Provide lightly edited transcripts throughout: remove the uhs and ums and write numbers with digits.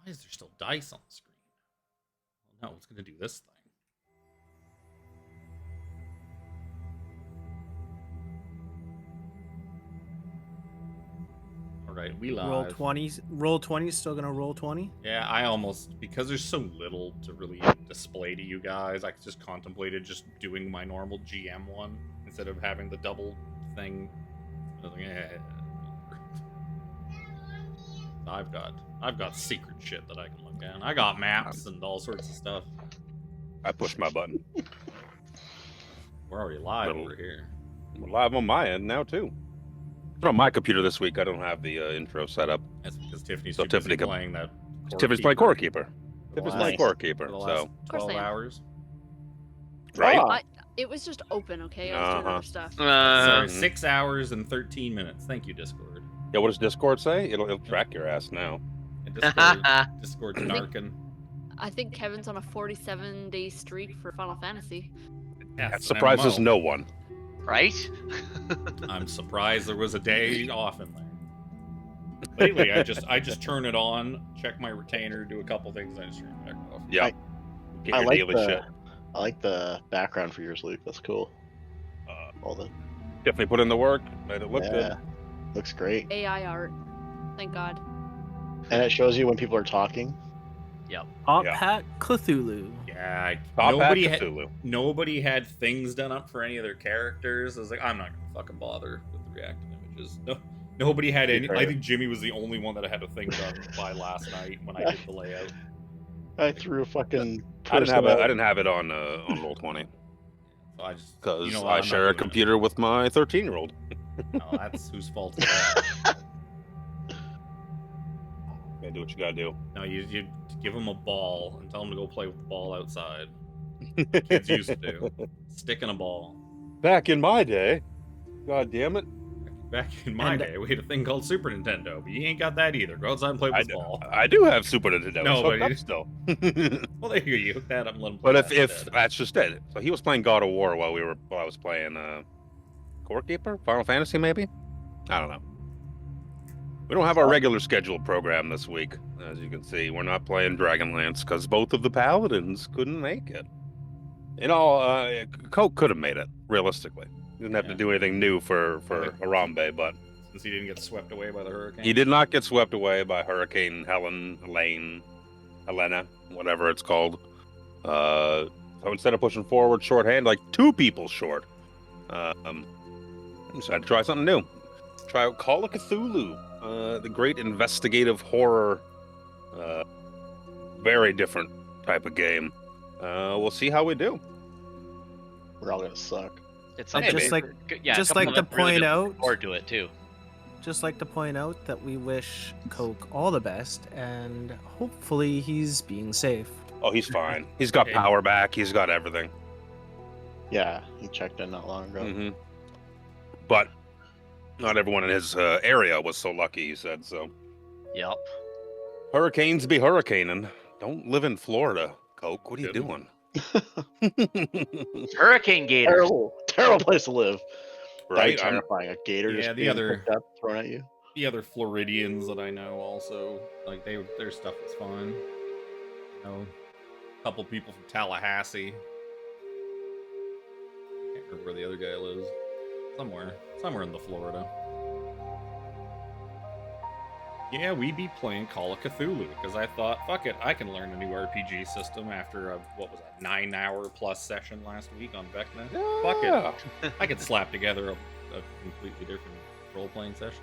Why is there still dice on the screen? Well, no, it's going to do this thing. All right, we live. Roll 20. Roll 20 is still gonna roll 20. Yeah, I almost, because there's so little to really display to you guys, I just contemplated just doing my normal GM one instead of having the double thing. I was like, I've got secret shit that I can look at. I got maps and all sorts of stuff. I pushed my button. We're already live over here. We're live on my end now too. But on my computer this week, I don't have the intro set up. That's because Tiffany's So too busy Tiffany playing that. Tiffany's playing Core Keeper. Tiffany's Nice. playing Core Keeper. For the last So 12 I am. hours. right. Ah. It was just open, okay? I was doing other stuff. Sorry, 6 hours and 13 minutes. Thank you, Discord. Yeah, what does Discord say? It'll track your ass now. And Discord's narking. I think Kevin's on a 47-day streak for Final Fantasy. Yeah, That it's an surprises MMO. no one. Right? I'm surprised there was a day off in there. Lately, I just turn it on, check my retainer, do a couple things, and I just turn it back off. Yeah. Get I your like daily the shit. I like the background for yours, Luke. That's cool. All the Definitely put in the work. Made it look good. looks great, AI art. Thank God. and it shows you when people are talking. Top Yeah. Hat Cthulhu. Yeah, Top nobody Hat had Cthulhu. nobody had things done up for any of their characters. I was like, I'm not gonna fucking bother with the reactive images. No, nobody had any. I think Jimmy was the only one that had a thing done by last night when I did the layout. I threw a fucking. I didn't have it on Roll20 So I just because you know what, I I'm not share a doing it. computer with my 13-year-old. No, that's whose fault is that? Yeah, do what you gotta do. No, you give them a ball and tell them to go play with the ball outside. Kids used to do. Stick in a ball. Back in my day, God damn it, Back in my And- day, we had a thing called Super Nintendo, but you ain't got that either. Go outside and play with the ball. I do have Super Nintendo. No, It's but hooked up you- still. Well, there you go. You hook that up and let them play But that if instead. that's just it. So he was playing God of War while I was playing Core Keeper, Final Fantasy maybe. I don't know. We don't have our regular scheduled program this week, as you can see. We're not playing Dragonlance because both of the paladins couldn't make it. In all, Coke could have made it realistically. He didn't have to Yeah. do anything new for Harambe, but Since he didn't get swept away by the hurricane. he did not get swept away by Hurricane Helena, whatever it's called. So instead of pushing forward shorthand, like 2 people short, I decided to try something new. Try out Call of Cthulhu, the great investigative horror, very different type of game. We'll see how we do. We're all gonna suck. It's I'd something just we- like- yeah, just something like to I'm really point looking out- forward to it too. Just like to point out that we wish Coke all the best, and hopefully he's being safe. Oh, he's fine. He's got Okay. power back. He's got everything. Yeah, he checked in not long ago. hmm But not everyone in his area was so lucky, he said, so. Yep. Hurricanes be hurricaning. Don't live in Florida, Coke. What are you Good. doing? Hurricane Gators. Terrible place to live. Right? That'd be terrifying. A gator Yeah, just the being other- picked up, thrown at you. The other Floridians that I know also, like, their stuff is fine. You know, a couple people from Tallahassee. Can't remember where the other guy lives. Somewhere in the Florida. Yeah, we be playing Call of Cthulhu because I thought, fuck it, I can learn a new RPG system after a 9-hour plus session last week on Vecna. Fuck it, I could slap together a completely different role-playing session.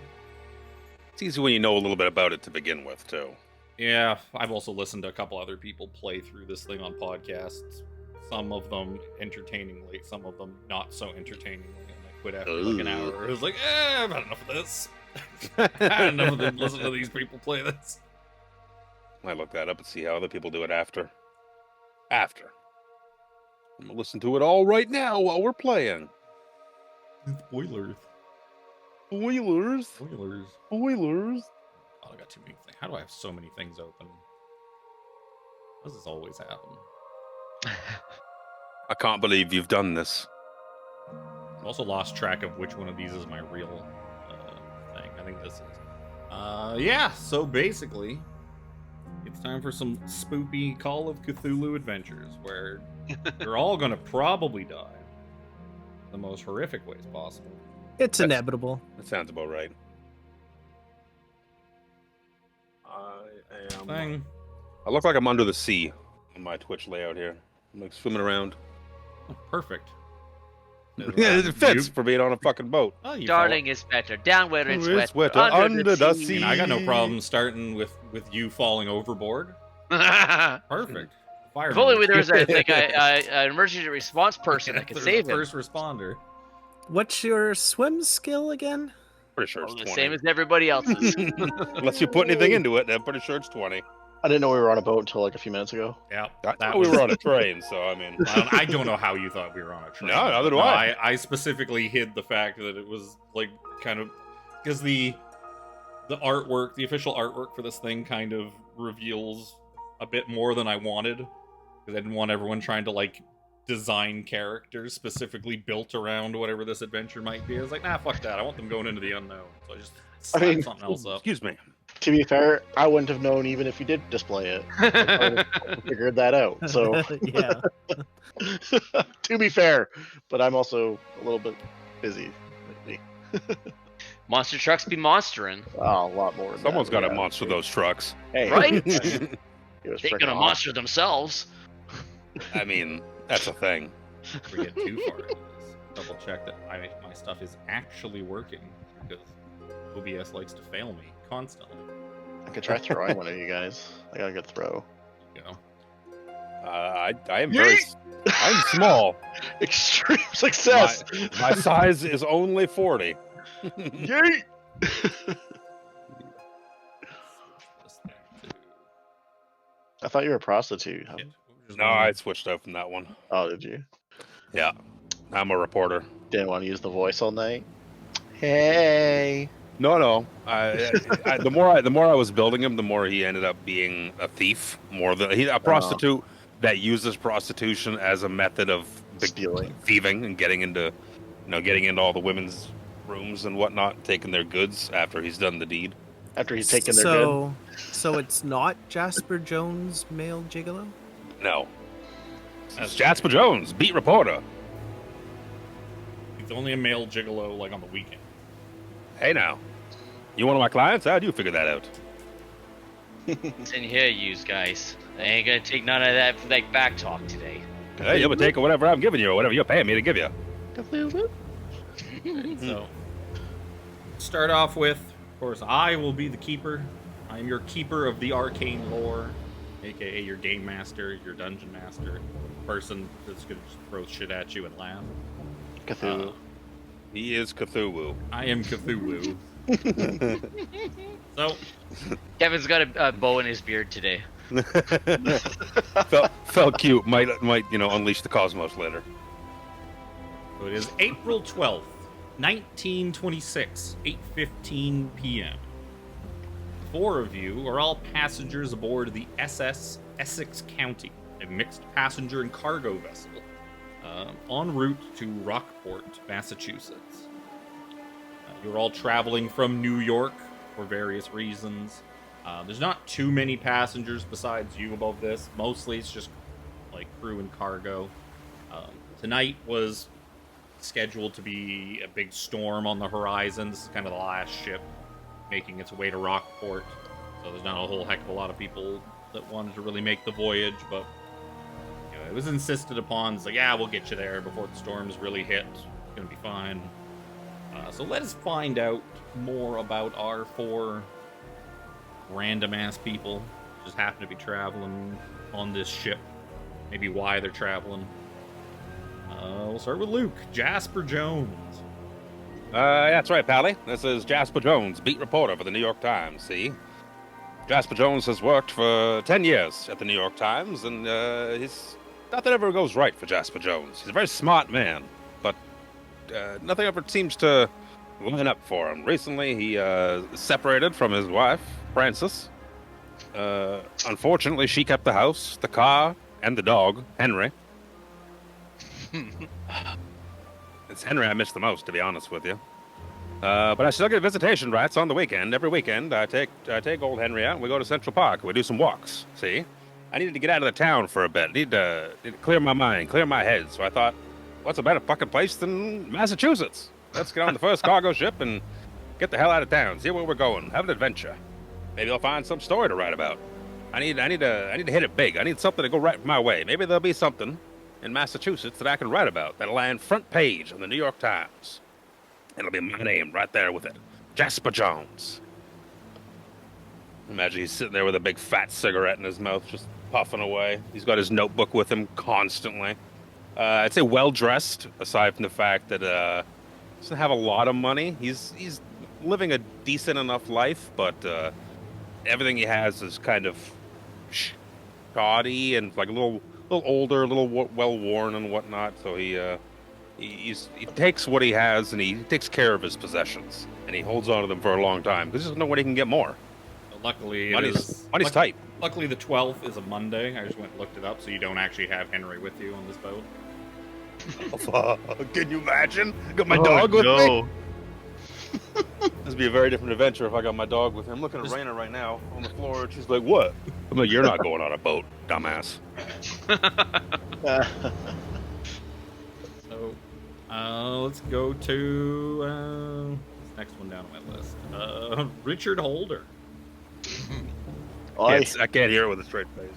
It's easy when you know a little bit about it to begin with, too. Yeah, I've also listened to a couple other people play through this thing on podcasts. Some of them entertainingly, some of them not so entertainingly. And I quit after like an hour. I was like, I've had enough of this. I've had enough of them listening to these people play this. I look that up and see how other people do it after. I'm gonna listen to it all right now while we're playing. Spoilers. Spoilers. Spoilers. Spoilers. Oh, I got too many things. How do I have so many things open? How does this always happen? I can't believe you've done this. I've also lost track of which one of these is my real thing. I think this is. Yeah, so basically, It's time for some spoopy Call of Cthulhu adventures where you're all gonna probably die the most horrific ways possible. It's inevitable. That sounds about right. I Thing. look like I'm under the sea on my Twitch layout here. I'm like swimming around. Oh, perfect. Yeah, it fits for being on a fucking boat. Oh, you Darling is better. Down where it's It's wetter. wetter Under the I sea. mean, I got no problem starting with you falling overboard. Perfect. Fireman. If only there was an emergency response person that could There's save a him. first responder. What's your swim skill again? Pretty sure it's The 20. same as everybody else's. Unless you put anything into it, I'm pretty sure it's 20. I didn't know we were on a boat until like a few minutes ago. Yeah, I that thought we was- were on a train, so I mean. I don't know how you thought we were on a train. No, neither do No, I. I specifically hid the fact that it was like kind of because the artwork, the official artwork for this thing, kind of reveals a bit more than I wanted because I didn't want everyone trying to like design characters specifically built around whatever this adventure might be. I was like, nah, fuck that. I want them going into the unknown. So I just slapped something else up. Excuse me. To be fair, I wouldn't have known even if you did display it. I would have figured that out. So, Yeah. to be fair, but I'm also a little bit busy lately. Monster trucks be monstering. Oh, a lot more. than Someone's that, got to yeah. monster those trucks. Hey, Right? it was They're freaking gonna awesome. monster themselves. I mean, that's a thing. If we get too far into this, double check that my stuff is actually working because OBS likes to fail me constantly. I could try throwing one of you guys. I got a good throw. You know. I am very. I'm small. Extreme success. My size is only 40. Yeet. This thing to I thought you were a prostitute. hit. Just No, I switched out from that one. Oh, did you? Yeah, I'm a reporter. Didn't want to use the voice all night. Hey. No. The more I was building him, the more he ended up being a thief. More than a prostitute that uses prostitution as a method of Stealing. thieving and getting into all the women's rooms and whatnot, taking their goods after he's done the deed. After he's taken their good. So it's not Jasper Jones, male gigolo? No, that's Jasper Jones, beat reporter. He's only a male gigolo like on the weekend. Hey now, you one of my clients? How'd you figure that out? It's in here, yous guys. I ain't gonna take none of that like back talk today. Hey, you'll be taking whatever I'm giving you or whatever you're paying me to give you. So, start off with, of course, I will be the keeper. I am your keeper of the arcane lore, aka your game master, your dungeon master, person that's gonna just throw shit at you and laugh. Cthulhu. He is Cthulhu. I am Cthulhu. So, Kevin's got a bow in his beard today. felt cute. Might unleash the cosmos later. so it is April 12th, 1926, 8:15 p.m. Four of you are all passengers aboard the SS Essex County, a mixed passenger and cargo vessel, en route to Rockport, Massachusetts. You're all traveling from New York for various reasons. There's not too many passengers besides you above this. Mostly it's just like crew and cargo. Tonight was scheduled to be a big storm on the horizon. This is kind of the last ship making its way to Rockport. So there's not a whole heck of a lot of people that wanted to really make the voyage, but it was insisted upon. It's like, yeah, we'll get you there before the storms really hit. It's gonna be fine. So let us find out more about our four random-ass people who just happen to be traveling on this ship. Maybe why they're traveling. We'll start with Luke. Jasper Jones. That's right, Pally. This is Jasper Jones, beat reporter for the New York Times, see? Jasper Jones has worked for 10 years at the New York Times, and he's nothing ever goes right for Jasper Jones. He's a very smart man, but nothing ever seems to line up for him. Recently, he separated from his wife, Frances. Unfortunately, she kept the house, the car, and the dog, Henry. It's Henry I miss the most, to be honest with you. But I still get visitation rights on the weekend. Every weekend, I take old Henry out and we go to Central Park. We do some walks. See? I needed to get out of the town for a bit. Need to clear my mind, clear my head. So I thought, what's a better fucking place than Massachusetts? Let's get on the first cargo ship and get the hell out of town. See where we're going. Have an adventure. Maybe I'll find some story to write about. I need to hit it big. I need something to go right my way. Maybe there'll be something in Massachusetts that I can write about that'll land front page on the New York Times. It'll be my name right there with it. Jasper Jones. Imagine he's sitting there with a big fat cigarette in his mouth, just puffing away. He's got his notebook with him constantly. I'd say well-dressed, aside from the fact that he doesn't have a lot of money. He's living a decent enough life, but everything he has is kind of shoddy and like a little older, a little well-worn and whatnot. So he takes what he has and he takes care of his possessions, and he holds on to them for a long time because he doesn't know when he can get more. Luckily, money's tight. Luckily, the 12th is a Monday. I just went and looked it up, so you don't actually have Henry with you on this boat. Oh, fuck. Can you imagine? Got my dog with me? This would be a very different adventure if I got my dog with me. I'm looking at Raina right now on the floor, and she's like, what? I'm like, you're not going on a boat, dumbass. So, let's go to this next one down on my list. Richard Holder. I can't hear it with a straight face.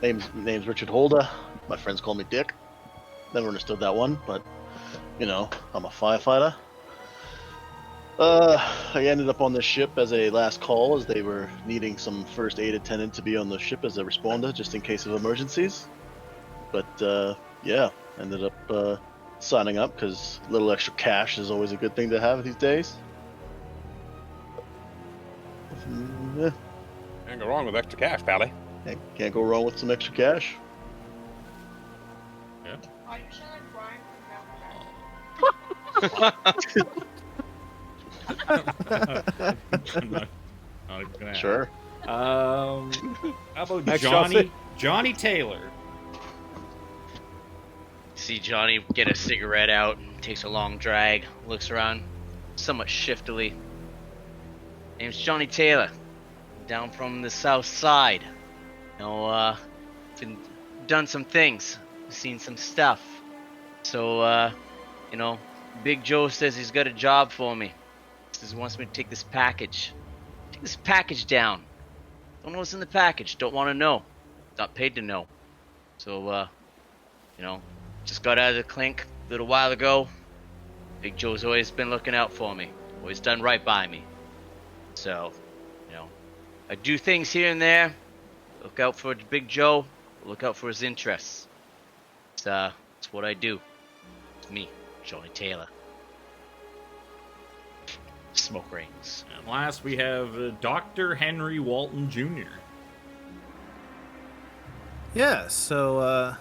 Name's Richard Holder. My friends call me Dick. Never understood that one, but you know, I'm a firefighter. I ended up on this ship as a last call, as they were needing some first aid attendant to be on the ship as a responder, just in case of emergencies. But yeah, ended up signing up because a little extra cash is always a good thing to have these days. Yeah. Can't go wrong with extra cash, pally. Can't go wrong with some extra cash. Yeah. I'm not even gonna Sure. How about Next, Johnny Taylor? See Johnny get a cigarette out, takes a long drag, looks around somewhat shiftily. Name's Johnny Taylor, down from the Southside. You know, done some things, seen some stuff. So, you know, Big Joe says he's got a job for me. Says he wants me to take this package. Take this package down. Don't know what's in the package. Don't want to know. Not paid to know. So, you know, just got out of the clink a little while ago. Big Joe's always been looking out for me. Always done right by me. So, you know, I do things here and there. Look out for Big Joe. Look out for his interests. It's what I do. It's me, Johnny Taylor. Smoke rings. And last we have Dr. Henry Walton Jr. Yeah, so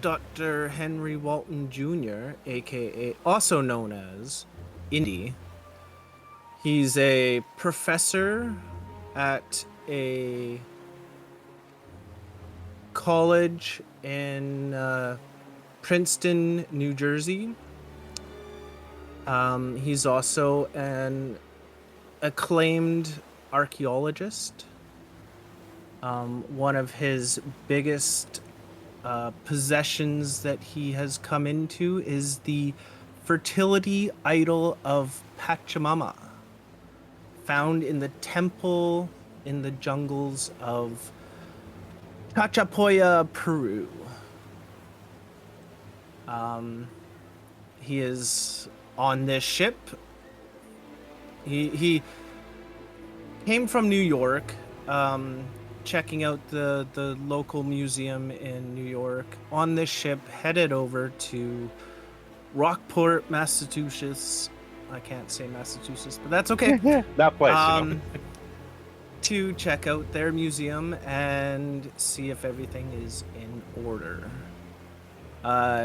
Dr. Henry Walton Jr., aka also known as Indy. He's a professor at a college in Princeton, New Jersey. He's also an acclaimed archaeologist. One of his biggest possessions that he has come into is the fertility idol of Pachamama, found in the temple in the jungles of Chachapoya, Peru. He is on this ship. He came from New York, checking out the local museum in New York. On this ship, headed over to Rockport, Massachusetts. I can't say Massachusetts, but that's okay. That place, you know. To check out their museum and see if everything is in order.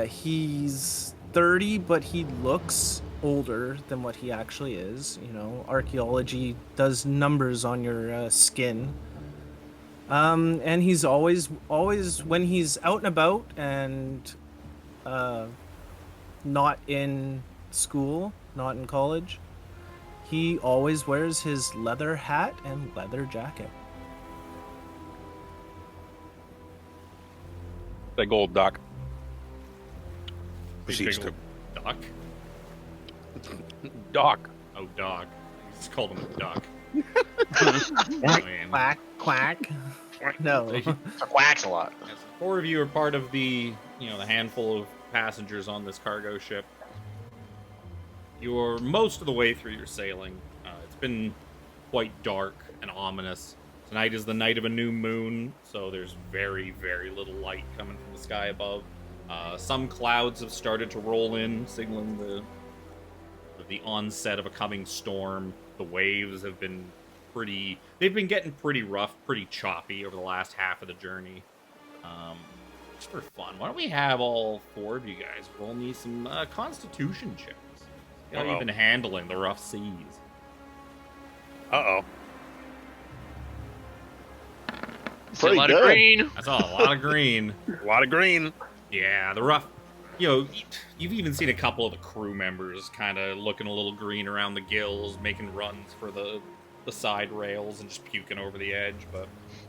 He's 30, but he looks older than what he actually is. You know, archaeology does numbers on your skin. And he's always when he's out and about and not in school, not in college. He always wears his leather hat and leather jacket. Big old duck. Big Proceeds to old duck. Doc. Oh, dog. You just called him a duck. Quack, Man. quack, quack. No. Quacks a lot. Yes, 4 of you are part of the handful of passengers on this cargo ship. You're most of the way through your sailing. It's been quite dark and ominous. Tonight is the night of a new moon, so there's very, very little light coming from the sky above. Some clouds have started to roll in, signaling the onset of a coming storm. The waves have been they've been getting pretty rough, pretty choppy over the last half of the journey. Just for fun, why don't we have all 4 of you guys roll me some constitution checks? How you've been handling the rough seas. Uh-oh. See a lot Pretty of good. green. I saw a lot of green. A lot of green. Yeah, the rough. You've even seen a couple of the crew members kind of looking a little green around the gills, making runs for the side rails and just puking over the edge. But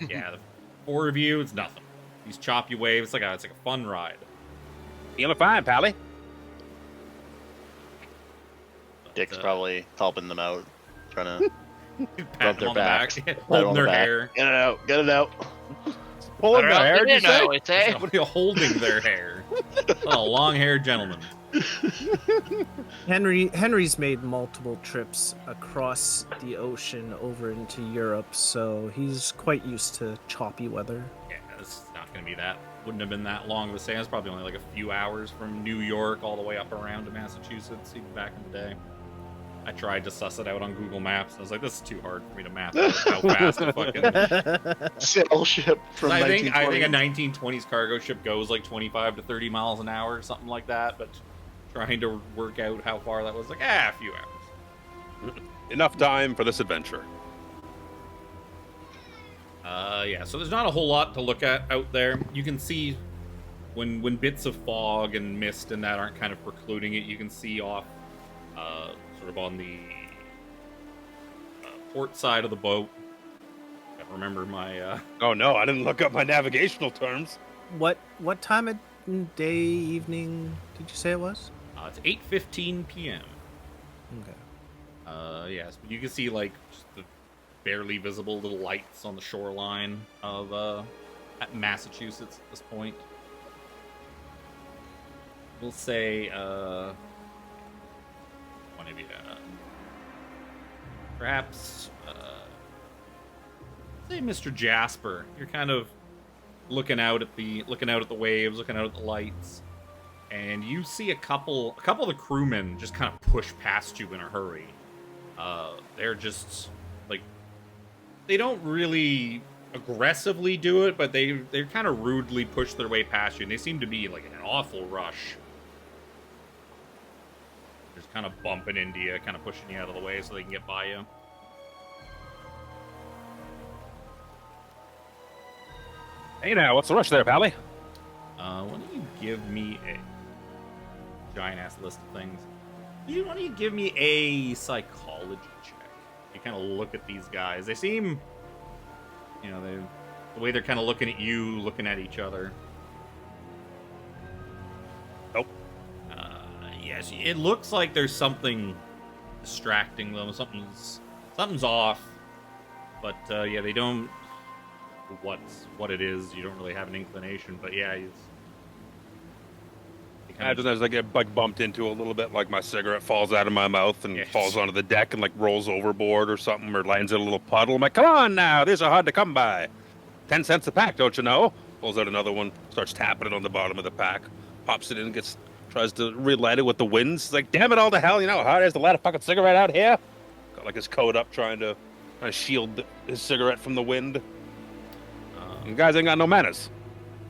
yeah, the 4 of you, it's nothing. These choppy waves, it's like a fun ride. Feeling fine, Pally. But, Dick's probably helping them out, trying to pat their them on the backs. back, pat holding on their the back. hair. Get it out. Get it out. Pulling their hair, did you say? It's a Somebody holding their hair. Oh, long-haired gentleman. Henry's made multiple trips across the ocean over into Europe, so he's quite used to choppy weather. Yeah, this is not going to be that. Wouldn't have been that long of a sail. It's probably only like a few hours from New York all the way up around to Massachusetts, even back in the day. I tried to suss it out on Google Maps, and I was like, this is too hard for me to map out how fast a fucking... Sail ship from I think a 1920. 1920s cargo ship goes like 25 to 30 miles an hour, something like that, but trying to work out how far that was, like, a few hours. Enough time for this adventure. Yeah, so there's not a whole lot to look at out there. You can see when bits of fog and mist and that aren't kind of precluding it, you can see off sort of on the port side of the boat. I remember my... Oh no, I didn't look up my navigational terms. What time of day, evening did you say it was? it's 8:15 p.m. Okay. Yes, but you can see like just the barely visible little lights on the shoreline of at Massachusetts at this point. We'll say one of you perhaps say Mr. Jasper. You're kind of looking out at the waves, looking out at the lights, and you see a couple of the crewmen just kind of push past you in a hurry. They're just like, they don't really aggressively do it, but they kind of rudely push their way past you, and they seem to be like in an awful rush. Just kind of bumping into you, kind of pushing you out of the way so they can get by you. Hey now, what's the rush there, Pally? Why don't you give me a giant-ass list of things? Why don't you give me a psychology check? You kind of look at these guys. They seem, the way they're kind of looking at you, looking at each other. Nope. Yes, it looks like there's something distracting them. Something's off. But yeah, they don't. What it is, you don't really have an inclination. But yeah, Imagine as I get bumped into a little bit, like my cigarette falls out of my mouth and Yes. falls onto the deck and like rolls overboard or something, or lands in a little puddle. I'm like, come on now, these are hard to come by. 10 cents a pack, don't you know? Pulls out another one, starts tapping it on the bottom of the pack, pops it in, tries to relight it with the winds. Like, damn it all to hell, how hard it is to light a fucking cigarette out here? Got like his coat up, trying to shield his cigarette from the wind. You guys ain't got no manners.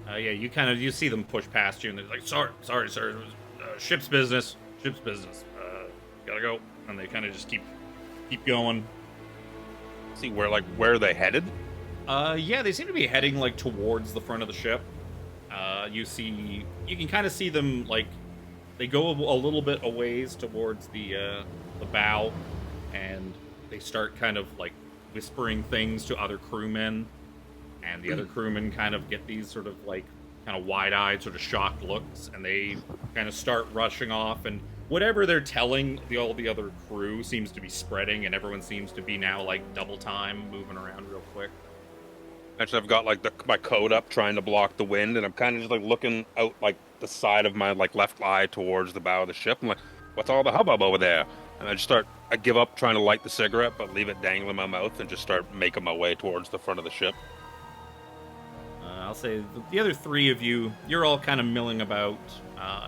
Yeah, you see them push past you, and they're like, sorry, sir, ship's business, gotta go, and they kind of just keep going. See where they headed? Yeah, they seem to be heading like towards the front of the ship. You can kind of see them like they go a little bit a ways towards the bow, and they start kind of like whispering things to other crewmen, and the other crewmen kind of get these sort of like kind of wide-eyed, sort of shocked looks, and they kind of start rushing off, and whatever they're telling all the other crew seems to be spreading, and everyone seems to be now like double time, moving around real quick. Actually, I've got like my coat up, trying to block the wind, and I'm kind of just like looking out like the side of my like left eye towards the bow of the ship. I'm like, what's all the hubbub over there? And I give up trying to light the cigarette, but leave it dangling in my mouth and just start making my way towards the front of the ship. I'll say the other three of you, you're all kind of milling about,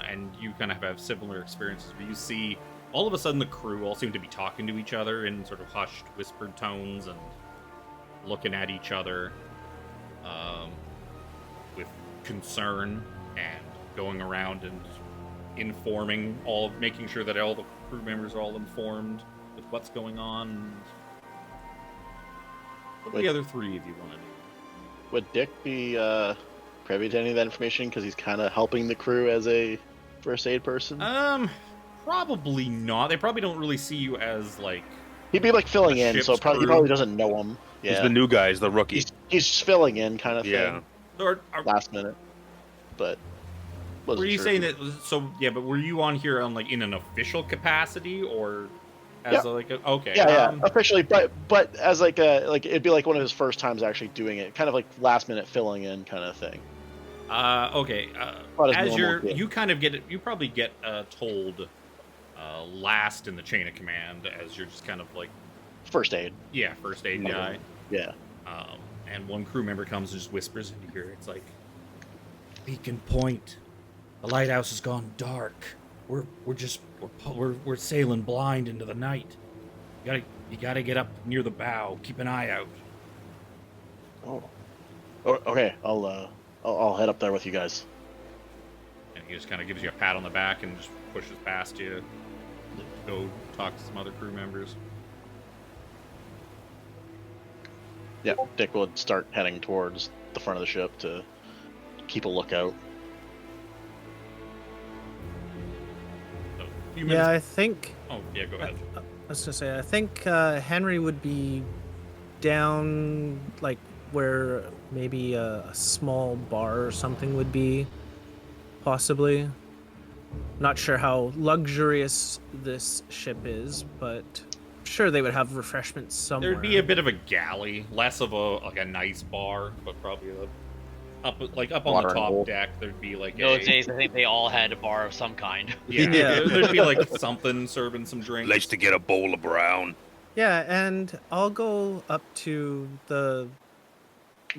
and you kind of have similar experiences. But you see, all of a sudden, the crew all seem to be talking to each other in sort of hushed, whispered tones and looking at each other with concern, and going around and informing making sure that all the crew members are all informed with what's going on. What do the other three of you want to do? Would Dick be privy to any of that information because he's kind of helping the crew as a first aid person? Probably not. They probably don't really see you as like. He'd be like filling in, so he probably doesn't know him. Yeah, he's the new guy, he's the rookie. He's filling in kind of thing. Yeah. Last minute, but. Were you saying that? So yeah, but were you on here on like in an official capacity or as okay? Yeah, officially, but as like it'd be like one of his first times actually doing it, kind of like last minute filling in kind of thing. Okay. As you kind of get it, you probably get told last in the chain of command as you're just kind of like first aid. Yeah, first aid guy. Yeah. And one crew member comes and just whispers into your ear. It's like, Beacon Point. The lighthouse has gone dark. We're sailing blind into the night. You gotta get up near the bow. Keep an eye out. Oh, okay. I'll head up there with you guys. And he just kind of gives you a pat on the back and just pushes past you. Go talk to some other crew members. Yeah, Dick will start heading towards the front of the ship to keep a lookout. Yeah, I think. Oh, yeah, go ahead. I was gonna say, I think Henry would be down like where maybe a small bar or something would be, possibly. Not sure how luxurious this ship is, but sure they would have refreshments somewhere. There'd be a bit of a galley, less of a nice bar, but probably up on the top deck. There'd be like those days. I think they all had a bar of some kind. Yeah. There'd be like something serving some drinks. Likes to get a bowl of brown. Yeah, and I'll go up to the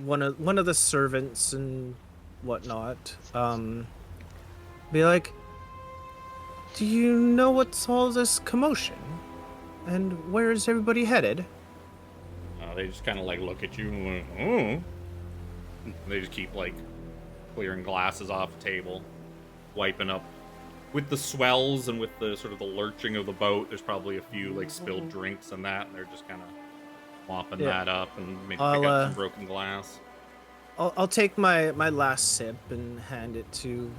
one of the servants and whatnot. Be like, do you know what's all this commotion? And where is everybody headed? They just kind of like look at you and like, oh. They just keep like clearing glasses off the table, wiping up with the swells and with the sort of the lurching of the boat. There's probably a few like spilled drinks and that, and they're just kind of mopping that up and maybe pick up some broken glass. I'll take my last sip and hand it to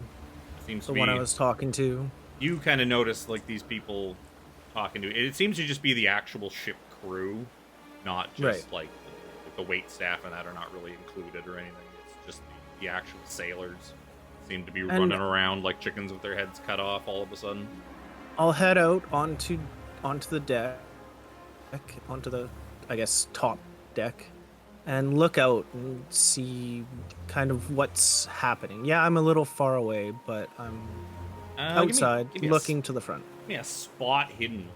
the one I was talking to. You kind of notice like these people talking to it seems to just be the actual ship crew, not just like the wait staff and that are not really included or anything. It's just the actual sailors seem to be running around like chickens with their heads cut off all of a sudden. I'll head out onto the deck, onto the, I guess, top deck, and look out and see kind of what's happening. Yeah, I'm a little far away, but I'm outside give me looking to the front. Give me a spot hidden.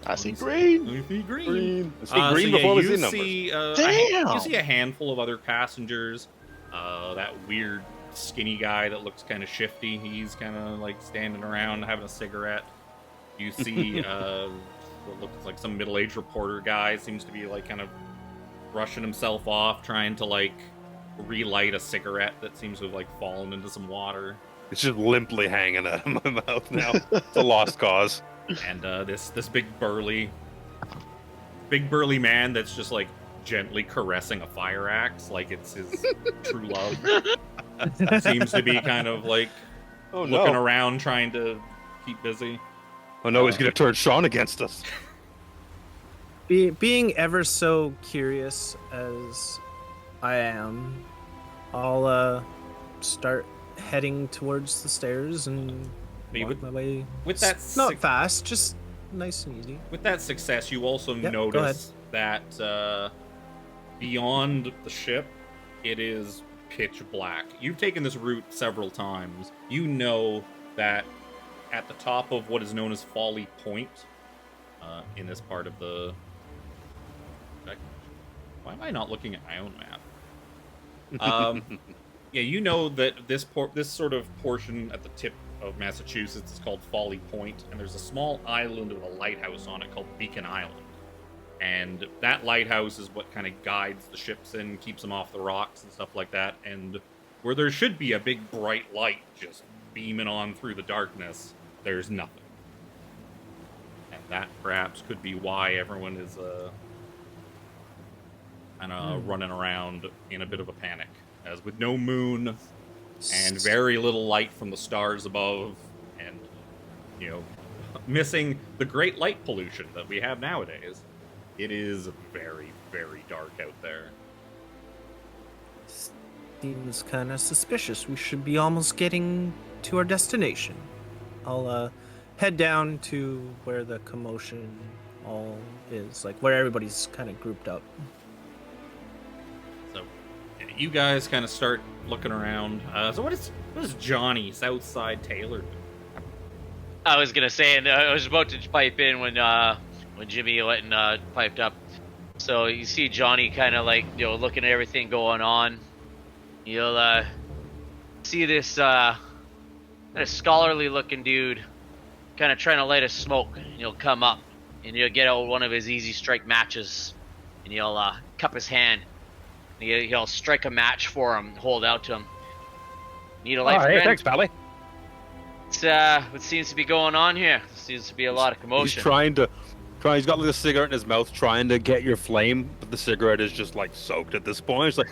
I see green. I see green. I see green before we see numbers. You see a handful of other passengers. That weird skinny guy that looks kind of shifty. He's kind of like standing around having a cigarette. You see what looks like some middle-aged reporter guy seems to be like kind of brushing himself off, trying to like relight a cigarette that seems to have like fallen into some water. It's just limply hanging out of my mouth now. It's a lost cause. And this big burly man that's just like gently caressing a fire axe like it's his true love. Seems to be kind of like looking around, trying to keep busy. Oh no, he's gonna turn Shawn against us. Being ever so curious as I am, I'll start heading towards the stairs and walk my way. With that, not fast, just nice and easy. With that success, you also notice that beyond the ship, it is pitch black. You've taken this route several times. You know that at the top of what is known as Folly Point, in this part of the... Why am I not looking at my own map? Yeah, you know that this sort of portion at the tip of Massachusetts is called Folly Point, and there's a small island with a lighthouse on it called Beacon Island. And that lighthouse is what kind of guides the ships in, keeps them off the rocks and stuff like that. And where there should be a big bright light just beaming on through the darkness, there's nothing. And that perhaps could be why everyone is kind of running around in a bit of a panic. As with no moon and very little light from the stars above, and, you know, missing the great light pollution that we have nowadays, it is very, very dark out there. Seems kind of suspicious. We should be almost getting to our destination. I'll head down to where the commotion all is, like where everybody's kind of grouped up. So, you guys kind of start looking around. So what is Johnny Southside Taylor doing? I was gonna say, and I was about to pipe in when Jimmy went and piped up. So you see Johnny kind of like, you know, looking at everything going on. You'll see this kind of scholarly looking dude kind of trying to light a smoke. And you'll come up and you'll get out one of his easy strike matches and you'll cup his hand. And he'll strike a match for him, hold out to him. Need a light, friend? Hey, thanks, Pally. It's what seems to be going on here. There seems to be a lot of commotion. He's got like a cigarette in his mouth, trying to get your flame, but the cigarette is just like soaked at this point. It's like,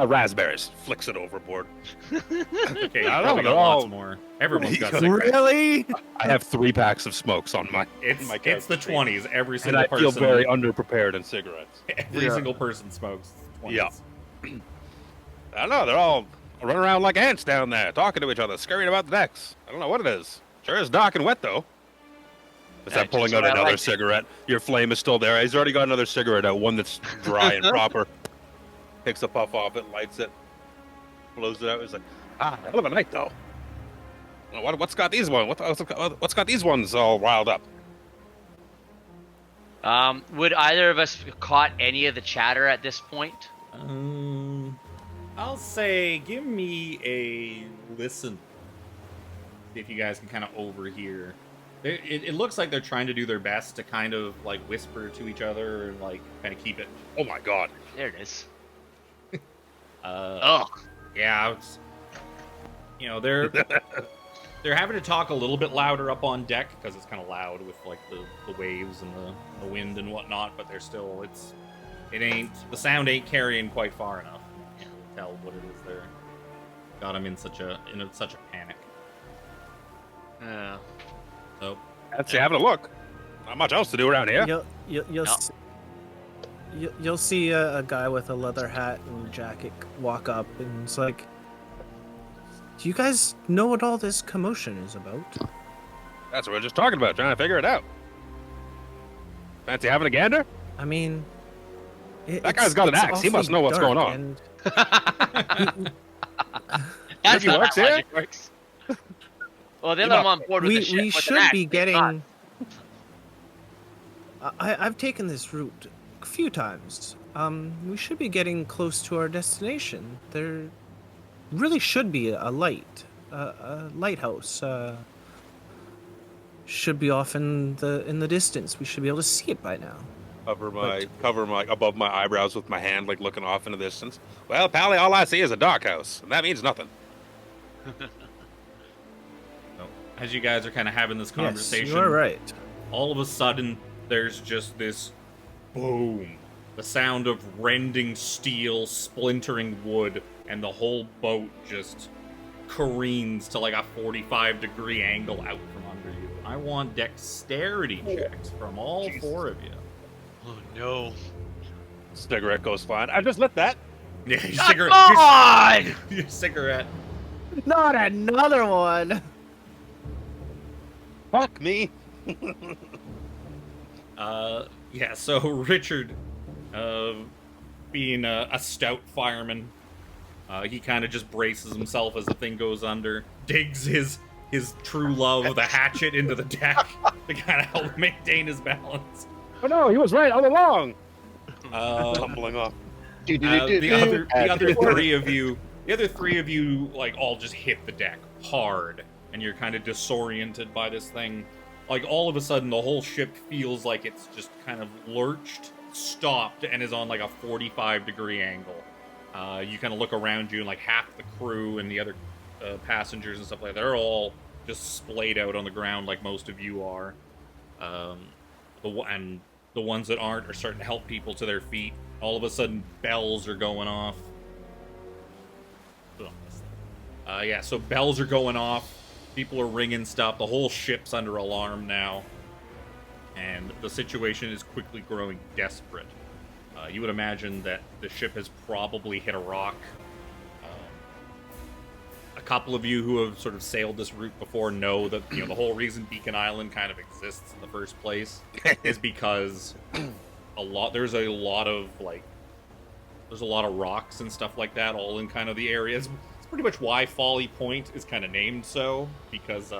raspberries. Flicks it overboard. Okay, I don't know. Lots more. Everyone's got cigarettes. Really? I have 3 packs of smokes on my. It's the 20s. Every And single I person. feel very underprepared in cigarettes. Every single person smokes 20s. Yeah. I don't know. They're all running around like ants down there, talking to each other, scurrying about the decks. I don't know what it is. Sure is dark and wet though. Is that pulling out another cigarette? Your flame is still there. He's already got another cigarette out, one that's dry and proper. Takes a puff off it, lights it, blows it out. He's like, hell of a night though. What's got these ones? What's got these ones all riled up? Would either of us caught any of the chatter at this point? I'll say, give me a listen. See if you guys can kind of overhear. It looks like they're trying to do their best to kind of like whisper to each other and like kind of keep it. Oh my god! There it is. Yeah, it's, you know, they're having to talk a little bit louder up on deck because it's kind of loud with like the waves and the wind and whatnot. But they're still the sound ain't carrying quite far enough. You can't really tell what it is they're got them in such a panic. Yeah. So That's having a look. Not much else to do around here. You'll see a guy with a leather hat and jacket walk up, and it's like, do you guys know what all this commotion is about? That's what we're just talking about, trying to figure it out. Fancy having a gander? I mean, that guy's got an axe. He must know what's going on. That's He not works how here? magic works. Well, they let him on board with the ship. We with an should axe. be getting. I've taken this route a few times. We should be getting close to our destination. There really should be a lighthouse. Should be off in the distance. We should be able to see it by now. Cover my above my eyebrows with my hand, like looking off in the distance. Well, Pally, all I see is a dark house, and that means nothing. as you guys are kind of having this conversation, yes, you are right. all of a sudden there's just this boom the sound of rending steel, splintering wood, and the whole boat just careens to like a 45-degree angle out from under you. I want dexterity checks from all four of you. Oh no. Cigarette goes fine. I just lit that. Yeah, your Come cigarette. on! Your cigarette. Not another one. Fuck me. Yeah, so Richard, being a stout fireman, he kind of just braces himself as the thing goes under, digs his true love, the hatchet, into the deck to kind of help maintain his balance. Oh no, he was right all along. Tumbling off. The other three of you, like, all just hit the deck hard, and you're kind of disoriented by this thing. Like, all of a sudden, the whole ship feels like it's just kind of lurched, stopped, and is on, like, a 45-degree angle. You kind of look around you, and, like, half the crew and the other passengers and stuff like that, they're all just splayed out on the ground like most of you are. And the ones that aren't are starting to help people to their feet. All of a sudden, bells are going off. Yeah, so bells are going off. People are ringing stuff. The whole ship's under alarm now. And the situation is quickly growing desperate. You would imagine that the ship has probably hit a rock. A couple of you who have sort of sailed this route before know that, you know, the whole reason Beacon Island kind of exists in the first place is because there's a lot of rocks and stuff like that all in kind of the areas. It's pretty much why Folly Point is kind of named so, because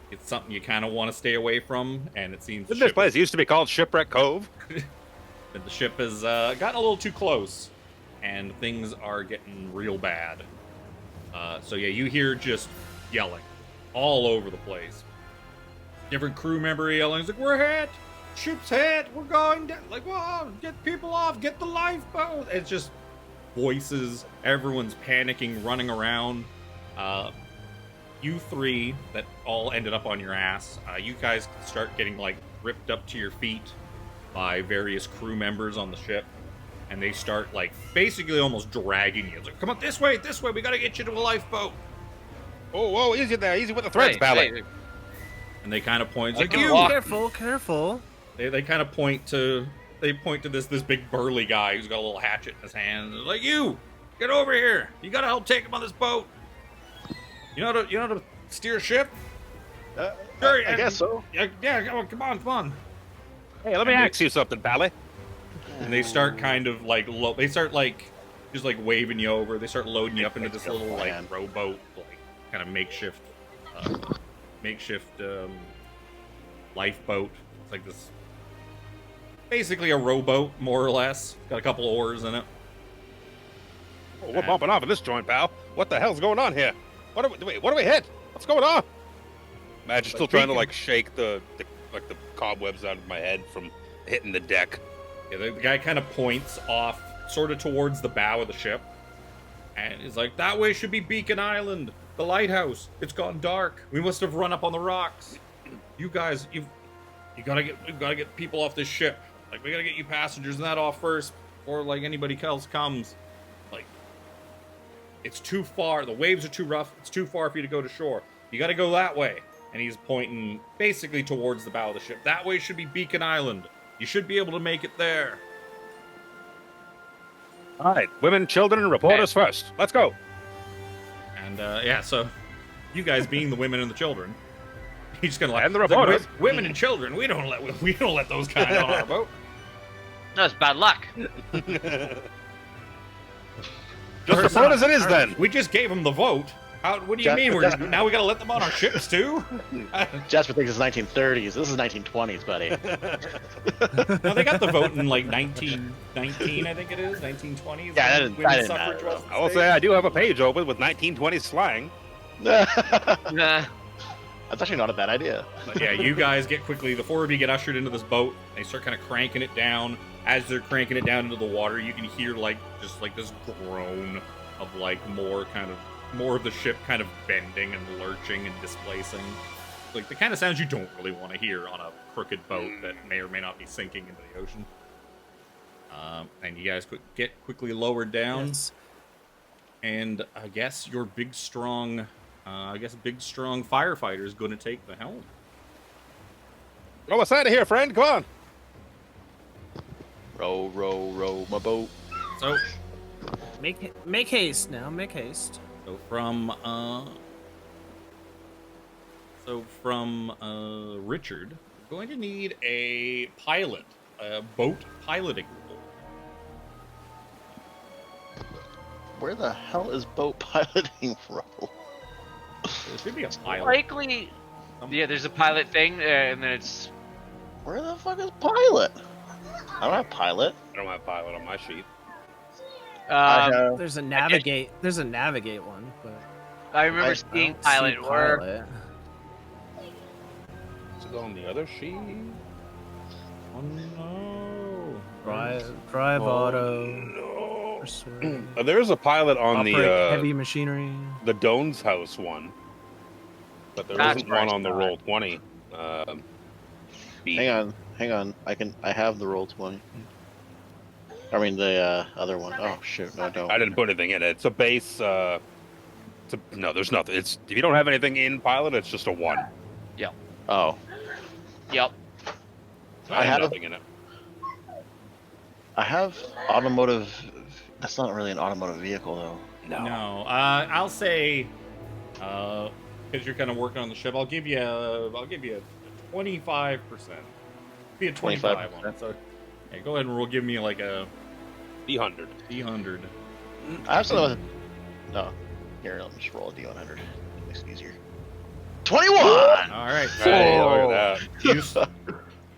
it's something you kind of want to stay away from, and it seems This place used to be called Shipwreck Cove. that the ship has gotten a little too close, and things are getting real bad. So yeah, you hear just yelling all over the place. Different crew member yelling, it's like, we're hit! Ship's hit! We're going down! Like, whoa! Get people off! Get the lifeboat! It's just voices. Everyone's panicking, running around. You three that all ended up on your ass, you guys start getting, like, ripped up to your feet by various crew members on the ship. And they start, like, basically almost dragging you. It's like, come on, this way, we gotta get you to a lifeboat. Oh, whoa, easy there, easy with the threads, Ballet. And they kind of point, I like, can you! walk. Careful. They kind of point to this big burly guy who's got a little hatchet in his hand. They're like, you, get over here. You gotta help take him on this boat. You know how to steer a ship? Sure, I guess so. Yeah, come on. Hey, let me ask you something, Ballet. And they start kind of like they start like just like waving you over. They start loading you up into this little like rowboat, like kind of makeshift lifeboat. It's like this, basically a rowboat, more or less. Got a couple oars in it. Oh, we're bumping off in this joint, pal. What the hell's going on here? What do we hit? What's going on? Imagine still trying to like shake the cobwebs out of my head from hitting the deck. Yeah, the guy kind of points off, sort of towards the bow of the ship, and he's like, "That way should be Beacon Island, the lighthouse. It's gone dark. We must have run up on the rocks. You guys, you gotta get people off this ship. Like, we gotta get you passengers and that off first, before like anybody else comes. Like, it's too far. The waves are too rough. It's too far for you to go to shore. You gotta go that way." And he's pointing basically towards the bow of the ship. That way should be Beacon Island. You should be able to make it there. All right, women, children, and reporters first. Let's go. And yeah, so you guys being the women and the children, he's just gonna like, and the reporters. Like, women and children. We don't let those kind on our boat. No, it's bad luck. Just report as it is, then. We just gave them the vote. What do you mean? Now we gotta let them on our ships too? Jasper thinks it's 1930s. This is 1920s, buddy. No, they got the vote in like 1919, I think it is, 1920s. Yeah, that didn't matter. I will say I do have a page open with 1920s slang. Nah. That's actually not a bad idea. But yeah, you guys get quickly. The four of you get ushered into this boat. They start kind of cranking it down. As they're cranking it down into the water, you can hear like just like this groan of like more of the ship kind of bending and lurching and displacing. Like the kind of sounds you don't really want to hear on a crooked boat that may or may not be sinking into the ocean. And you guys get quickly lowered down. Yes. And I guess your big strong firefighter is going to take the helm. Roll us out of here, friend. Come on. Row, row, row my boat. So Make haste now. Make haste. from Richard, we're going to need a boat piloting role. Where the hell is boat piloting from? There should be a pilot. Likely. Yeah, there's a pilot thing, and then it's. Where the fuck is pilot? I don't have pilot. I don't have pilot on my sheet. There's a navigate. There's a navigate one, but I remember I seeing don't pilot see work. pilot. Is it on the other sheet? Oh no! Drive auto. No. Persuade, There's a pilot on operate heavy machinery. the Doan's house one, but there That's isn't one right. on the roll 20. Hang on. I have the roll 20. I mean the other one. Oh shoot, no, I don't. I didn't put anything in it. It's a base. No, there's nothing. It's if you don't have anything in pilot, it's just a 1. Oh, Yep. I have have- nothing in it. I have automotive. That's not really an automotive vehicle though. No. I'll say, because you're kind of working on the ship, I'll give you a 25%. Be a 25 on it. So, hey, go ahead and roll. Give me like a D100. D100. I have some. No, here, let me just roll a D100. Makes it easier. 21. All right. Hey, look at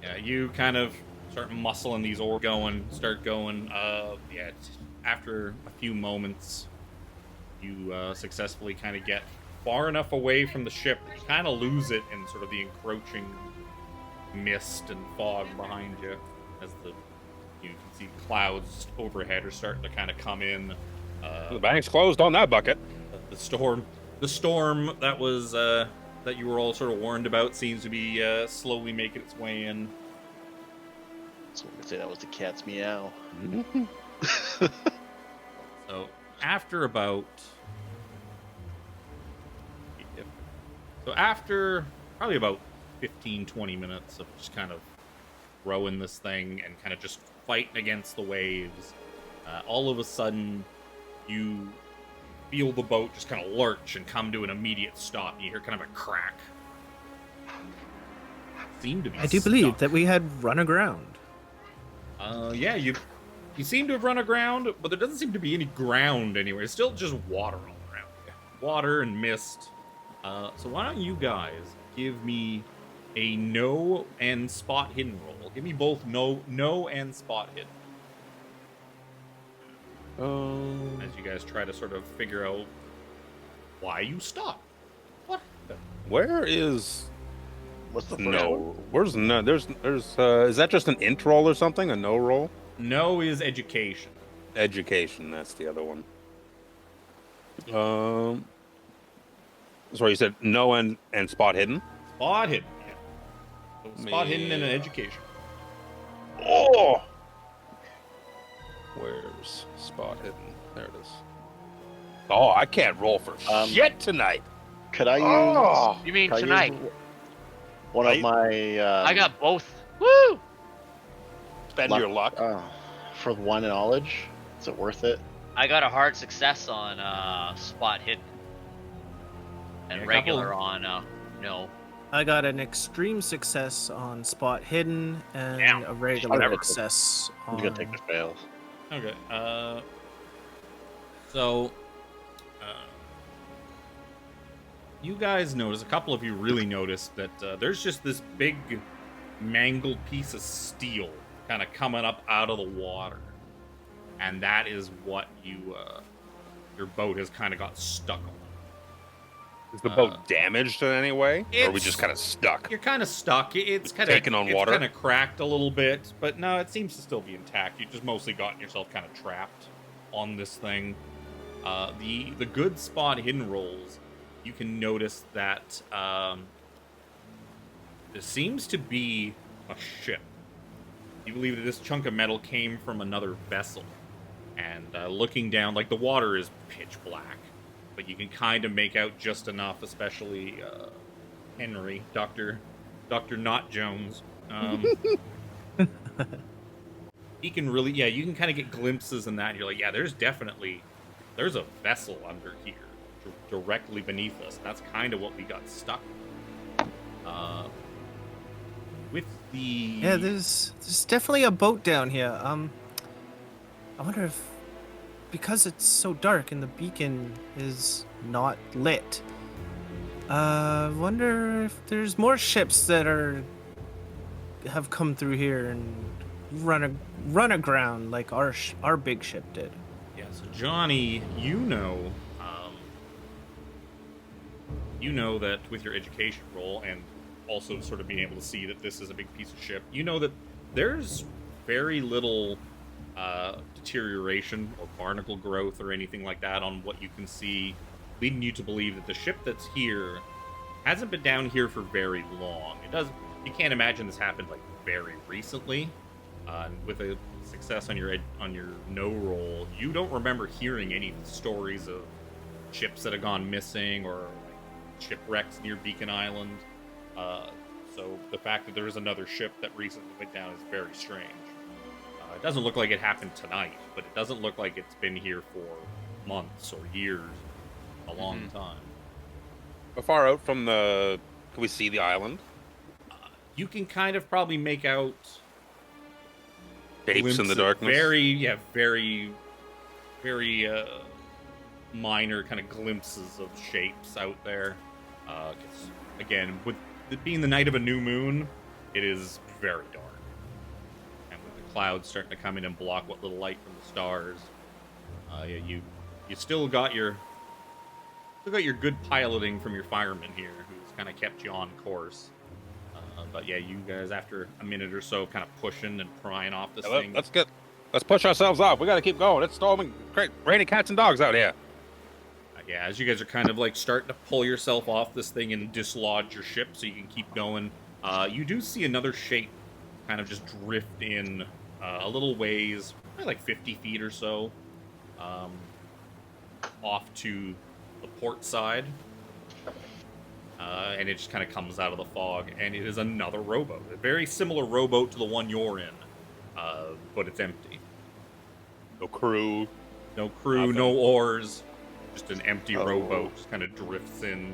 that. You kind of start muscling these oars start going. After a few moments, you successfully kind of get far enough away from the ship that you kind of lose it in sort of the encroaching mist and fog behind you as you can see clouds overhead are starting to kind of come in. The bank's closed on that bucket. The storm that was that you were all sort of warned about seems to be slowly making its way in. So we could say that was the cat's meow. So after probably about 15-20 minutes of just kind of rowing this thing and kind of just fighting against the waves, all of a sudden you feel the boat just kind of lurch and come to an immediate stop. You hear kind of a crack. Seem to be I do believe stuck. that we had run aground. Yeah, you seem to have run aground, but there doesn't seem to be any ground anywhere. It's still just water all around you. Water and mist. So why don't you guys give me a know and spot hidden roll? Give me both know and spot hidden. As you guys try to sort of figure out why you stopped. What? Where is What's the first no? one? Where's no? There's is that just an int roll or something? A no roll? No is education. Education. That's the other one. Sorry, you said no and spot hidden. Spot hidden. Yeah. So spot hidden and an education. Oh. Where's spot hidden? There it is. Oh, I can't roll for shit tonight. Could I use? Oh, You mean could I tonight? use one of my. I got both. Woo! spend your luck. For one knowledge. Is it worth it? I got a hard success on spot hidden. And Yeah, a regular couple- on no. I got an extreme success on spot hidden and Damn. a regular never success I'm on. gonna take the fails. Okay. So, you guys notice, a couple of you really noticed that there's just this big mangled piece of steel kind of coming up out of the water. And that is what your boat has kind of got stuck on. Is the boat damaged in any way, or are we it's- just kind of stuck? You're kind of stuck. It's kind of taking on water? It's kind of cracked a little bit, but no, it seems to still be intact. You just mostly gotten yourself kind of trapped on this thing. The good spot hidden rolls, you can notice that there seems to be a ship You believe that this chunk of metal came from another vessel. And looking down, like the water is pitch black, but you can kind of make out just enough, especially Henry, Dr. Not Jones. He can really, yeah, you can kind of get glimpses in that. And you're like, yeah, there's a vessel under here, directly beneath us. That's kind of what we got stuck with the... Yeah, there's definitely a boat down here. I wonder if, because it's so dark and the beacon is not lit, wonder if there's more ships that have come through here and run aground like our big ship did. Yeah, so Johnny, you know that with your education role and also sort of being able to see that this is a big piece of ship, you know that there's very little deterioration or barnacle growth or anything like that on what you can see, leading you to believe that the ship that's here hasn't been down here for very long. You can't imagine this happened like very recently. With a success on your no roll, you don't remember hearing any stories of ships that have gone missing or like shipwrecks near Beacon Island. So the fact that there is another ship that recently went down is very strange. It doesn't look like it happened tonight, but it doesn't look like it's been here for months or years, a long time. How far out from can we see the island? You can kind of probably make out Shapes in the darkness. Very minor kind of glimpses of shapes out there. 'Cause, again, with it being the night of a new moon, it is very dark. And with the clouds starting to come in and block what little light from the stars, you still got your good piloting from your fireman here, who's kind of kept you on course. But yeah, you guys, after a minute or so, kind of pushing and prying off this thing. Let's push ourselves off. We got to keep going. It's storming, raining cats and dogs out here. Yeah, as you guys are kind of like starting to pull yourself off this thing and dislodge your ship so you can keep going, you do see another shape kind of just drift in a little ways, probably like 50 feet or so, off to the port side. And it just kind of comes out of the fog, and it is another rowboat. A very similar rowboat to the one you're in, but it's empty. No crew. Nothing. No oars. Just an empty rowboat just kind of drifts in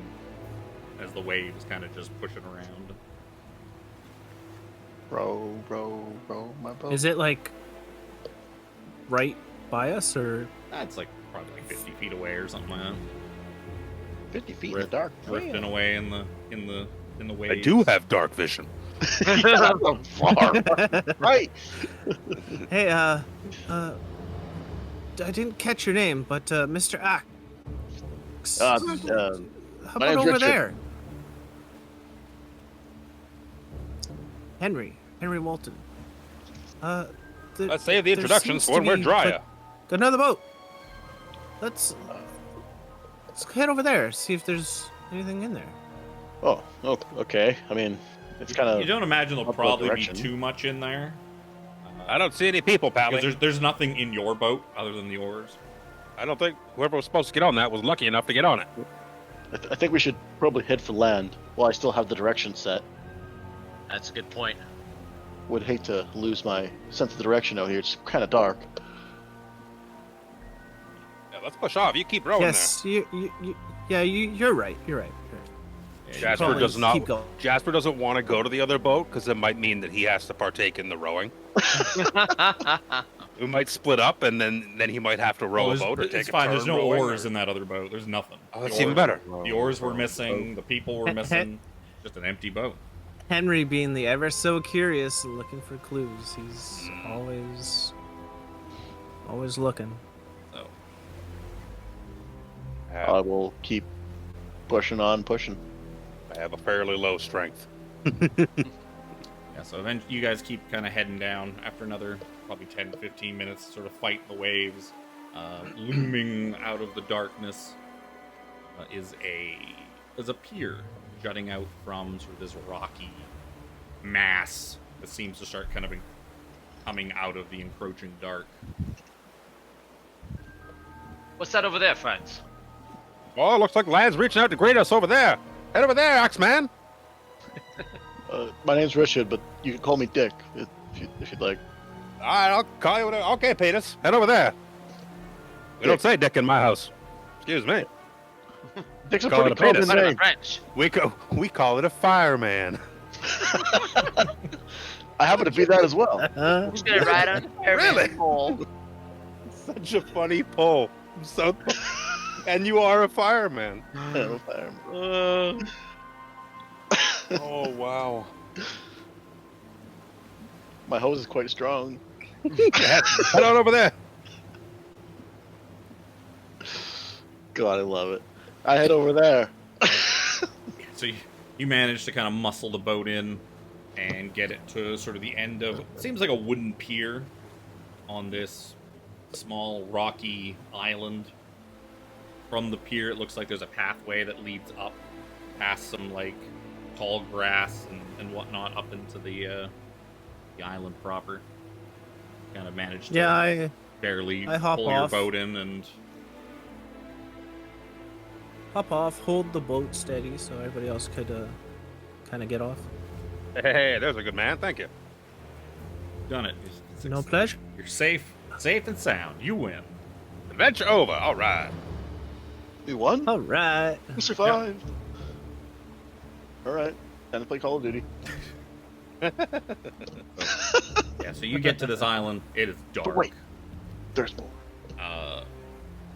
as the waves kind of just pushing around. Row, my boat. Is it like right by us, or? That's like probably like 50 feet away or something like that. 50 feet in the dark. Drifting away in the waves. I do have dark vision. Far. Right. Hey, I didn't catch your name, but Mr. Axe. How my about name's over Richard. there? Henry Walton. Let's save the introductions for when we're drier. Got another boat. Let's head over there, see if there's anything in there. Oh, okay. I mean, it's kind of... You don't imagine there'll probably be direction. too much in there. I don't see any people, pally. Because there's nothing in your boat other than the oars. I don't think whoever was supposed to get on that was lucky enough to get on it. I think we should probably head for land while I still have the direction set. That's a good point. Would hate to lose my sense of the direction out here. It's kind of dark. Yeah, let's push off. You keep rowing Yes, you're right. You're right. there. Jasper Probably does not. keep going. Jasper doesn't want to go to the other boat because it might mean that he has to partake in the rowing. We might split up, and then he might have to row a boat or take it's a fine. turn There's no rowing, oars or- in that other boat. There's nothing. Oh, that's The even oars- better. The oars were missing. The people were missing. Just an empty boat. Henry, being the ever so curious and looking for clues, he's always looking. So I will keep pushing. I have a fairly low strength. yeah. So then you guys keep kind of heading down after another probably 10 to 15 minutes, sort of fighting the waves. Looming out of the darkness is a pier jutting out from sort of this rocky mass that seems to start kind of coming out of the encroaching dark. What's that over there, friends? Oh, looks like land's reaching out to greet us over there. Head over there, Axeman. My name's Richard, but you can call me Dick if you'd like. All right, I'll call you whatever. Okay, Peters, head over there. We don't say Dick in my house. Excuse me. Dick's a Call pretty it a penis. common name. French. We call it a fireman. I happen to be that as well. Who's gonna ride on Really? pole? Such a funny pull. So, and you are a fireman. I'm a fireman. Oh wow. My hose is quite strong. Head on over there. God, I love it. I head over there. So you manage to kind of muscle the boat in and get it to sort of the end of, it seems like a wooden pier on this small rocky island. From the pier, it looks like there's a pathway that leads up past some like tall grass and whatnot up into the island proper. Kind of managed to barely I hop pull off. your boat in and Hop off, hold the boat steady so everybody else could kind of get off. Hey, there's a good man. Thank you. done it. No pleasure. You're safe and sound. You win. Adventure over. All right. We won? All right. We survived. Alright. Time to play Call of Duty. Yeah, so you get to this island. It is dark. But wait. There's more.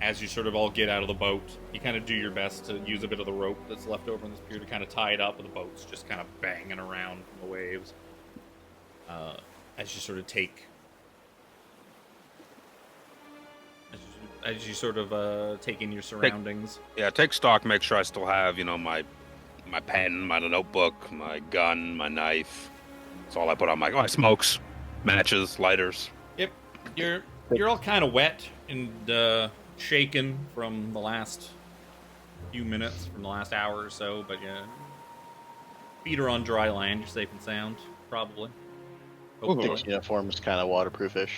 As you sort of all get out of the boat, you kind of do your best to use a bit of the rope that's left over in this pier to kind of tie it up, and the boat's just kind of banging around from the waves. As you sort of take... As you sort of take in your surroundings. Yeah, take stock. Make sure I still have, you know, my pen, my notebook, my gun, my knife. That's all I put on my smokes, matches, lighters. Yep, you're all kind of wet and shaken from the last few minutes, from the last hour or so, but yeah, feet are on dry land. You're safe and sound, probably. Hopefully. Dick's uniform is kind of waterproofish.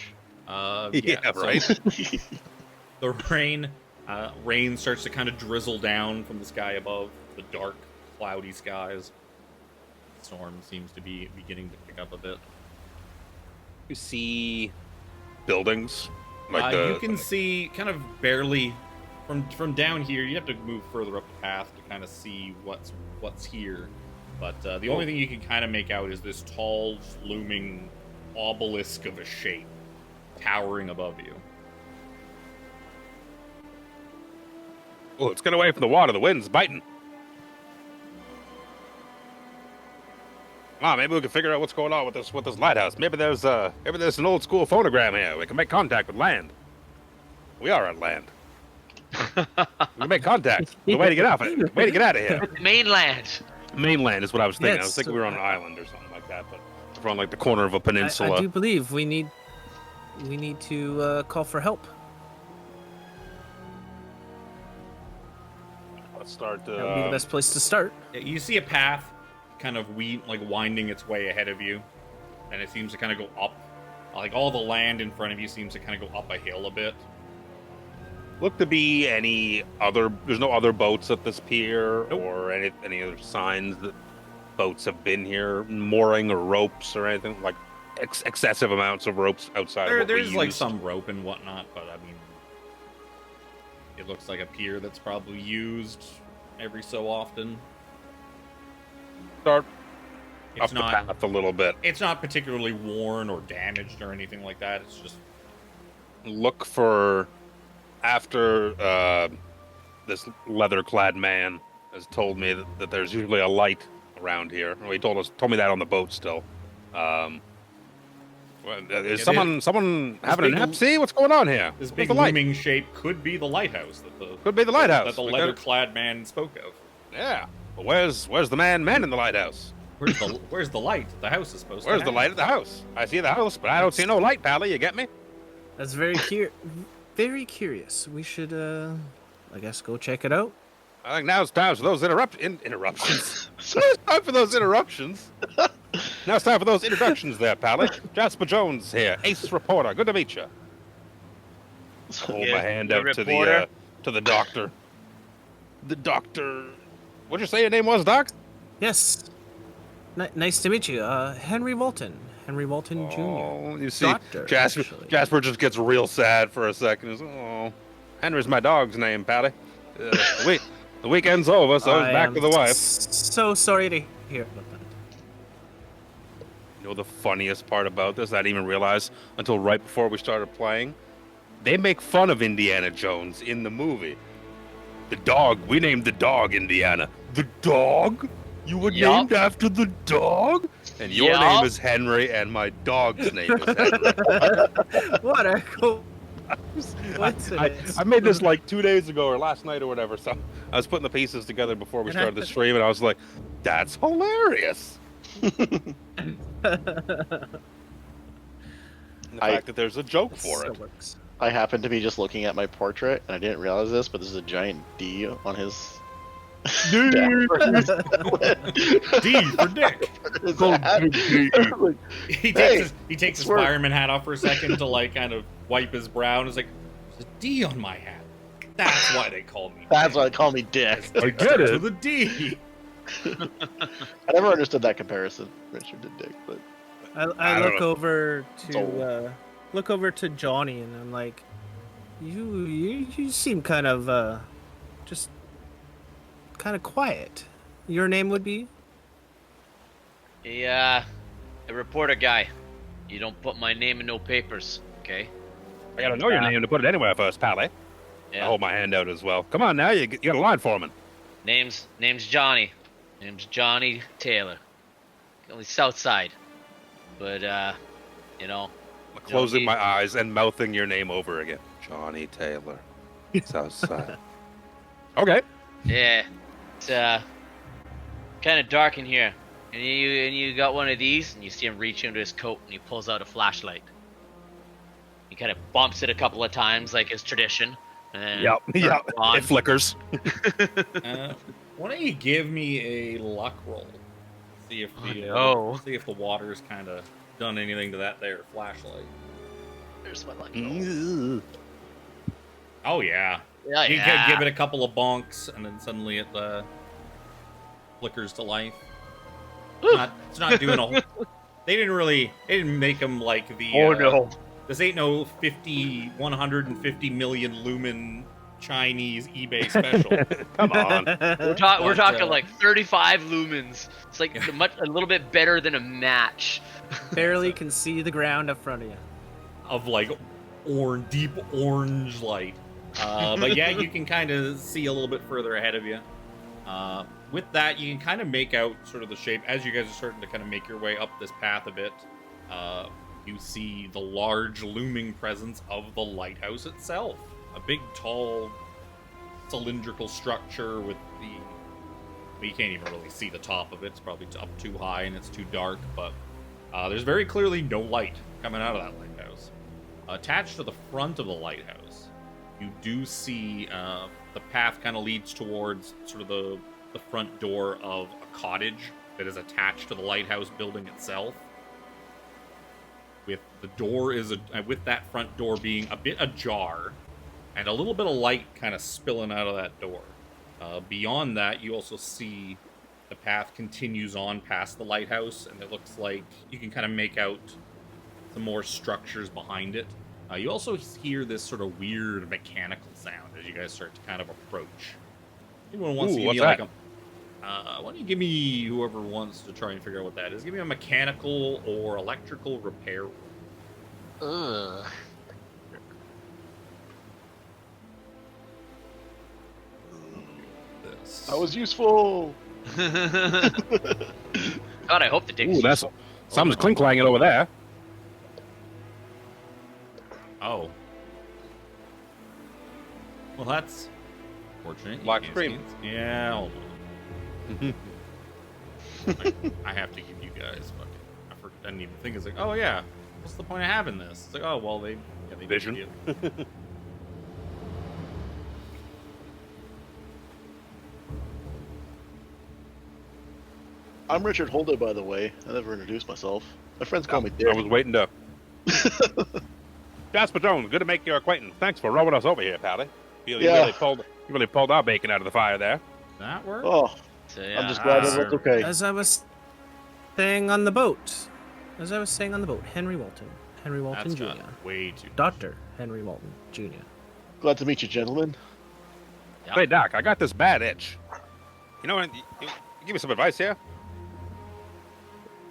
Yeah, so right. the rain starts to kind of drizzle down from the sky above, the dark, cloudy skies. The storm seems to be beginning to pick up a bit. You see buildings. You can see kind of barely from down here. You have to move further up the path to kind of see what's here. But the only thing you can kind of make out is this tall, looming obelisk of a shape towering above you. Oh, let's get away from the water. The wind's biting. Come on, maybe we can figure out what's going on with this lighthouse. Maybe there's an old school phonogram here. We can make contact with land. We are at land. We can make contact. The way to get out of here. Mainland. Mainland is what I was thinking. I was Yes. thinking we were on an island or something like that, but we're on like the corner of a peninsula. I do believe we need to call for help. Let's start. That would be the best place to start. Yeah, you see a path kind of winding its way ahead of you, and it seems to kind of go up. Like all the land in front of you seems to kind of go up a hill a bit. Look to be there's no other boats at this pier. Nope. Or any other signs that boats have been here, mooring or ropes or anything like excessive amounts of ropes outside. of what we There's like used. some rope and whatnot, but I mean, it looks like a pier that's probably used every so often. Start It's up the not. path a little bit. It's not particularly worn or damaged or anything like that. It's just Look for after this leather-clad man has told me that there's usually a light around here. Well, he told me that on the boat still. Is someone having a big- nap? See what's going on here? this Where's big the light? looming shape could be the lighthouse Could be the lighthouse. that the We gotta- leather-clad man spoke of. Yeah. But where's the man in the lighthouse? Where's the light the house is supposed to Where's the have? light at the house? I see the house, but I don't see no light, Pally. You get me? That's very curious. We should, I guess, go check it out. I think now's time for those interruptions. It's time for those interruptions. Now it's time for those introductions there, pally. Jasper Jones here, ace reporter. Good to meet you. Hold my hand out to the doctor. The doctor. What'd you say your name was, Doc? Yes. Nice to meet you. Henry Walton. Henry Walton Jr. Oh, you see, Doctor, Jasper just gets real sad for a second. He's, oh, Henry's my dog's name, pally. The weekend's over, so he's back to the wife. So sorry to hear about that. You know the funniest part about this? I didn't even realize until right before we started playing. They make fun of Indiana Jones in the movie. The dog, we named the dog Indiana. The dog? You were named after the dog? And your name is Henry, and my dog's name is Henry. What a cool... I made this like 2 days ago or last night or whatever, so I was putting the pieces together before we started the stream, and I was like, that's hilarious. The fact that there's a joke for it. Works. I happened to be just looking at my portrait, and I didn't realize this, but there's a giant D on his... D for Dick. He takes his fireman hat off for a second to like kind of wipe his brow, and is like, "There's a D on my hat. That's why they call me. That's why they call me Dick. I get it. To the D." I never understood that comparison, Richard to Dick, but I look over to Johnny, and I'm like, you seem kind of just kind of quiet. Your name would be? A reporter guy. You don't put my name in no papers, okay? I gotta know your name to put it anywhere first, pally. Yeah. I hold my hand out as well. Come on now, you got a line for me. Name's Johnny. Name's Johnny Taylor. Only Southside. But you know. I'm closing my eyes and mouthing your name over again. Johnny Taylor. Southside. Okay. Yeah. It's kind of dark in here. And you got one of these, and you see him reach into his coat, and he pulls out a flashlight. He kind of bumps it a couple of times, like his tradition. And Yep. It flickers. Why don't you give me a luck roll? See if the water's kind of done anything to that there flashlight. there's my luck roll. Oh yeah. Yeah, You can give it a couple of bonks, and then suddenly it flickers to life. It's not doing a whole... They didn't make them like the... Oh no. This ain't no 150 million lumen Chinese eBay special. Come on. We're talking like 35 lumens. It's like a little bit better than a match. Barely can see the ground in front of you. Of like deep orange light. But yeah, you can kind of see a little bit further ahead of you. With that, you can kind of make out sort of the shape as you guys are starting to kind of make your way up this path a bit. You see the large looming presence of the lighthouse itself. A big, tall, cylindrical structure with the... Well, you can't even really see the top of it. It's probably up too high and it's too dark, but there's very clearly no light coming out of that lighthouse. Attached to the front of the lighthouse, you do see the path kind of leads towards sort of the front door of a cottage that is attached to the lighthouse building itself. With the door with that front door being a bit ajar, and a little bit of light kind of spilling out of that door. Beyond that, you also see the path continues on past the lighthouse, and it looks like you can kind of make out some more structures behind it. You also hear this sort of weird mechanical sound as you guys start to kind of approach. Anyone wants to give me like a... why don't you give me, whoever wants to try and figure out what that is, give me a mechanical or electrical repair. Ugh. This. That was useful. God, I hope the dick. Ooh, that's something's clink-clanging over there. Oh. Well, that's fortunate. You Lock can't screen. see it. Yeah, hold on. I have to give you guys fucking... I didn't even think. It's like, oh yeah, what's the point of having this? It's like, oh, well, they Vision. did it. I'm Richard Holder, by the way. I never introduced myself. My friends call me Derek. I was waiting to. Jasper Jones, good to make your acquaintance. Thanks for rowing us over here, pally. You really pulled our bacon out of the fire there. That worked? Oh, So, yeah. I'm just glad everyone's okay. As I was saying on the boat. Henry Walton. Henry Walton That's Jr. got way too. Dr. Henry Walton Jr. Glad to meet you, gentlemen. Yeah. Hey, Doc, I got this bad itch. You know what? You give me some advice here?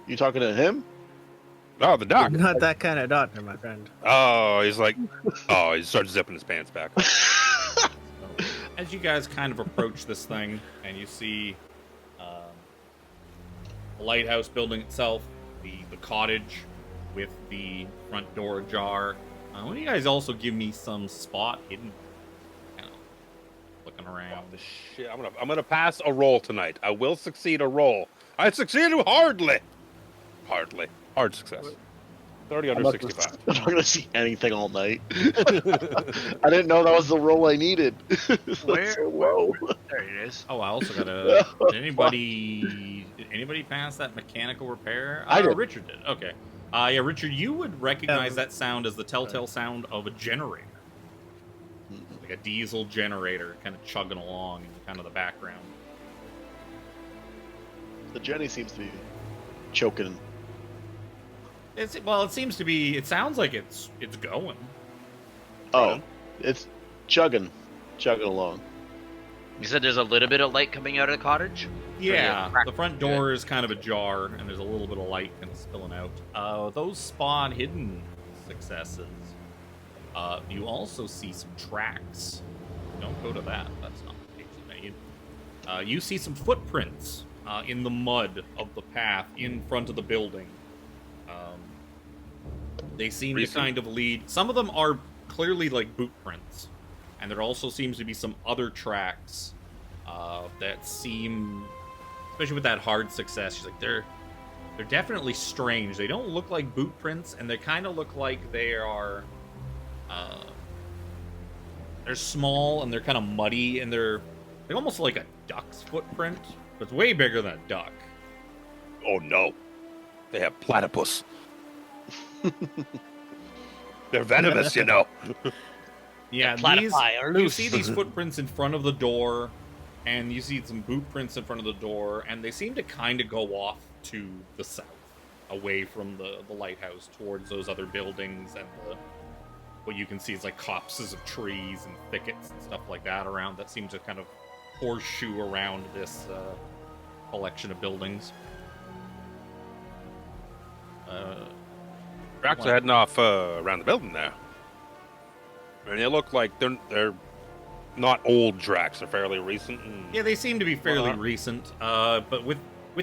You talking to him? Oh, the doc. Not that kind of doctor, my friend. Oh, he starts zipping his pants back. As you guys kind of approach this thing, and you see the lighthouse building itself, the cottage with the front door ajar. Why don't you guys also give me some spot hidden, kind of looking around? Oh, shit, I'm gonna pass a roll tonight. I will succeed a roll. I succeeded hardly. Hard success. 30 under 65. I'm not gonna see anything all night. I didn't know that was the roll I needed. Where? Whoa. There it is. Oh, I also gotta. Did anybody pass that mechanical repair? I did. Richard did. Okay. Yeah, Richard, you would recognize that sound as the telltale sound of a generator, like a diesel generator, kind of chugging along in kind of the background. The Jenny seems to be choking. It seems to be. It sounds like it's going. Oh, it's chugging along. You said there's a little bit of light coming out of the cottage? Yeah, the front door is kind of ajar, and there's a little bit of light kind of spilling out. Those spawn hidden successes. You also see some tracks. Don't go to that. That's not the page you made. You see some footprints in the mud of the path in front of the building. They seem to kind of lead. Some of them are clearly like boot prints, and there also seems to be some other tracks that seem, especially with that hard success. She's like, they're definitely strange. They don't look like boot prints, and they kind of look like they are. They're small and they're kind of muddy, and they're almost like a duck's footprint, but it's way bigger than a duck. Oh no, they have platypus. They're venomous, you know. Yeah, you see these footprints in front of the door, and you see some boot prints in front of the door, and they seem to kind of go off to the south, away from the lighthouse, towards those other buildings, and what you can see is like copses of trees and thickets and stuff like that around that seem to kind of horseshoe around this collection of buildings. Tracks are heading off around the building there. And they look like they're not old tracks. They're fairly recent. Yeah, they seem to be fairly recent. But with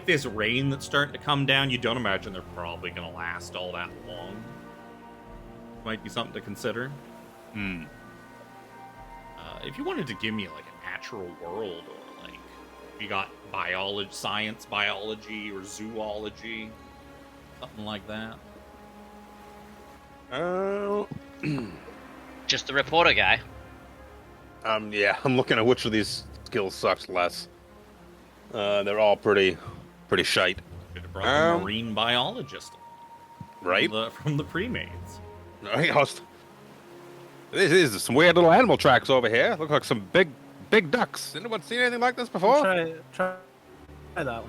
this rain that's starting to come down, you don't imagine they're probably going to last all that long. Might be something to consider. If you wanted to give me like a natural world, or like if you got science biology, or zoology, something like that. Just the reporter guy. Yeah, I'm looking at which of these skills sucks less. They're all pretty shite. Could have brought the marine biologist, right? From the pre-mades. This is some weird little animal tracks over here. Look like some big ducks. Anyone seen anything like this before? Try that one.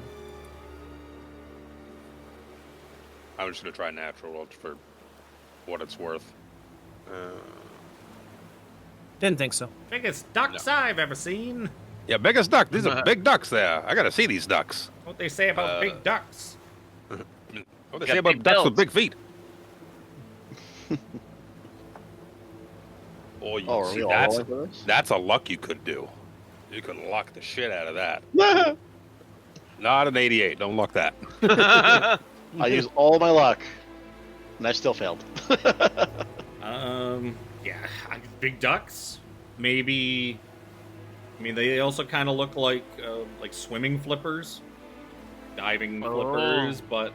I'm just gonna try natural world for what it's worth. Didn't think so. Biggest ducks I've ever seen. Yeah, biggest duck. These are big ducks there. I gotta see these ducks. What they say about big ducks? What they say about ducks with big feet? That's a luck you could do. You could luck the shit out of that. Not an 88. Don't luck that. I used all my luck, and I still failed. Yeah, big ducks. Maybe. I mean, they also kind of look like swimming flippers, diving flippers, but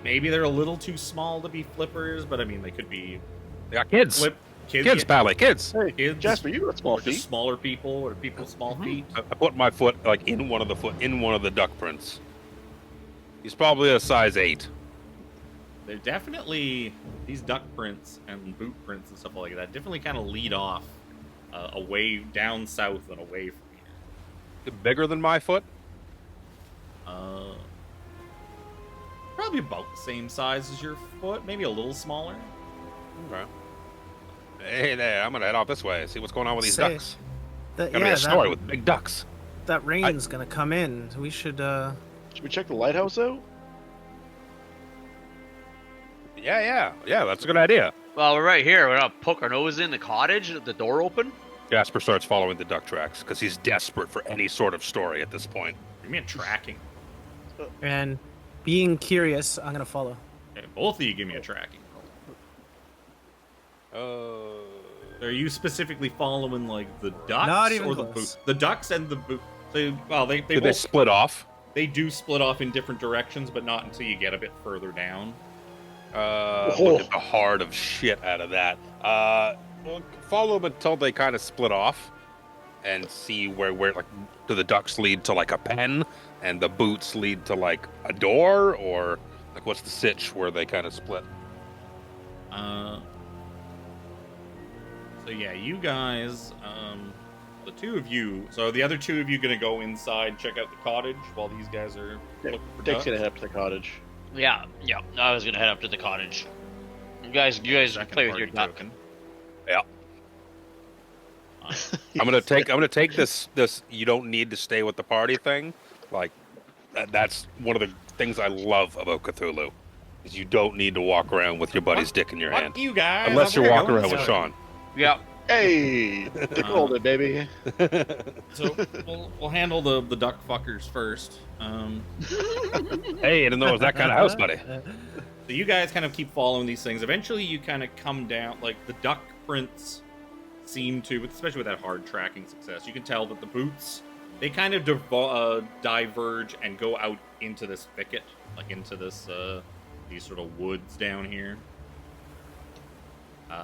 maybe they're a little too small to be flippers. But I mean, they could be. They got kids. Kids, Pally, kids. Hey, Kids, Jasper, you got small or just feet. smaller people, or people with small feet. I put my foot like in one of the duck prints. He's probably a size 8. They're definitely, these duck prints and boot prints and stuff like that definitely kind of lead off away down south and away from here. Bigger than my foot? Probably about the same size as your foot, maybe a little smaller. Okay. Hey there, I'm gonna head off this way. See what's going on with these Say, ducks. That, Gotta be a story with big ducks. that rain's gonna come in. We should. Should we check the lighthouse out? Yeah. That's a good idea. Well, we're right here. We're gonna poke our nose in the cottage, the door open. Jasper starts following the duck tracks because he's desperate for any sort of story at this point. Give me a tracking. And being curious, I'm gonna follow. Okay, both of you give me a tracking. Are you specifically following like the ducks Not even or the close. boot? The ducks and the boot. They Do both they split off? they do split off in different directions, but not until you get a bit further down. Look at the heart of shit out of that. Well, follow them until they kind of split off, and see where like do the ducks lead to like a pen, and the boots lead to like a door, or like what's the sitch where they kind of split? So yeah, you guys, the two of you. So the other two of you gonna go inside, check out the cottage while these guys are looking for Dick's ducks. gonna head up to the cottage. Yeah. I was gonna head up to the cottage. You guys Second play with party your duck. token. Yeah. I'm gonna take this you don't need to stay with the party thing. Like that's one of the things I love about Cthulhu is you don't need to walk around with your buddy's dick in your Fuck hand. you guys. Unless you're I'm walking going around with inside. Shawn. Yeah. Hey, dick rolled it, baby. So we'll handle the duck fuckers first. Hey, I didn't know it was that kind of house, buddy. So you guys kind of keep following these things. Eventually, you kind of come down. Like the duck prints seem to, especially with that hard tracking success, you can tell that the boots they kind of diverge and go out into this thicket, like into this these sort of woods down here.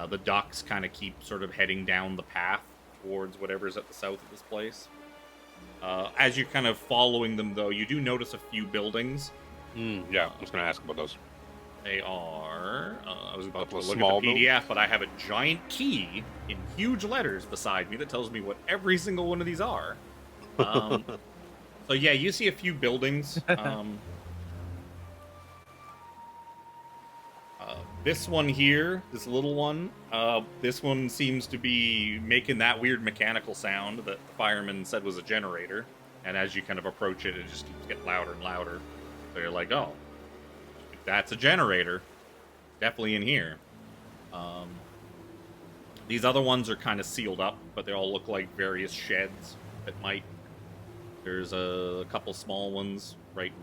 The ducks kind of keep sort of heading down the path towards whatever's at the south of this place. As you're kind of following them, though, you do notice a few buildings. Yeah, I was gonna ask about those. They are. I was about to Couple of look small at the PDF, but I have a giant key in huge letters beside me that tells me what every single one of these are. So yeah, you see a few buildings. This one here, this little one, this one seems to be making that weird mechanical sound that the fireman said was a generator. And as you kind of approach it, it just keeps getting louder and louder. So you're like, oh, if that's a generator, definitely in here. These other ones are kind of sealed up, but they all look like various sheds that might. There's a couple small ones right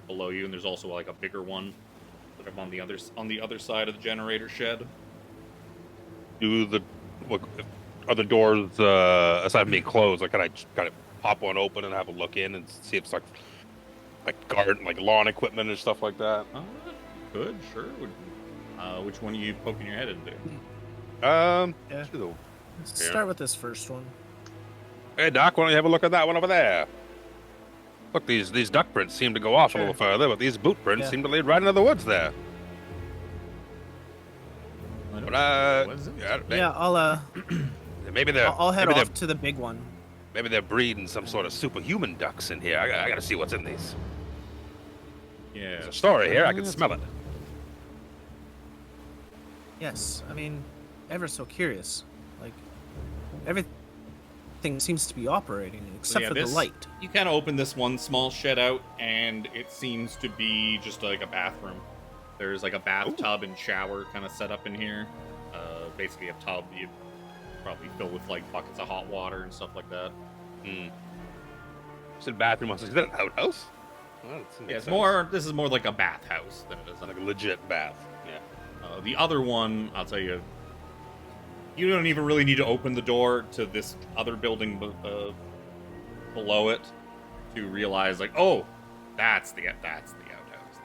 below you, and there's also like a bigger one sort of on the other side of the generator shed. Are the doors aside from being closed? Like, can I kind of pop one open and have a look in and see if it's like garden, like lawn equipment and stuff like that? Good, sure. Which one are you poking your head into? Yeah. Sure. Let's start with this first one. Hey, Doc, why don't you have a look at that one over there? Look, these duck prints seem to go off a little further, but these boot prints seem to lead right into the woods there. But, What is it? Yeah, I'll head off to the big one. Maybe they're breeding some sort of superhuman ducks in here. I gotta see what's in these. Yeah. There's a story here. I can smell it. Yes, I mean, ever so curious. Like, everything seems to be operating except for the light. You kind of open this one small shed out, and it seems to be just like a bathroom. There's like a bathtub and shower kind of set up in here. Basically a tub you probably fill with like buckets of hot water and stuff like that. It's a bathroom. Is that an outhouse? Well, Yeah, it's more. This is more like a bathhouse than it is like a legit bath. Yeah. The other one, I'll tell you, you don't even really need to open the door to this other building below it to realize, like, oh, that's the outhouse.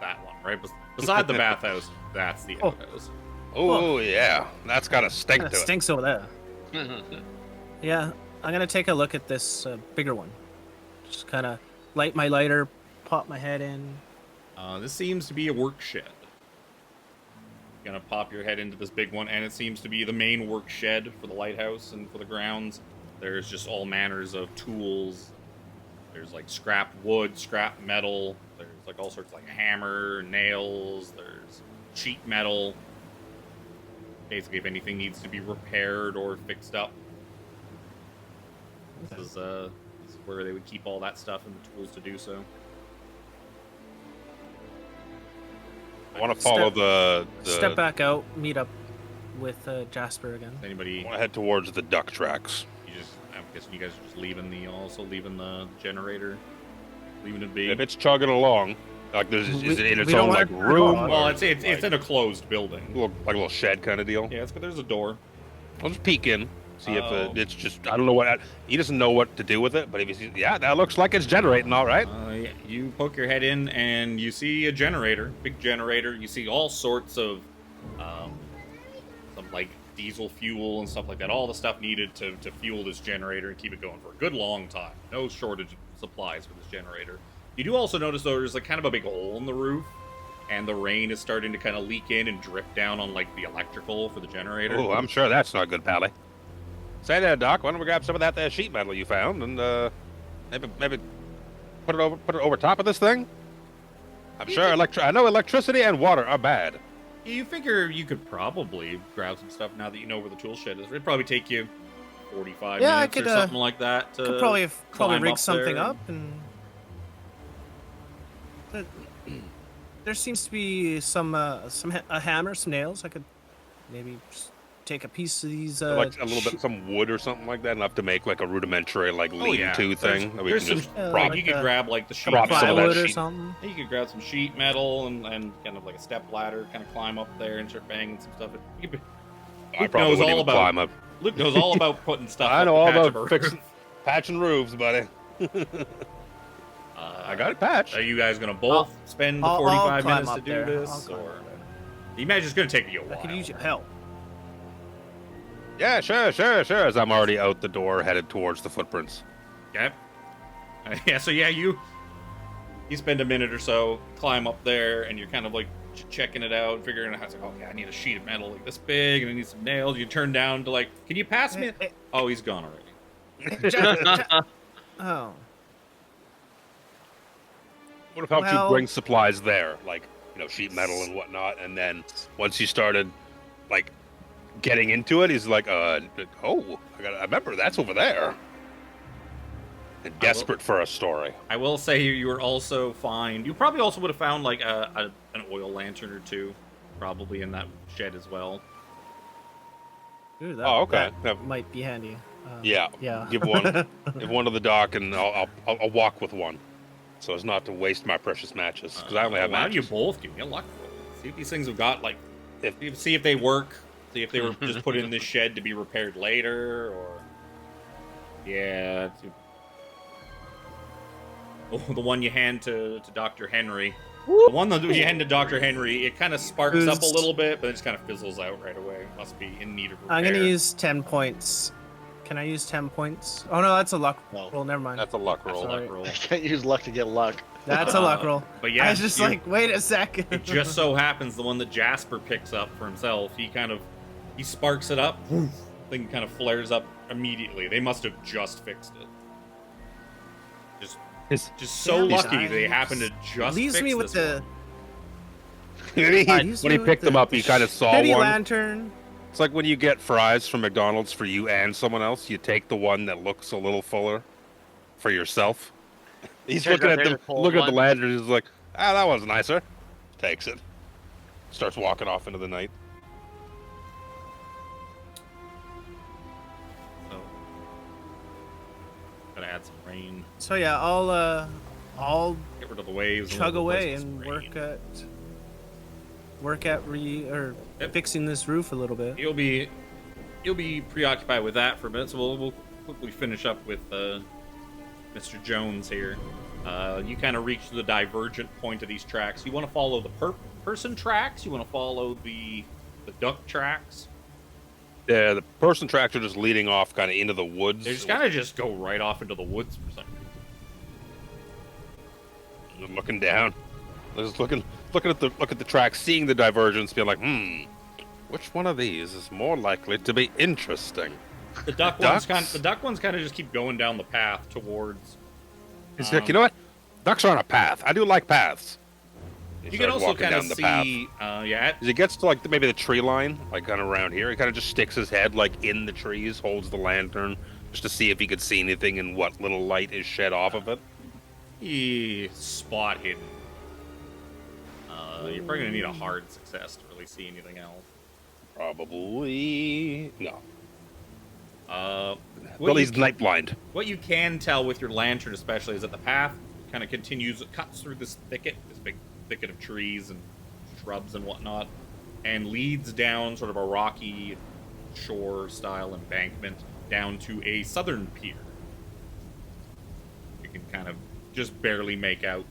That one, right beside the bathhouse. That's the outhouse. Oh yeah, that's got a stink Kinda to it. stinks over there. Yeah, I'm gonna take a look at this bigger one. Just kind of light my lighter, pop my head in. This seems to be a work shed. You're gonna pop your head into this big one, and it seems to be the main work shed for the lighthouse and for the grounds. There's just all manners of tools. There's like scrap wood, scrap metal. There's like all sorts of like hammer, nails. There's sheet metal. Basically, if anything needs to be repaired or fixed up, this is where they would keep all that stuff and the tools to do so. I want to follow the Step back out, meet up with Jasper again. Anybody? I want to head towards the duck tracks. I'm guessing you guys are just leaving the generator, leaving it be. If it's chugging along, like is it in its we don't own want like it to room? go on. Well, or, it's like, in a closed building. like a little shed kind of deal. Yeah, there's a door. I'll just peek in, see Oh. if it's just. I don't know what he doesn't know what to do with it, but if he sees, yeah, that looks like it's generating all right. Yeah, you poke your head in and you see a generator, big generator. You see all sorts of some like diesel fuel and stuff like that. All the stuff needed to fuel this generator and keep it going for a good long time. No shortage of supplies for this generator. You do also notice though there's like kind of a big hole in the roof, and the rain is starting to kind of leak in and drip down on like the electrical for the generator. Oh, I'm sure that's not good, Pally. Say there, Doc. Why don't we grab some of that there sheet metal you found and maybe put it over top of this thing? I'm sure I know electricity and water are bad. You figure you could probably grab some stuff now that you know where the tool shed is. It'd probably take you 45 Yeah, I minutes could, or something like that. To Could probably climb rig up something there. up, and there seems to be a hammer, some nails. I could maybe just take a piece of these. Like a little bit, some wood or something like that, enough to make like a rudimentary like lean-to thing that we can There's just some, prop. you could grab like the sheet prop some of that plywood or sheet. something. You could grab some sheet metal and kind of like a step ladder, kind of climb up there and start banging some stuff. I Luke probably knows wouldn't all even about. climb up. Luke knows all about putting stuff. I up know the all patch of about a fixing, roof. patching roofs, buddy. I got it patched. Are you guys gonna both spend the I'll 45 climb minutes to up do there. I'll this, climb or up there. you imagine it's gonna take you a I while? could use your help. Yeah, sure. As I'm already out the door, headed towards the footprints. Okay. You spend a minute or so, climb up there, and you're kind of like checking it out, figuring out how to. Okay, I need a sheet of metal like this big, and I need some nails. You turn down to like, can you pass me? Hey, Oh, he's gone already. Oh, Would have helped Well- you bring supplies there, like sheet metal and whatnot, and then once you started like getting into it, he's like, I remember that's over there. And desperate for a story. I will say you were also fine. You probably also would have found like an oil lantern or two, probably in that shed as well. ooh, Oh, okay. that might be handy. Yeah. Yeah. Give one to the doc, and I'll walk with one, so as not to waste my precious matches, because I only have Why don't you matches. both give me a luck roll? See if these things have got like, see if they work. See if they were just put in this shed to be repaired later, or yeah. The one you hand to Dr. Henry. The one that you hand to Dr. Henry, it kind of sparks up a Boost. little bit, but it just kind of fizzles out right away. Must be in need of repair. I'm gonna use 10 points. Can I use 10 points? Oh no, that's a luck No. roll. Never mind. That's a luck That's a roll. luck Sorry. roll. I can't use luck to get luck. That's a luck roll. But yeah, I was just like, wait a second. it just so happens the one that Jasper picks up for himself, he sparks it up, woof, thing kind of flares up immediately. They must have just fixed it. Just so Damn, lucky they happen to just leaves fix me with this the one. When he picked them up, he kind of saw shitty one. lantern. It's like when you get fries from McDonald's for you and someone else, you take the one that looks a little fuller for yourself. He's Turns looking out at there's the a cold looking at the one. lantern. He's like, that was nicer. Takes it. Starts walking off into the night. So, gotta add some rain. So yeah, I'll Get rid of the waves. chug we'll away replace and this rain. work at Yep. fixing this roof a little bit. You'll be preoccupied with that for a minute, so we'll quickly finish up with Mr. Jones here. You kind of reach the divergent point of these tracks. You want to follow the person tracks. You want to follow the the duck tracks. Yeah, the person tracks are just leading off kind of into the woods. They just kind of just go right off into the woods for some reason. I'm looking down. Just looking at the tracks, seeing the divergence, being like, which one of these is more likely to be interesting? The duck ones kind of just keep going down the path towards. It's like, you know what? Ducks are on a path. I do like paths. You can also kind of see, As he gets to like maybe the tree line, like kind of around here, he kind of just sticks his head like in the trees, holds the lantern, just to see if he could see anything and what little light is shed off of it. Spot hidden. You're probably gonna need a hard success to really see anything else. Probably no. Well, he's night blind. What you can tell with your lantern, especially, is that the path kind of continues, it cuts through this thicket, this big thicket of trees and shrubs and whatnot, and leads down sort of a rocky shore-style embankment down to a southern pier. You can kind of just barely make out.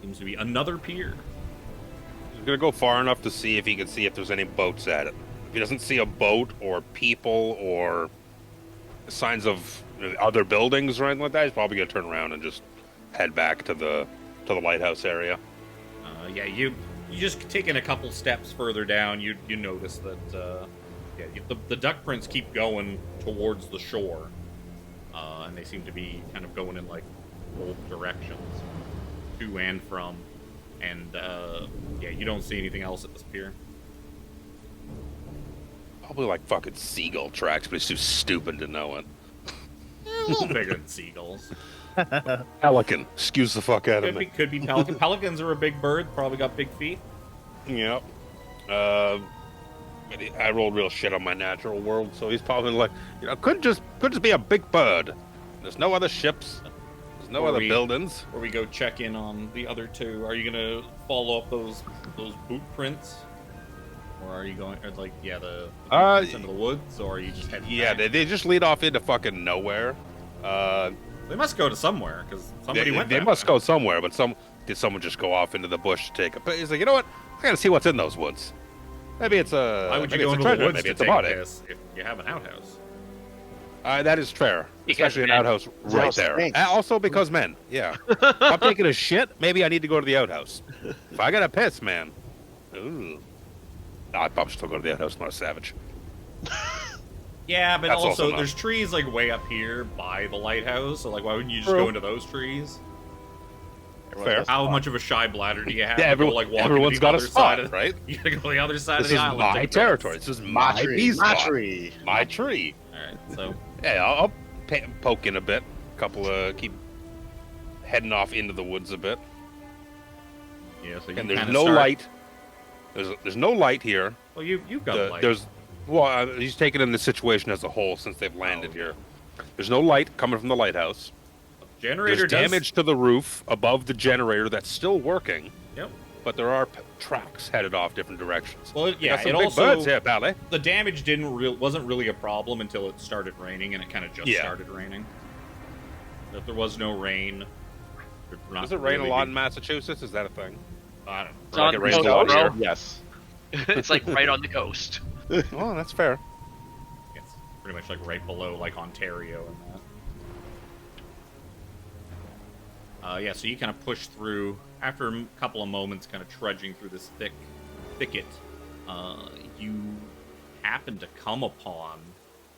Seems to be another pier. He's gonna go far enough to see if he can see if there's any boats at it. If he doesn't see a boat or people or signs of other buildings or anything like that, he's probably gonna turn around and just head back to the lighthouse area. Yeah, you just taking a couple steps further down, you notice that the duck prints keep going towards the shore, and they seem to be kind of going in like both directions, to and from, and you don't see anything else at this pier. Probably like fucking seagull tracks, but he's too stupid to know it. A little bigger than seagulls. Pelican. Excuse the fuck out of me. Could be pelican. Pelicans are a big bird. Probably got big feet. Yep. I rolled real shit on my natural world, so he's probably like, could just be a big bird. There's no other ships. There's no other buildings. Or we go check in on the other two. Are you gonna follow up those boot prints? Or are you going, or like, the into the woods, or are you just heading back? They just lead off into fucking nowhere. They must go to somewhere, because somebody went there. They must go somewhere, but did someone just go off into the bush to take a piss? He's like, you know what? I gotta see what's in those woods. Maybe it's a Why would you maybe go it's into a the treasure. woods Maybe to it's a take a body. piss if you have an outhouse? That is fair. Because Especially an men. outhouse right House there. stinks. Also because men, yeah. If I'm taking a shit, maybe I need to go to the outhouse. If I gotta piss, man. Ooh. No, I'd probably still go to the outhouse, not a savage. Yeah, but That's also not. there's trees like way up here by the lighthouse, so like why wouldn't you just True. go into those trees? Fair. How much of a shy bladder do you have? Yeah, to go, like, walk everyone's into the got a other spot, side of, right? You gotta go to the other side This of the is island. my to take territory. piss. This is my bee spot. My tree. Alright, so Yeah, I'll poke in a bit. Keep heading off into the woods a bit. yeah, so you And there's kinda no start- light. There's no light here. Well, you've got light. He's taken in the situation as a whole since they've landed here. There's no light coming from the lighthouse. Generator There's damage to the roof above the generator that's still working. Yep. But there are tracks headed off different directions. Well, You yeah, got some it big also birds here, Pally. the damage wasn't really a problem until it started raining, and it kind of just started raining. If there was no rain, Does it rain a lot in Massachusetts? Is that a thing? I don't know. It's on it the rains a coast, lot bro. here. Yes. It's like right on the coast. Oh, that's fair. It's pretty much like right below like Ontario and that. Yeah, so you kind of push through after a couple of moments, kind of trudging through this thicket. You happen to come upon.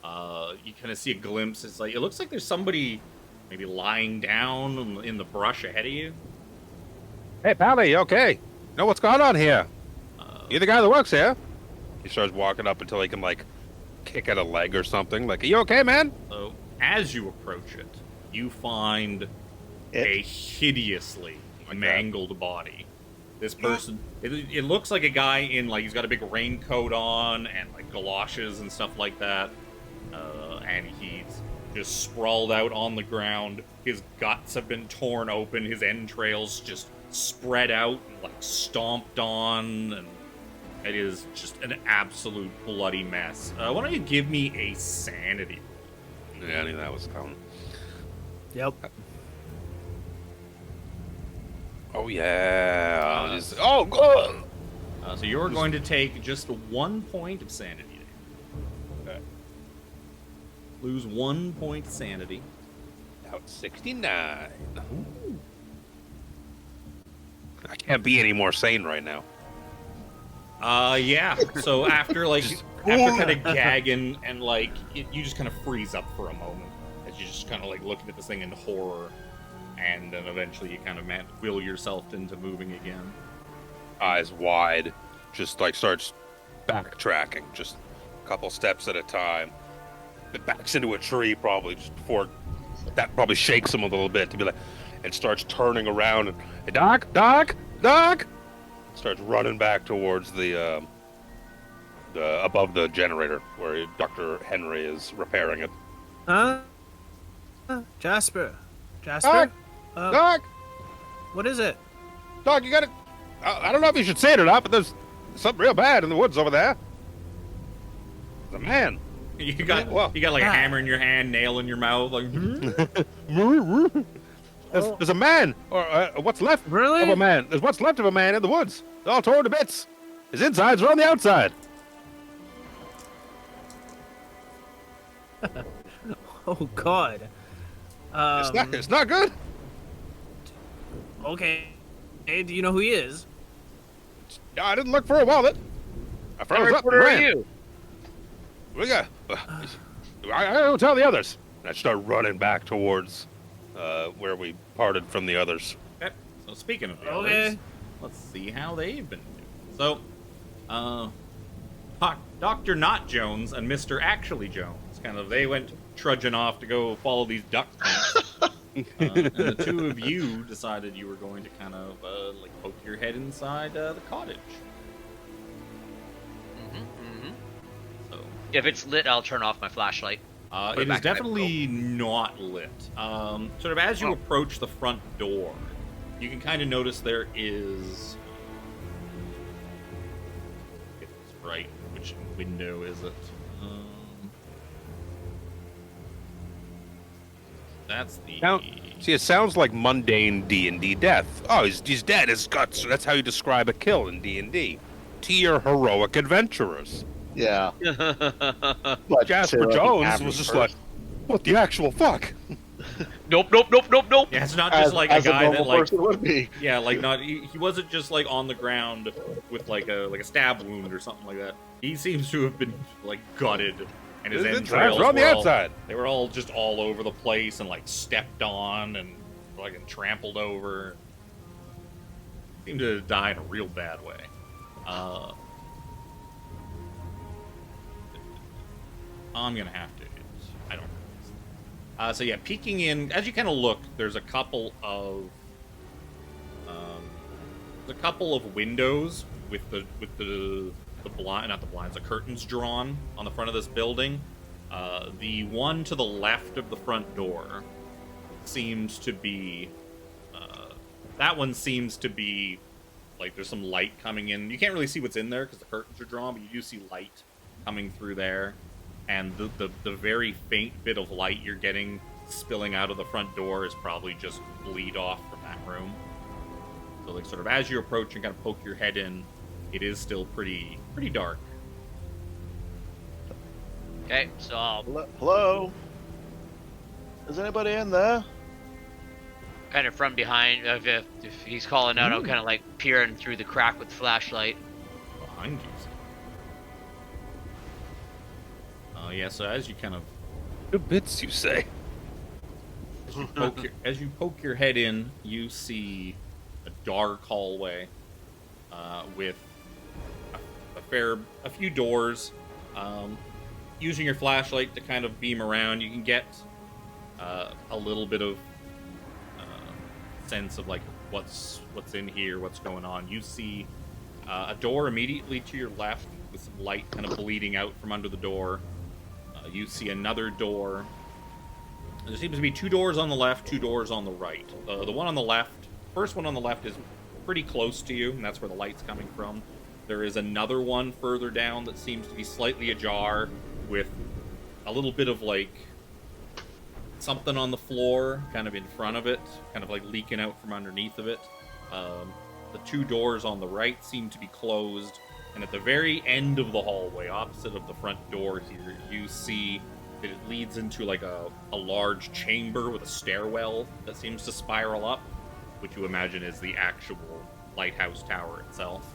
You kind of see a glimpse. It looks like there's somebody maybe lying down in the brush ahead of you. Hey, Pally, you okay? Know what's going on here? You the guy that works here? He starts walking up until he can, like, kick at a leg or something. Like, are you okay, man? So, as you approach it, you find a hideously mangled body. This person, it looks like a guy in, like, he's got a big raincoat on and, like, galoshes and stuff like that. And he's just sprawled out on the ground. His guts have been torn open. His entrails just spread out and, like, stomped on. And it is just an absolute bloody mess. Why don't you give me a sanity roll? Yeah, I knew that was coming. Yep. Oh, yeah. Oh, good. So you're going to take just 1 point of sanity. Okay. Lose 1 point of sanity. Now it's 69. I can't be any more sane right now. Yeah. So after kind of gagging and you just kind of freeze up for a moment as you just kind of looking at this thing in horror, and then eventually you kind of will yourself into moving again. Eyes wide, just starts backtracking, just a couple steps at a time. It backs into a tree probably just before that probably shakes him a little bit to be and starts turning around and hey, Doc. Starts running back towards the above the generator where Dr. Henry is repairing it. Huh? Jasper. Doc! Doc! What is it? Doc, you got it. I don't know if you should say it or not, but there's something real bad in the woods over there. There's a man. You got a hammer in your hand, nail in your mouth, There's a man, or what's left Really? of a man. There's what's left of a man in the woods. They're all torn to bits. His insides are on the outside. Oh God. It's not good. Okay. Hey, do you know who he is? I didn't look for a wallet. I froze up and Where are ran. you? We got. I don't tell the others. And I start running back towards where we parted from the others. Okay. So speaking of the Okay. others, let's see how they've been doing. So, Dr. Not Jones and Mr. Actually Jones, they went trudging off to go follow these duck tanks. And the two of you decided you were going to kind of poke your head inside the cottage. So If it's lit, I'll turn off my flashlight. Put it is back in my definitely not lit. Sort of as you approach the front door, you can kind of notice there is. Get this right. Which window is it? That's the. Now, see, it sounds like mundane D&D death. Oh, he's dead. His guts. That's how you describe a kill in D&D. To your heroic adventurers. Yeah. But Jasper Jones was just like, what the actual fuck? Nope. Yeah, it's not just a guy that person would be. Yeah, he wasn't just on the ground with a stab wound or something like that. He seems to have been gutted, and his entrails were on the were outside. They were all just all over the place and stepped on and trampled over. Seemed to die in a real bad way. I'm gonna have to. I don't know. So yeah, peeking in as you kind of look, there's a couple of windows with the blind, not the blinds, the curtains drawn on the front of this building. The one to the left of the front door seems to be. That one seems to be there's some light coming in. You can't really see what's in there because the curtains are drawn, but you do see light coming through there. And the very faint bit of light you're getting spilling out of the front door is probably just bleed off from that room. So sort of as you approach and kind of poke your head in, it is still pretty dark. Okay, so I'll Hello? Is anybody in there? kind of from behind. If he's calling out, I'll kind of peering through the crack with the flashlight. Behind you. Yeah, so as you kind of Good bits, you say. as you poke your head in, you see a dark hallway with a few doors. Using your flashlight to kind of beam around, you can get a little bit of sense of what's in here, what's going on. You see a door immediately to your left with some light kind of bleeding out from under the door. You see another door. There seems to be 2 doors on the left, 2 doors on the right. The one on the left, first one on the left is pretty close to you, and that's where the light's coming from. There is another one further down that seems to be slightly ajar with a little bit of something on the floor kind of in front of it, kind of leaking out from underneath of it. The two doors on the right seem to be closed, and at the very end of the hallway, opposite of the front door here, you see that it leads into like a large chamber with a stairwell that seems to spiral up, which you imagine is the actual lighthouse tower itself.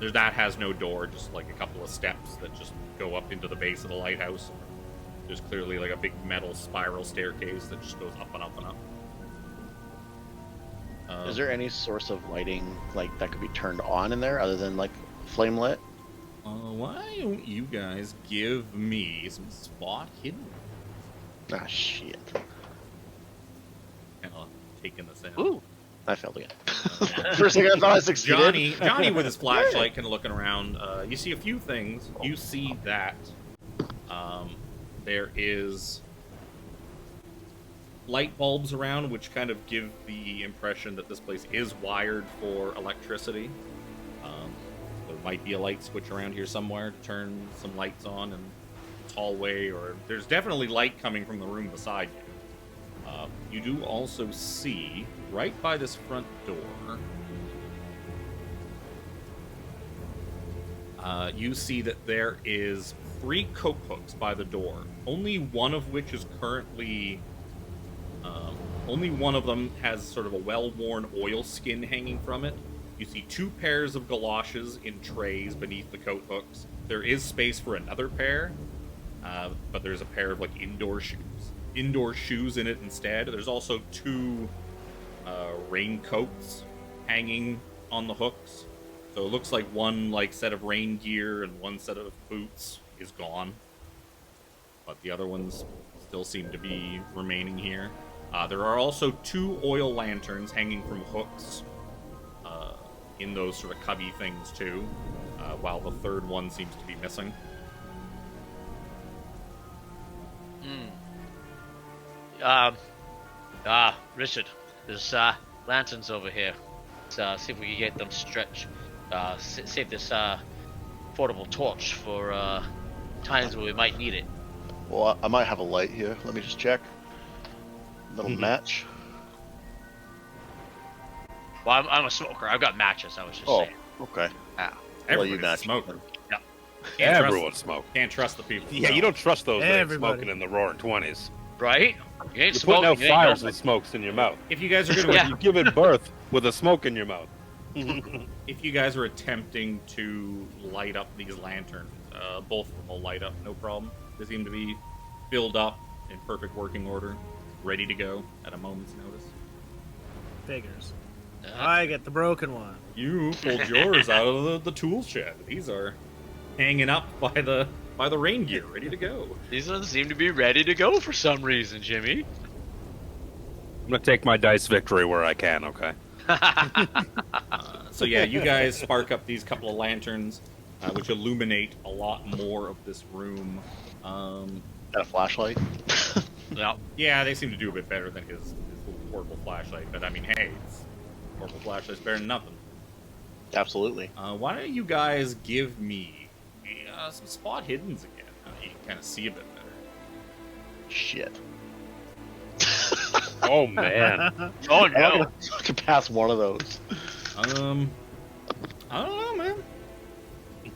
That has no door, just like a couple of steps that just go up into the base of the lighthouse. There's clearly like a big metal spiral staircase that just goes up and up and up. Is there any source of lighting like that could be turned on in there other than like flame lit? Why don't you guys give me some spot hidden? Ah, shit. Kind of taking this in. Ooh, I failed again. First thing I thought I succeeded. Johnny with his flashlight kind of looking around. You see a few things. You see that there is light bulbs around, which kind of give the impression that this place is wired for electricity. There might be a light switch around here somewhere to turn some lights on in this hallway, or there's definitely light coming from the room beside you. You do also see, right by this front door, you see that there is 3 coat hooks by the door, only one of which is currently... only one of them has sort of a well-worn oil skin hanging from it. You see 2 pairs of galoshes in trays beneath the coat hooks. There is space for another pair, but there's a pair of like indoor shoes in it instead. There's also 2 raincoats hanging on the hooks. So it looks like one like set of rain gear and one set of boots is gone, but the other ones still seem to be remaining here. There are also 2 oil lanterns hanging from hooks in those sort of cubby things too, while the third one seems to be missing. Richard, there's lanterns over here. Let's see if we can get them stretched. Save this portable torch for times where we might need it. Well, I might have a light here. Let me just check. Little match. Well, I'm a smoker. I've got matches. I was just saying. Okay. Everybody's a smoker. Yeah. Everyone smoke. Can't trust the people. Yeah, you don't trust those that ain't Everybody. smoking in the roaring 20s. Right? You ain't You're smoking. putting out you ain't fires nobody. with smokes in your mouth. If you guys are gonna, Yeah. You're giving birth with a smoke in your mouth. if you guys are attempting to light up these lanterns, both of them will light up, no problem. They seem to be filled up in perfect working order, ready to go at a moment's notice. Figures. I get the broken one. You pulled yours out of the tool shed. These are hanging up by the rain gear, ready to go. These ones seem to be ready to go for some reason, Jimmy. I'm gonna take my dice victory where I can, okay? So yeah, you guys spark up these couple of lanterns, which illuminate a lot more of this room. Got a flashlight. No. Yeah, they seem to do a bit better than his little portable flashlight, but I mean, hey, portable flashlight's better than nothing. Absolutely. Why don't you guys give me some spot hiddens again? You can kind of see a bit better. Shit. Oh man. Oh I'm no. not gonna pass one of those. I don't know, man.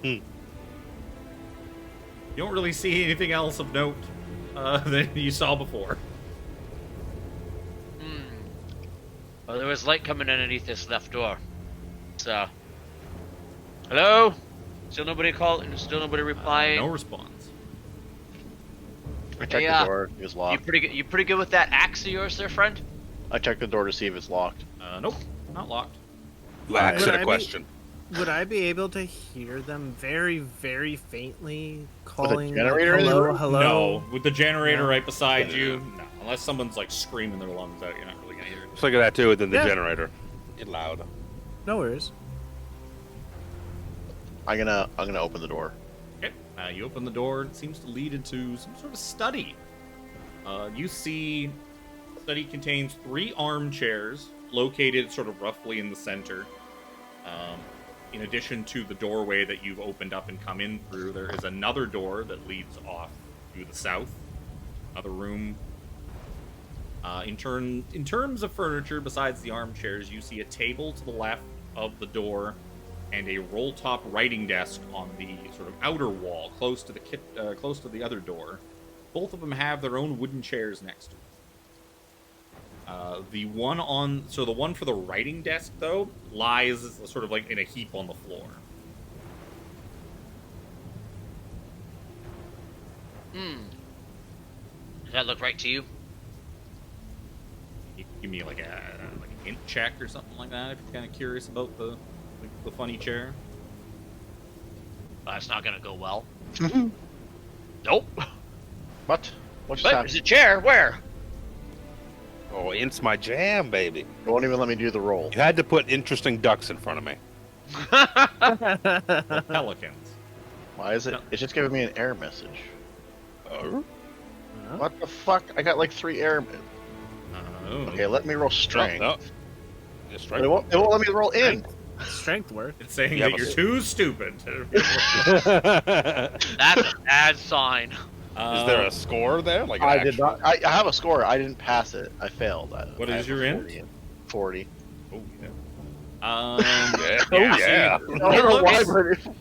You don't really see anything else of note than you saw before. Well, there was light coming underneath this left door. So, hello? Still nobody called? Still nobody replying? No response. I checked Hey, the door. It was You locked. pretty good? You pretty good with that axe of yours, there, friend? I checked the door to see if it's locked. Nope, not locked. You asked Would a I be- question. Would I be able to hear them very, very faintly calling? generator in the hello, room? hello. No, with the generator No. right beside you, no. Unless someone's like screaming their lungs out, you're not really gonna hear it. Just look at that too, than the Yeah. generator. Get loud. No worries. I'm gonna open the door. Okay. You open the door. It seems to lead into some sort of study. You see, the study contains 3 armchairs located sort of roughly in the center. In addition to the doorway that you've opened up and come in through, there is another door that leads off to the south. Another room. In terms of furniture, besides the armchairs, you see a table to the left, of the door and a roll-top writing desk on the sort of outer wall, close to the other door. Both of them have their own wooden chairs next to them. The one for the writing desk, though, lies sort of like in a heap on the floor. Does that look right to you? You can give me like an int check or something like that if you're kind of curious about the funny chair. That's not gonna go well. Nope. What? What's But happening? there's a chair. Where? Oh, int's my jam, baby. It won't even let me do the roll. You had to put interesting ducks in front of me. Well, pelicans. Why is it? No. It's just giving me an error message. Oh. What the fuck? I got like 3 error. Oh. Okay, let me roll strength. No. Just But straight. it won't let me roll in. Strength work. It's saying Yeah, that but- you're too stupid. That's a bad sign. Is there a score there? Like an I did actual- not. I have a score. I didn't pass it. I failed. What I is have your a int? 40. Oh, yeah. Yeah. Yeah, Oh, yeah. see, I don't know why, looks- but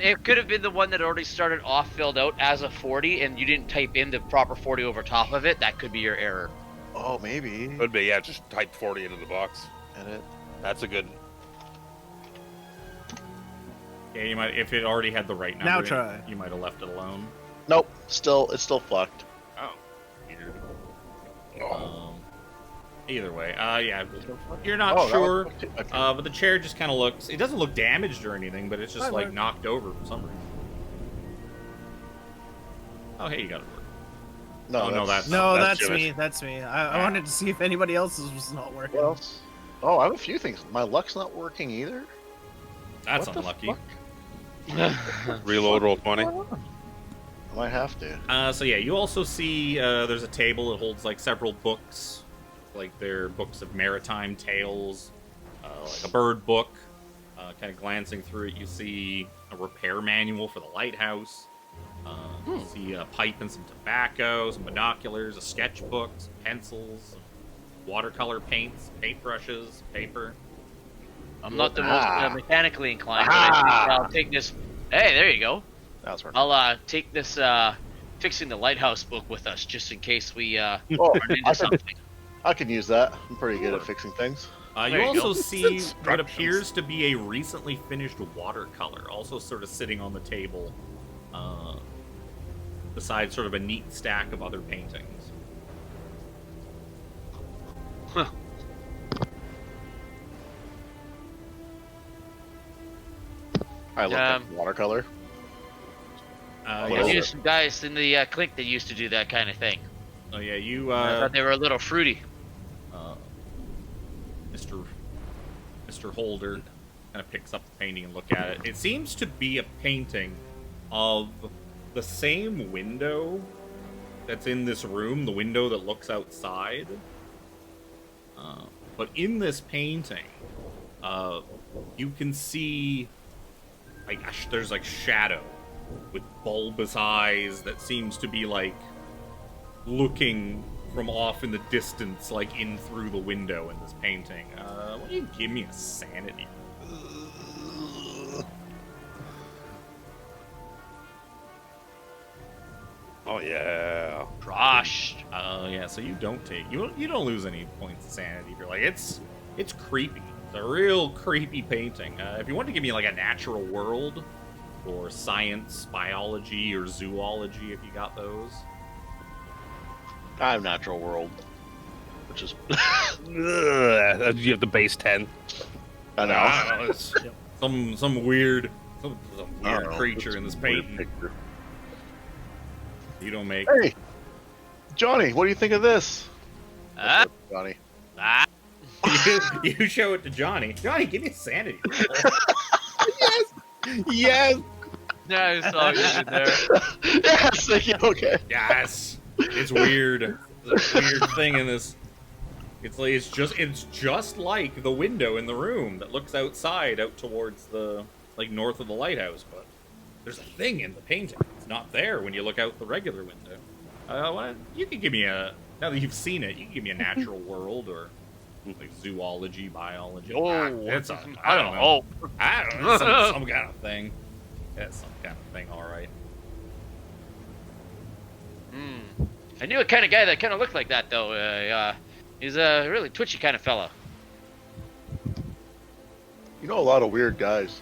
It could have been the one that already started off filled out as a 40, and you didn't type in the proper 40 over top of it. That could be your error. oh, maybe. Could be, yeah. Just type 40 into the box. Edit. That's a good. Yeah, you might, if it already had the right number, Now try. you might have left it alone. Nope. It's still fucked. Oh. Weird. Oh. Either way, yeah, you're not Oh, that sure, was- okay. but the chair just kind of looks, it doesn't look damaged or anything, but it's just Might like work. knocked over for some reason. Oh, hey, you got it work. No, Oh, no, that's- No, that's that's Jimmy's. me. That's me. I wanted to see if anybody else's was not working. What else? Oh, I have a few things. My luck's not working either. That's What the unlucky. fuck? Reload roll 20. I might have to. So yeah, you also see there's a table that holds like several books, like they're books of maritime tales, like a bird book. Kind of glancing through it, you see a repair manual for the lighthouse. You see a pipe and some tobacco, some binoculars, a sketchbook, some pencils, some watercolor paints, paintbrushes, paper. I'm not the most Ah. mechanically inclined, but I think I'll take this. Hey, there you go. That's right. I'll take this fixing the lighthouse book with us just in case we Oh, run into I could, something. I could use that. I'm pretty good at fixing things. You There you also go. see what Instructions. appears to be a recently finished watercolor, also sort of sitting on the table, beside sort of a neat stack of other paintings. Huh. I look Um, at watercolor. Yeah, Well, I knew some guys in the clique that used to do that kind of thing. oh yeah, you, I thought they were a little fruity. Mr. Holder kind of picks up the painting and look at it. It seems to be a painting of the same window that's in this room, the window that looks outside. But in this painting, you can see like there's like shadow with bulbous eyes that seems to be like looking from off in the distance, like in through the window in this painting. Why don't you give me a sanity? Oh, yeah. Gosh. Yeah, so you don't lose any points of sanity. You're like, it's creepy. It's a real creepy painting. If you want to give me like a natural world or science, biology, or zoology, if you got those. I have natural world, which is Ugh, you have the base 10. I know. I don't know, it's some weird I weird don't know. creature It's in this a weird painting. picture. You don't make. Hey, Johnny, what do you think of this? Ah, Johnny. ah. You show it to Johnny. Johnny, give me a sanity roll. Yes! Yeah, I saw you in there. Yes, thank you. Okay. Yes, it's weird. There's a weird thing in this. It's just like the window in the room that looks outside, out towards the like north of the lighthouse. But there's a thing in the painting. It's not there when you look out the regular window. You can give me a now that you've seen it. You can give me a natural world or like zoology, biology. Oh, It's I don't know. I don't know, some kind of thing. It's some kind of thing, all right. I knew a kind of guy that kind of looked like that, though. He's a really twitchy kind of fella. You know a lot of weird guys.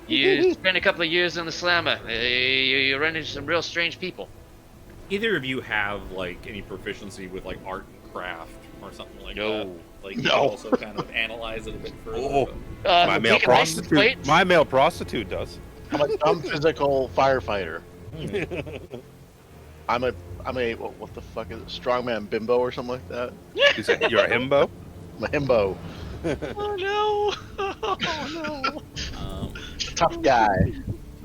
You spend a couple of years on the slammer. You run into some real strange people. Either of you have like any proficiency with like art and craft or something like that? Like you No. also kind of analyze it a bit further. Oh. but- My male take a license plate. prostitute. My male prostitute does. I'm a dumb physical firefighter. I'm a what the fuck is it? Strongman bimbo or something like that. You said you're a himbo? I'm a himbo. Oh no! Oh no! Tough guy.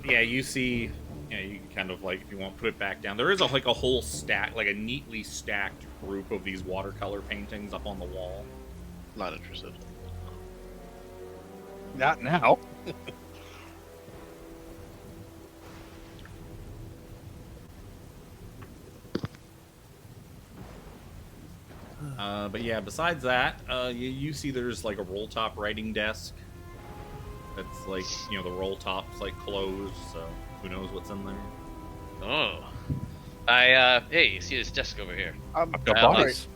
Yeah, you see, you can kind of like, if you want to put it back down, there is like a whole stack, like a neatly stacked group of these watercolor paintings up on the wall. Not interested. Not now. But yeah, besides that, you see there's like a roll top writing desk. That's like, the roll top's like closed, so who knows what's in there. Oh. Hey, you see this desk over here? I've got Uh, bodies.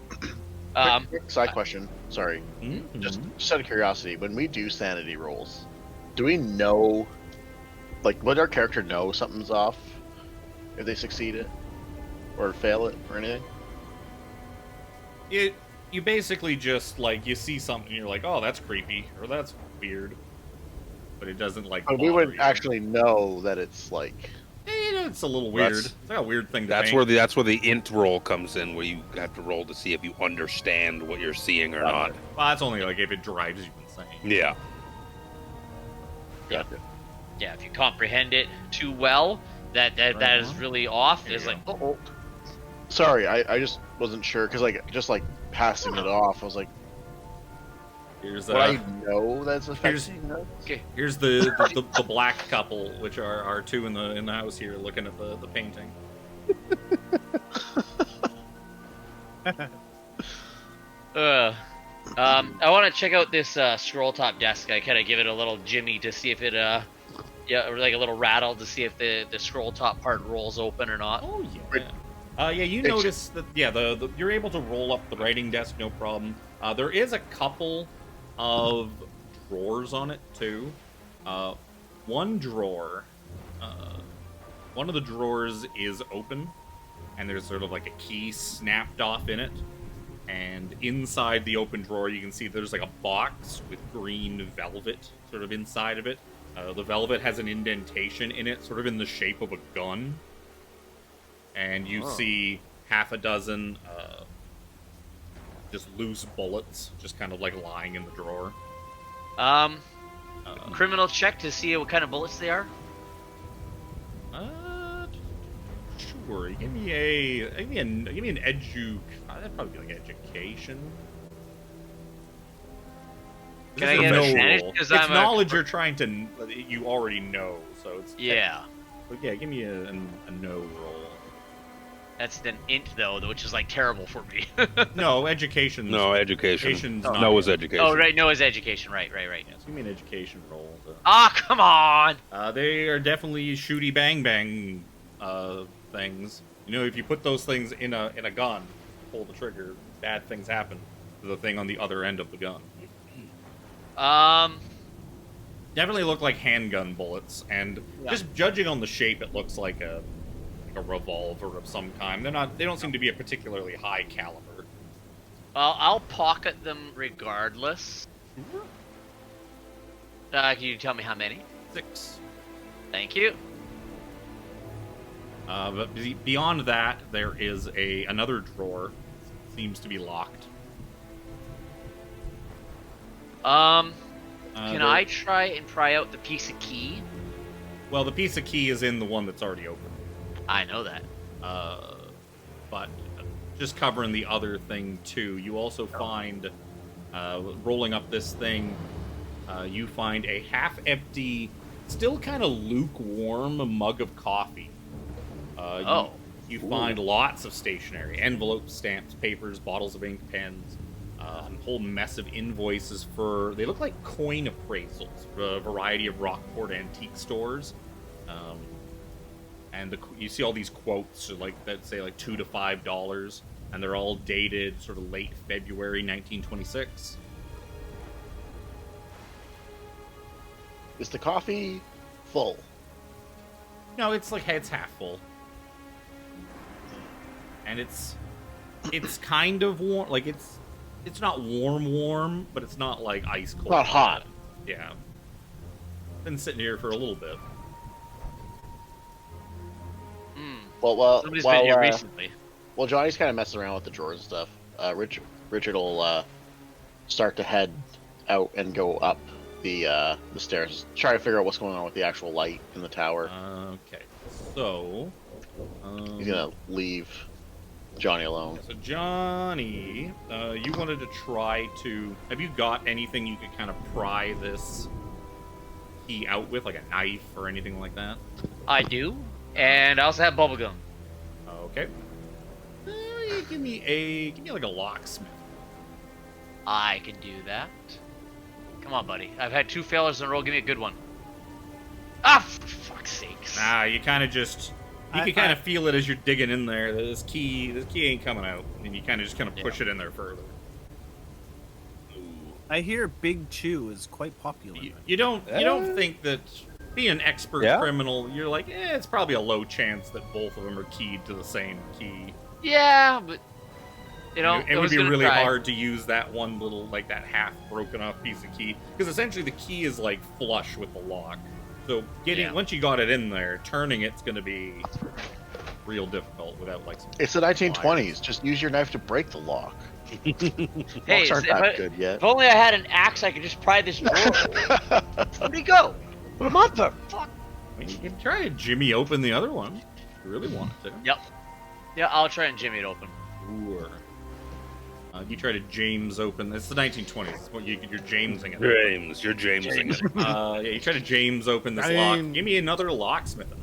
Quick side question. Sorry. Mm-hmm. Just out of curiosity, when we do sanity rolls, do we know, like, would our character know something's off if they succeed it or fail it or anything? You basically just like, you see something and you're like, oh, that's creepy or that's weird, but it doesn't like. But we bother wouldn't you. actually know that it's like. It's a little weird. That's- It's like a weird thing to That's paint. where the int roll comes in, where you have to roll to see if you understand what you're seeing or not. Well, that's only like if it drives you insane. Yeah. Gotcha. Yeah, if you comprehend it too well, that is really off. It's like, oh, Sorry, I just wasn't sure because just passing it off, I was like, Here's would I know that's here's- affecting that? okay. Here's the black couple, which are two in the house here, looking at the painting. I want to check out this scroll top desk. I kind of give it a little jimmy to see if it, or like a little rattle to see if the scroll top part rolls open or not. Oh yeah. You notice that you're able to roll up the writing desk, no problem. There is a couple of drawers on it too. One drawer, one of the drawers is open, and there's sort of like a key snapped off in it. And inside the open drawer, you can see there's like a box with green velvet sort of inside of it. The velvet has an indentation in it, sort of in the shape of a gun. And you see half a dozen just loose bullets, just kind of like lying in the drawer. Criminal check to see what kind of bullets they are. Sure. Give me an that'd probably be like education. Can This I is a get no advantage? roll. 'Cause It's I'm a- knowledge you're trying to, you already know, so it's Yeah, But yeah, give me a no roll. that's an int though, which is like terrible for me. No, education. No, education. Education's not. No is education. Oh, right, no is education. Right. Yes, give me an education roll. Ah, come on. They are definitely shooty bang bang things. If you put those things in a gun, pull the trigger, bad things happen to the thing on the other end of the gun. Definitely look like handgun bullets, and just judging on the shape, it looks like a revolver of some kind. They don't seem to be a particularly high caliber. Well, I'll pocket them regardless. Can you tell me how many? 6. Thank you. But beyond that, there is another drawer. Seems to be locked. Can I try and pry out the piece of key? Well, the piece of key is in the one that's already open. I know that. But just covering the other thing too, you also find, rolling up this thing, you find a half-empty, still kind of lukewarm mug of coffee. You find lots of stationery, envelopes, stamps, papers, bottles of ink, pens. whole mess of invoices for, they look like coin appraisals for a variety of Rockport antique stores. And you see all these quotes like that say like $2 to $5, and they're all dated sort of late February 1926. Is the coffee full? No, it's like it's half full, and it's kind of warm. Like it's not warm, but it's not like ice cold. Not hot. Yeah. Been sitting here for a little bit. Well, Somebody's been here recently. Well, Johnny's kind of messing around with the drawers and stuff. Richard will start to head out and go up the stairs, try to figure out what's going on with the actual light in the tower. Okay, so He's gonna leave Johnny alone. So Johnny, you wanted to try to. Have you got anything you could kind of pry this key out with, like a knife or anything like that? I do, and I also have bubblegum. Okay. Give me like a locksmith. I can do that. Come on, buddy. I've had 2 failures in a row. Give me a good one. Ah, for fuck's sakes. Nah, you kind of just. You can kind of feel it as you're digging in there. This key ain't coming out, and you kind of push it in there further. Ooh. I hear Big Chew is quite popular. You don't think that being an expert criminal, you're like, it's probably a low chance that both of them are keyed to the same key. Yeah, but you know, it would be really hard to use that one little, like that half broken off piece of key, because essentially the key is like flush with the lock. So once you got it in there, turning it's going to be real difficult without like some. It's the 1920s. Just use your knife to break the lock. Hey, Locks aren't that good yet. If only I had an axe, I could just pry this drawer. Where'd he go? Motherfuck! I mean, you can try to jimmy open the other one if you really wanted to. Yep. Yeah, I'll try and jimmy it open. Sure. You try to James open. It's the 1920s. It's what you're Jamesing it. You're Jamesing it. Yeah, you try to James open this lock. Give me another locksmith.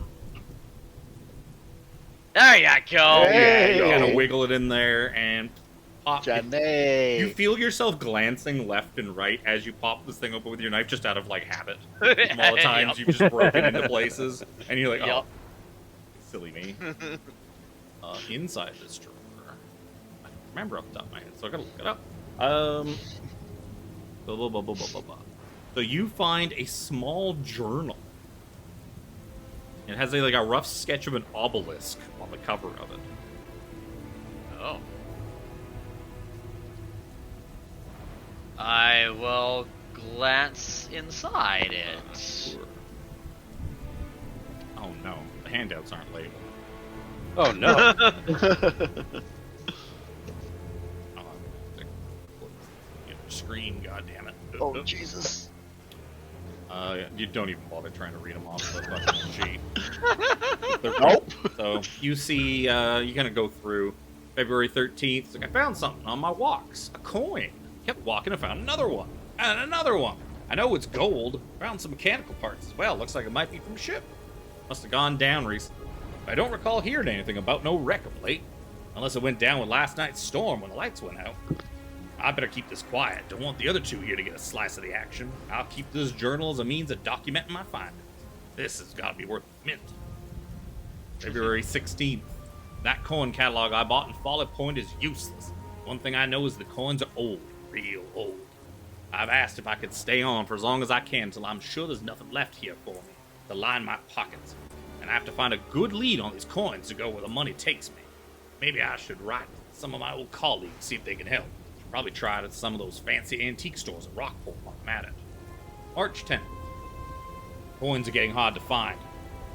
There you go. Hey. You kind of wiggle it in there and pop. Johnny. You feel yourself glancing left and right as you pop this thing open with your knife, just out of like habit. From all the times you've just broken into places, and you're like, oh, silly me. Inside this drawer, I don't remember off the top of my head, so I gotta look it up. So you find a small journal. It has a rough sketch of an obelisk on the cover of it. Oh. I will glance inside it. Sure. Oh no, the handouts aren't labeled. Oh no! Screen, goddammit. Oh Jesus! You don't even bother trying to read them off the fucking sheet. Nope. So you see, you kind of go through February 13th. It's like, I found something on my walks, a coin. Kept walking and found another one and another one. I know it's gold. Found some mechanical parts as well. Looks like it might be from a ship. Must have gone down recently. I don't recall hearing anything about no wreck of late, unless it went down with last night's storm when the lights went out. I better keep this quiet. Don't want the other two here to get a slice of the action. I'll keep this journal as a means of documenting my findings. This has got to be worth a mint. February 16th. That coin catalog I bought in Folly Point is useless. One thing I know is the coins are old, real old. I've asked if I could stay on for as long as I can till I'm sure there's nothing left here for me to line my pockets. And I have to find a good lead on these coins to go where the money takes me. Maybe I should write to some of my old colleagues, see if they can help. Probably try it at some of those fancy antique stores in Rockport while I'm at it. March 10th. Coins are getting hard to find.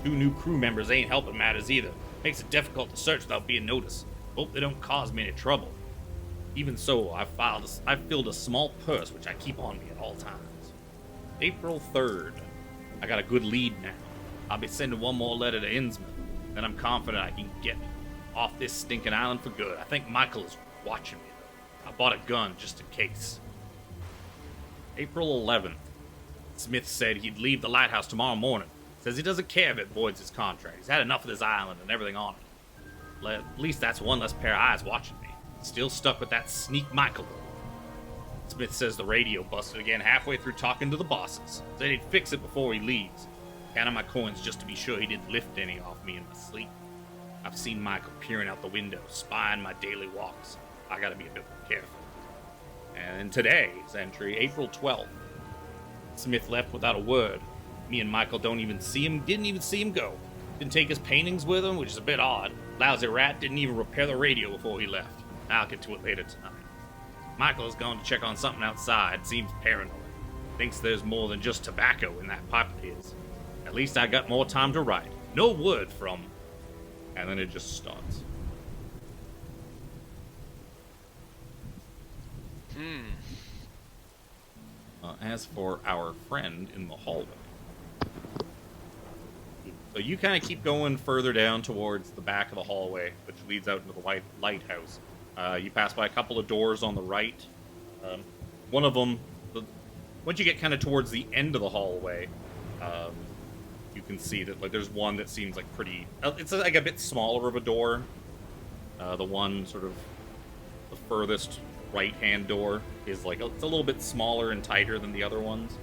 2 new crew members ain't helping matters either. Makes it difficult to search without being noticed. Hope they don't cause me any trouble. Even so, I've filled a small purse which I keep on me at all times. April 3rd. I got a good lead now. I'll be sending one more letter to Innsmouth. Then I'm confident I can get off this stinking island for good. I think Michael is watching me, though. I bought a gun just in case. April 11th. Smith said he'd leave the lighthouse tomorrow morning. Says he doesn't care if it voids his contract. He's had enough of this island and everything on it. At least that's one less pair of eyes watching me. Still stuck with that sneak Michael. Smith says the radio busted again halfway through talking to the bosses. Said he'd fix it before he leaves. Counting my coins just to be sure he didn't lift any off me in my sleep. I've seen Michael peering out the window, spying my daily walks. I gotta be a bit more careful. And in today's entry, April 12th, Smith left without a word. Me and Michael didn't even see him go. Didn't take his paintings with him, which is a bit odd. Lousy rat didn't even repair the radio before he left. I'll get to it later tonight. Michael's gone to check on something outside, seems paranoid. Thinks there's more than just tobacco in that pipe of his. At least I got more time to write. No word from... And then it just starts. As for our friend in the hallway. So you kind of keep going further down towards the back of the hallway, which leads out into the lighthouse. You pass by a couple of doors on the right. One of them, once you get kind of towards the end of the hallway, you can see that there's one that seems like pretty... It's like a bit smaller of a door. The one sort of the furthest right-hand door is like it's a little bit smaller and tighter than the other ones,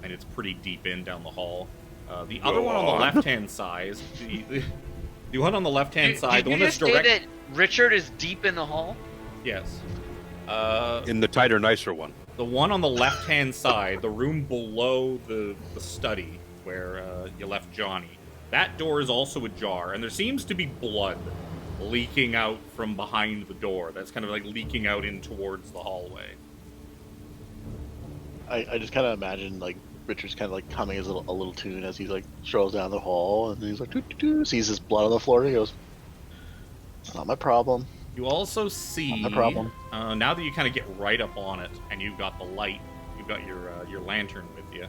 and it's pretty deep in down the hall. The other one on the left-hand side, the one on the left-hand side, the one that's direct. Did you just say that Richard is deep in the hall? Yes. In the tighter, nicer one. The one on the left-hand side, the room below the study where you left Johnny. That door is also ajar, and there seems to be blood leaking out from behind the door. That's kind of like leaking out in towards the hallway. I just kind of imagine like Richard's kind of like humming his a little tune as he like strolls down the hall, and he's like sees his blood on the floor, and he goes, "It's not my problem." You also see, not my problem. Now that you kind of get right up on it, and you've got the light, you've got your lantern with you.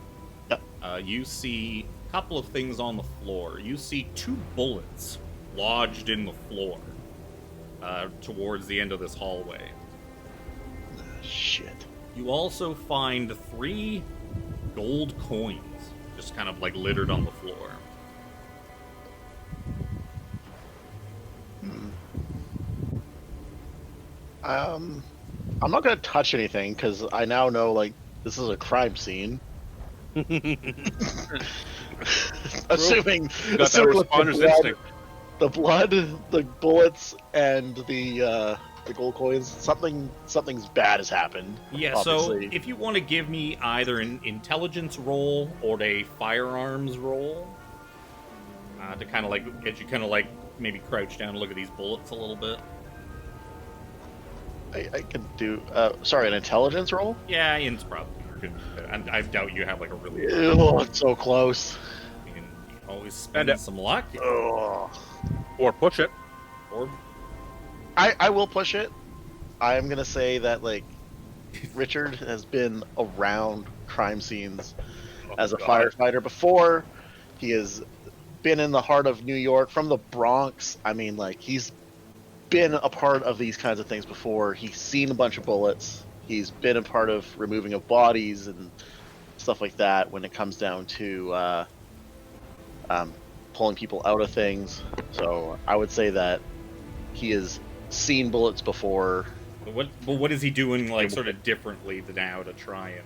Yep. You see a couple of things on the floor. You see 2 bullets lodged in the floor towards the end of this hallway. Shit. You also find 3 gold coins just kind of like littered on the floor. I'm not gonna touch anything because I now know like this is a crime scene. assuming the blood, the bullets, and the gold coins, something's bad has happened. Yeah, obviously. So if you want to give me either an intelligence roll or a firearms roll, to kind of like get you kind of like maybe crouch down and look at these bullets a little bit. I can do an intelligence roll? Yeah, Ian's probably good. And I doubt you have like a really... Oh, it's so close. You can always spend some luck. Oh. Or push it. Or... I will push it. I'm gonna say that like Richard has been around crime scenes as a firefighter before. He has been in the heart of New York from the Bronx. I mean, like he's been a part of these kinds of things before. He's seen a bunch of bullets. He's been a part of removing of bodies and stuff like that when it comes down to pulling people out of things. So I would say that he has seen bullets before. What is he doing like sort of differently now to try and...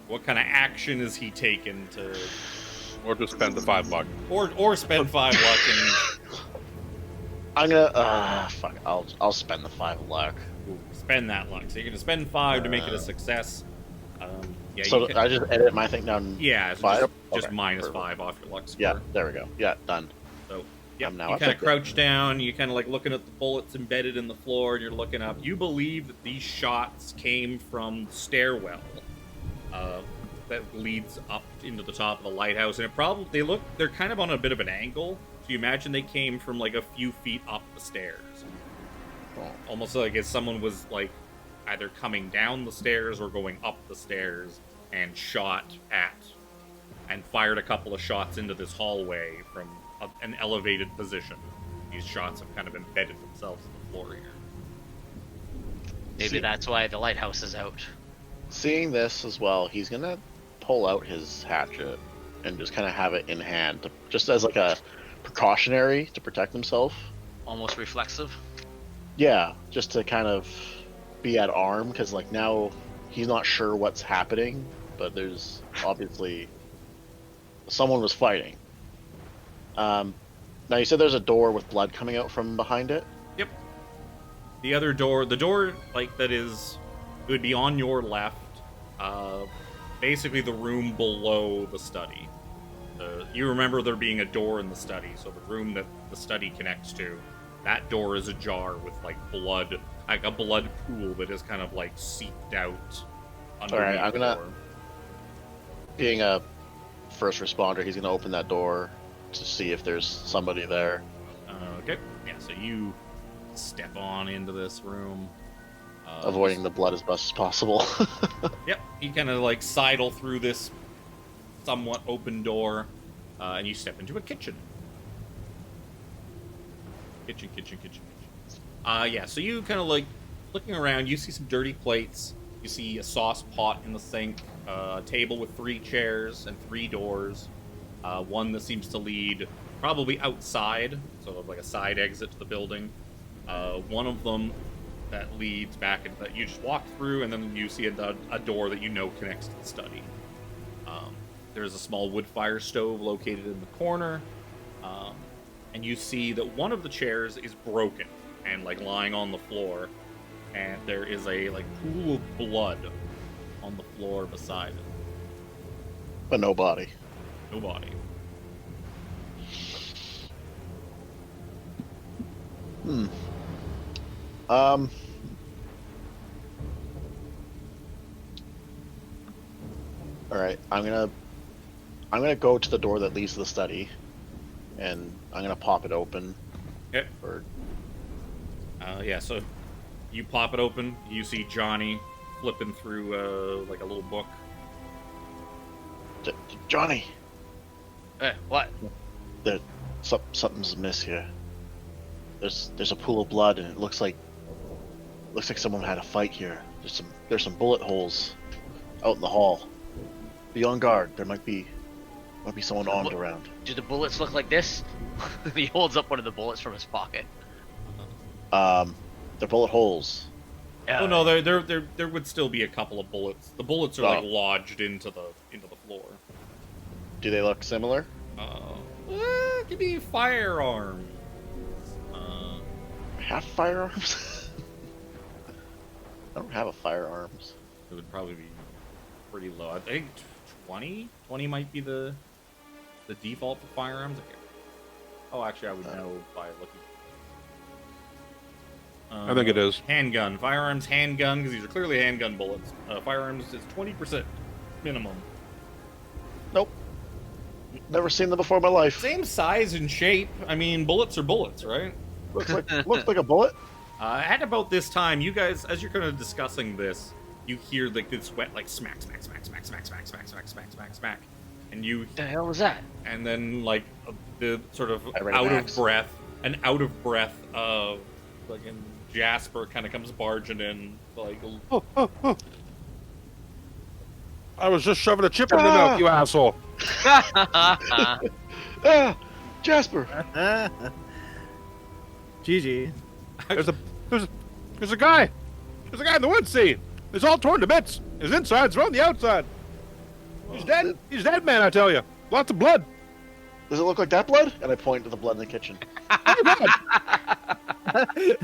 What kind of action is he taking to... Or just spend the 5 luck. Or spend 5 luck and... I'm gonna fuck. I'll spend the 5 luck. Ooh, spend that luck. So you're gonna spend 5 to make it a success. Yeah. So I just edit my thing down. Yeah. So 5. Just okay, minus perfect. 5 off your luck score. Yeah. There we go. Yeah. Done. So yeah, now you kind of crouch down. You kind of like looking at the bullets embedded in the floor, and you're looking up. You believe that these shots came from the stairwell that leads up into the top of the lighthouse, and they're kind of on a bit of an angle. So you imagine they came from like a few feet up the stairs. Almost like if someone was like either coming down the stairs or going up the stairs and shot at and fired a couple of shots into this hallway from an elevated position. These shots have kind of embedded themselves in the floor here. Maybe that's why the lighthouse is out. Seeing this as well, he's gonna pull out his hatchet and just kind of have it in hand, just as like a precautionary to protect himself. Almost reflexive. Yeah, just to kind of be at arm, because like now he's not sure what's happening, but there's obviously someone was fighting. Now you said there's a door with blood coming out from behind it. Yep. The other door, the door like that is, it would be on your left. Basically the room below the study. You remember there being a door in the study, so the room that the study connects to, that door is ajar with like blood, like a blood pool that is kind of like seeped out. All right, I'm the gonna, door. being a first responder, he's gonna open that door to see if there's somebody there. Okay. Yeah. So you step on into this room, Avoiding the blood as best as possible. Yep. You kind of like sidle through this somewhat open door, and you step into a kitchen. Kitchen. Yeah, so you kind of like looking around, you see some dirty plates, you see a sauce pot in the sink, a table with 3 chairs and 3 doors, one that seems to lead probably outside, sort of like a side exit to the building. One of them that leads back into that you just walk through, and then you see a door that you know connects to the study. There's a small wood fire stove located in the corner, and you see that one of the chairs is broken and like lying on the floor, and there is a like pool of blood on the floor beside it. But no body. No body. All right, I'm gonna go to the door that leads to the study, and I'm gonna pop it open. Okay. Or Yeah, so you pop it open, you see Johnny flipping through like a little book. Johnny, What? something's amiss here. There's a pool of blood, and it looks like someone had a fight here. There's some bullet holes out in the hall. Be on guard. There might be someone armed around. Do the bullets look like this? He holds up one of the bullets from his pocket. They're bullet holes. Oh no, there would still be a couple of bullets. The bullets are like lodged into the floor. Do they look similar? Could be firearms. Have firearms? I don't have a firearms. It would probably be pretty low. I think 20? 20 might be the default for firearms. Oh, actually, I would know by looking. I think it is. Handgun. Firearms, handgun, because these are clearly handgun bullets. Firearms is 20% minimum. Nope. Never seen them before in my life. Same size and shape. I mean, bullets are bullets, right? Looks like a bullet. At about this time, you guys, as you're kind of discussing this, you hear like this wet, like smack, and you. What the hell was that? And then like the sort of I read an axe. out of breath of fucking Jasper kind of comes barging in, like. I was just shoving a chip in the milk, you asshole. Jasper. GG. There's a guy. There's a guy in the woods scene. He's all torn to bits. His insides are on the outside. He's dead. He's dead, man, I tell you. Lots of blood. Does it look like that blood? And I point to the blood in the kitchen.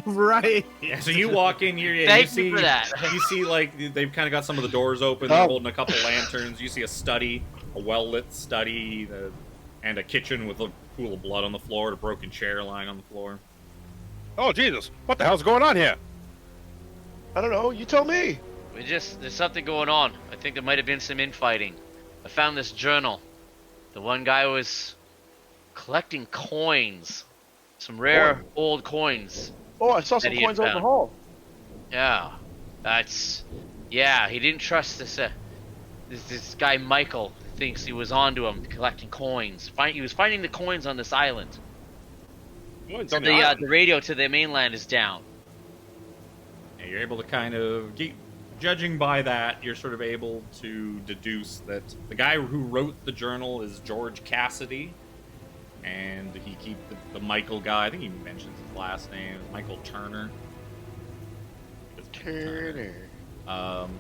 Right. Yeah, so you walk in here, Thank you for that. You see, like, they've kind of got some of the doors open, they're holding a couple lanterns, you see a study, a well-lit study, and a kitchen with a pool of blood on the floor, and a broken chair lying on the floor. Oh, Jesus. What the hell's going on here? I don't know. You tell me. There's something going on. I think there might have been some infighting. I found this journal. The one guy was collecting coins. Some rare old coins. Oh, I saw some coins out in the hall. Yeah. He didn't trust this guy Michael. Thinks he was onto him collecting coins. He was finding the coins on this island. Coins on the island? The radio to the mainland is down. Yeah, you're able to kind of judging by that, you're sort of able to deduce that the guy who wrote the journal is George Cassidy, and he keeps the Michael guy. I think he mentions his last name, Michael Turner. And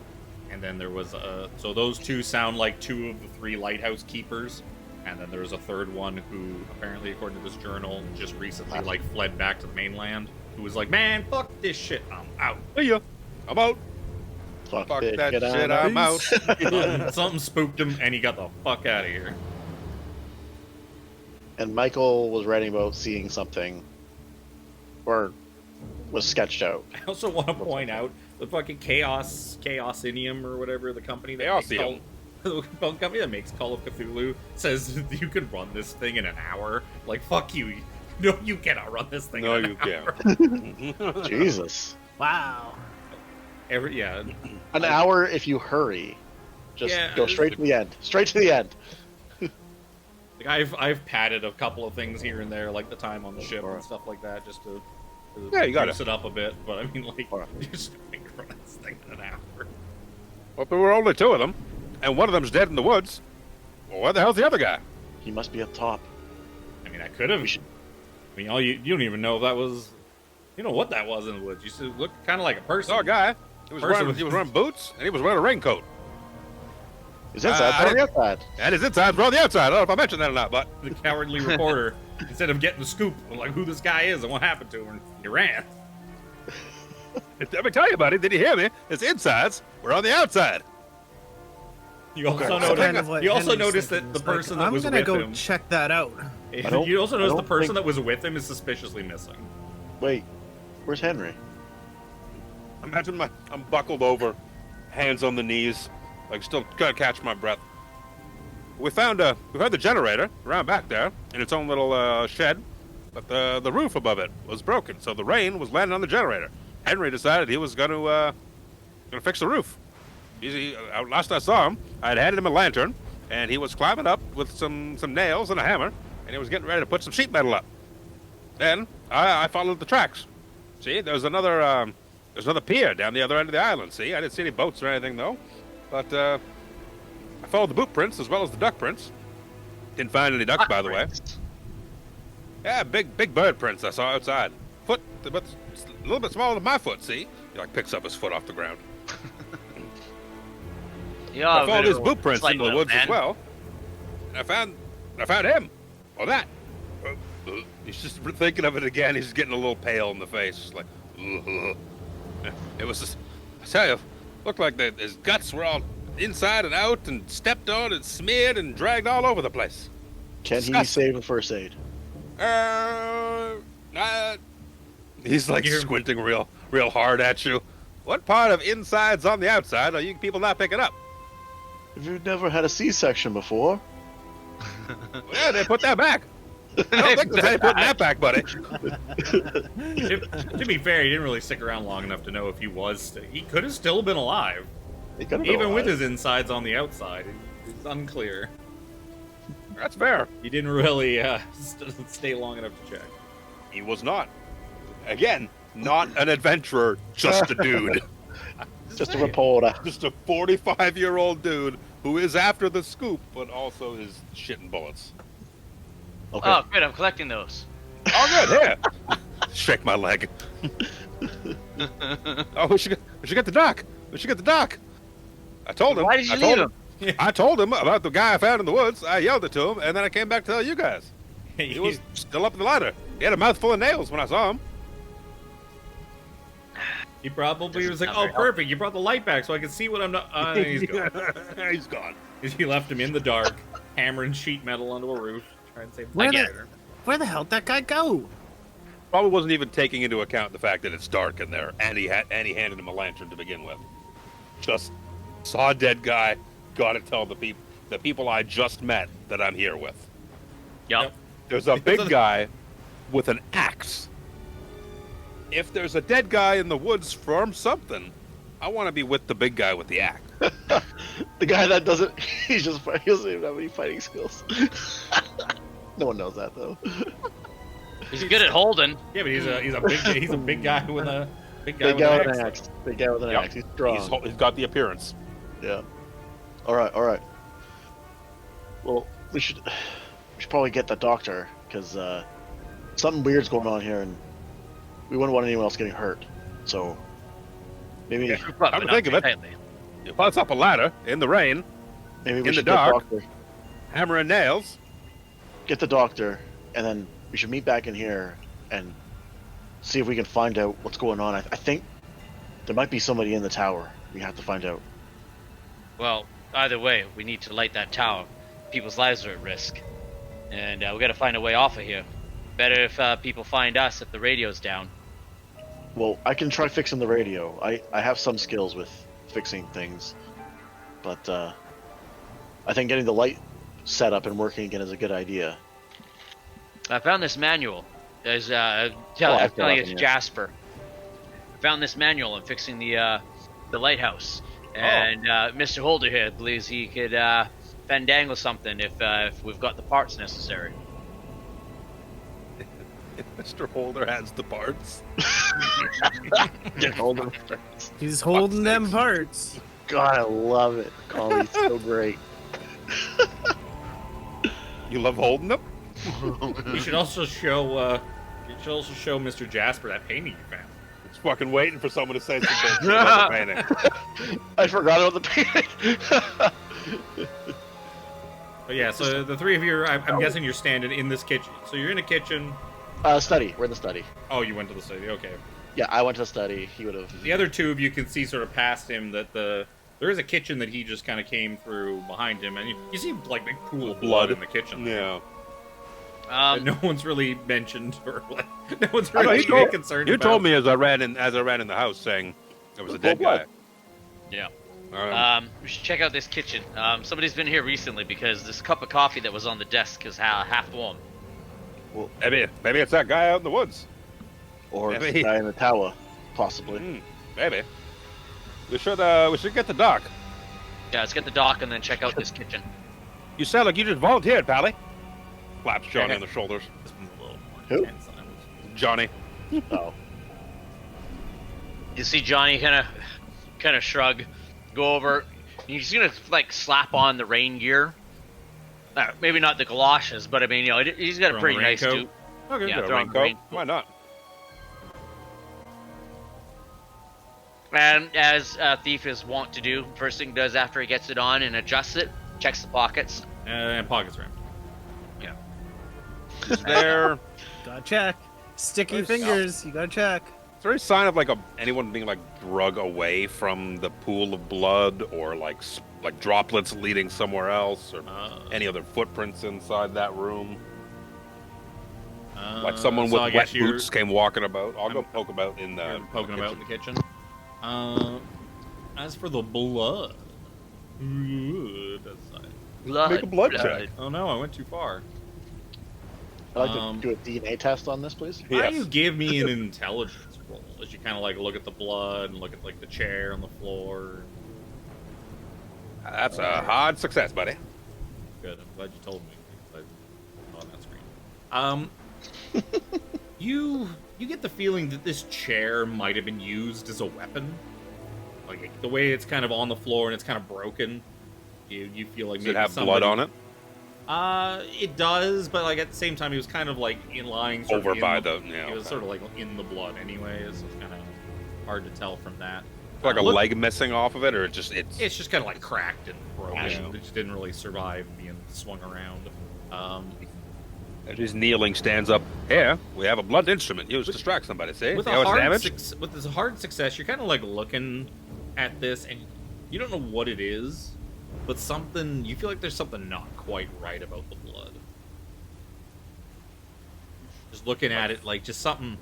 then there was so those two sound like two of the three lighthouse keepers, and then there was a third one who apparently, according to this journal, just recently like fled back to the mainland. Who was like, man, fuck this shit, I'm out. See ya. I'm out. Fuck Fuck it, that get shit, out. I'm out. Something spooked him, and he got the fuck out of here. And Michael was writing about seeing something, or was sketched out. I also want to point out the fucking Chaosinium or whatever the company that Chaosium. the company that makes Call of Cthulhu says you can run this thing in an hour. Like, fuck you. No, you cannot run this thing No, in an you hour. can't. Jesus. Wow. An hour if you hurry. Just Yeah, go straight to the end. Straight to the end. Like I've padded a couple of things here and there, like the time on the ship and stuff like that, just to Yeah, you gotta. juice it up a bit. But I mean, like, you're just going to run this thing in an hour. Well, there were only two of them, and one of them's dead in the woods. Well, where the hell's the other guy? He must be up top. I mean, I could have. I mean, you don't even know if that was. You know what that was in the woods. You see, looked kind of like a person. Saw a guy. He was wearing boots, and he was wearing a raincoat. Is inside or the outside? And his insides were on the outside. I don't know if I mentioned that or not, but The cowardly reporter, instead of getting the scoop of like who this guy is and what happened to him, he ran. let me tell you, buddy. Did you hear me? His insides were on the outside. You also That's noticed. kind of what You also Henry's noticed thinking. that the It's like, person that was I'm with gonna go him. check that out. You also noticed the don't person think- that was with him is suspiciously missing. Wait, where's Henry? Imagine I'm buckled over, hands on the knees, like still gotta catch my breath. We found the generator around back there in its own little shed, but the roof above it was broken, so the rain was landing on the generator. Henry decided he was gonna fix the roof. Last I saw him, I had handed him a lantern, and he was climbing up with some nails and a hammer, and he was getting ready to put some sheet metal up. Then I followed the tracks. See, there's another pier down the other end of the island. See, I didn't see any boats or anything though, but I followed the boot prints as well as the duck prints. Didn't find any ducks, by the way. Yeah, big bird prints I saw outside. Foot, but a little bit smaller than my foot. See, he like picks up his foot off the ground. Yeah, I followed his boot prints into the woods as well. And I found him. Or that. He's just thinking of it again. He's getting a little pale in the face. Just like, ugh. It was just, I tell you, looked like his guts were all inside and out and stepped on and smeared and dragged all over the place. Can he Disgusting. save a first aid? He's like squinting real hard at you. What part of inside's on the outside are you people not picking up? If you've never had a C-section before, Yeah, they put that back. I don't think they put that back, buddy. To be fair, he didn't really stick around long enough to know if he was. He could have still been alive, he could have been even with alive. his insides on the outside. It's unclear. That's fair. He didn't really stay long enough to check. He was not. Again, not an adventurer, just a dude. Just a reporter. Just a 45-year-old dude who is after the scoop, but also is shitting bullets. Okay. Oh, good. I'm collecting those. Oh, good. Here. Shake my leg. Oh, we should get the doc. We should get the doc. I told him. Why did you I leave told him. I told him about the guy I found in the woods. I yelled it to him, and then I came back to tell you guys. He was still up in the ladder. He had a mouthful of nails when I saw him. He probably was like, Doesn't "Oh, sound very perfect! You brought the light back, so I can see what I'm not." He's gone. He's gone. He left him in the dark, hammering sheet metal onto a roof, trying to save the Where generator. the hell'd that guy go? Probably wasn't even taking into account the fact that it's dark in there, and he handed him a lantern to begin with. Just saw a dead guy. Got to tell the people I just met that I'm here with. Yep. There's a big guy with an axe. If there's a dead guy in the woods from something, I want to be with the big guy with the axe. The guy that doesn't, he doesn't even have any fighting skills. No one knows that though. He's good at holding. Yeah, but he's a big guy with a Big guy with an axe. axe. Big guy with an Yep. axe. He's strong. He's got the appearance. Yeah. All right. Well, we should probably get the doctor because something weird's going on here, and we wouldn't want anyone else getting hurt. So Maybe But Come to not think of it. tightly. You bust up a ladder in the rain, we in the should dark. get hammer and nails. the doctor, and then we should meet back in here and see if we can find out what's going on. I think there might be somebody in the tower. We have to find out. Well, either way, we need to light that tower. People's lives are at risk. And we gotta find a way off of here. Better if people find us if the radio's down. Well, I can try fixing the radio. I have some skills with fixing things, but I think getting the light set up and working again is a good idea. I found this manual. There's I've telling got it's it, yeah. Jasper. I found this manual on fixing the lighthouse, and Mr. Holder here believes he could fandangle something if we've got the parts necessary. Mr. Holder has the parts. He's holding them parts. God, I love it. Comedy's so great. You love holding them? You should also show Mr. Jasper that painting you found. Just fucking waiting for someone to say something about the painting. I forgot about the painting. But yeah, so the three of you, I'm guessing you're standing in this kitchen. So you're in a kitchen. Study. We're in the study. Oh, you went to the study. Okay. Yeah, I went to the study. He would have. The other two of you can see sort of past him that there is a kitchen that he just kind of came through behind him, and you see like big pool of blood in the kitchen. Yeah. But no one's really mentioned or like no one's I know, really concerned. You about. told me as I ran in the house saying there was a dead guy. Yeah. We should check out this kitchen. Somebody's been here recently because this cup of coffee that was on the desk is half warm. Well, maybe it's that guy out in the woods. Or it's Maybe. the guy in the tower, possibly. Maybe. We should get the dock. Yeah, let's get the dock and then check out this kitchen. You sound like you just volunteered, Pally. Slaps Johnny on the shoulders. Who? Johnny. Oh. You see Johnny kind of shrug, go over. He's gonna like slap on the rain gear. Maybe not the galoshes, but I mean, you know, he's got a pretty nice suit. Okay. Yeah, Got a throw on the raincoat. rain. Why not? And as Thief is wont to do, first thing he does after he gets it on and adjusts it, checks the pockets. And pockets are empty. Is there Gotta check. Sticky fingers. You gotta check. Is there any sign of like anyone being like drug away from the pool of blood, or like droplets leading somewhere else, or any other footprints inside that room? Like someone so I with guess wet boots came walking about. I'll go poke about in the You're poking about in the kitchen. As for the blood, Make a blood check. oh no, I went too far. I'd like to do a DNA test on this, please. Why don't you give me an intelligence roll as you kind of like look at the blood and look at like the chair on the floor? That's a hard success, buddy. Good. I'm glad you told me. I'm on that screen. You get the feeling that this chair might have been used as a weapon. Like the way it's kind of on the floor and it's kind of broken. You feel like Does maybe it have somebody, blood on it? It does, but like at the same time, he was kind of like in lying sort Over of in by the. the- yeah, He was okay. sort of like in the blood, anyways. So it's kind of hard to tell from that. Like a Look- leg missing off of it, or it's It's just kind of like cracked and broken. Yeah. It just didn't really survive being swung around. As he's kneeling, stands up. Here, we have a blunt instrument used to strike somebody. See? With See a how it's hard damaged? with this hard success, you're kind of like looking at this, and you don't know what it is, but something you feel like there's something not quite right about the blood. Just looking at it, like just something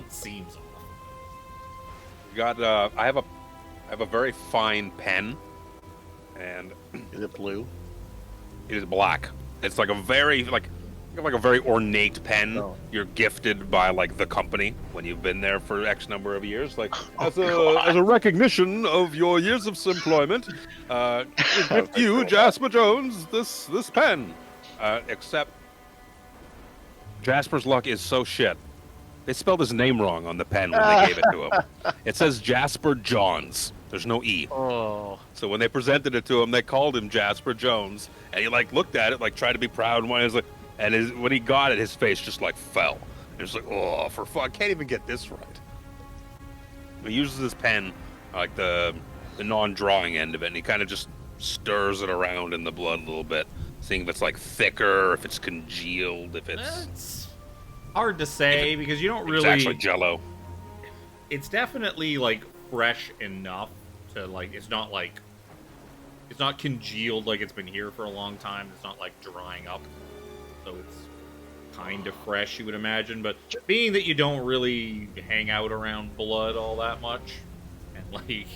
seems off. You got. I have a very fine pen, and Is it blue? it is black. It's like a very a very ornate pen. Oh. You're gifted by like the company when you've been there for X number of years. Like Oh, as a God. recognition of your years of employment, we gift you, Jasper Jones, this pen. Except Jasper's luck is so shit. They spelled his name wrong on the pen when they gave it to him. It says Jasper Johns. There's no E. Oh. So when they presented it to him, they called him Jasper Jones, and he like looked at it, like tried to be proud, and was like, when he got it, his face just like fell. It was like, oh, for fuck, can't even get this right. He uses his pen like the non-drawing end of it, and he kind of just stirs it around in the blood a little bit, seeing if it's like thicker, if it's congealed, if It's hard to say because you don't it's really. actually Jello. It's definitely like fresh enough to like. It's not congealed like it's been here for a long time. It's not like drying up, so it's kind of fresh, you would imagine. But being that you don't really hang out around blood all that much, and like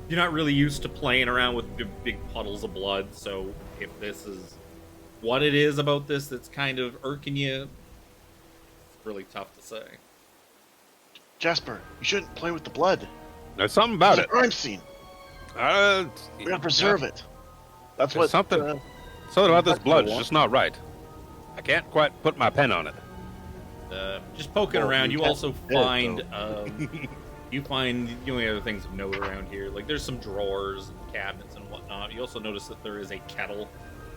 you're not really used to playing around with big puddles of blood, so if this is what it is about this that's kind of irking you, it's really tough to say. Jasper, you shouldn't play with the blood. There's something about It's it. a crime scene. We gotta preserve it. That's There's what. something about this blood is just not right. I can't quite put my pen on it. Just poking Well, around, you you can't also do it, find you find the only other things of note around here. Like there's some drawers and cabinets and whatnot. You also notice that there is a kettle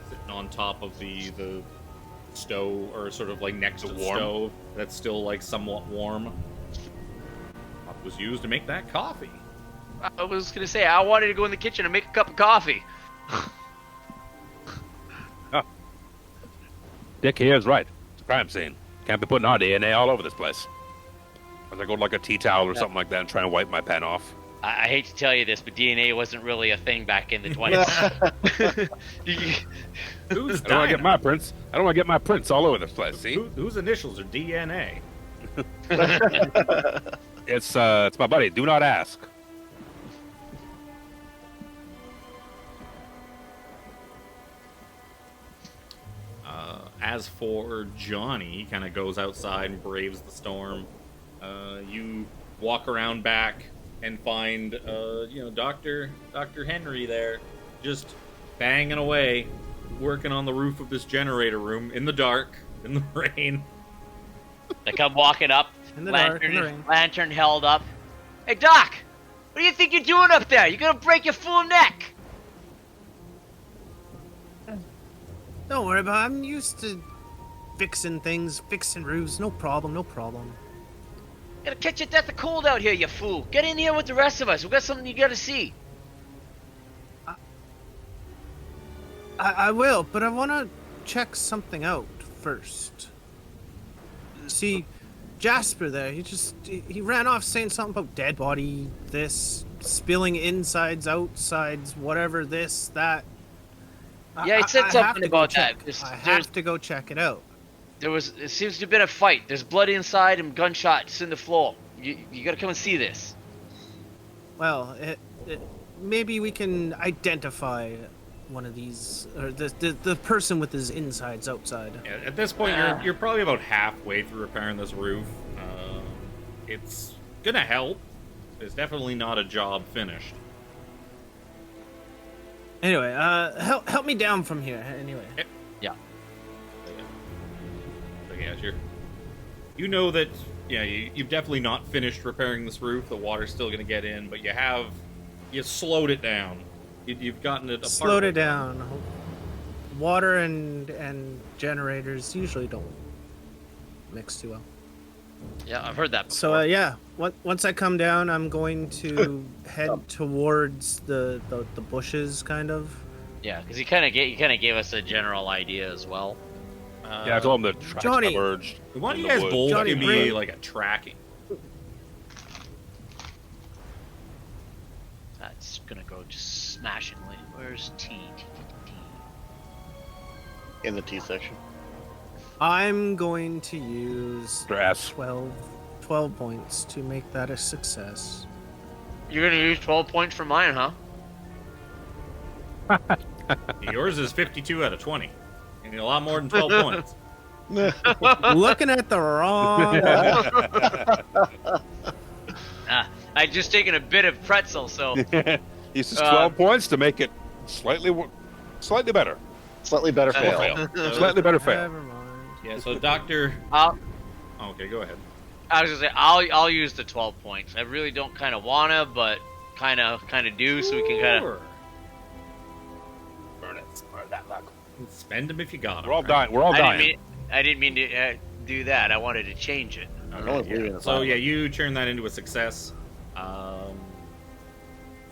sitting on top of the stove, or sort of like next to the stove, that's still like somewhat warm. What was used to make that coffee? I was gonna say I wanted to go in the kitchen and make a cup of coffee. Dick here is right. It's a crime scene. Can't be putting our DNA all over this place. Or I go to like a tea towel or something like that and try and wipe my pen off. I hate to tell you this, but DNA wasn't really a thing back in the 20s. Who's I don't want to get my prints. I don't want to get my prints all over this place. See? whose initials are DNA? It's my buddy. Do not ask. As for Johnny, he kind of goes outside and braves the storm. You walk around back and find, Dr. Henry there, just banging away, working on the roof of this generator room in the dark, in the rain. Like I'm walking up, In the dark, in the rain. lantern held up. Hey Doc, what do you think you're doing up there? You're gonna break your full neck. Don't worry about it. I'm used to fixing things, fixing roofs. No problem, no problem. You're gonna catch your death of cold out here, you fool. Get in here with the rest of us. We got something you gotta see. I will, but I want to check something out first. See, Jasper there, he ran off saying something about dead body, this, spilling insides, outsides, whatever, this, that. Yeah, he said I have something to go about check. that. I have to go check it out. It seems to have been a fight. There's blood inside and gunshots in the floor. You gotta come and see this. Well, maybe we can identify one of these, or the person with his insides outside. Yeah, at this point, you're probably about halfway through repairing this roof. It's gonna help. It's definitely not a job finished. Anyway, help me down from here. Anyway. Yeah. So yeah, sure. You know that, you've definitely not finished repairing this roof. The water's still gonna get in, but you've slowed it down. You've gotten it apart. Slowed it down. Water and generators usually don't mix too well. Yeah, I've heard that before. So once I come down, I'm going to head towards the bushes, kind of. Yeah, because he kind of gave us a general idea as well. Yeah, I told him the tracks Johnny, diverged. Why don't in you the guys woods. both Johnny, give me bring- like a tracking? That's gonna go just smashingly. Where's T? In the T section. I'm going to use Stress. 12 points to make that a success. You're gonna use 12 points for mine, huh? Yours is 52 out of 20. You need a lot more than 12 points. Looking at the wrong I just taken a bit of pretzel, so He says 12 points to make it slightly better. Slightly better fail. Slightly better fail. Never mind. Yeah, so Doctor... I'll, Okay, go ahead. I was gonna say I'll use the 12 points. I really don't kind of wanna, but kind of do, so we can kind of. Sure. Burn it. Burn that luck. Spend them if you got them. We're all dying. We're all dying. I didn't mean to do that. I wanted to change it. only bleeding in the So fire. yeah, you turn that into a success.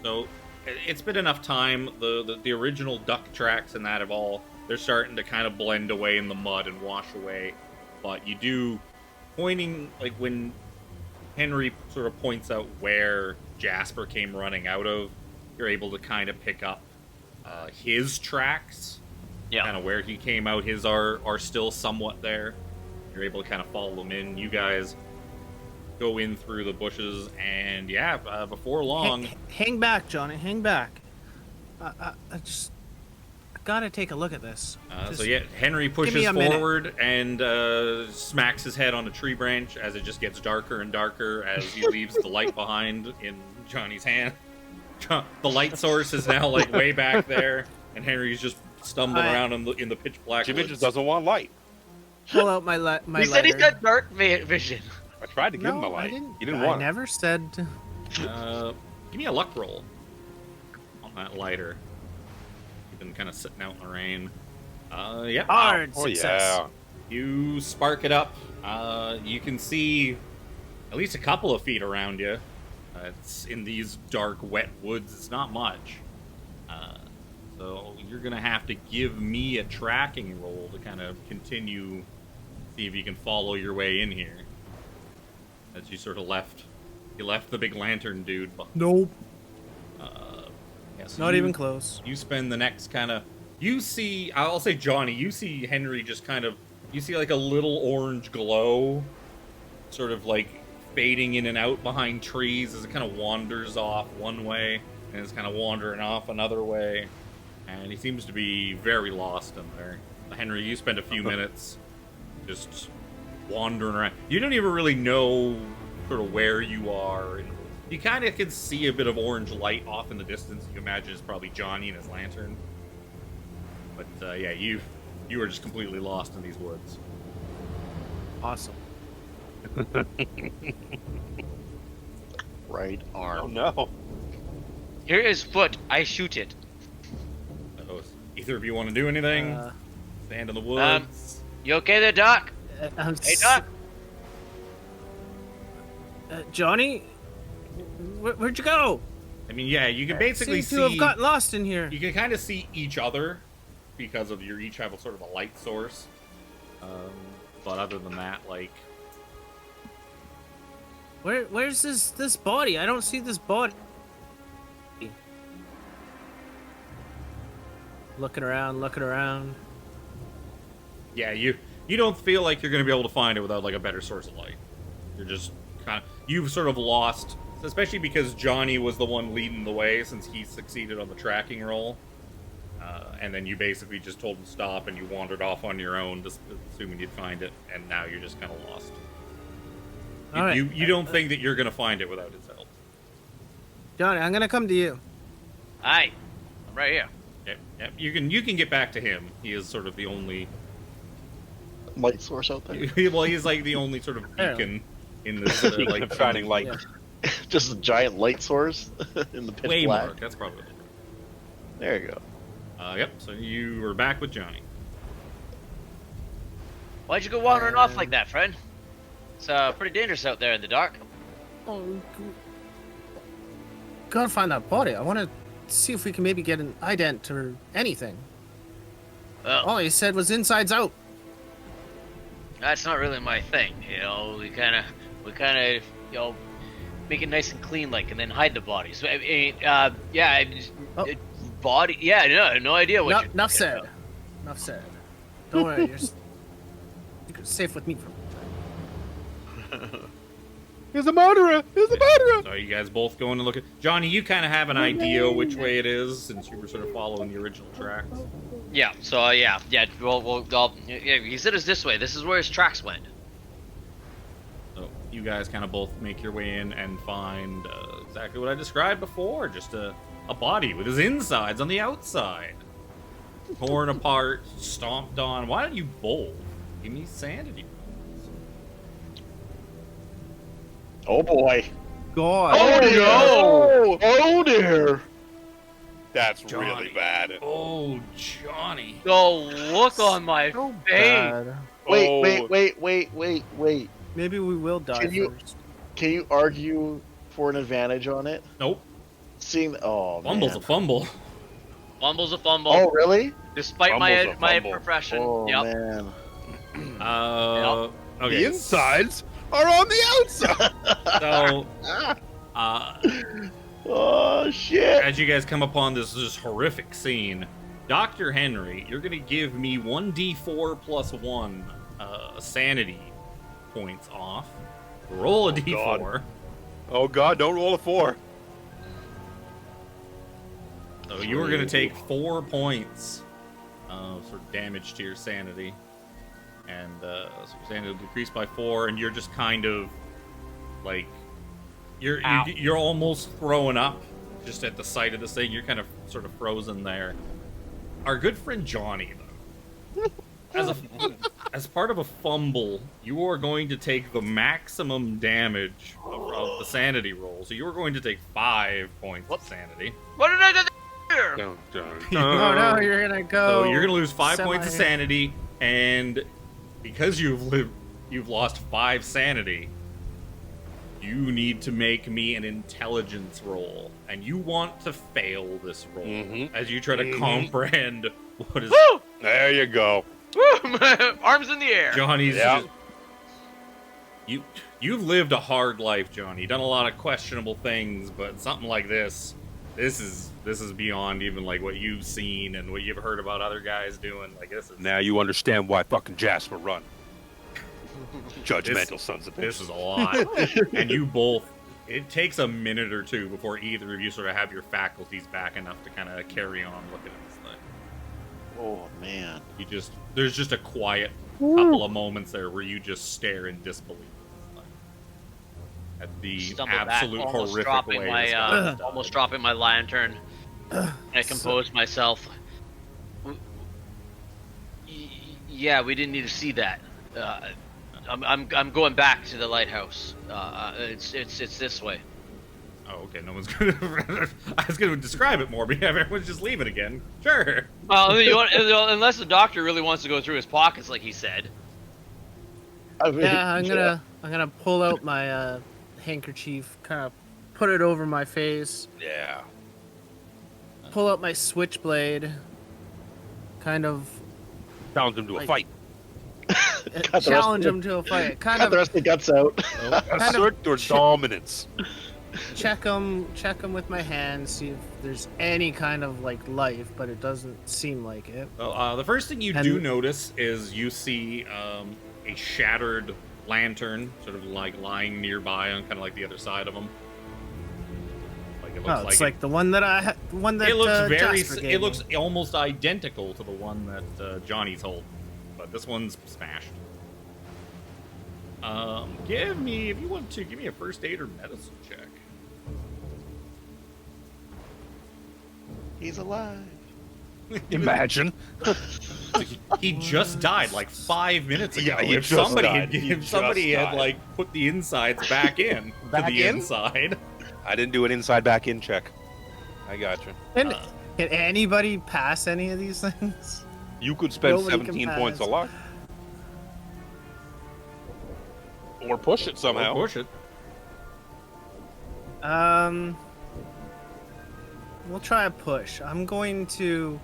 So it's been enough time. The original duck tracks and that they're starting to kind of blend away in the mud and wash away. But you do pointing, like when Henry sort of points out where Jasper came running out of, you're able to kind of pick up his tracks. Yeah. Kind of where he came out, his are still somewhat there. You're able to kind of follow them in. You guys go in through the bushes, and before long... Hang back, Johnny, hang back. I gotta take a look at this. Henry pushes forward and smacks his head on a tree branch as it just gets darker and darker as he leaves the light behind in Johnny's hand. The light source is now like way back there, and Henry's just stumbling around in the pitch black. Jimmy just doesn't want light. Pull out my He said he got dark vision. I tried to give him a light. He didn't want it. I never said. Give me a luck roll on that lighter. You've been kind of sitting out in the rain. Hard success. Yeah. You spark it up. You can see at least a couple of feet around you. It's in these dark, wet woods. It's not much. So you're going to have to give me a tracking roll to kind of continue, see if you can follow your way in here. As you sort of left the big lantern dude. Nope. So not even close. You spend the next kind of... You see, I'll say Johnny, you see Henry just kind of... You see like a little orange glow sort of like fading in and out behind trees as it kind of wanders off one way and it's kind of wandering off another way. And he seems to be very lost in there. Henry, you spend a few minutes just wandering around. You don't even really know sort of where you are. And you kind of can see a bit of orange light off in the distance. You imagine it's probably Johnny and his lantern. But you are just completely lost in these woods. Awesome. Right arm. Oh no. Here is foot. I shoot it. Either of you want to do anything? Stand in the woods. You okay there, Doc? Hey, Doc. Johnny, where'd you go? I mean, you can basically seem to have gotten lost in here. You can kind of see each other because of you each have a sort of a light source. But other than that, like, where's this body? I don't see this body. Looking around. Yeah, you don't feel like you're going to be able to find it without like a better source of light. You're just you've sort of lost, especially because Johnny was the one leading the way since he succeeded on the tracking roll. And then you basically just told him stop and you wandered off on your own, just assuming you'd find it, and now you're just kind of lost. You don't think that you're going to find it without his help. Johnny, I'm going to come to you. Hi. I'm right here. Yep. You can get back to him. He is sort of the only light source out there. Well, he's like the only sort of beacon in this like shining light. Yeah. Just a giant light source in the pitch way black. more. That's probably it. There you go. Yep. So you were back with Johnny. Why'd you go wandering off like that, friend? It's pretty dangerous out there in the dark. Oh, gotta find that body. I want to see if we can maybe get an ident or anything. Well, All he said was insides out. that's not really my thing. You know, we kind of, you know, make it nice and clean, like, and then hide the body. So I mean, body. Yeah, no idea what. Enough said. Don't worry, you're safe with me. He's a murderer! So are you guys both going to look at Johnny? You kind of have an idea which way it is since you were sort of following the original tracks. Yeah. So yeah. Well, he said it's this way. This is where his tracks went. So you guys kind of both make your way in and find exactly what I described before, just a body with his insides on the outside. Torn apart, stomped on. Why don't you both give me sanity? Oh boy. God. Oh dear. Oh dear. That's Johnny. really bad. Oh, Johnny. The look on my So face. bad. Wait. Maybe we will die Can you- first. Can you argue for an advantage on it? Nope. Seeing, oh Fumble's man. a fumble. Fumble's a fumble. Oh really? Despite Fumble's a my fumble. profession. Oh Yep. man. The Okay. insides are on the outside. So, Oh shit. as you guys come upon this horrific scene, Dr. Henry, you're gonna give me 1d4 plus 1 sanity points off. Roll a d4. God. Oh god, don't roll a 4. So you are gonna take 4 points of sort of damage to your sanity, and so your sanity will decrease by 4, and you're just kind of like you're almost throwing up just at the sight of this thing. You're kind of sort of frozen there. Our good friend Johnny, though, as part of a fumble, you are going to take the maximum damage of the sanity roll. So you are going to take 5 points of sanity. What did I do here? Dun, dun, Oh no, you're gonna go. So you're gonna lose 5 points of semi- sanity, and because you've lost 5 sanity, you need to make me an intelligence roll, and you want to fail this roll as you try to comprehend what is. Woo! There you go. Woo! Arms in the air. Johnny's. Yeah. You've lived a hard life, Johnny. Done a lot of questionable things, but something like this is beyond even like what you've seen and what you've heard about other guys doing. Like this is. Now you understand why fucking Jasper run. Judgmental sons of bitches. This is a lot. And you both, it takes a minute or two before either of you sort of have your faculties back enough to kind of carry on looking at this thing. Oh man. There's just a quiet couple of moments there where you just stare in disbelief at the Stumble absolute back, almost horrific dropping way my this guy died. almost dropping my lantern. I composed myself. Yeah, we didn't need to see that. I'm going back to the lighthouse. It's this way. Oh, okay. No one's gonna. I was gonna describe it more, but yeah, everyone's just leave it again. Sure. Well, unless the doctor really wants to go through his pockets, like he said. I mean, Yeah, I'm gonna pull out my handkerchief, kind of put it over my face, Yeah. pull out my switchblade, kind of Challenge him to a Like- fight. Cut the challenge rest him to a fight. Kind Cut the of rest of the guts out. Assert your dominance. check him with my hand, see if there's any kind of like life, but it doesn't seem like it. Well, the first thing you And- do notice is you see a shattered lantern, sort of like lying nearby on kind of like the other side of him. Like it looks Oh, like it's like the one that it looks very. Jasper gave It looks me. almost identical to the one that Johnny's holding, but this one's smashed. Give me, if you want to, give me a first aid or medicine check. He's alive. Imagine. He just died like 5 minutes ago. Yeah, he if just somebody, died. Had, He if somebody just had died. like put the insides back in Back to the in? inside. I didn't do an inside back in check. I got you. Can anybody pass any of these things? You could spend Nobody can 17 points pass. of luck. Or push it somehow. Push it. We'll try a push. I'm going to,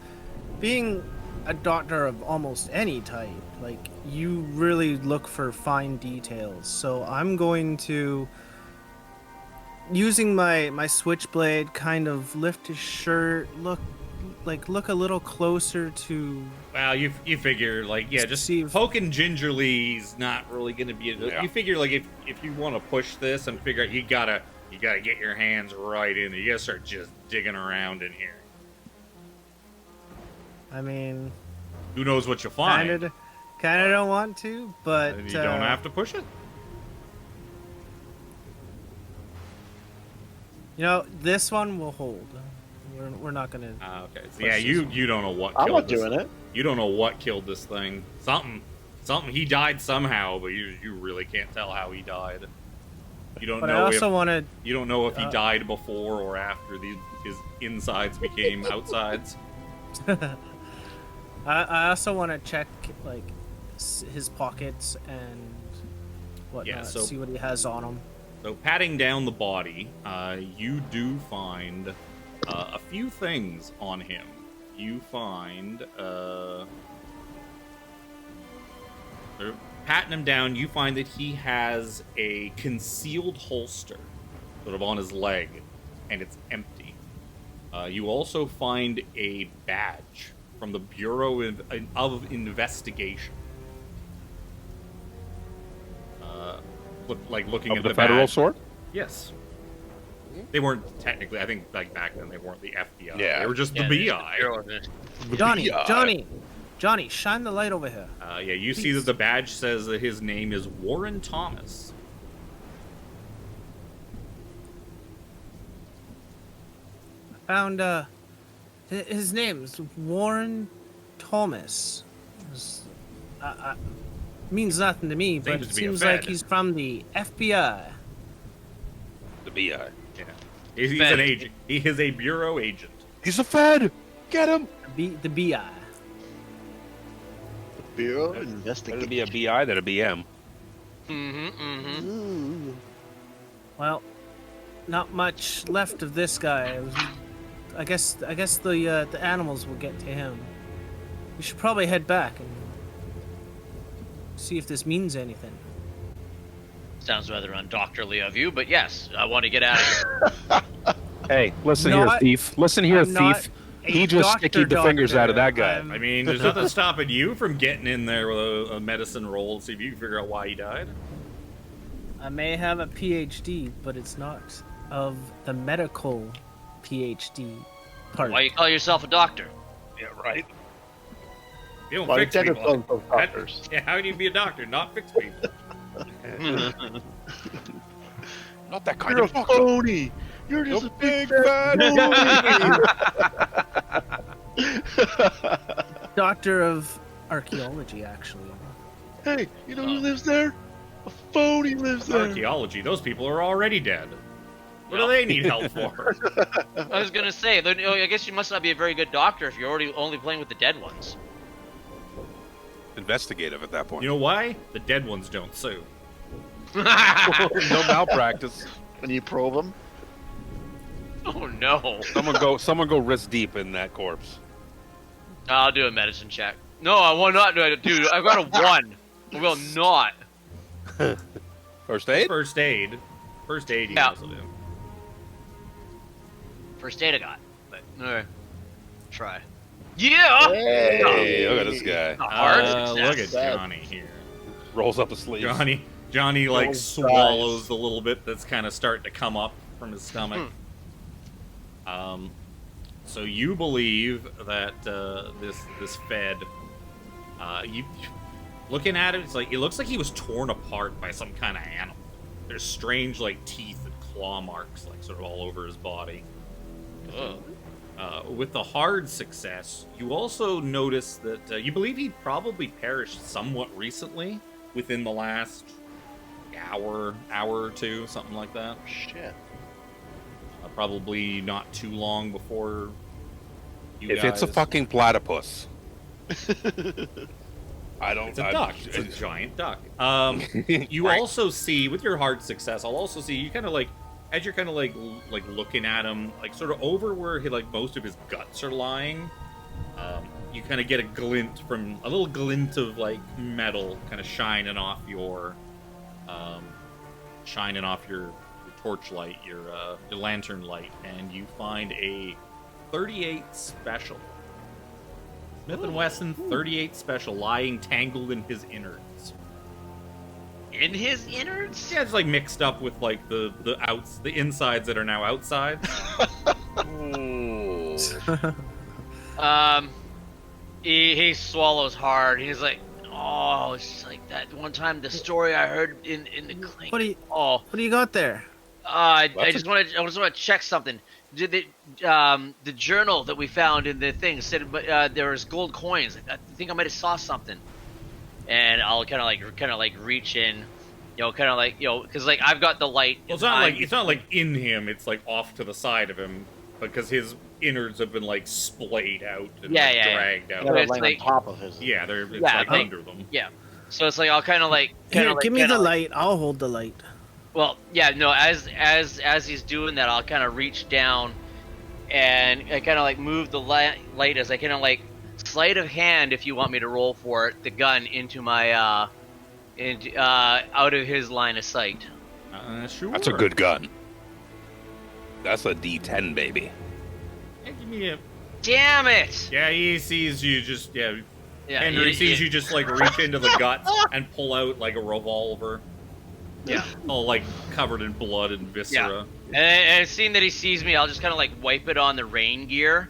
being a doctor of almost any type, like, you really look for fine details. So I'm going to, using my switchblade, kind of lift his shirt, look a little closer to. Well, you figure like just See if- poking gingerly is not really going to be. Yeah. You figure like if you want to push this and figure out you gotta get your hands right in there. You gotta start just digging around in here. I mean, Who knows what you'll find? kind of don't want to, but And you don't have to push it. You know, this one will hold. We're not gonna. Okay. So yeah, you don't know what. I'm killed not this. doing it. You don't know what killed this thing. Something. He died somehow, but you really can't tell how he died. You don't But I know also if want to. you don't know if he died before or after his insides became outsides. I also want to check like his pockets and whatnot. so- See what he has on him. So patting down the body, you do find A few things on him. You find, they're patting him down. You find that he has a concealed holster sort of on his leg, and it's empty. You also find a badge from the Bureau of Investigation. Looking Of at the the federal badge. sort? Yes. They weren't technically, I think, like back then, they weren't the FBI. Yeah. They were just the BI. Johnny, shine the light over here. Yeah, you see that the badge says that his name is Warren Thomas. I found, his name's Warren Thomas. Means nothing to me, but Seems it to be a seems like Fed. he's from the FBI. The BI. Yeah. He's an agent. He is a bureau agent. He's a Fed! Get him! The BI. Bureau Better investigation. to be a BI than a BM. Ooh. Well, not much left of this guy. I guess the animals will get to him. We should probably head back and see if this means anything. Sounds rather undoctorly of you, but yes, I want to get out of here. Hey, listen here, Not- thief. Listen here, I'm not thief. a He just doctor, stickied the fingers out of that doctor. guy. I'm- I mean, there's nothing stopping you from getting in there with a medicine roll to see if you can figure out why he died. I may have a PhD, but it's not of the medical PhD part. Why you call yourself a doctor? Yeah, right. You don't Why fix did people. those doctors? Yeah, how can you be a doctor, not fix people? Not that kind You're a of doctor. phony. You're just a big fat Doctor of Archaeology, actually. Hey, you know who lives there? A phony lives there. Archaeology, those people are already dead. What do they need help for? I was gonna say, I guess you must not be a very good doctor if you're already only playing with the dead ones. Investigative at that point. You know why? The dead ones don't sue. No malpractice. When you probe them. Oh no! Someone go wrist deep in that corpse. I'll do a medicine check. No, I will not do it, dude. I've got a 1. I will not. First aid? First aid. First aid you Yeah. also do. First aid I got, but alright. Try. Yeah! Hey, look at this guy. Not hard. Look at Sad. Johnny here. Rolls up his sleeves. Johnny like Rolls swallows eyes. the little bit that's kind of starting to come up from his stomach. So you believe that this Fed, you looking at it, it looks like he was torn apart by some kind of animal. There's strange like teeth and claw marks like sort of all over his body. Ugh. With the hard success, you also notice that you believe he probably perished somewhat recently, within the last hour or two, something like that. Shit. Probably not too long before you If guys... it's a fucking platypus, I don't. It's a duck. It's a giant duck. You Right. also see, with your hard success, I'll also see you kind of like, as you're kind of like looking at him, like sort of over where he, like most of his guts are lying. You kind of get a little glint of like metal, kind of shining off your torchlight, your lantern light, and you find a 38 special. Smith & Wesson 38 special lying tangled in his innards. In his innards? Yeah, it's like mixed up with like the insides that are now outside. Ooh. He swallows hard. He's like, oh, it's just like that one time the story I heard in the clink. What do you got there? I just want to check something. Did the journal that we found in the thing said there was gold coins. I think I might have saw something. And I'll kind of like reach in, because like I've got the light. Well, it's not like in him. It's like off to the side of him because his innards have been like splayed out and dragged out. You gotta It's lay like- on top of his. Yeah, it's Yeah, like like- under them. Yeah. So it's like I'll kind of like. Here, give me the light. I'll hold the light. Well, yeah, no. As he's doing that, I'll kind of reach down and I kind of like move the light as I kind of like sleight of hand, if you want me to roll for it, the gun into my out of his line of sight. Sure. That's a good gun. That's a D10, baby. Yeah, give me a... Damn it! Yeah, he sees you just... Yeah, Henry he sees you just like reach into the guts and pull out like a revolver. Yeah. All like covered in blood and viscera. Yeah. And seeing that he sees me, I'll just kind of like wipe it on the rain gear,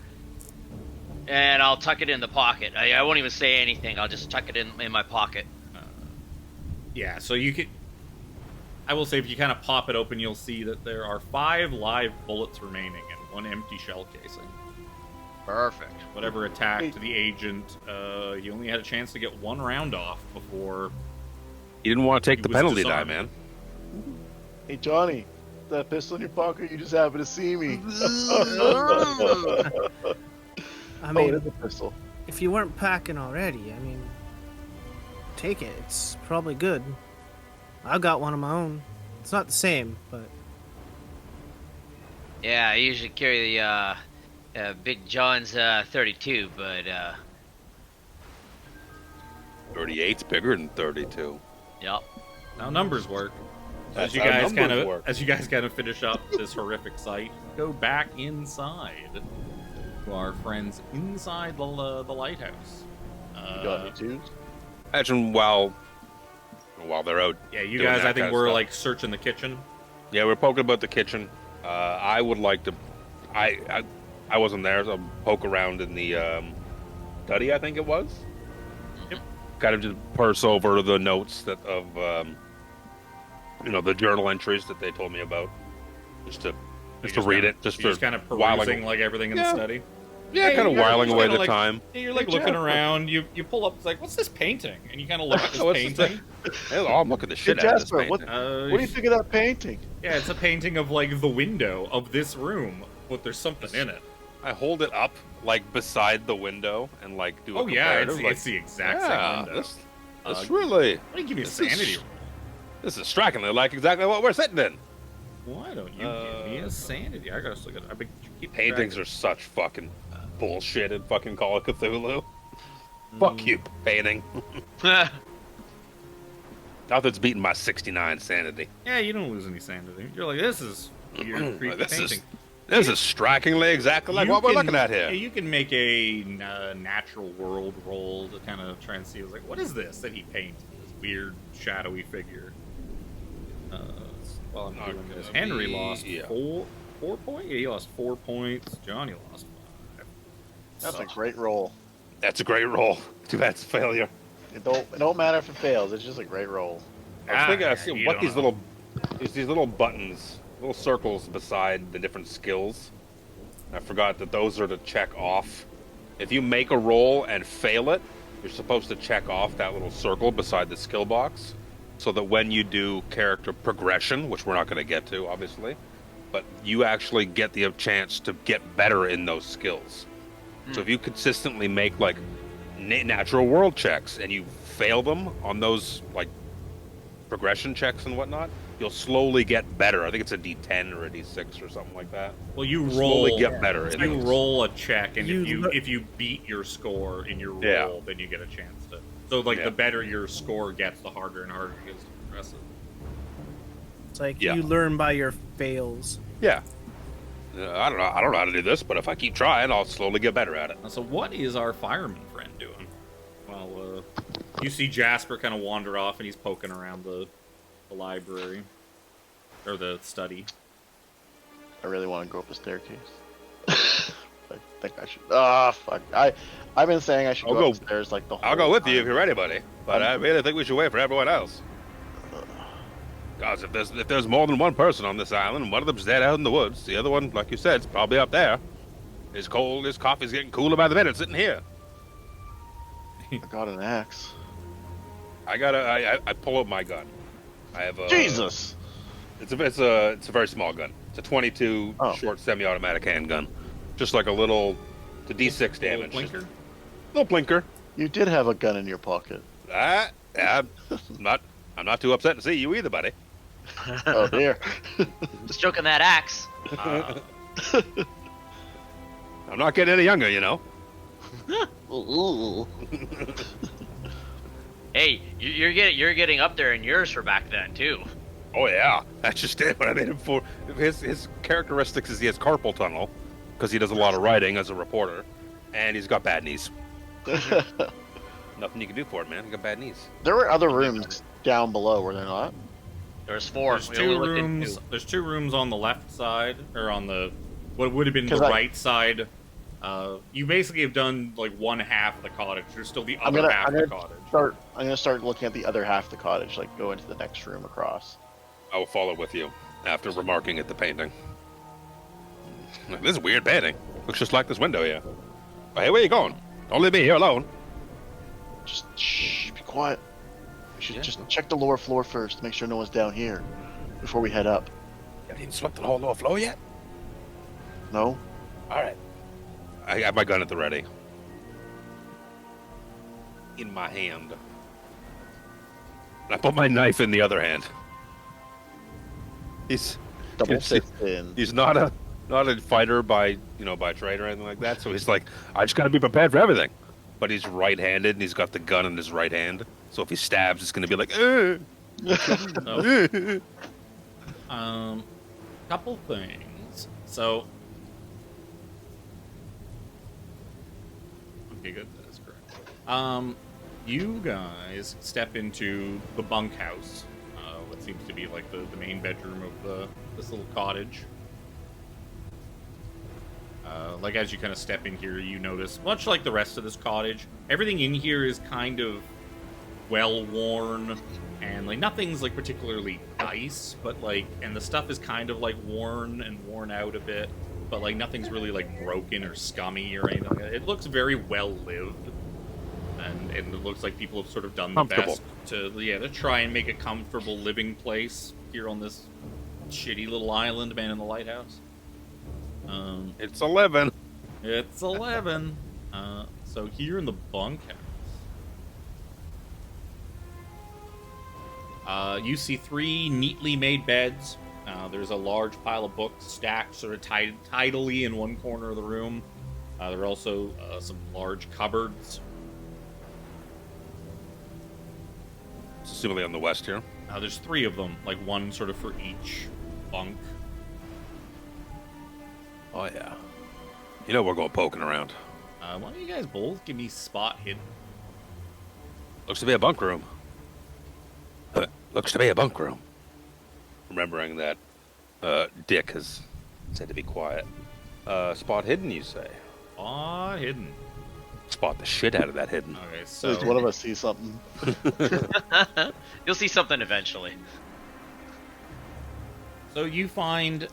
and I'll tuck it in the pocket. I won't even say anything. I'll just tuck it in my pocket. Yeah, so you could... I will say, if you kind of pop it open, you'll see that there are 5 live bullets remaining and 1 empty shell casing. Perfect. Whatever attacked the agent, you only had a chance to get 1 round off before... You didn't want to take the was penalty die, disarmed. man. Hey, Johnny, that pistol in your pocket, you just happened to see me. I It mean, is a pistol. if you weren't packing already, I mean, take it. It's probably good. I've got one of my own. It's not the same, but Yeah, I usually carry the Big John's 32, but 38's bigger than 32. yep. Now numbers work. That's As you how guys numbers work. kind of finish up this horrific sight, go back inside to our friends inside the lighthouse. You got any twos? Imagine while they're out. Yeah, you doing guys, that I think kind of we're stuff. like searching the kitchen. Yeah, we're poking about the kitchen. I would like to. I wasn't there, so I'll poke around in the study. I think it was. Yep. Kind of just purse over the notes that of the journal entries that they told me about, just to read it, just You're to kind of whiling- perusing like everything in the Yeah. study. yeah, kind of you're whiling just away kinda the like- time. Yeah, you're like Good looking job. around. You pull up. It's like, what's this painting? And you kind of look at this What's this painting. Oh, I'm looking the shit Hey, out of this Jasper, painting. what do you think of that painting? Yeah, it's a painting of like the window of this room, but there's something in it. I hold it up like beside the window and like do a Oh yeah, comparative. it's the exact yeah, same window. this really. Why don't you give me a this is- sanity roll? This is strikingly like exactly what we're sitting in. Why don't you give me a sanity? I gotta look at. I've been keep Paintings are such fucking bullshit in fucking Call of Cthulhu. Fuck you, painting. Nothing's beating my 69 sanity. Yeah, you don't lose any sanity. You're like, this is weird, creepy This painting. This is strikingly exactly like You what we're can- looking at Yeah, here. you can make a natural world roll to kind of try and see. Like, what is this that he painted? This weird, shadowy figure. While I'm Not doing this, gonna Henry be- lost yeah. 4 points. Yeah, he lost 4 points. Johnny lost 5. That's a great roll. That's a great roll. Too bad it's a failure. It don't matter if it fails. It's just a great roll. I was thinking, I see you what don't these know. these little buttons, little circles beside the different skills. I forgot that those are to check off. If you make a roll and fail it, you're supposed to check off that little circle beside the skill box, so that when you do character progression, which we're not going to get to, obviously, but you actually get the chance to get better in those skills. So if you consistently make like natural world checks and you fail them on those like progression checks and whatnot, you'll slowly get better. I think it's a D10 or a D6 or something like that. Well, you You'll roll. slowly get better. in You those. roll a check, and You if you beat your score in your roll, Yeah. then you get a chance to. So like Yeah. the better your score gets, the harder and harder it gets to progress it. it's like Yeah. you learn by your fails. Yeah. I don't know how to do this, but if I keep trying, I'll slowly get better at it. So what is our fireman friend doing? Well, you see Jasper kind of wander off, and he's poking around the library or the study. I really want to go up the staircase. I think I should. Ah, fuck. I've been saying I should I'll go go- upstairs like the whole I'll go with you if time. you're ready, buddy. But I really think we should wait for everyone else. Guys, if there's more than one person on this island, and one of them's dead out in the woods, the other one, like you said, is probably up there. His coffee's getting cooler by the minute sitting here. I got an axe. I pull out my gun. I have a Jesus! It's a very small gun. It's a 22 Oh. short semi-automatic handgun, just like a little, it's a D6 damage. Blinker. Little blinker. You did have a gun in your pocket. Yeah, I'm not too upset to see you either, buddy. Oh dear. Stroking that axe. I'm not getting any younger, you know. Ooh. Hey, you're getting up there in years for back then too. Oh yeah, that's just it. What I made him for. His characteristics is he has carpal tunnel, because he does a lot of writing as a reporter, and he's got bad knees. Nothing you can do for it, man. He got bad knees. There were other rooms down below, were there not? There's 4. There's We two only looked rooms. into. There's 2 rooms on the left side, or on the what would have been the 'Cause right side. You basically have done like one half of the cottage. There's still the I'm other gonna- half I'm of the gonna cottage. I'm gonna start looking at the other half of the cottage, like go into the next room across. I will follow with you after remarking at the painting. This is a weird painting. Looks just like this window here. But hey, where you going? Don't leave me here alone. Just shh, be quiet. We should Yeah. just check the lower floor first, make sure no one's down here before we head up. You haven't even swept the whole lower floor yet? No? All right. I got my gun at the ready. In my hand. And I put my knife in the other hand. He's Double Yes, he- fist in. he's not a fighter by trade or anything like that. So he's like, I just gotta be prepared for everything. But he's right-handed and he's got the gun in his right hand. So if he stabs, it's gonna be like, Couple things. So, okay, good. That's correct. You guys step into the bunkhouse. What seems to be like the main bedroom of this little cottage. Like as you kind of step in here, you notice, much like the rest of this cottage, everything in here is kind of well worn, and like nothing's like particularly nice, but like, and the stuff is kind of like worn and worn out a bit, but like nothing's really like broken or scummy or anything like that. It looks very well lived, and it looks like people have sort of done the best to try and make a comfortable living place here on this shitty little island, man, in the lighthouse. it's 11. It's 11. So here in the bunkhouse, you see 3 neatly made beds. There's a large pile of books stacked sort of tidily in one corner of the room. There are also some large cupboards. Presumably on the west here. There's 3 of them, like one sort of for each bunk. Oh yeah. You know we're going poking around. Why don't you guys both give me spot hidden? Looks to be a bunk room. Looks to be a bunk room. Remembering that Dick has said to be quiet. Spot hidden, you say? Spot hidden. Spot the shit out of that hidden. Okay, So so does one of us see something? You'll see something eventually. So you find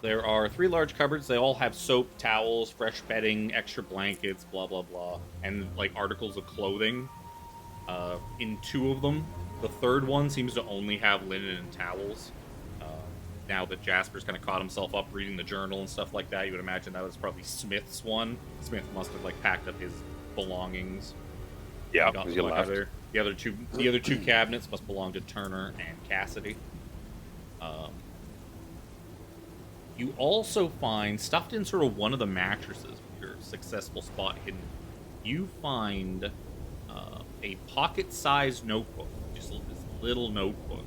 there are 3 large cupboards. They all have soap, towels, fresh bedding, extra blankets, blah blah blah, and like articles of clothing. In 2 of them, the 3rd one seems to only have linen and towels. Now that Jasper's kind of caught himself up reading the journal and stuff like that, you would imagine that was probably Smith's one. Smith must have like packed up his belongings. Yeah, Got because the you fuck out of left. there. The other two cabinets must belong to Turner and Cassidy. You also find, stuffed in sort of one of the mattresses with your successful spot hidden, you find a pocket-sized notebook, just this little notebook,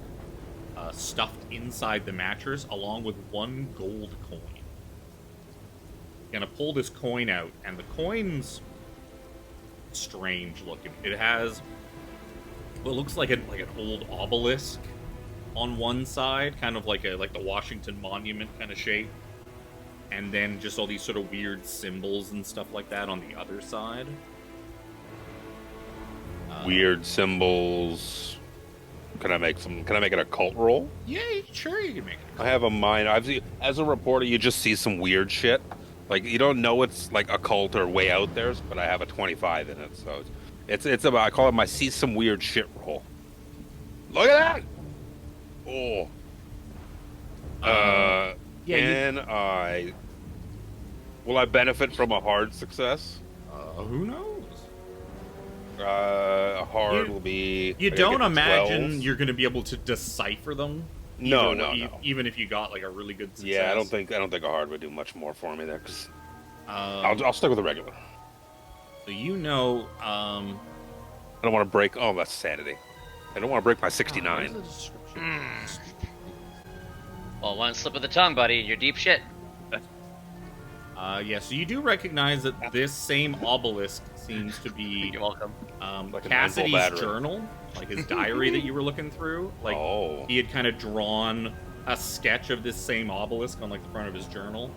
stuffed inside the mattress, along with 1 gold coin. You're gonna pull this coin out, and the coin's strange looking. It has what looks like an old obelisk on one side, kind of like the Washington Monument kind of shape, and then just all these sort of weird symbols and stuff like that on the other side. Weird symbols. Can I make it a cult roll? Yeah, sure you can make it. I have a mind. As a reporter, you just see some weird shit. Like you don't know it's like a cult or way out there, but I have a 25 in it, so it's about. I call it my see some weird shit roll. Look at that! Oh. Yeah. Will I benefit from a hard success? Who knows? A hard will be. You I gotta don't get the imagine 12s. you're going to be able to decipher them. No, either no, way, no. Even if you got like a really good success. Yeah, I don't think a hard would do much more for me there. Cause I'll stick with the regular. So you know, I don't want to break. Oh, that's sanity. I don't want to break my 69. Well, one slip of the tongue, buddy, you're deep shit. Yeah, so you do recognize that this same obelisk seems to be You're welcome. Like an Cassidy's battery. journal, like his diary that you were looking through. Like he had kind of drawn a sketch of this same obelisk on like the front of his journal.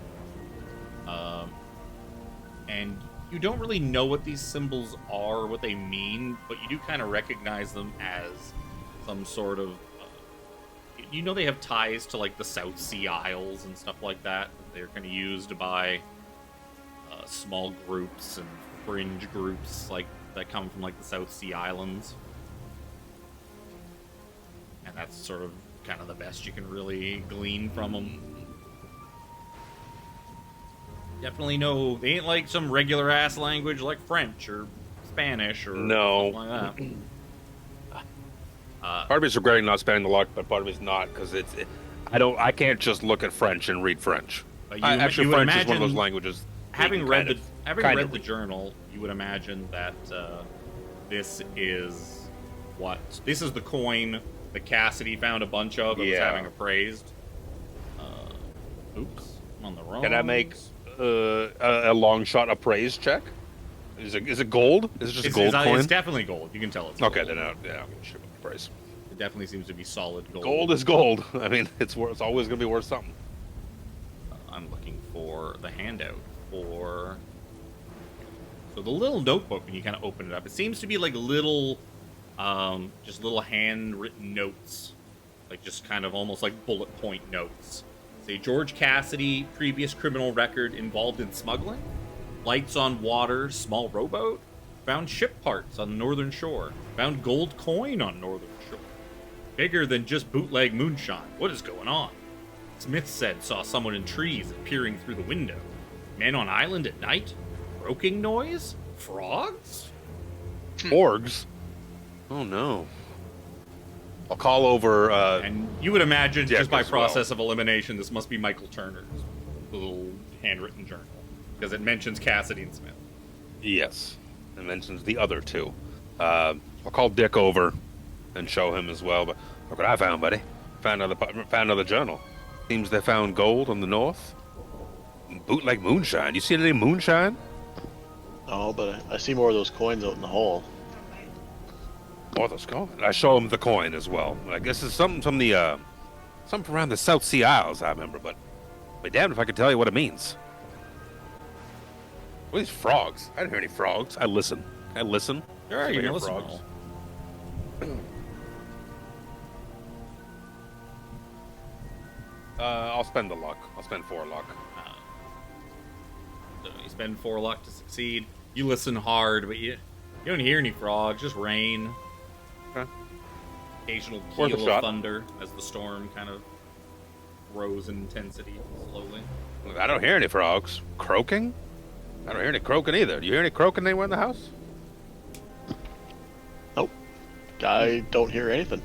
And you don't really know what these symbols are, or what they mean, but you do kind of recognize them as some sort of. You know, they have ties to like the South Sea Isles and stuff like that. They're kind of used by small groups and fringe groups like that come from like the South Sea Islands, and that's sort of kind of the best you can really glean from them. Definitely no, they ain't like some regular ass language like French or Spanish or something like that. Part of me is regretting not spending the luck, but part of me is not because I can't just look at French and read French. Actually, French is one of those languages. Having read the journal, you would imagine that this is the coin that Cassidy found a bunch of and was having appraised. Oops, I'm on the wrong. Can I make a long shot appraise check? Is it gold? Is it just a gold coin? It's definitely gold. You can tell it's okay. gold. Then I'm gonna shoot with the price. It definitely seems to be solid gold. Gold is gold. I mean, it's always gonna be worth something. I'm looking for the handout for. So the little notebook, when you kind of open it up, it seems to be like little, just little handwritten notes, like just kind of almost like bullet point notes. Say George Cassidy, previous criminal record involved in smuggling. Lights on water, small rowboat. Found ship parts on the northern shore. Found gold coin on northern shore. Bigger than just bootleg moonshine. What is going on? Smith said saw someone in trees and peering through the window. Men on island at night? Croaking noise? Frogs? Orgs? Oh no. I'll call over. And you would imagine, Dick just by as well. process of elimination, this must be Michael Turner's little handwritten journal. Because it mentions Cassidy and Smith. Yes. It mentions the other two. I'll call Dick over and show him as well. But look what I found, buddy. Found another journal. Seems they found gold on the north. Bootleg moonshine. You see any moonshine? Oh, but I see more of those coins out in the hall. Oh, those coins. I show him the coin as well. I guess it's something from the something around the South Sea Isles, I remember, but be damned if I could tell you what it means. What are these frogs? I didn't hear any frogs. I listen. Sure, you hear can listen. frogs. I'll spend the luck. I'll spend 4 luck. So you spend 4 luck to succeed. You listen hard, but you don't hear any frogs, just rain. Okay. Occasional Worth a peal shot. of thunder as the storm kind of grows in intensity slowly. I don't hear any frogs. Croaking? I don't hear any croaking either. Do you hear any croaking anywhere in the house? Nope. I don't hear anything.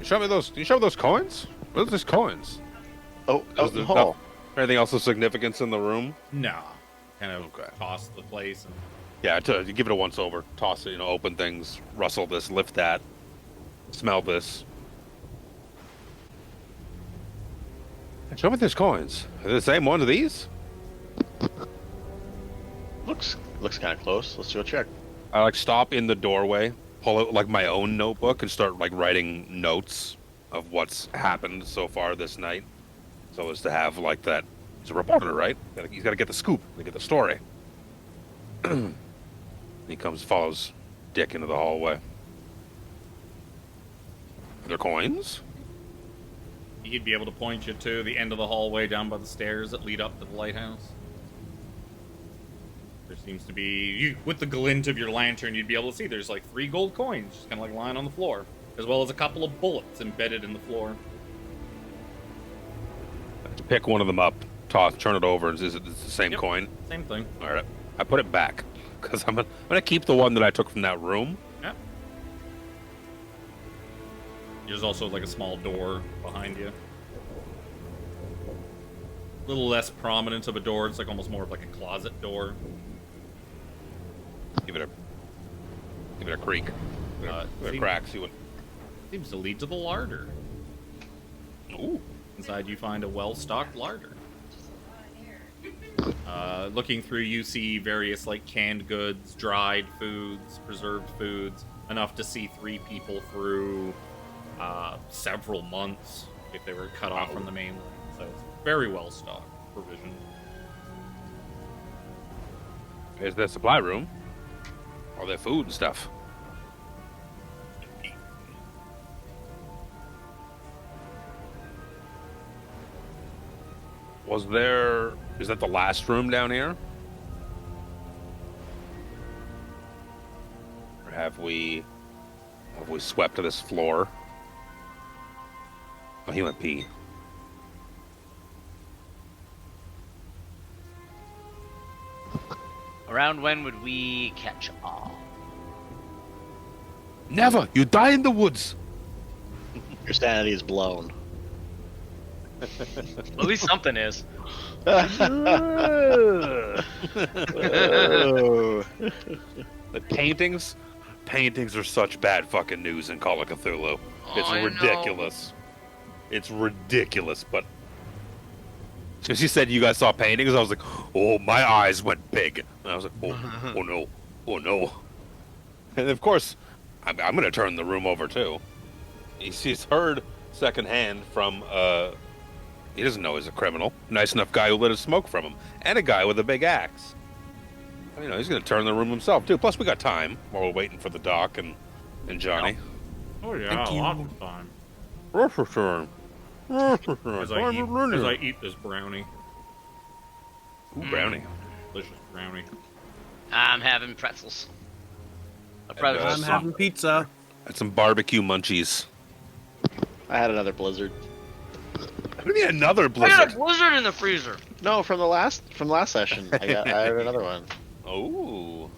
You show me those coins? What are those coins? Oh, out in the there hall. anything else of significance in the room? No. Kind of Okay. toss the place. And Yeah, you give it a once over. Toss it, open things, rustle this, lift that, smell this. Show me these coins. Are they the same ones as these? Looks kind of close. Let's go check. I stop in the doorway, pull out my own notebook, and start writing notes of what's happened so far this night, so as to have that. He's a reporter, right? He's got to get the scoop, to get the story. He follows Dick into the hallway. Are there coins? he'd be able to point you to the end of the hallway down by the stairs that lead up to the lighthouse. There seems to be, with the glint of your lantern, you'd be able to see there's 3 gold coins just kind of lying on the floor, as well as a couple of bullets embedded in the floor. Pick one of them up, turn it over. Is it the same coin? Same thing. All right. I put it back because I'm gonna keep the one that I took from that room. Yeah. There's also a small door behind you. little less prominent of a door. It's like almost more of like a closet door. Give it a creak. Give it a crack. See what. Seems to lead to the larder. Ooh. Inside, you find a well-stocked larder. Looking through, you see various like canned goods, dried foods, preserved foods, enough to see 3 people through several months if they were cut off from the mainland. So it's very well-stocked provision. Here's their supply room. All their food and stuff. Is that the last room down here? Or have we swept to this floor? Oh, he went pee. Around when would we catch all? Never! You die in the woods! Your sanity is blown. At least something is. The paintings are such bad fucking news in Call of Cthulhu. It's ridiculous. It's ridiculous, but since you said you guys saw paintings, I was like, oh, my eyes went big. And I was like, oh no, oh no. And of course, I'm going to turn the room over too. He's heard secondhand from he doesn't know he's a criminal. Nice enough guy who lit a smoke from him. And a guy with a big axe. You know, he's going to turn the room himself, too. Plus, we got time while we're waiting for the doc and Johnny. Oh, yeah, a lot of time. As I eat this brownie. Ooh, brownie. Delicious brownie. I'm having pretzels. I'm having pizza. And some barbecue munchies. I had another blizzard. What do you mean another I blizzard? got a blizzard in the freezer. No, from last session. I had another one. Oh.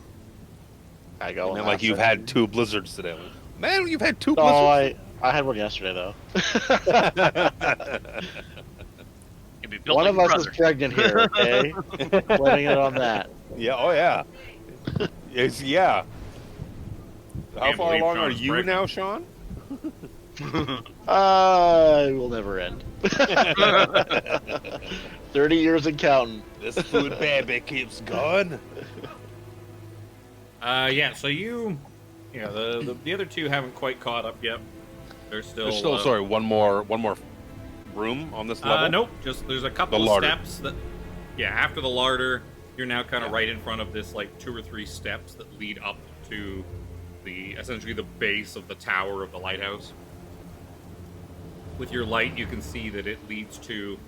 I go. And like you've had 2 blizzards today. Man, you've had 2 No, blizzards. I had one yesterday though. You'd be built One like of us brother. is pregnant here, okay? Blaming it on that. Yeah, oh yeah. Yeah. How Can't far believe along are Sean's you pregnant. now, Shawn? It will never end. 30 years and counting. This food baby keeps going. Yeah, so the other 2 haven't quite caught up yet. They're still... There's still, sorry, one more room on this level? Nope, just there's a couple The of larder. steps that... Yeah, after the larder, you're now kind of right in front of this, like, 2 or 3 steps that lead up to essentially the base of the tower of the lighthouse. With your light, you can see that it leads to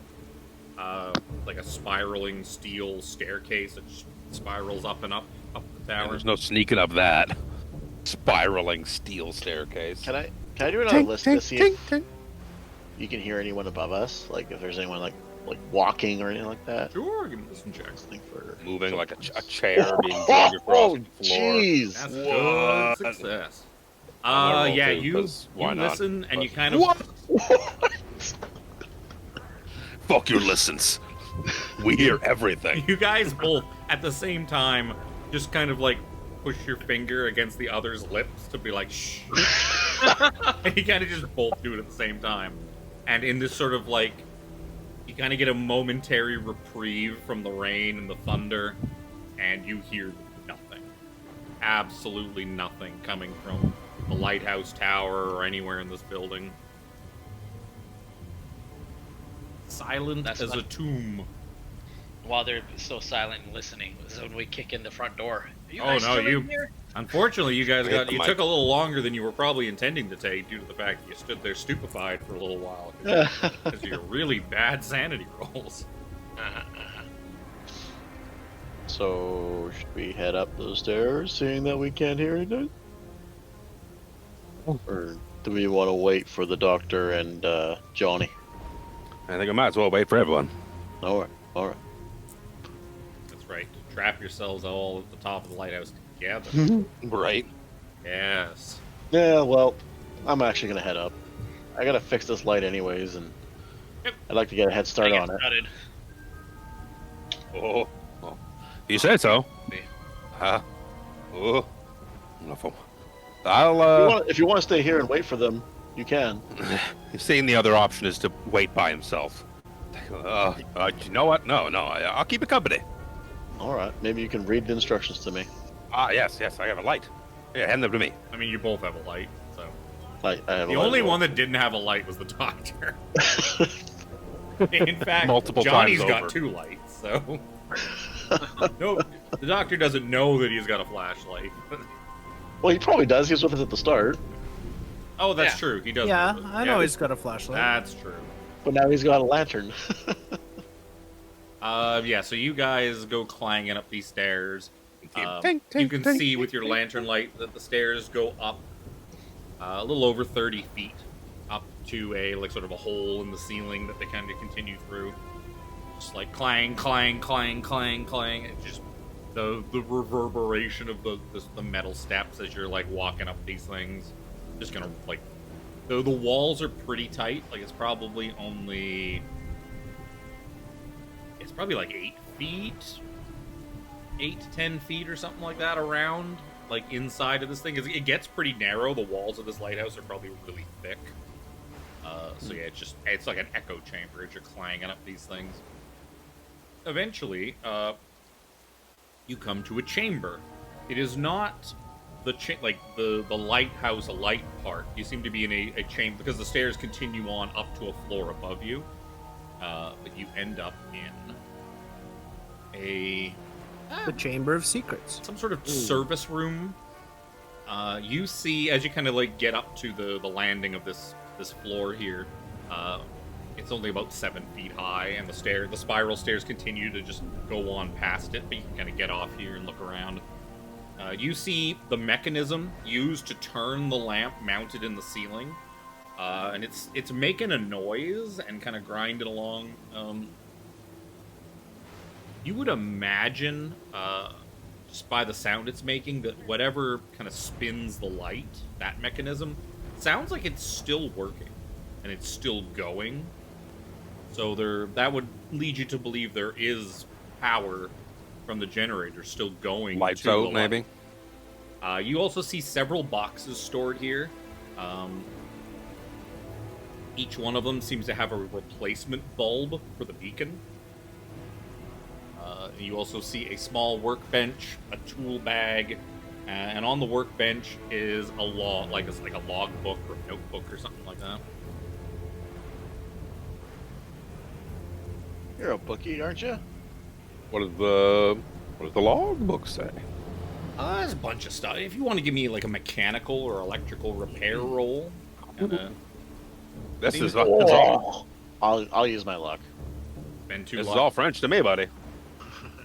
like a spiraling steel staircase that spirals up and up the tower. And there's no sneaking up that spiraling steel staircase. Can I do another list to see if you can hear anyone above us? Like if there's anyone like walking or anything like that? Sure, give me some checks. Think for Moving like a chair being dragged across the floor. Jeez. That's What? good success. I'm gonna roll Yeah, too, you 'cause why not? listen and But- you kind of... What? Fuck your listens. We hear everything. You guys both, at the same time, just kind of like push your finger against the other's lips to be like, shh. And you kind of just both do it at the same time. And in this sort of like, you kind of get a momentary reprieve from the rain and the thunder, and you hear nothing. Absolutely nothing coming from the lighthouse tower or anywhere in this building. Silent That's as a fun. tomb. While they're so silent and listening, is when we kick in the front door. Are you Oh, guys no, still you- in here? Unfortunately, you guys Hit got the you mic. took a little longer than you were probably intending to take due to the fact that you stood there stupefied for a little while because of your really bad sanity rolls. So should we head up those stairs, seeing that we can't hear anything? Or do we want to wait for the doctor and Johnny? I think I might as well wait for everyone. All right. That's right. Trap yourselves all at the top of the lighthouse together. Right. Yes. Yeah, well, I'm actually gonna head up. I gotta fix this light anyways, and Yep. I'd like to get a head start I on get it. started. Oh. You said so. Yeah. Oh. Wonderful. I'll, If you want to stay here and wait for them, you can. Seeing the other option is to wait by himself. You know what? No, I'll keep you company. All right. Maybe you can read the instructions to me. Yes, I have a light. Yeah, hand them to me. I mean, you both have a light, so. I have The a light only as well. one that didn't have a light was the doctor. In fact, Multiple Johnny's times got over. 2 lights, so. No, the doctor doesn't know that he's got a flashlight. Well, he probably does. He was with us at the start. Oh, that's Yeah. true. He does. Yeah, know that. I know he's got a flashlight. That's true. But now he's got a lantern. Yeah, so you guys go clanging up these stairs. Tink, You tink, can tink, see with your lantern light that the stairs go up a little over 30 feet up to a sort of a hole in the ceiling that they kind of continue through. Just like clang, clang, clang, clang, clang. It's just the reverberation of the metal steps as you're like walking up these things. Just gonna like the walls are pretty tight. Like it's probably like 8 feet. 8 to 10 feet or something like that around, like inside of this thing. It gets pretty narrow. The walls of this lighthouse are probably really thick. So yeah, it's like an echo chamber as you're clanging up these things. Eventually, you come to a chamber. It is not the lighthouse light part. You seem to be in a chamber because the stairs continue on up to a floor above you. But you end up in The Chamber of Secrets. some sort of service room. You see as you kind of like get up to the landing of this floor here. It's only about 7 feet high, and the spiral stairs continue to just go on past it. But you can kind of get off here and look around. You see the mechanism used to turn the lamp mounted in the ceiling, and it's making a noise and kind of grinding along. You would imagine, just by the sound it's making, that whatever kind of spins the light, that mechanism, sounds like it's still working, and it's still going. So that would lead you to believe there is power from the generator still going. Lights to the out, light. maybe. You also see several boxes stored here. Each one of them seems to have a replacement bulb for the beacon. You also see a small workbench, a tool bag, and on the workbench is a log, like a log book or a notebook or something like that. You're a bookie, aren't you? What does the log book say? There's a bunch of stuff. If you want to give me like a mechanical or electrical repair roll, This is Oh, I'll use my luck. spend 2 this is luck. all French to me, buddy.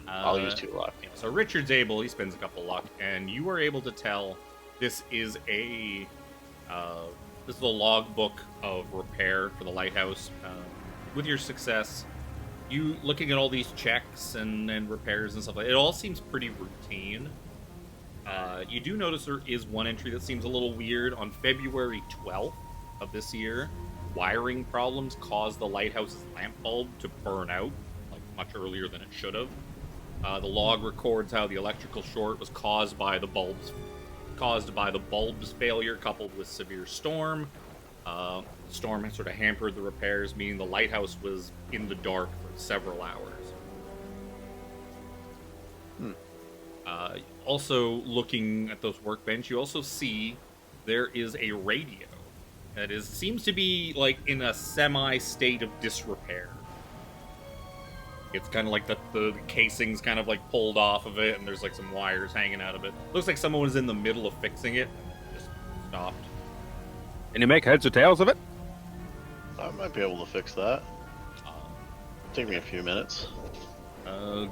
I'll use 2 luck. Yeah, so Richard's able, he spends a couple luck, and you are able to tell this is a logbook of repair for the lighthouse. With your success, you looking at all these checks and repairs and stuff like that, it all seems pretty routine. You do notice there is one entry that seems a little weird. On February 12th of this year, wiring problems caused the lighthouse's lamp bulb to burn out, like much earlier than it should have. The log records how the electrical short was caused by the bulb's failure coupled with severe storm. The storm had sort of hampered the repairs, meaning the lighthouse was in the dark for several hours. Also, looking at those workbench, you also see there is a radio that seems to be like in a semi-state of disrepair. It's kind of like the casing's kind of like pulled off of it, and there's like some wires hanging out of it. Looks like someone was in the middle of fixing it and just stopped. Can you make heads or tails of it? I might be able to fix that. Take me a few minutes.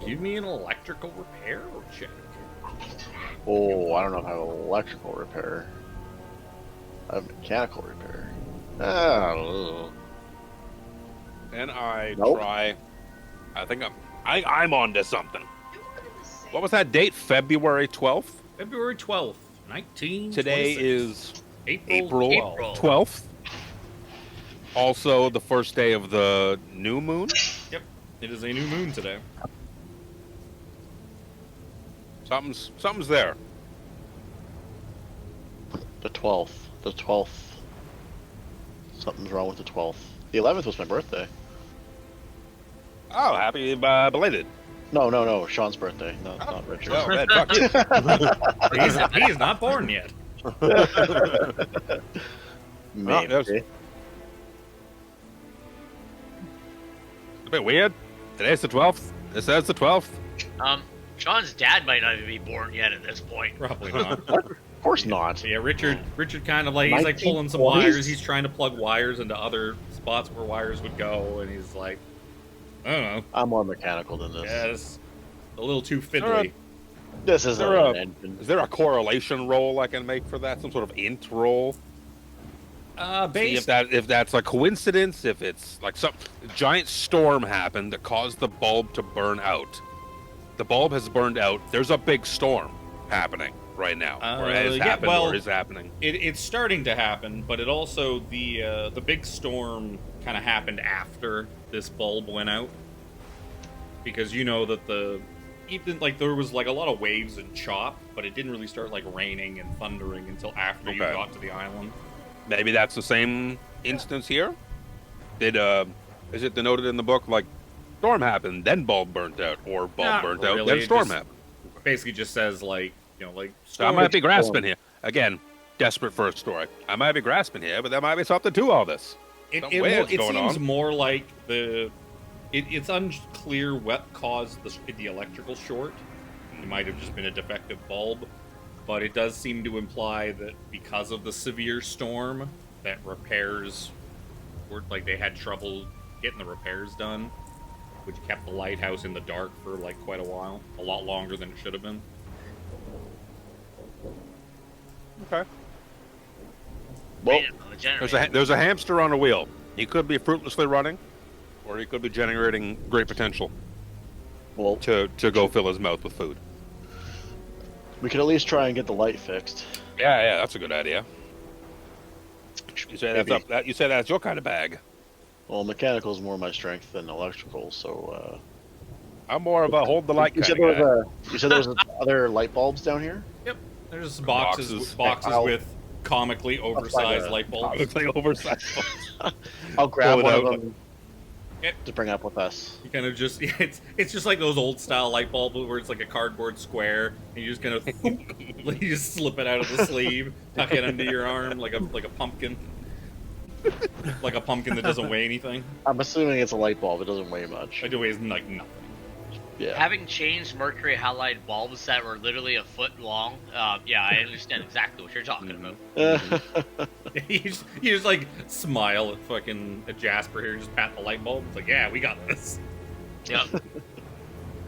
Give me an electrical repair check. Oh, I don't know if I have electrical repair. I have mechanical repair. Oh. And I Nope. try. I think I'm on to something. What was that date? February 12th? February 12th, 1926. Today is April 12th. Also the first day of the new moon. Yep, it is a new moon today. Something's there. The 12th. The 12th. Something's wrong with the 12th. The 11th was my birthday. Oh, happy belated. No. Shawn's birthday. No, not Richard. Oh, man, fuck you. He's not born yet. Maybe. It's a bit weird. Today's the 12th. It says the 12th. Sean's dad might not even be born yet at this point. Probably not. Of course not. Yeah, Richard kind of like, he's like pulling some 1920s? wires. He's trying to plug wires into other spots where wires would go, and he's like, I don't know. I'm more mechanical than this. Yeah, it's a little too fiddly. This isn't an engine. Is there a correlation roll I can make for that? Some sort of int roll? See if that's a coincidence, if it's like some giant storm happened that caused the bulb to burn out. The bulb has burned out. There's a big storm happening right now, or has happened, or is happening. It's starting to happen, but it also the big storm kind of happened after this bulb went out, because you know that even like there was like a lot of waves and chop, but it didn't really start like raining and thundering until after you got to the island. Maybe that's the same instance here. Is it denoted in the book like storm happened, then bulb burnt out, or bulb burnt out, then storm happened? Basically, just says like like. So I might be grasping here again. Desperate for a story. I might be grasping here, but there might be something to all this. It seems more like it's unclear what caused the electrical short. It might have just been a defective bulb, but it does seem to imply that because of the severe storm, that repairs were like they had trouble getting the repairs done, which kept the lighthouse in the dark for like quite a while, a lot longer than it should have been. Okay. Well, there's a hamster on a wheel. He could be fruitlessly running, or he could be generating great potential. Well, to go fill his mouth with food. we could at least try and get the light fixed. Yeah, that's a good idea. You say you say that's your kind of bag. Well, mechanical is more my strength than electrical, so. I'm more of a hold the light kind of guy. You said there was other light bulbs down here? Yep. There's boxes with comically oversized light bulbs. Comically oversized. I'll grab one of out. them to bring up with us. You kind of just it's just like those old style light bulbs where it's like a cardboard square, and you just kind of you just slip it out of the sleeve, tuck it under your arm like a pumpkin, like a pumpkin that doesn't weigh anything. I'm assuming it's a light bulb. It doesn't weigh much. It weighs like nothing. Yeah. Having changed mercury halide bulbs that were literally a foot long, yeah, I understand exactly what you're talking about. you just like smile at Jasper here, just pat the light bulb. It's like, yeah, we got this. Yep. All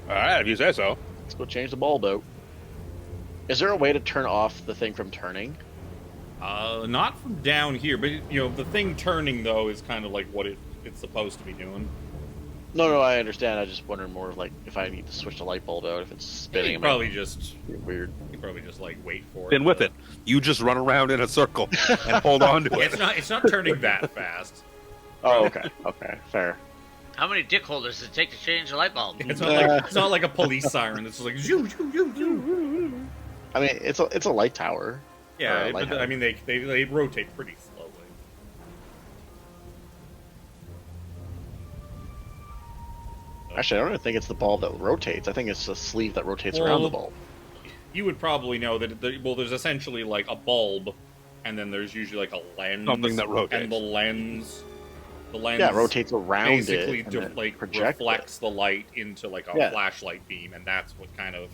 right, if you say so. Let's go change the bulb out. Is there a way to turn off the thing from turning? Not from down here, but the thing turning though is kind of like what it's supposed to be doing. No, I understand. I just wondered more of like if I need to switch the light bulb out, if it's spinning. You probably just weird. You probably just like wait for it. Spin with it. You just run around in a circle and hold on to it. It's not turning that fast. Oh, okay, fair. How many dick holders does it take to change a light bulb? It's not like a police siren. It's just like zoo, zoo, zoo, zoo. I mean, it's a light tower. Yeah, but I mean they rotate pretty slowly. Actually, I don't even think it's the bulb that rotates. I think it's the sleeve that rotates around the bulb. You would probably know that. There's essentially like a bulb, and then there's usually like a lens. Something that rotates. And the lens rotates around basically it. Reflects the light into like a flashlight beam, and that's what kind of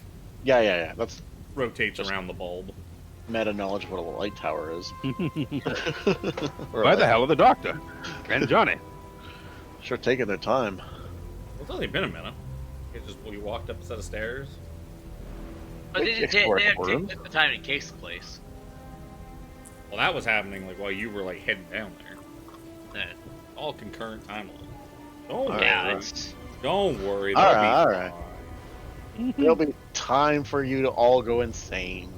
that's rotates around the bulb. Meta knowledge of what a light tower is. Why the hell are the doctor and Johnny? Sure, taking their time. It's only been a minute. We walked up a set of stairs. But they didn't take the time to case the place. Well, that was happening like while you were like heading down there. Yeah. All concurrent timeline. Don't worry. All right. There'll be time for you to all go insane.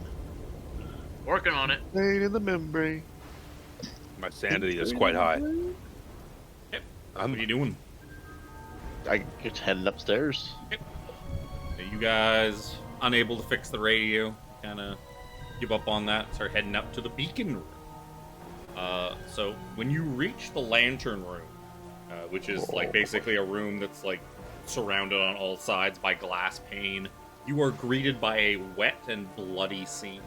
Working on it. Pain in the membrane. My sanity is quite high. Yep. What are you doing? I just heading upstairs. Yep. You guys unable to fix the radio, kind of give up on that, start heading up to the beacon room. So when you reach the lantern room, which is like basically a room that's like surrounded on all sides by glass pane, you are greeted by a wet and bloody scene.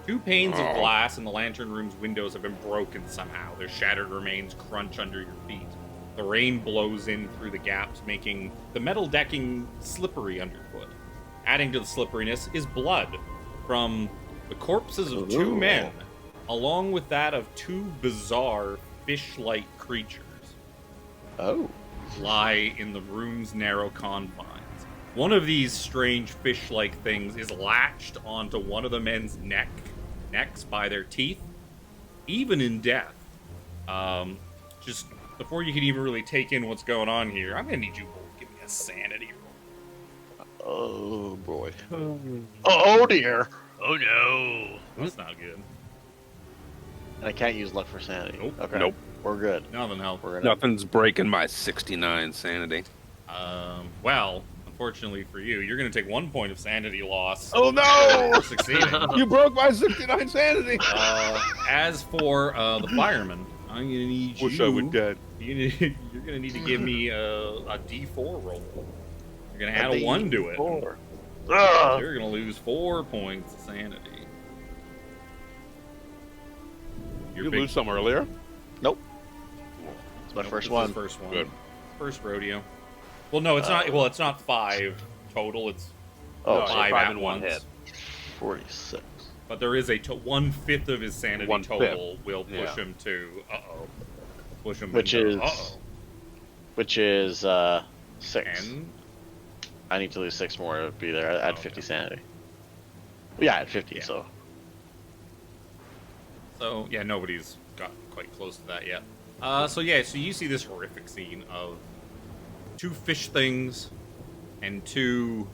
2 panes of glass in the lantern room's windows have been broken somehow. Their shattered remains crunch under your feet. The rain blows in through the gaps, making the metal decking slippery underfoot. Adding to the slipperiness is blood from the corpses of 2 men, along with that of 2 bizarre fish-like creatures. Lie in the room's narrow confines. One of these strange fish-like things is latched onto one of the men's necks by their teeth, even in death. Just before you can even really take in what's going on here, I'm gonna need you both to give me a sanity roll. Oh boy. Oh dear. Oh no. That's not good. And I can't use luck for sanity. Nope. Okay. Nope. We're good. Nothing helps. We're gonna... Nothing's breaking my 69 sanity. Well, unfortunately for you, you're going to take 1 point of sanity loss. Oh no! For succeeding. You broke my 69 sanity. As for the fireman, I'm going to need Wish you. I would dead. You're going to need to give me a D4 roll. You're going to add a 1 to it. You're going to lose 4 points of sanity. You lose some earlier? Nope. It's my first one. First one. Good. First rodeo. Well, no, it's not. Well, it's not 5 total. It's Oh, 5 5 at in one once. hit. 46. But there is a 1/5 of his sanity 1/5. total will push Yeah. him to push him Which into, is 6. 10. I need to lose 6 more to be there. I had 50 sanity. Yeah, I had 50, Yeah. so. So yeah, nobody's got quite close to that yet. So you see this horrific scene of 2 fish things and 2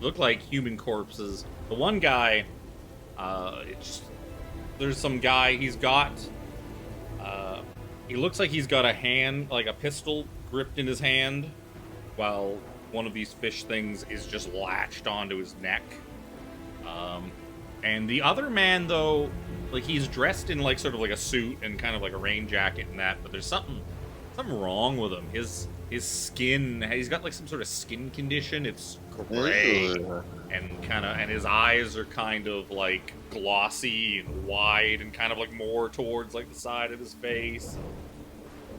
look like human corpses. The one guy, there's some guy. He's got he looks like he's got a hand, like a pistol gripped in his hand, while one of these fish things is just latched onto his neck. And the other man, though, like, he's dressed in, like, sort of like a suit and kind of like a rain jacket and that, but there's something wrong with him. His skin, he's got, like, some sort of skin condition. It's gray and his eyes are kind of, like, glossy and wide and kind of, like, more towards, like, the side of his face.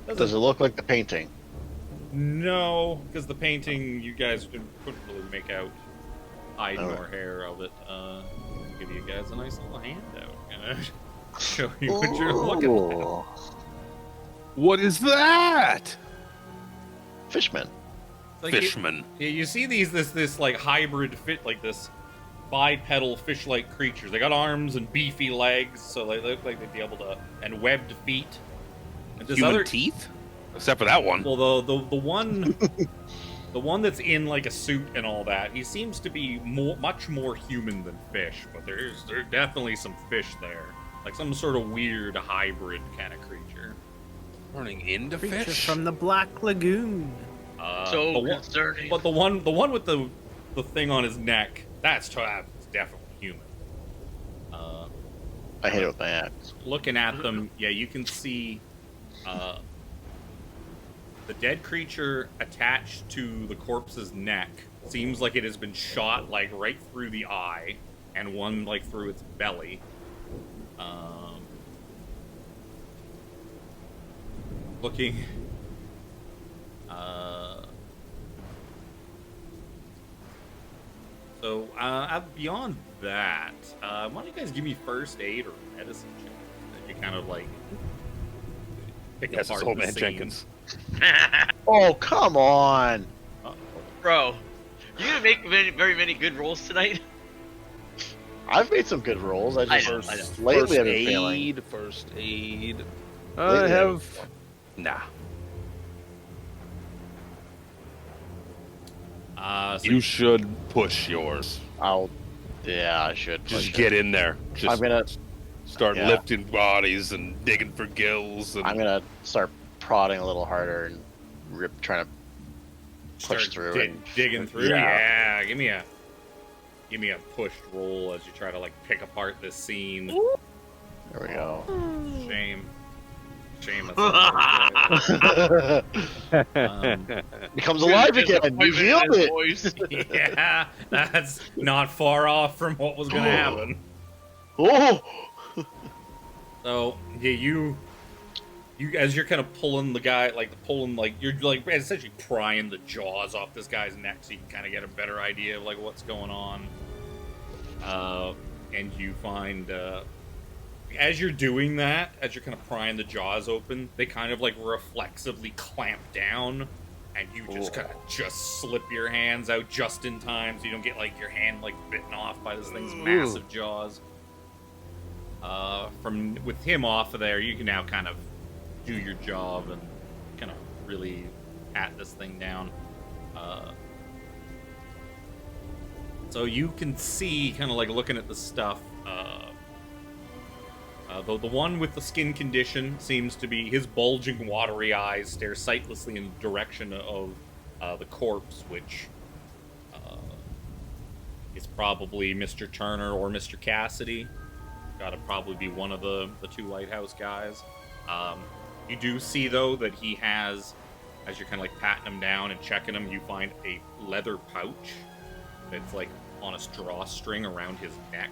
Does it look like the painting? No, because the painting, you guys couldn't really make out hide nor hair of it. Give you guys a nice little handout. Show you what you're looking at. What is that? Fishman. Like Fishman. You see this like hybrid fit, like this bipedal fish-like creatures. They got arms and beefy legs, so they look like they'd be able to, and webbed feet. And this Human teeth? Except for that one. Well, the one. The one that's in like a suit and all that, he seems to be much more human than fish, but there's definitely some fish there, like some sort of weird hybrid kind of creature. Turning into Creature fish? from the Black Lagoon. Concerning. But the one with the thing on his neck, that's definitely human. I hit it with my axe. Looking at them, yeah, you can see the dead creature attached to the corpse's neck seems like it has been shot, like, right through the eye, and one, like, through its belly. Looking... So, beyond that, why don't you guys give me first aid or medicine check? That you kind of, like, pick Yes, apart it's old the man scene. Jenkins. Oh, come on! Bro, you gonna make very many good rolls tonight? I've made some good rolls. I know. lately I've been failing. First aid. Lately, I have... Nah. So You should push yours. Yeah, I should. Just get in there. Just I'm gonna start yeah. lifting bodies and digging for gills. And... I'm gonna start prodding a little harder and trying to push through and digging through. Yeah. Yeah, give me a pushed roll as you try to like pick apart this scene. There we go. Shame. Becomes alive again. You healed it. Yeah, that's not far off from what was gonna happen. Oh. So yeah, you as you're kind of pulling the guy, you're like essentially prying the jaws off this guy's neck, so you can kind of get a better idea of like what's going on. And you find as you're doing that, as you're kind of prying the jaws open, they kind of like reflexively clamp down, and you just kind of just slip your hands out just in time so you don't get like your hand like bitten off by this thing's massive jaws. With him off of there, you can now kind of do your job and kind of really pat this thing down. So you can see, kind of like looking at the stuff, though the one with the skin condition seems to be, his bulging watery eyes stare sightlessly in the direction of the corpse, which is probably Mr. Turner or Mr. Cassidy. Gotta probably be one of the two lighthouse guys. You do see, though, that he has, as you're kind of like patting him down and checking him, you find a leather pouch that's like on a drawstring around his neck.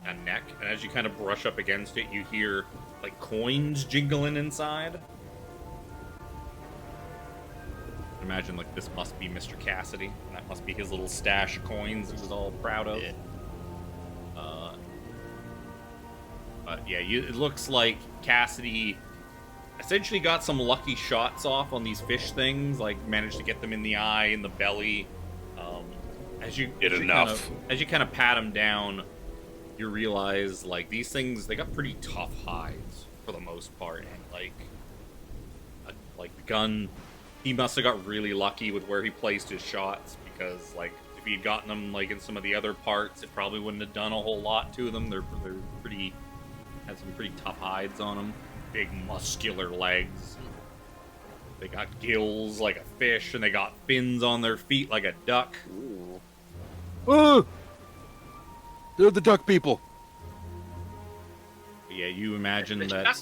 And as you kind of brush up against it, you hear like coins jingling inside. Imagine like this must be Mr. Cassidy, and that must be his little stash of coins he was all proud of. Yeah. But yeah, it looks like Cassidy essentially got some lucky shots off on these fish things, like managed to get them in the eye, in the belly. As you kind of pat him down, you realize like these things, they got pretty tough hides for the most part, and like the gun, he must have got really lucky with where he placed his shots, because like if he'd gotten them like in some of the other parts, it probably wouldn't have done a whole lot to them. They're pretty, had some pretty tough hides on them, big muscular legs. They got gills like a fish, and they got fins on their feet like a duck. Ooh. Oh! They're the duck people. Yeah, you imagine that.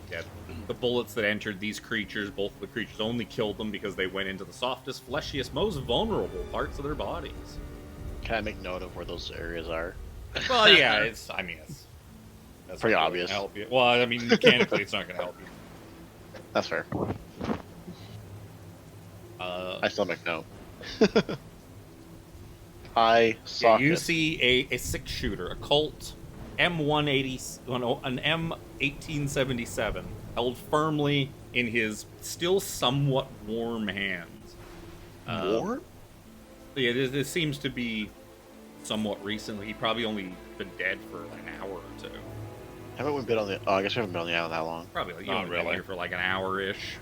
Yeah, the bullets that entered these creatures, both of the creatures, only killed them because they went into the softest, fleshiest, most vulnerable parts of their bodies. Can I make note of where those areas are? Well, yeah, that's pretty obvious. Help you. Well, I mean, mechanically, it's not going to help you. That's fair. I still make note. I saw. Yeah, you see a 6-shooter, a Colt M180, an M1877, held firmly in his still somewhat warm hands. Warm? Yeah, this seems to be somewhat recently. He probably only been dead for like an hour or two. Haven't we been on the? Oh, I guess we haven't been on the island that long. Probably like, not really. Been here for like an hour-ish.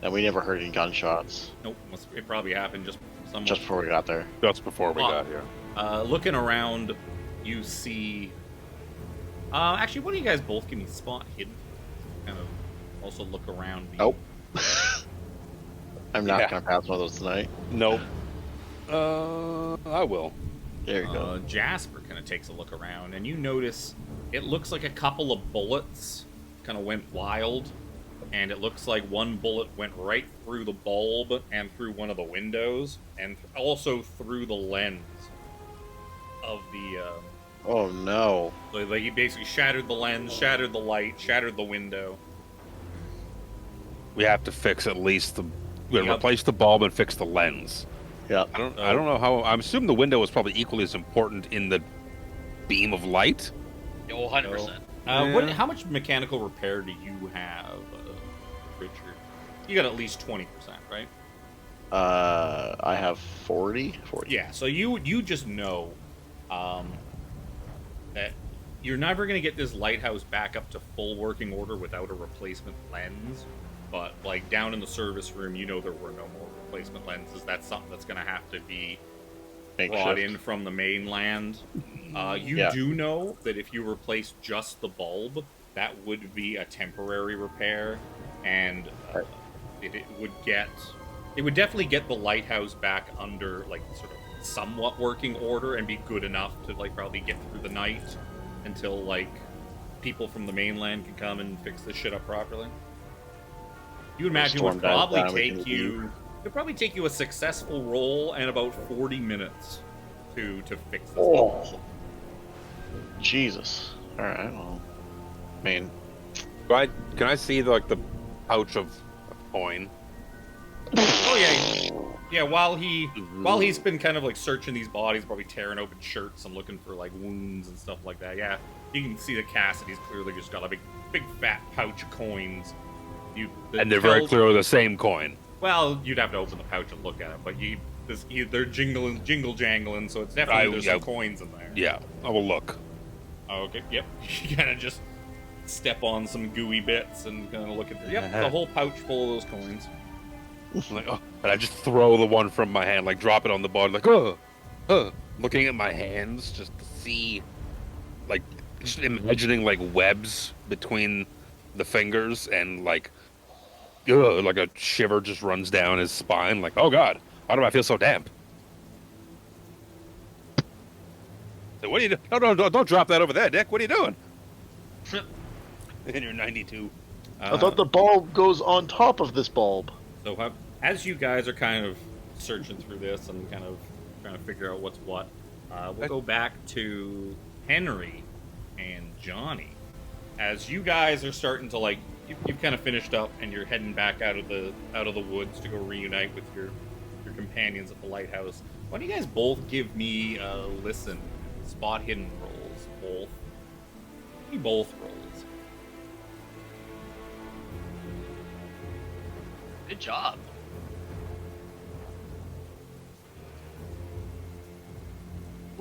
And we never heard any gunshots. Nope, it probably happened just before we got there. Just before we got here. Looking around, you see. Actually, one of you guys both give me spot hidden. Kind of also look around. Nope. I'm not gonna pass one of those tonight. Nope. I will. There you go. Jasper kind of takes a look around, and you notice it looks like a couple of bullets kind of went wild, and it looks like one bullet went right through the bulb and through one of the windows, and also through the lens of the. Oh no! So like he basically shattered the lens, shattered the light, shattered the window. We have to fix at least the. Replace the bulb and fix the lens. Yeah. I don't know how. I'm assuming the window is probably equally as important in the beam of light. Oh, 100%. How much mechanical repair do you have, Richard? You got at least 20%, right? I have 40. Yeah. So you just know, that you're never going to get this lighthouse back up to full working order without a replacement lens. But like down in the service room, you know there were no more replacement lenses. That's something that's going to have to be brought in from the mainland. You do know that if you replace just the bulb, that would be a temporary repair, and it would get it would definitely get the lighthouse back under like sort of somewhat working order and be good enough to like probably get through the night until like people from the mainland can come and fix this shit up properly. You would imagine it would probably take you a successful roll and about 40 minutes to fix this. Oh, Jesus! All right, well, I mean, Can I see the pouch of coin? Oh yeah. While he's been kind of like searching these bodies, probably tearing open shirts and looking for like wounds and stuff like that. Yeah, you can see that Cassidy's clearly just got a big fat pouch of coins. And they're very clearly the same coin. Well, you'd have to open the pouch and look at it, but they're jingle jangling, so it's definitely there's some coins in there. Yeah, I will look. Okay, yep. You kind of just step on some gooey bits and kind of look at the whole pouch full of those coins. Like, oh, and I just throw the one from my hand, like drop it on the board, like looking at my hands just to see, like just imagining like webs between the fingers and like a shiver just runs down his spine. Like, oh god, why do I feel so damp? So what are you doing? No, don't drop that over there, Dick. What are you doing? And you're 92. I thought the bulb goes on top of this bulb. So as you guys are kind of searching through this and kind of trying to figure out what's what, we'll go back to Henry and Johnny. As you guys are starting to like, you've kind of finished up and you're heading back out of the woods to go reunite with your companions at the lighthouse. Why don't you guys both give me listen, spot hidden rolls, both. Give me both rolls. Good job.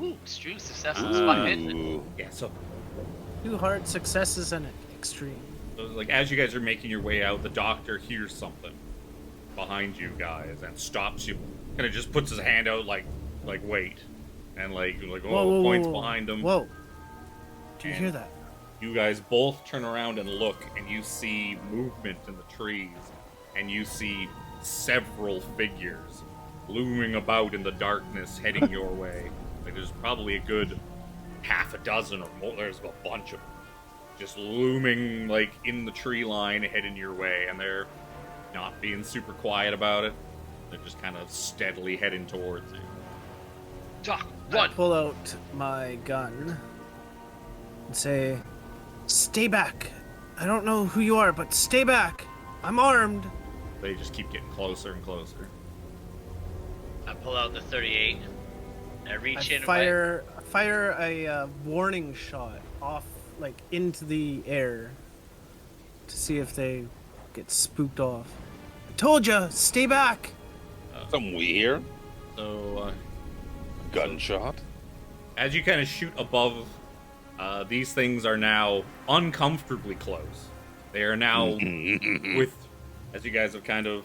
Ooh, extreme success on spot hidden. Yeah, so 2 hard successes and an extreme. So, like, as you guys are making your way out, the doctor hears something behind you guys and stops you. Kind of just puts his hand out, like wait, and whoa, points whoa. behind him. Whoa! Do you And hear that? You guys both turn around and look, and you see movement in the trees, and you see several figures looming about in the darkness, heading your way. Like, there's probably a good half a dozen or more. There's a bunch of them just looming like in the tree line heading your way, and they're not being super quiet about it. They're just kind of steadily heading towards you. Doc, I run! pull out my gun and say, "Stay back. I don't know who you are, but stay back. I'm armed." They just keep getting closer and closer. I pull out the 38. I reach in. Fire a warning shot off, like into the air, to see if they get spooked off. I told you, stay back. Something we hear. So, Gunshot. as you kind of shoot above, these things are now uncomfortably close. They are now as you guys have kind of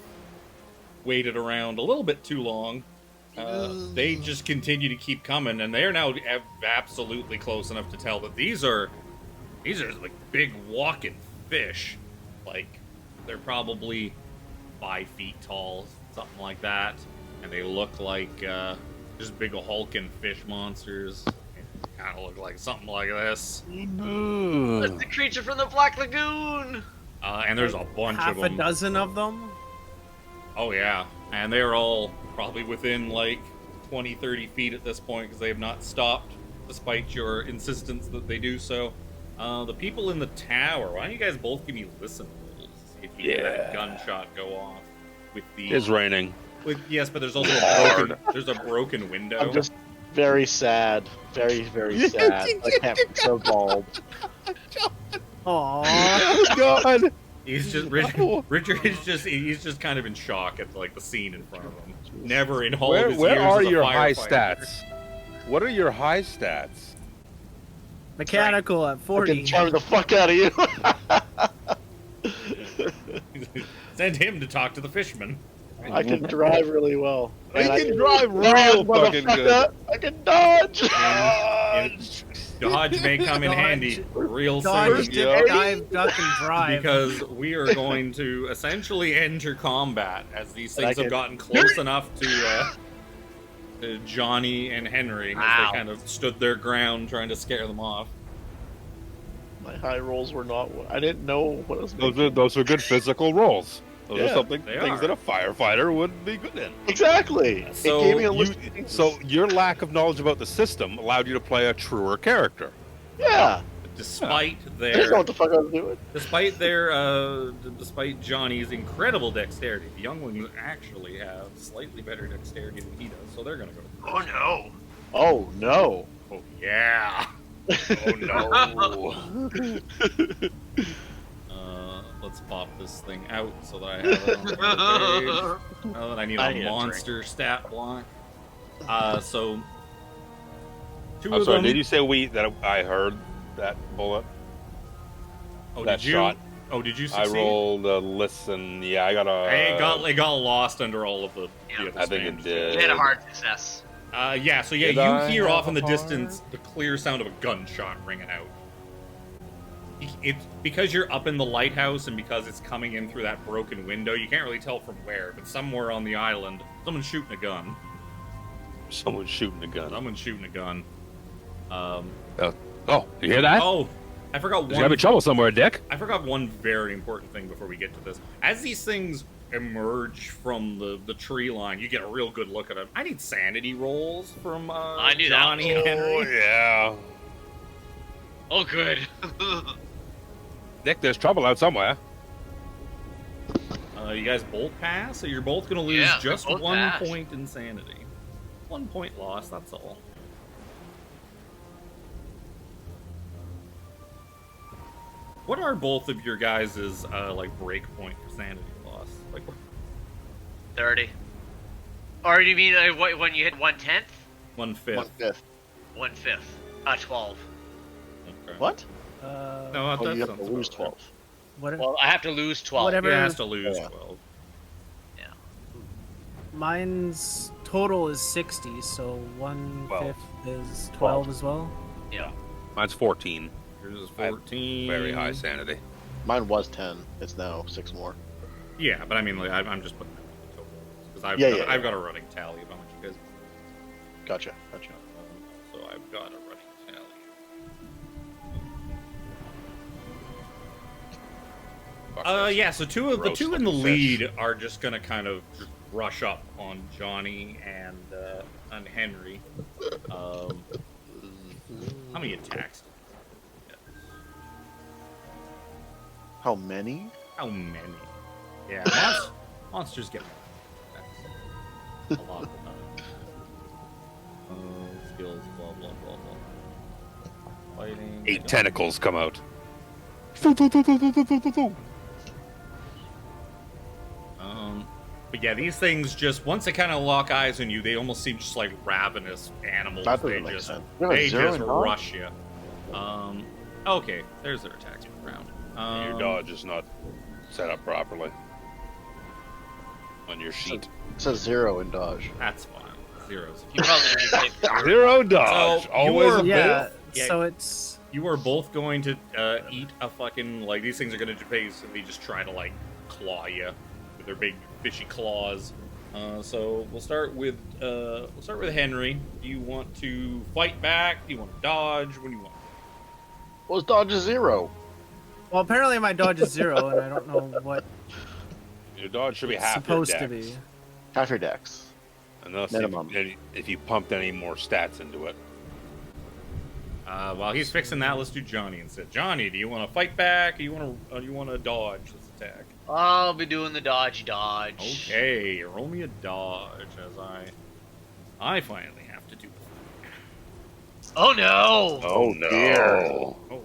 waited around a little bit too long, they just continue to keep coming, and they are now absolutely close enough to tell that these are like big walking fish. Like, they're probably 5 feet tall, something like that, and they look like just big hulking fish monsters. Kind of look like something like this. That's the creature from the Black Lagoon! And there's a bunch of them. Half a dozen of them? Oh yeah, and they're all probably within like 20, 30 feet at this point because they have not stopped, despite your insistence that they do so. The people in the tower, why don't you guys both give me listen rolls? If you hear that gunshot go off with the... It's raining. Yes, but there's also there's a broken window. I'm just very sad. Very, very sad. I can't be so bald. Aww. Oh god! He's just Richard is he's just kind of in shock at like the scene in front of him. Never in all of his Where years are as a your high firefighter. stats? What are your high stats? Mechanical at I 40. can charm the fuck out of you. Send him to talk to the fisherman. I can drive really well. You And I can drive real dodge, fucking good. motherfucker. I can dodge. And Dodge may come in Dodge. handy real Dodge, soon. dip, dive, duck, and drive. Because we are going to essentially enter combat as these things have gotten close enough to Johnny and Henry as they kind of stood their ground trying to scare them off. My high rolls were not. I didn't know what was. Those are good physical rolls. Those Yeah, are things are. that a firefighter would be good in. Exactly. So it gave me a list of things. So your lack of knowledge about the system allowed you to play a truer character. Yeah. Despite I didn't know what the fuck I was doing. despite Johnny's incredible dexterity, the young ones actually have slightly better dexterity than he does, so they're gonna go. Oh no. Oh no. Oh yeah. Oh no. Let's pop this thing out so that I have it on the page. Now that I need a monster stat block. So two I'm of sorry. them. Did you say that I heard that bullet? Oh, that did you? shot? Oh, did you I succeed? rolled a listen. Yeah, I got a. It got lost under all of the. Yeah, other I think spams. it did. You had a hard success. Yeah. So yeah, Did you I hear have off in the a distance the clear sound of a gunshot ringing out. It's because you're up in the lighthouse and because it's coming in through that broken window. You can't really tell from where, but somewhere on the island, someone's shooting a gun. Someone's shooting a gun. Someone's shooting a gun. Oh, you hear that? Oh, I forgot You're having trouble somewhere, Dick. I forgot one very important thing before we get to this. As these things emerge from the tree line, you get a real good look at them. I need sanity rolls from I knew that. Johnny and Henry. Oh yeah. Oh good. Dick, there's trouble out somewhere. You guys both pass, so you're both going to lose Yeah, just we both 1 pass. point insanity. 1 point loss, that's all. What are both of your guys' like break point for sanity loss? Like 30. Or do you mean when you hit 1/10? 1/5. 1/5. 1/5. 12. Okay. What? No, Oh, that you have sounds to about lose right. 12. What? Well, I have to lose 12. Whatever. He has to lose Yeah. 12. Mine's total is 60, so 1/5 is 12 as well. Yeah. Mine's 14. Yours is I have 14. Very high sanity. Mine was 10. It's now 6 more. Yeah, but I mean, like, I'm just putting that in the total because I've got a running tally of how much you guys. Gotcha. So I've got a running tally. Yeah. So the two in the lead are just gonna kind of just rush up on Johnny and Henry. How many attacks? How many? How many? Yeah, monsters get more attacks. A lot of the time. Skills, blah blah blah blah. Fighting. 8 tentacles come out. But yeah, these things just once they kind of lock eyes on you, they almost seem just like ravenous animals. That They doesn't make just sense. You have a they zero just in dodge? rush you. Okay, there's their attacks per round. Your dodge is not set up properly on your sheet. It says 0 in dodge. That's fine. Zeros. You probably already picked 0 dodge. So, Always you're- a Yeah, Yeah. so it's You are both going to eat a fucking like these things are going to basically just try to like claw you with their big fishy claws. So we'll start with Henry. Do you want to fight back? Do you want to dodge? What do you want? Well, his dodge is 0. well, apparently my dodge is 0, and I don't know what Your dodge should be it's half supposed your to dex. be. Half your dex. Unless Minimum. if you pumped any more stats into it. While he's fixing that, let's do Johnny instead. Johnny, do you want to fight back? Or you want to dodge this attack? I'll be doing the dodge. Okay, roll me a dodge as I finally have to do. Oh no! Oh no. dear. Oh.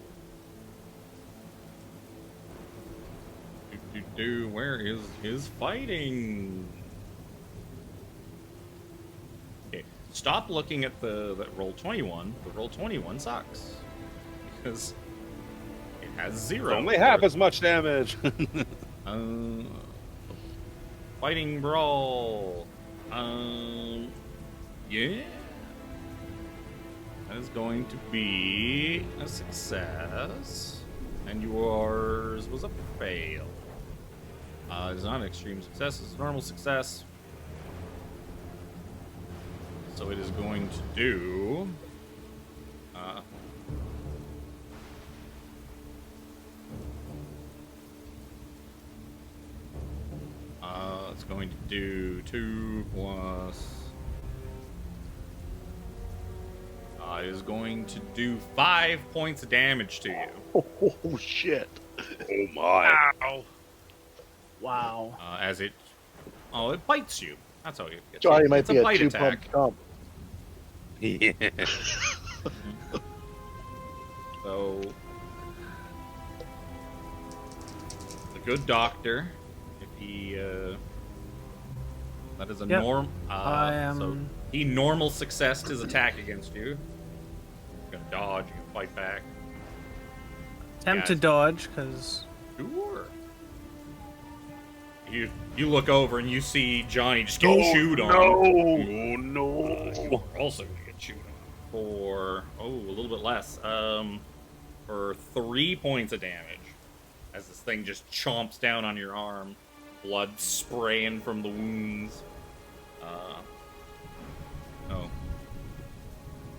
Where is his fighting? Okay, stop looking at the roll 21. The roll 21 sucks because it has 0. Only half as much damage. Fighting brawl. Yeah. That is going to be a success. And yours was a fail. It is not an extreme success, it's a normal success. So it is going to do... it's going to do 2 plus... it is going to do 5 points of damage to you. Oh shit! Oh my! Ow! Wow. As it... Oh, it bites you. That's how it gets Johnny you. might It's be a a bite 2-pump attack. chump. Yeah. So... The good doctor, if he... that is a Yep. norm... I am... So he normal successed his attack against you. You're gonna dodge, you can fight back. Attempt to Guys. dodge, because... Sure. You look over and you see Johnny just get chewed on. Oh no! You're also gonna get chewed on for a little bit less. For 3 points of damage, as this thing just chomps down on your arm, blood spraying from the wounds.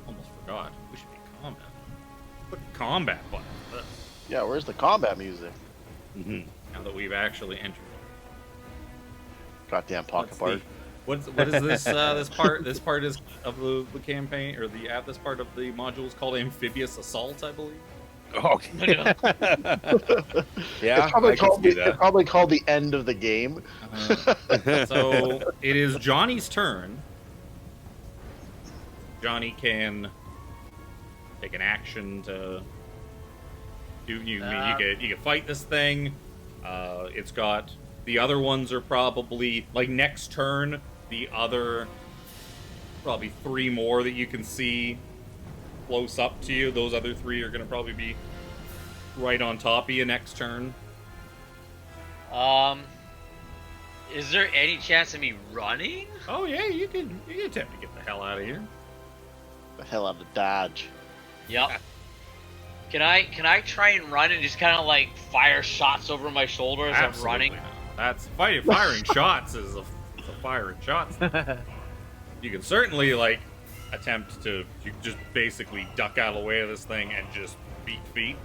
Almost forgot. We should be in combat. Put combat button for this. Yeah, where's the combat music? Now that we've actually entered. Goddamn pocket What's part. What is this this part? This part is of the campaign, or this part of the module is called amphibious assault, I believe. Oh, yeah. Yeah, It's probably I can called see it's that. probably called the end of the game. So it is Johnny's turn. Johnny can take an action to do. You can fight this thing. It's got the other ones are probably like next turn. The other probably 3 more that you can see close up to you. Those other 3 are going to probably be right on top of you next turn. Is there any chance of me running? Oh yeah, you can attempt to get the hell out of here. The hell out of Dodge. Yep. Can I try and run and just kind of like fire shots over my shoulder as I'm running? Not. That's firing shots is a firing shots. You can certainly like attempt to just basically duck out of the way of this thing and just beat feet.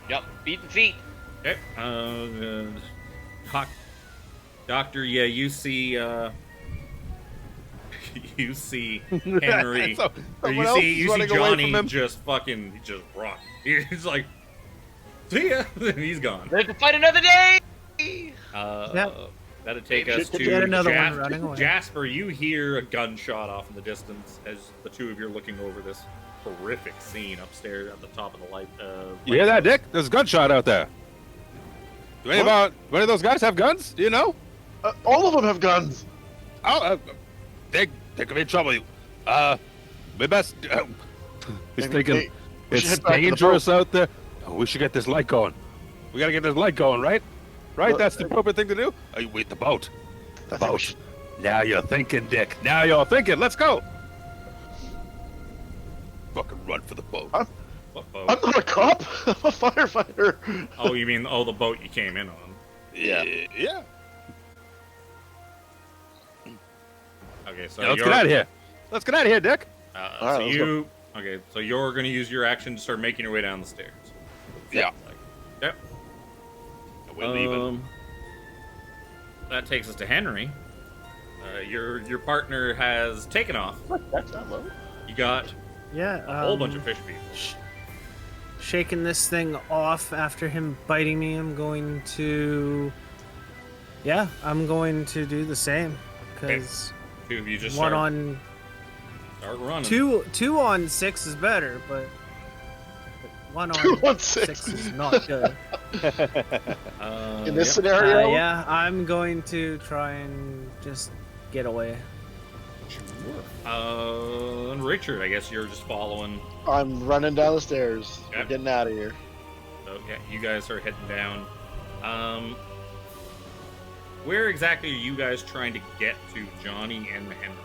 Yep, beating feet. Okay. Doctor, yeah, you see you see Henry, So- or you someone else see is running away Johnny from him. just rock. He's like, see ya, and he's gone. Live to fight another day. Yep. That'd take us to Get another one running away. Jasper. You hear a gunshot off in the distance as the two of you are looking over this horrific scene upstairs at the top of the light. You hear that, lighthouse. Dick? There's a gunshot out there. Do any of those guys have guns? Do you know? All of them have guns. Oh, they could be in trouble. We best. He's Maybe thinking we should it's head back to the dangerous out there. Oh, we should get this light going. We gotta get this light going, right? Right? Well, That's the appropriate thing to do. Oh, wait, the boat. The I think we boat. should- Now you're thinking, Dick. Now you're thinking. Let's go. Fucking run for the boat. What boat? I'm not a cop. I'm a firefighter. Oh, you mean the boat you came in on? Yeah. Yeah. Okay, so Now, let's you're, get out of here. Let's get out of here, Dick. All So right, let's you okay? So you're gonna use your action to start making your way down the stairs. Yeah. Yep. We're leaving. That takes us to Henry. Your partner has taken off. That's not low. You got Yeah. a whole bunch of fish people. Shaking this thing off after him biting me, I'm going to... Yeah, I'm going to do the same. Because Two of you just one start, on... start running. Two on 6 is better, but... One Two on on 6 6. is not good. In this yep. scenario, Yeah, I'm going to try and just get away. And Richard, I guess you're just following. I'm running down the stairs. Yep. I'm getting out of here. So yeah, you guys are heading down. Where exactly are you guys trying to get to, Johnny and Henry?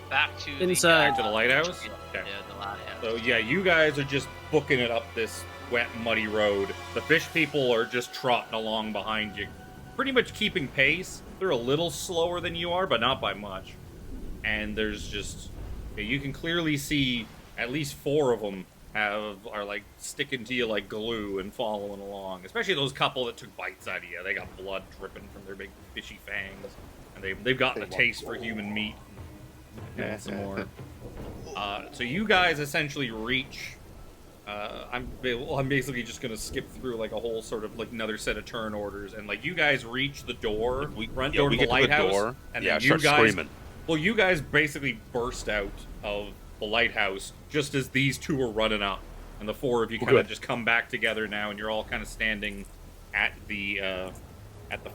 back to Inside. Back to the lighthouse? Yeah, Okay. the lighthouse. So yeah, you guys are just booking it up this wet, muddy road. The fish people are just trotting along behind you, pretty much keeping pace. They're a little slower than you are, but not by much. And there's just, you can clearly see at least 4 of them are like sticking to you like glue and following along. Especially those couple that took bites out of you. They got blood dripping from their big fishy fangs, and they've gotten a taste for human meat. And some more. So you guys essentially reach. I'm basically just gonna skip through like a whole sort of like another set of turn orders, and like you guys reach the door, front door to the lighthouse, and then you guys, screaming. well, you guys basically burst out of the lighthouse just as these 2 are running up, and the 4 of you kind of just come back together now, and you're all kind of standing at the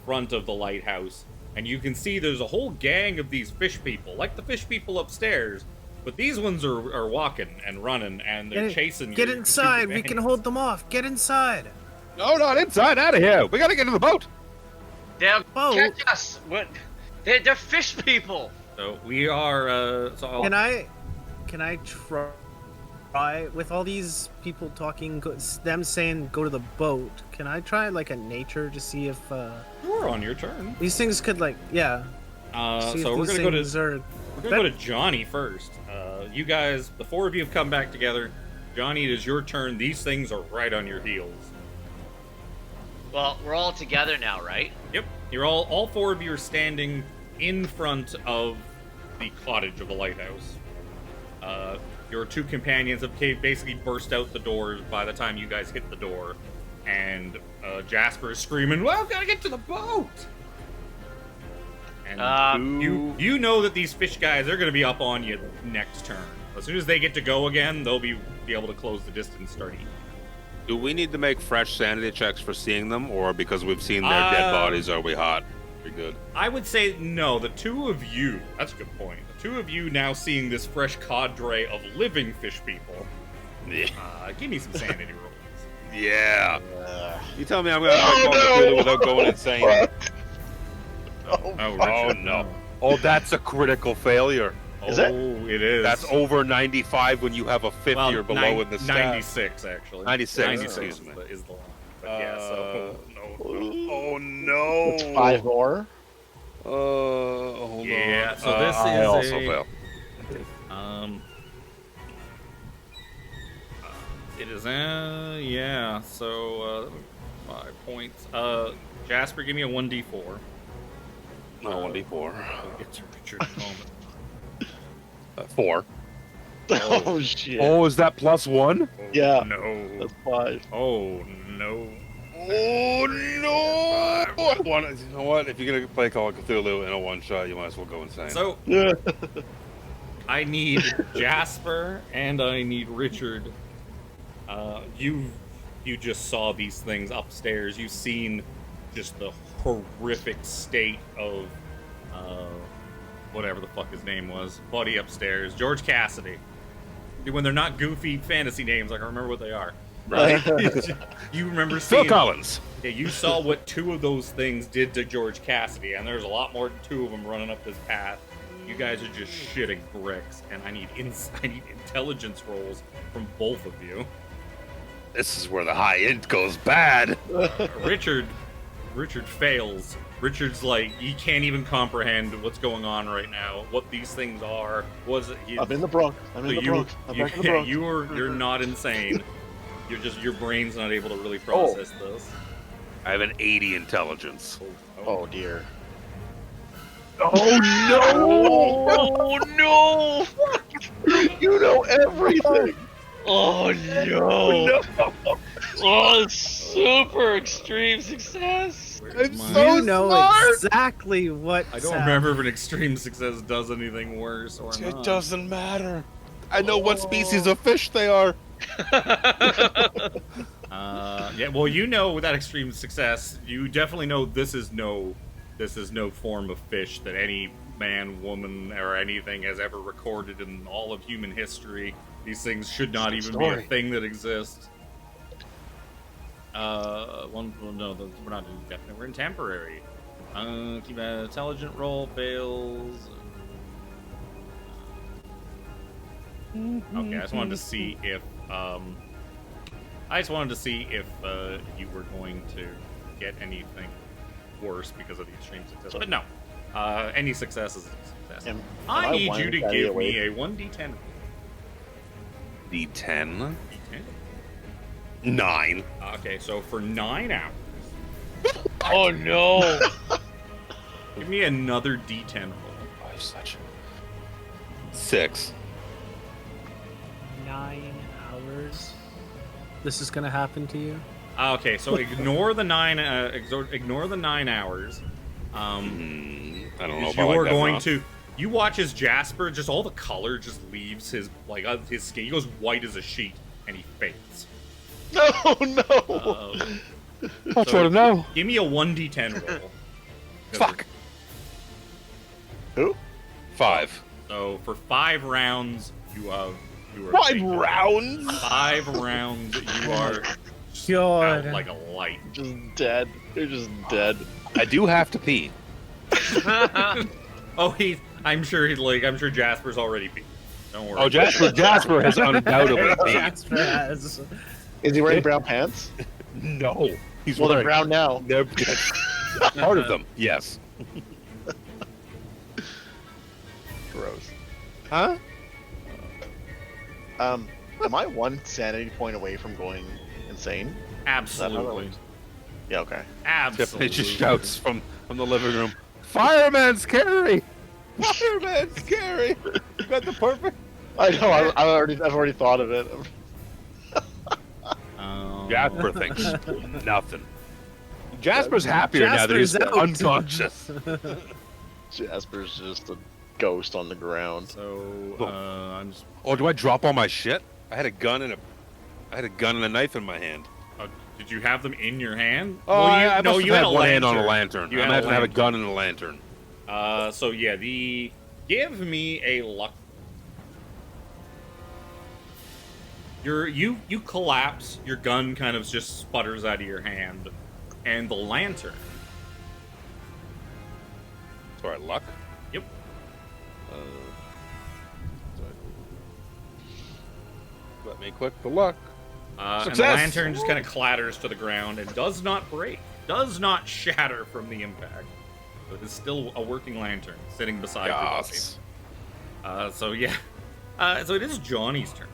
front of the lighthouse, and you can see there's a whole gang of these fish people, like the fish people upstairs. But these ones are walking and running, and they're chasing you. Get inside. We can hold them off. Get inside. No, not inside. Out of here. We gotta get to the boat. They'll Boat? catch us. What? They're fish people. So we are. Can I try with all these people talking? Them saying go to the boat. Can I try like a nature to see if You're on your turn. these things could like So we're gonna go to Johnny first. You guys, the 4 of you have come back together. Johnny, it is your turn. These things are right on your heels. Well, we're all together now, right? Yep. You're all 4 of you are standing in front of the cottage of the lighthouse. Your 2 companions have basically burst out the doors by the time you guys hit the door, and Jasper is screaming, "Well, I've got to get to the boat!" And you know that these fish guys are going to be up on you next turn. As soon as they get to go again, they'll be able to close the distance, start eating. Do we need to make fresh sanity checks for seeing them, or because we've seen their dead bodies, are we hot? We're good. I would say no. The 2 of you, that's a good point. The 2 of you now seeing this fresh cadre of living fish people. Yeah. Give me some sanity rolls. Yeah. You tell me I'm going to Cthulhu without going insane. Oh no. Oh, that's a critical failure. Is it? It is. That's over 95 when you have a 50 or below in the stat. 96, actually. 96, excuse me. Is the line. But yeah, so... Oh, no. It's 5 more. Hold yeah, on. so this I is also a... fail. It is, yeah, so, 5 points. Jasper, give me a 1d4. No, 1d4. We'll get to Richard in a moment. 4. Oh shit. Oh, is that +1? Yeah. No. That's 5. Oh, no. Oh, no! You know what? If you're going to play Call of Cthulhu in a one-shot, you might as well go insane. So, Yeah. I need Jasper and I need Richard. You just saw these things upstairs. You've seen just the horrific state of whatever the fuck his name was, buddy upstairs, George Cassidy. When they're not goofy fantasy names, I can remember what they are. Right? You remember seeing Phil Collins. Yeah, you saw what 2 of those things did to George Cassidy, and there's a lot more than 2 of them running up this path. You guys are just shitting bricks, and I need intelligence rolls from both of you. This is where the high end goes bad. Richard fails. Richard's like, he can't even comprehend what's going on right now, what these things are. I'm in the Bronx. I'm back in the Bronx. You're not insane. Your brain's not able to really process this. I have an 80 intelligence. Oh dear. Oh no! Oh no! You know everything. Oh no! Oh, super extreme success. It's so You know smart! exactly what. I don't remember if an extreme success does anything worse or not. It doesn't matter. I know what species of fish they are. Yeah, well, you know, with that extreme success, you definitely know this is no form of fish that any man, woman, or anything has ever recorded in all of human history. These things should not even be a thing that exists. No, we're not in definite. We're in temporary. Keep an intelligent roll, fails. Okay, I just wanted to see if you were going to get anything worse because of the extreme success. But no, any success is a success. I need you to give me a 1d10 roll. D10. D10. 9. Okay, so for 9 hours. Oh no! Give me another d10 roll. I'm such 6. 9 hours. This is gonna happen to you. Okay, so ignore the 9. Ignore the 9 hours. I don't know. Because If you I are like that going enough. to. You watch as Jasper, just all the color just leaves his his skin. He goes white as a sheet, and he fades. No, no. I'll try to know. Give me a 1d10 roll. Fuck. Who? 5. So for 5 rounds, you are 5 rounds? 5 rounds, you are God. out like a light. Just dead. You're just dead. I do have to pee. Oh, I'm sure Jasper's already beat. Don't worry. Oh, Jasper has undoubtedly peed. Jasper has. Is he wearing brown pants? No. He's Well, they're wearing brown now. They're part of them. Yes. Gross. Huh? Am I one sanity point away from going insane? Absolutely. Yeah, okay. Absolutely. It just shouts from the living room. Fireman, scary! Fireman, scary! You got the perfect. I know. I've already thought of it. Jasper thinks nothing. Jasper's happier now that he's Jasper's out. unconscious. Jasper's just a ghost on the ground. So I'm just. Oh, do I drop all my shit? I had a gun and a knife in my hand. Did you have them in your hand? Oh, I must have you had had one hand on a lantern. You I had imagine I have a lantern. gun and a lantern. So yeah, give me a luck. You collapse. Your gun kind of just sputters out of your hand, and the lantern. Sorry, luck. Yep. Let me click the luck. And the Success! lantern just kind of clatters to the ground and does not break, does not shatter from the impact. So it is still a working lantern sitting beside your body. So yeah, so it is Johnny's turn.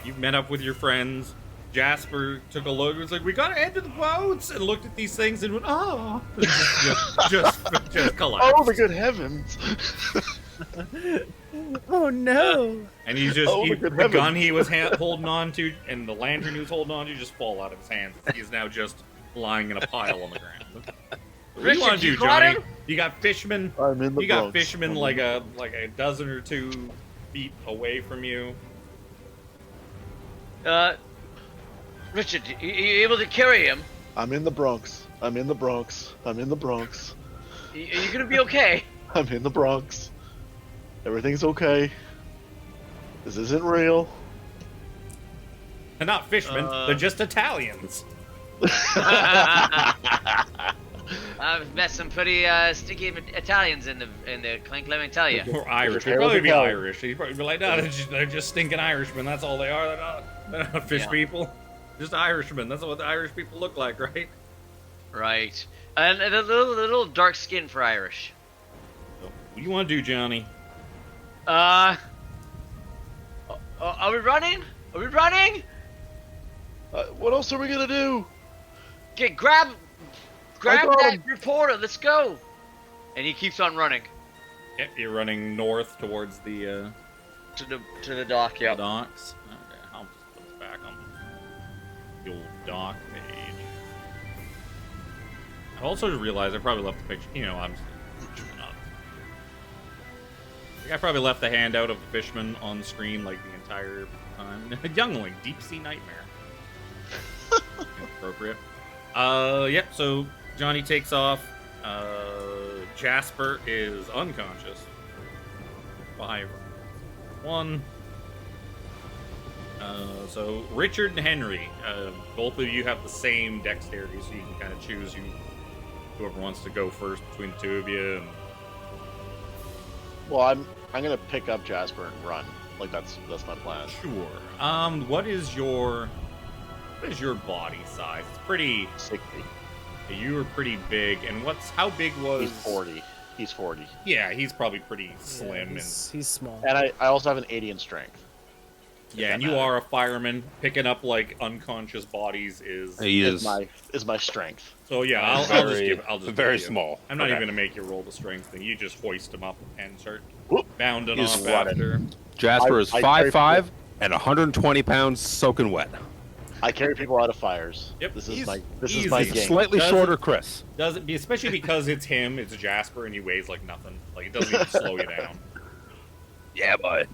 You've met up with your friends. Jasper took a look and was like, "We gotta head to the boats," and looked at these things and went, "Oh," just collapsed. Oh, the good heavens! Oh no! And he just Oh, the good heavens. gun he was holding on to and the lantern he was holding on to just fall out of his hands. He is now just lying in a pile on the ground. What do you want to do, brought Johnny? him? You got fishermen. I'm in the You got Bronx. fishermen like a dozen or 2 feet away from you. Richard, you able to carry him? I'm in the Bronx. I'm in the Bronx. I'm in the Bronx. Are you gonna be okay? I'm in the Bronx. Everything's okay. This isn't real. They're not fishermen. They're just Italians. I've met some pretty sticky Italians in the clink. Let me tell you. Or Irish. They'd They're probably be Italian. Irish. You'd probably be like, no, they're just stinking Irishmen. That's all they are. They're not fish Yeah. people. Just Irishmen. That's what the Irish people look like, right? Right. And a little dark skin for Irish. So, what do you want to do, Johnny? Are we running? Are we running? What else are we gonna do? Get grab got that him. reporter. Let's go. And he keeps on running Yep, you're running north towards the to the dock. Yeah. docks. Okay, I'll just put this back on the old dock page. I also realized I probably left the picture. I'm just up. I probably left the handout of the fisherman on the screen like the entire time. Youngling, deep sea nightmare. Inappropriate. Yep. So Johnny takes off. Jasper is unconscious. 5 1. So Richard and Henry, both of you have the same dexterity, so you can kind of choose whoever wants to go first between the 2 of you. And... Well, I'm gonna pick up Jasper and run. Like that's my plan. Sure. What is your body size? It's pretty. 60. You were pretty big, and how big was? He's 40. He's 40. Yeah, he's probably pretty slim, he's small. And I also have an 80 in strength. Yeah, and you are a fireman. Picking up like unconscious bodies is my strength. So yeah, I'll just give it. Very small. I'm not Okay. even gonna make you roll the strength thing. You just hoist him up and start Whoop. bounding He's off running. after. Jasper is I carry 5'5" and 120 pounds soaking wet. I carry people out of fires. Yep. This He's is my easy. game. Slightly Doesn't- shorter Chris. Doesn't be especially because it's him. It's Jasper, and he weighs like nothing. Like it doesn't even slow you down. Yeah, bud.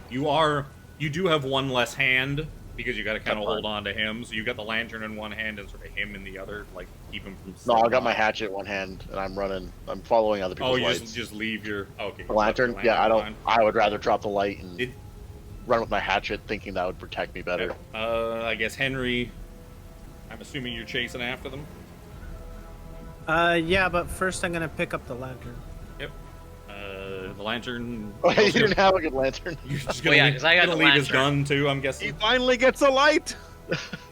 You do have one less hand because you got to kind of That's hold on to him. So you got the lantern in one hand and sort of him in the other, like keep him from. No, I got my hatchet in one hand and I'm running. I'm following other people's Oh, you lights. just leave your okay. The lantern? Yeah, I don't. on. I would rather drop the light and Did- run with my hatchet, thinking that would protect me better. I guess Henry. I'm assuming you're chasing after them. Yeah, but first I'm gonna pick up the lantern. Yep. The lantern. Oh, you didn't have a good lantern. You're just Well, gonna, yeah, 'cause I got gonna the leave his lantern. gun too. I'm He guessing. finally gets a light.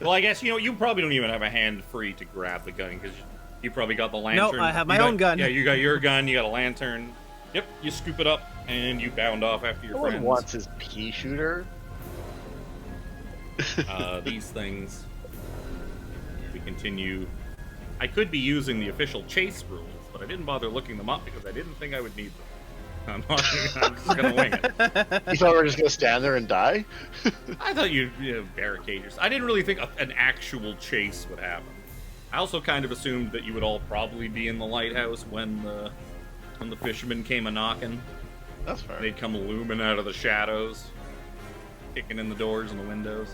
Well, I guess you probably don't even have a hand free to grab the gun because you probably got the lantern. I have my You got- own gun. Yeah, you got your gun. You got a lantern. Yep. You scoop it up and you bound off after your No one friends. wants his pea shooter. These things. If we continue, I could be using the official chase rules, but I didn't bother looking them up because I didn't think I would need them. I'm just gonna wing it. You thought we were just gonna stand there and die? I thought you'd barricade yourself. I didn't really think an actual chase would happen. I also kind of assumed that you would all probably be in the lighthouse when the fishermen came a knocking. That's fair. They'd come looming out of the shadows, kicking in the doors and the windows.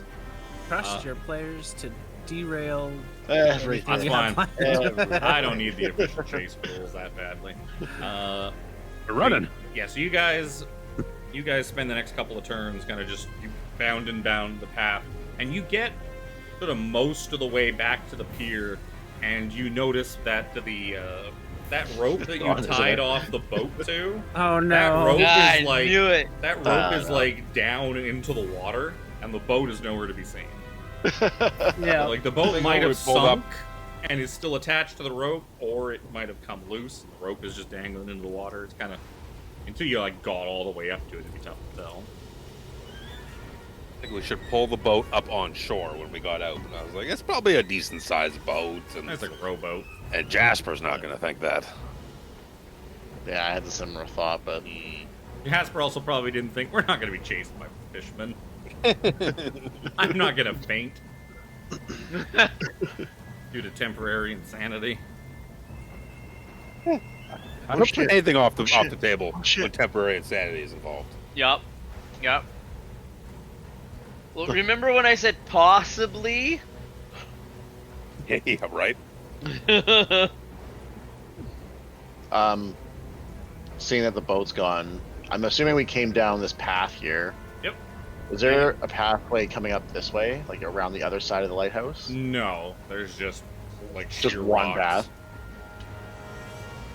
Trust your players to derail Everything. That's you fine. have planned. I don't need the official chase rules that badly. We're running. Yeah, so you guys spend the next couple of turns kind of just bounding down the path, and you get sort of most of the way back to the pier, and you notice that that rope that you Gone, isn't tied it? off the boat to, Oh that no! rope I is like knew it. that rope is no. like down into the water, and the boat is nowhere to be seen. Yeah. Like the boat They might have always pulled up. sunk and is still attached to the rope, or it might have come loose and the rope is just dangling into the water. It's kind of until you like got all the way up to it, it'd be tough to tell. I think we should pull the boat up on shore when we got out. And I was like, it's probably a decent sized boat. And, It's like a rowboat. and Jasper's not going to think that. Yeah, I had the similar thought, but Jasper also probably didn't think we're not going to be chased by fishermen. I'm not going to faint due to temporary insanity. I don't shit. put anything off the shit. table shit. when temporary insanity is involved. Yup. Well, remember when I said possibly? Yeah, right? seeing that the boat's gone, I'm assuming we came down this path here. Yep. Is there a pathway coming up this way, like around the other side of the lighthouse? No, there's just like Just sheer one rocks. path.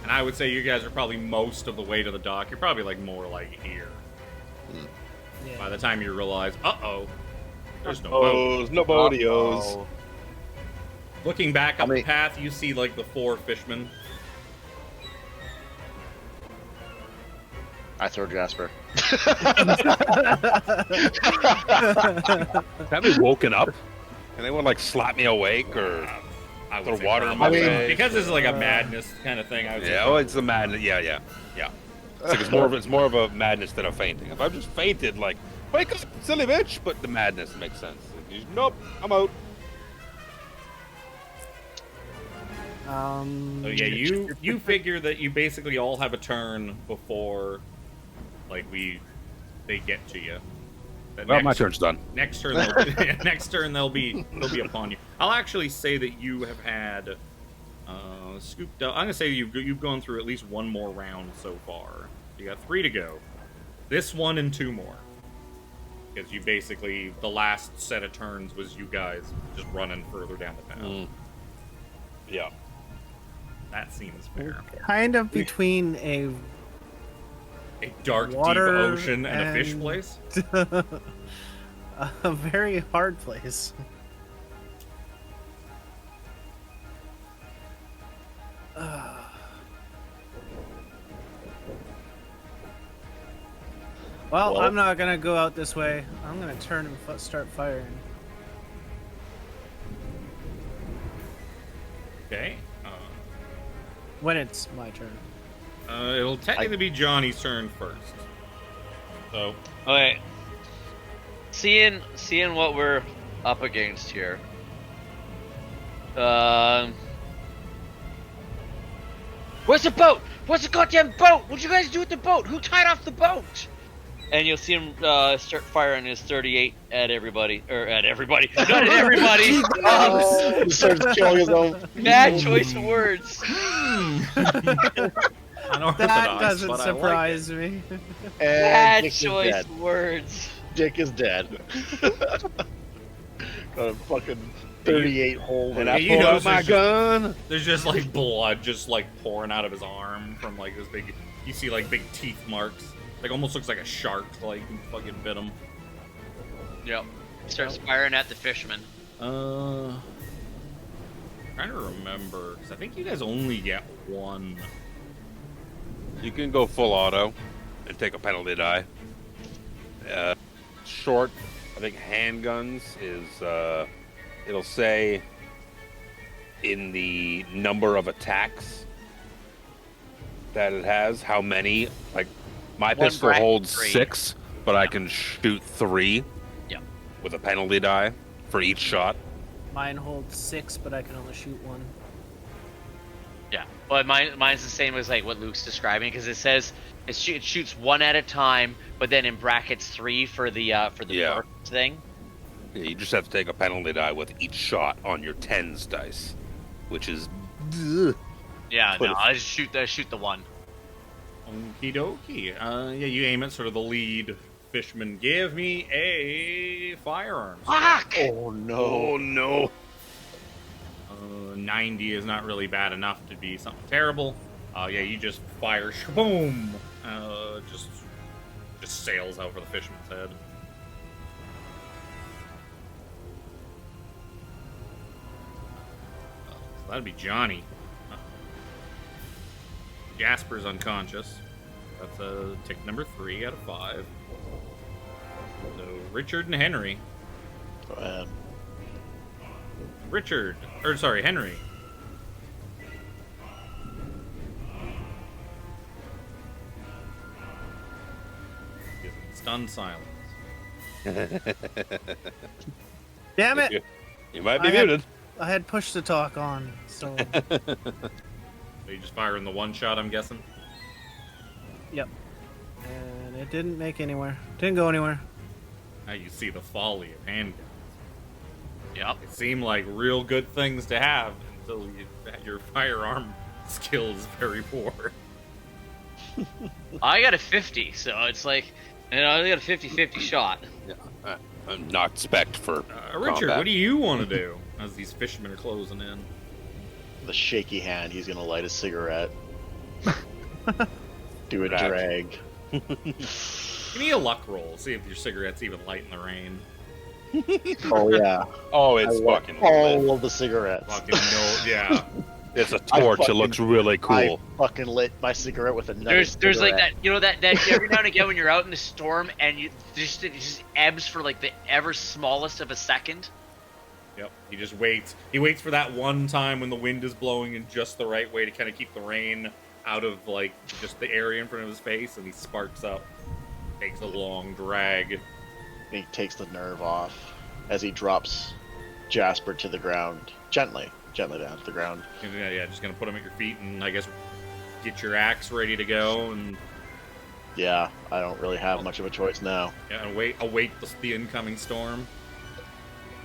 And I would say you guys are probably most of the way to the dock. You're probably like more like here. By Yeah. the time you realize, there's no boat. No Uh-oh. Looking back How up many- the path, you see like the 4 fishermen. I throw Jasper. Have they woken up? And they would like slap me awake or. I would Throw say water in probably. my face. Because this is like a madness kind of thing. I would say Yeah, oh, it's the madness. Yeah. It's, like it's more of a madness than a fainting. If I've just fainted, like, wake up, silly bitch! But the madness makes sense. Nope, I'm out. So yeah, you figure that you basically all have a turn before, like they get to you. That Well, my turn's done. Next turn, they'll be upon you. I'll actually say that you have had scooped up. I'm gonna say you've gone through at least one more round so far. You got 3 to go. This one and 2 more. Because you basically the last set of turns was you guys just running further down the path. Yeah. That seems fair. Kind of between a A dark, water deep ocean and a fish place? A very hard place. Well, I'm not gonna go out this way. I'm gonna turn and start firing. Okay. When it's my turn. It'll technically be Johnny's turn first. So, Okay. Seeing what we're up against here. Where's the boat? Where's the goddamn boat? What'd you guys do with the boat? Who tied off the boat? And you'll see him start firing his 38 at everybody, or at everybody, not at everybody. He starts killing his own. Bad choice of words. That doesn't surprise me. And Bad Dick choice is dead. of words. Dick is dead. Got a fucking 38 hole. And in I it. you pulled know, out my there's gun. there's just like blood just like pouring out of his arm from like this big. You see like big teeth marks. Like almost looks like a shark like fucking bit him. Yep. Starts firing at the fisherman. Trying to remember because I think you guys only get one. You can go full auto and take a penalty die. Short, I think handguns is, it'll say in the number of attacks that it has, how many. Like, my One pistol bracket, holds 3. 6, but I can shoot 3 Yep. with a penalty die for each shot. Mine holds 6, but I can only shoot 1. Yeah, but mine's the same as like what Luke's describing because it says it shoots 1 at a time, but then in brackets 3 for the Yeah. first thing. Yeah, you just have to take a penalty die with each shot on your 10s dice, which is... Yeah, Put no, it- I just shoot the 1. Okie dokie. Yeah, you aim at sort of the lead fisherman. Give me a firearms. Fuck! Oh no. Oh, no. 90 is not really bad enough to be something terrible. Yeah, you just fire, boom, just sails over the fisherman's head. So that'd be Johnny. Jasper's unconscious. That's a tick number 3 out of 5. So Richard and Henry. Go ahead. Henry. Stunned silence. Damn it! You might be I had- muted. I had push to talk on, so So you just fire in the one shot, I'm guessing? yep. And it didn't make anywhere. Didn't go anywhere. Now you see the folly of handguns. Yep. It seemed like real good things to have until your firearm skill is very poor. I got a 50, so it's like, I got a 50-50 shot. I'm not spec'd for Richard, combat. what do you want to do as these fishermen are closing in? The shaky hand, he's gonna light a cigarette. Do a Right. drag. Give me a luck roll. See if your cigarette's even light in the rain. Oh yeah. Oh, it's I want fucking all lit. of the cigarettes. Fucking no, yeah. It's a torch. It fucking- looks really cool. I fucking lit my cigarette with another There's like cigarette. that, you know, that every now and again when you're out in the storm and it just ebbs for like the ever smallest of a second. Yep. He just waits. He waits for that one time when the wind is blowing in just the right way to kind of keep the rain out of like just the area in front of his face, and he sparks up. Takes a long drag. He takes the nerve off as he drops Jasper to the ground. Gently down to the ground. Yeah, just gonna put him at your feet and I guess get your axe ready to go and Yeah, I don't really have much of a choice now. yeah, and await the incoming storm.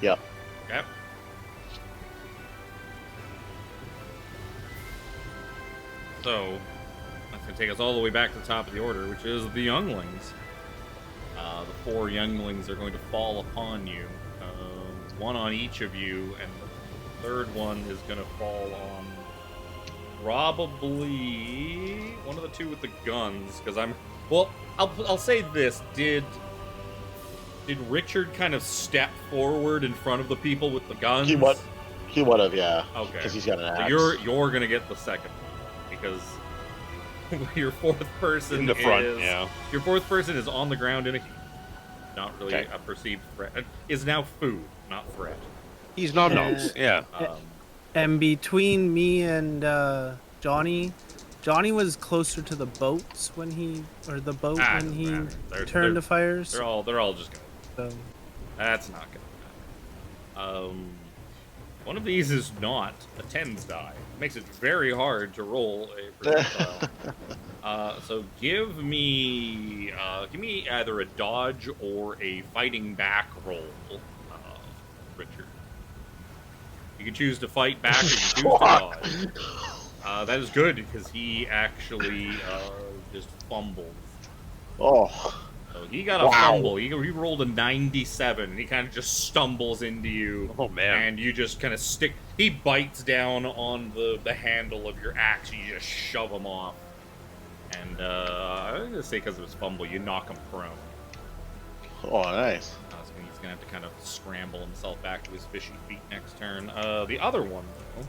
Yep. Okay. So that's gonna take us all the way back to the top of the order, which is the younglings. The 4 younglings are going to fall upon you. One on each of you, and the third one is going to fall on Probably one of the two with the guns, because well, I'll say this: Did Richard kind of step forward in front of the people with the guns? He would have, yeah. Okay. Because he's got an axe. So you're gonna get the second one because your fourth person In the front, is, yeah. Your fourth person is on the ground in a heap. Not really Okay. a perceived threat. Is now food, not threat. He's not Yeah. knows. Yeah. And between me and Johnny was closer to the boats when he turned to fires. They're all just gonna. So, That's not gonna matter. One of these is not a tens die. It makes it very hard to roll a projectile. So give me either a dodge or a fighting back roll, Richard. You can choose to fight back or you can choose to dodge. That is good because he actually just fumbles. Oh. So he got a fumble. He rolled a 97, and he kind of just stumbles into you. Oh, man. And you just kind of stick. He bites down on the handle of your axe. And you just shove him off. And I'm gonna say because of his fumble, you knock him prone. Oh, nice. So he's gonna have to kind of scramble himself back to his fishy feet next turn. The other one though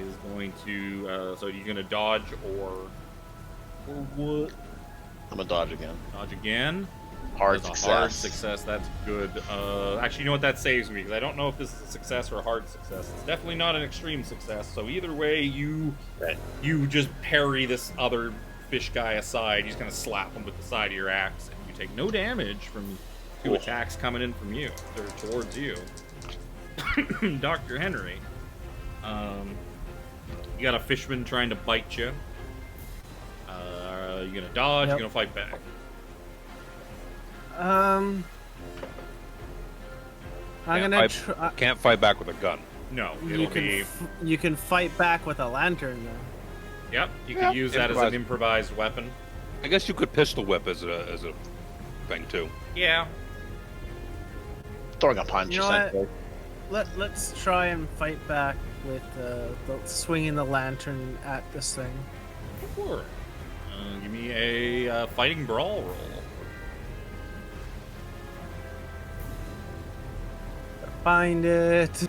is going to. So you're gonna dodge or what? I'm gonna dodge again. Dodge again. Hard That's success. a hard success. That's good. Actually, you know what? That saves me because I don't know if this is a success or a hard success. It's definitely not an extreme success. So either way, you just parry this other fish guy aside. You just kind of slap him with the side of your axe, and you take no damage from two attacks coming in from you or towards you, Dr. Henry. You got a fishman trying to bite you. You're gonna dodge. Yep. You're gonna fight back. I'm gonna try. Can't fight back with a gun. No, You can fight back with a lantern though. Yep, you can use that as an improvised weapon. I guess you could pistol whip as a thing too. Yeah. Throwing a punch. You know what? essentially. Let's try and fight back with swinging the lantern at this thing. Sure. Give me a fighting brawl roll. Find it.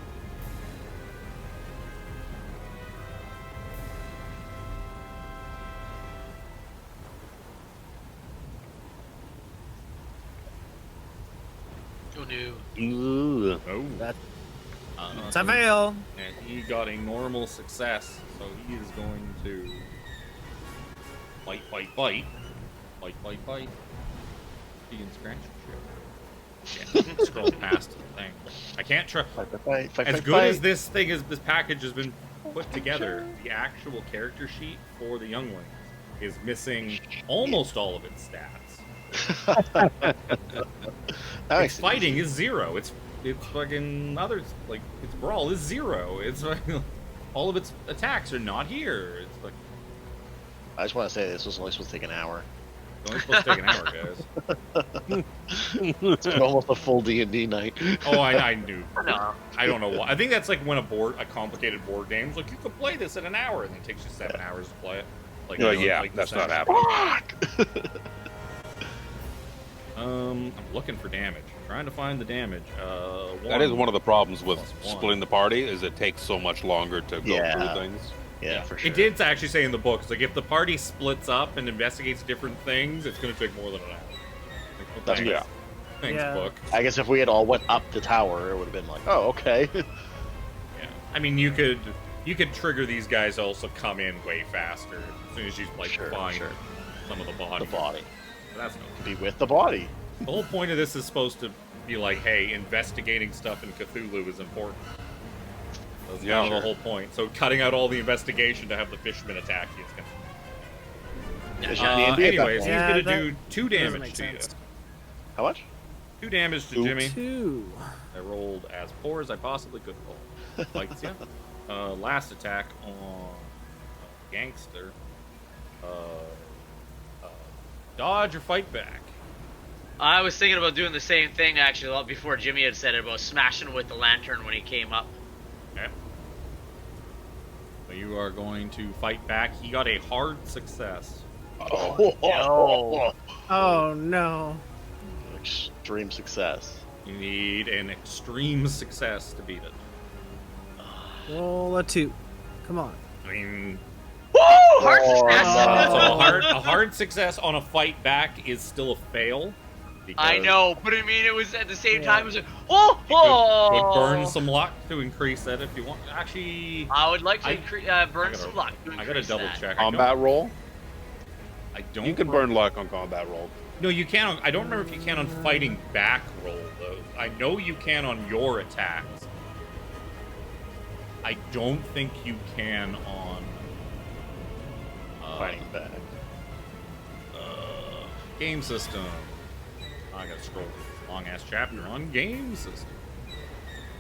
Oh no. Ooh. Oh. That- It's so a fail. And he got a normal success, so he is going to fight. He can scratch shit. Yeah, scroll past the thing. I can't try. Fight, As good as this package has been put together, the actual character sheet for the youngling is missing almost all of its stats. Its fighting is 0. It's fucking others, like its brawl is 0. It's like, all of its attacks are not here. It's like I just want to say this was only supposed to take an hour. it's only supposed to take an hour, guys. It's been almost a full D&D night. Oh, I knew. No. I don't know why. I think that's like when a complicated board game's like you could play this in an hour, and it takes you 7 hours to play it. Like, like that's the not session. happening. I'm looking for damage. Trying to find the damage. That is one of the problems with +1. splitting the party, is it takes so much longer to go through things. Yeah, for sure. It did actually say in the book, it's like if the party splits up and investigates different things, it's going to take more than an hour. Like, well, That's thanks. yeah. Thanks, Yeah. book. I guess if we had all went up the tower, it would have been like, oh, okay. Yeah. I mean, you could trigger these guys to also come in way faster as soon as you like find some of the body. The body. But that's no. Be with the body. The whole point of this is supposed to be like, hey, investigating stuff in Cthulhu is important. That's kind of the whole point. So cutting out all the investigation to have the fisherman attack you is Because gonna. you're D&D at that Anyways, he's point. Yeah, gonna that do 2 doesn't damage make to you. sense. How much? 2 damage to Jimmy. 2. I rolled as poor as I possibly could roll. Fights ya. Last attack on Gangster. Dodge or fight back. I was thinking about doing the same thing actually before Jimmy had said it about smashing with the lantern when he came up. Okay. So you are going to fight back. He got a hard success. Oh, Oh no. Extreme success. You need an extreme success to beat it. Roll a 2. Come on. I mean, Woo! Hard success! so a hard success on a fight back is still a fail. I because know, but I mean, it was at the same time. It was like, Would burn some luck to increase that if you want. Actually, I would like to burn gotta- some luck. I gotta double check. combat roll. I don't. You can burn luck on combat roll. No, you can. I don't remember if you can on fighting back roll though. I know you can on your attacks. I don't think you can on Fighting back. Game system. I gotta scroll through this long ass chapter on game system.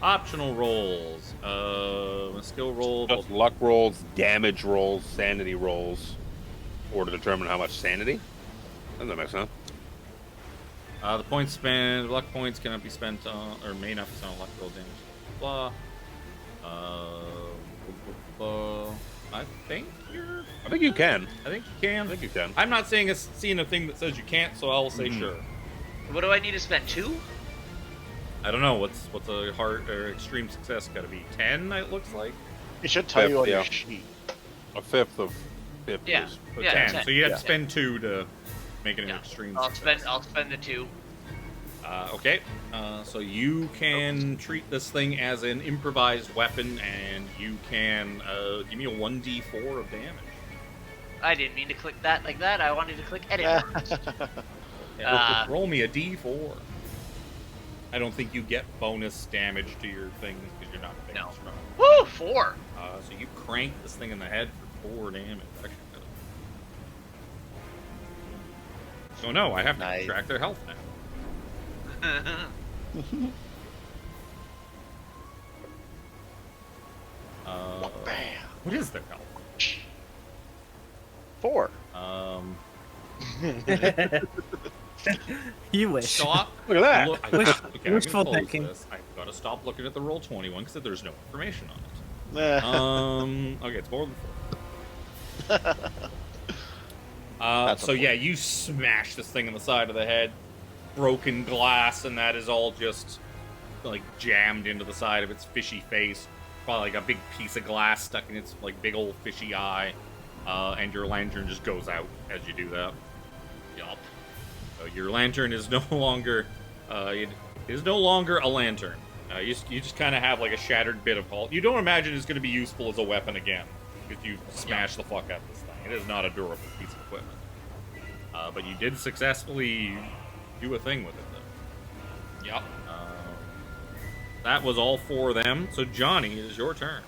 Optional rolls. Skill roll. Just luck rolls, damage rolls, sanity rolls, or to determine how much sanity. Doesn't make sense. The points spent. Luck points cannot be spent on, or may not be spent on luck roll damage. Blah. I think you're. I think you can. I think you can. I think you can. I'm not seeing a thing that says you can't, so I'll say sure. What do I need to spend? 2? I don't know what's a hard or extreme success got to be 10. It looks like It should tell you on your Yeah. sheet. A fifth of 50 Yeah. is Yeah. 10. 10. So you have Yeah. to spend 2 to make it an Yeah. extreme. I'll success. spend the 2. Okay. So you can treat this thing as an improvised weapon, and you can give me a 1d4 of damage. I didn't mean to click that like that. I wanted to click edit. Yeah, roll me a d4. I don't think you get bonus damage to your things because you're not very No. strong. Woo! 4. So you crank this thing in the head for 4 damage. Actually, so no, I have to Nice. track their health now. Bam. What is their health? 4. You wish. Stop. Look at that. Look, Wish- okay, I'm wishful gonna close thinking. this. I've got to stop looking at the roll 21 because there's no information on it. Okay, it's more than 4. That's a So point. yeah, you smash this thing in the side of the head, broken glass, and that is all just like jammed into the side of its fishy face. Probably like a big piece of glass stuck in its like big old fishy eye, and your lantern just goes out as you do that. Yup. So your lantern is no longer, it is no longer a lantern. You just kind of have like a shattered bit of hull. You don't imagine it's going to be useful as a weapon again because you smashed the fuck out of this thing. It is not a durable piece of equipment. But you did successfully do a thing with it, though. Yep. That was all 4 of them. So Johnny, it is your turn.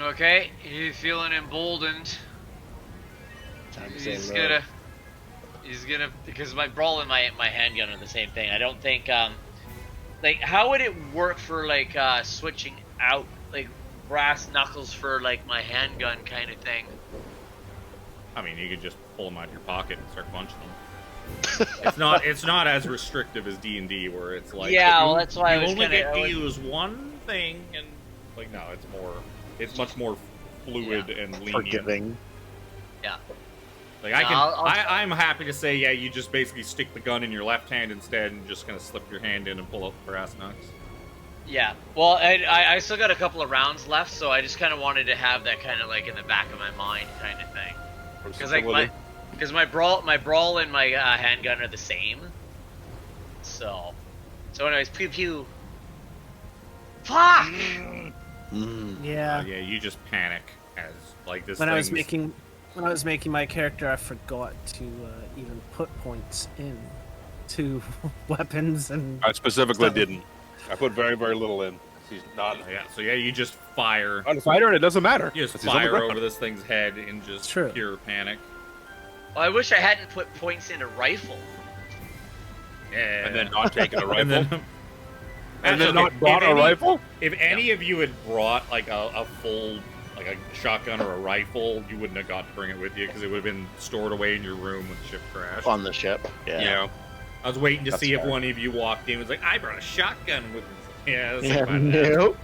Okay, he's feeling emboldened. Time to say He's no. gonna, because my brawl and my handgun are the same thing. I don't think, like, how would it work for, like, switching out, like, brass knuckles for, like, my handgun kind of thing? I mean, you could just pull them out of your pocket and start punching them. It's not as restrictive as D&D, where it's like Yeah, well, that's why I you was only kinda- get to use one thing, and like no, it's much more fluid and lenient. Forgiving. Yeah. Like No, I'm happy to say, yeah, you just basically stick the gun in your left hand instead, and just kind of slip your hand in and pull out the brass knucks. Yeah. Well, I still got a couple of rounds left, so I just kind of wanted to have that kind of like in the back of my mind kind of thing. Because my brawl and my handgun are the same. So anyways, pew pew. Fuck! Yeah. Yeah, you just panic as like this. When I was thing's- making my character, I forgot to even put points in to weapons and. I specifically stuff. didn't. I put very, very little in. He's not So yeah, you just fire. on a fighter, and it doesn't matter. You just It's on the fire ground. over this thing's head in just True. pure panic. Well, I wish I hadn't put points in a rifle. Yeah. And then not taking a rifle. And then, And then Okay, not brought if a any- rifle? If any of you had brought like a full, like a shotgun or a rifle, you wouldn't have got to bring it with you because it would have been stored away in your room when the ship crashed. On the ship. Yeah. Yeah. I was waiting to That's see if fair. one of you walked in and was like, I brought a shotgun with me. Yeah, Yeah, nope.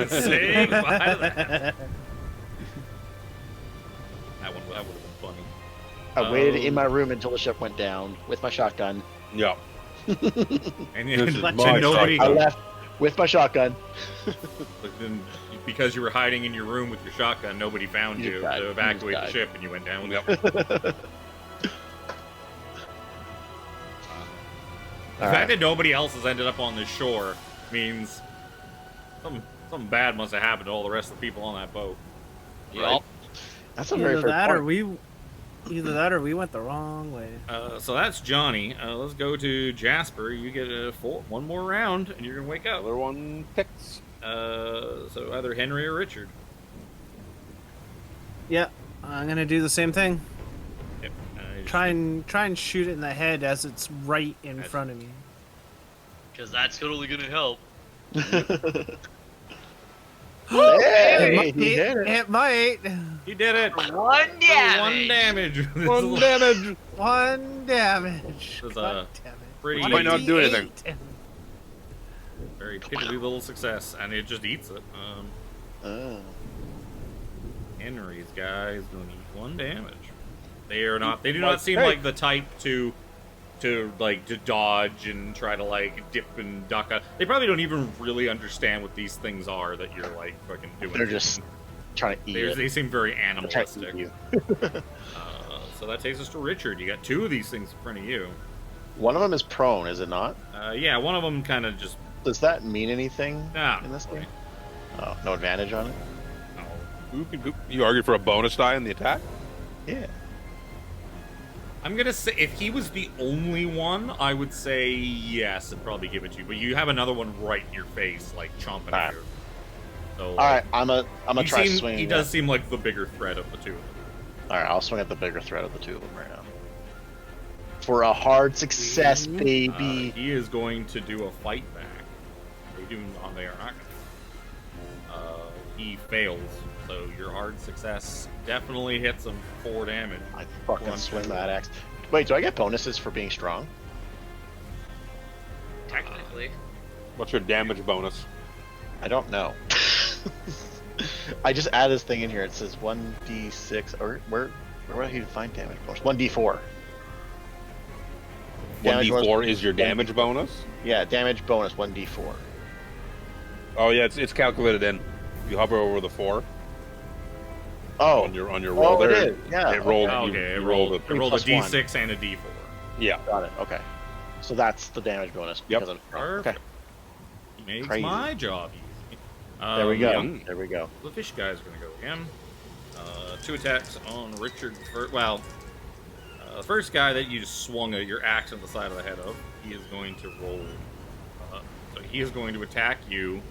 Say goodbye to that. That would have been funny. I waited in my room until the ship went down with my shotgun. Yeah. And This is then my nobody, I left with my shotgun. but then because you were hiding in your room with your shotgun, nobody found you died. to You evacuate the died. ship, and you went down. Yep. The fact that nobody else has ended up on this shore means something bad must have happened to all the rest of the people on that boat. Yup. That's a very Either fair that, point. or we went the wrong way. So that's Johnny. Let's go to Jasper. You get one more round, and you're gonna wake up. Other one picks. So either Henry or Richard. Yeah, I'm gonna do the same thing. Yep. Try and shoot it in the head as it's right in front of me. Because that's totally gonna help. Hey, he did it. It might. He did it. One damage. One damage. One damage. One damage. This is God damn it. pretty- Might not do anything. Very piddly little success, and it just eats it. Henry's guy is going to eat 1 damage. They are not. They do not seem like the type to dodge and try to like dip and duck. They probably don't even really understand what these things are that you're like fucking doing. They're just trying to eat it. They seem very They're trying to animalistic. eat you. So that takes us to Richard. You got 2 of these things in front of you. One of them is prone, is it not? Yeah, one of them kind of just. Does that mean anything Nah, in this really. game? Oh, no advantage on it? You argue for a bonus die in the attack? Yeah. I'm gonna say if he was the only one, I would say yes and probably give it to you. But you have another one right in your face, like chomping at you. So, Alright, I'm gonna try swinging. He does seem like the bigger threat of the two. Alright, I'll swing at the bigger threat of the two of them right now. For a hard success, baby. He is going to do a fight back. They are not gonna. He fails. So your hard success definitely hits him 4 damage. I fucking swing that axe. Wait, do I get bonuses for being strong? Technically. What's your damage bonus? I don't know. I just added this thing in here. It says 1d6. Or where would he find damage bonus? 1d4. 1d4 is your damage bonus? Yeah, damage bonus 1d4. Oh yeah, it's calculated in. You hover over the 4. Oh, on your roll there. It is. Yeah. It rolled. Okay, You rolled it. It rolled a Plus one. d6 and a d4. Yeah. Got it. Okay. So that's the damage bonus. Yep. Because I'm strong. Perfect. Okay. Makes Crazy. my job easy. There we go. yeah. There we go. The fish guy's gonna go again. 2 attacks on Richard. The first guy that you just swung your axe on the side of the head of, he is going to roll. So he is going to attack you.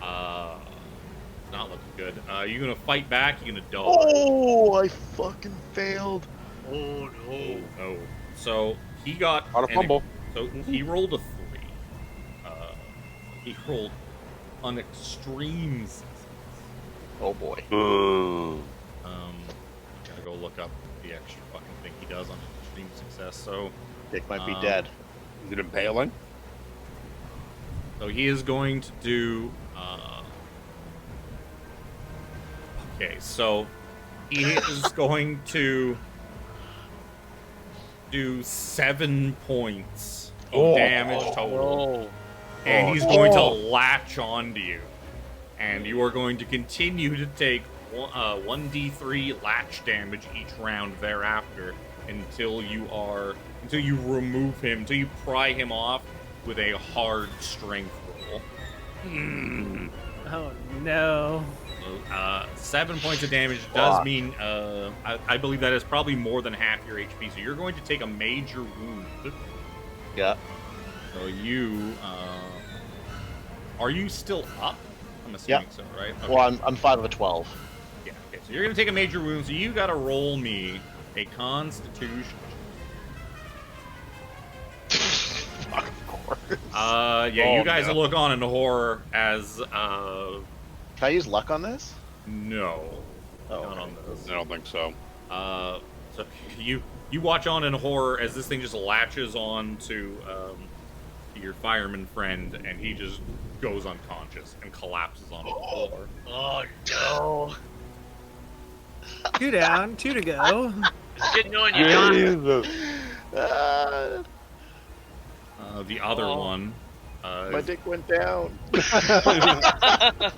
Not looking good. You're gonna fight back. You're gonna dodge. Oh, I fucking failed. Oh no. Oh. So he got On a fumble. So he rolled a 3. He rolled an extreme success. Oh boy. Gotta go look up the extra fucking thing he does on an extreme success. So Dick might be dead. Is it impaling? So he is going to do. Okay, so he is going to do 7 points of damage total, and he's going to latch onto you, and you are going to continue to take 1d3 latch damage each round thereafter until you remove him, until you pry him off with a hard strength roll. Oh no. 7 points of damage does mean, I believe that is probably more than half your HP, so you're going to take a major wound. Yeah. So you, are you still up? I'm assuming so, right? Okay. Well, I'm 5 of a 12. Yeah, okay, so you're going to take a major wound, so you got to roll me a Constitution. Fuck, of course. You guys look on in horror as, Can I use luck on this? no. Oh, Not okay. on this. I don't think so. So you watch on in horror as this thing just latches on to your fireman friend, and he just goes unconscious and collapses onto the floor. Oh no. 2 down, 2 to go. It's good knowing you, John. Jesus. The other one. My dick went down. The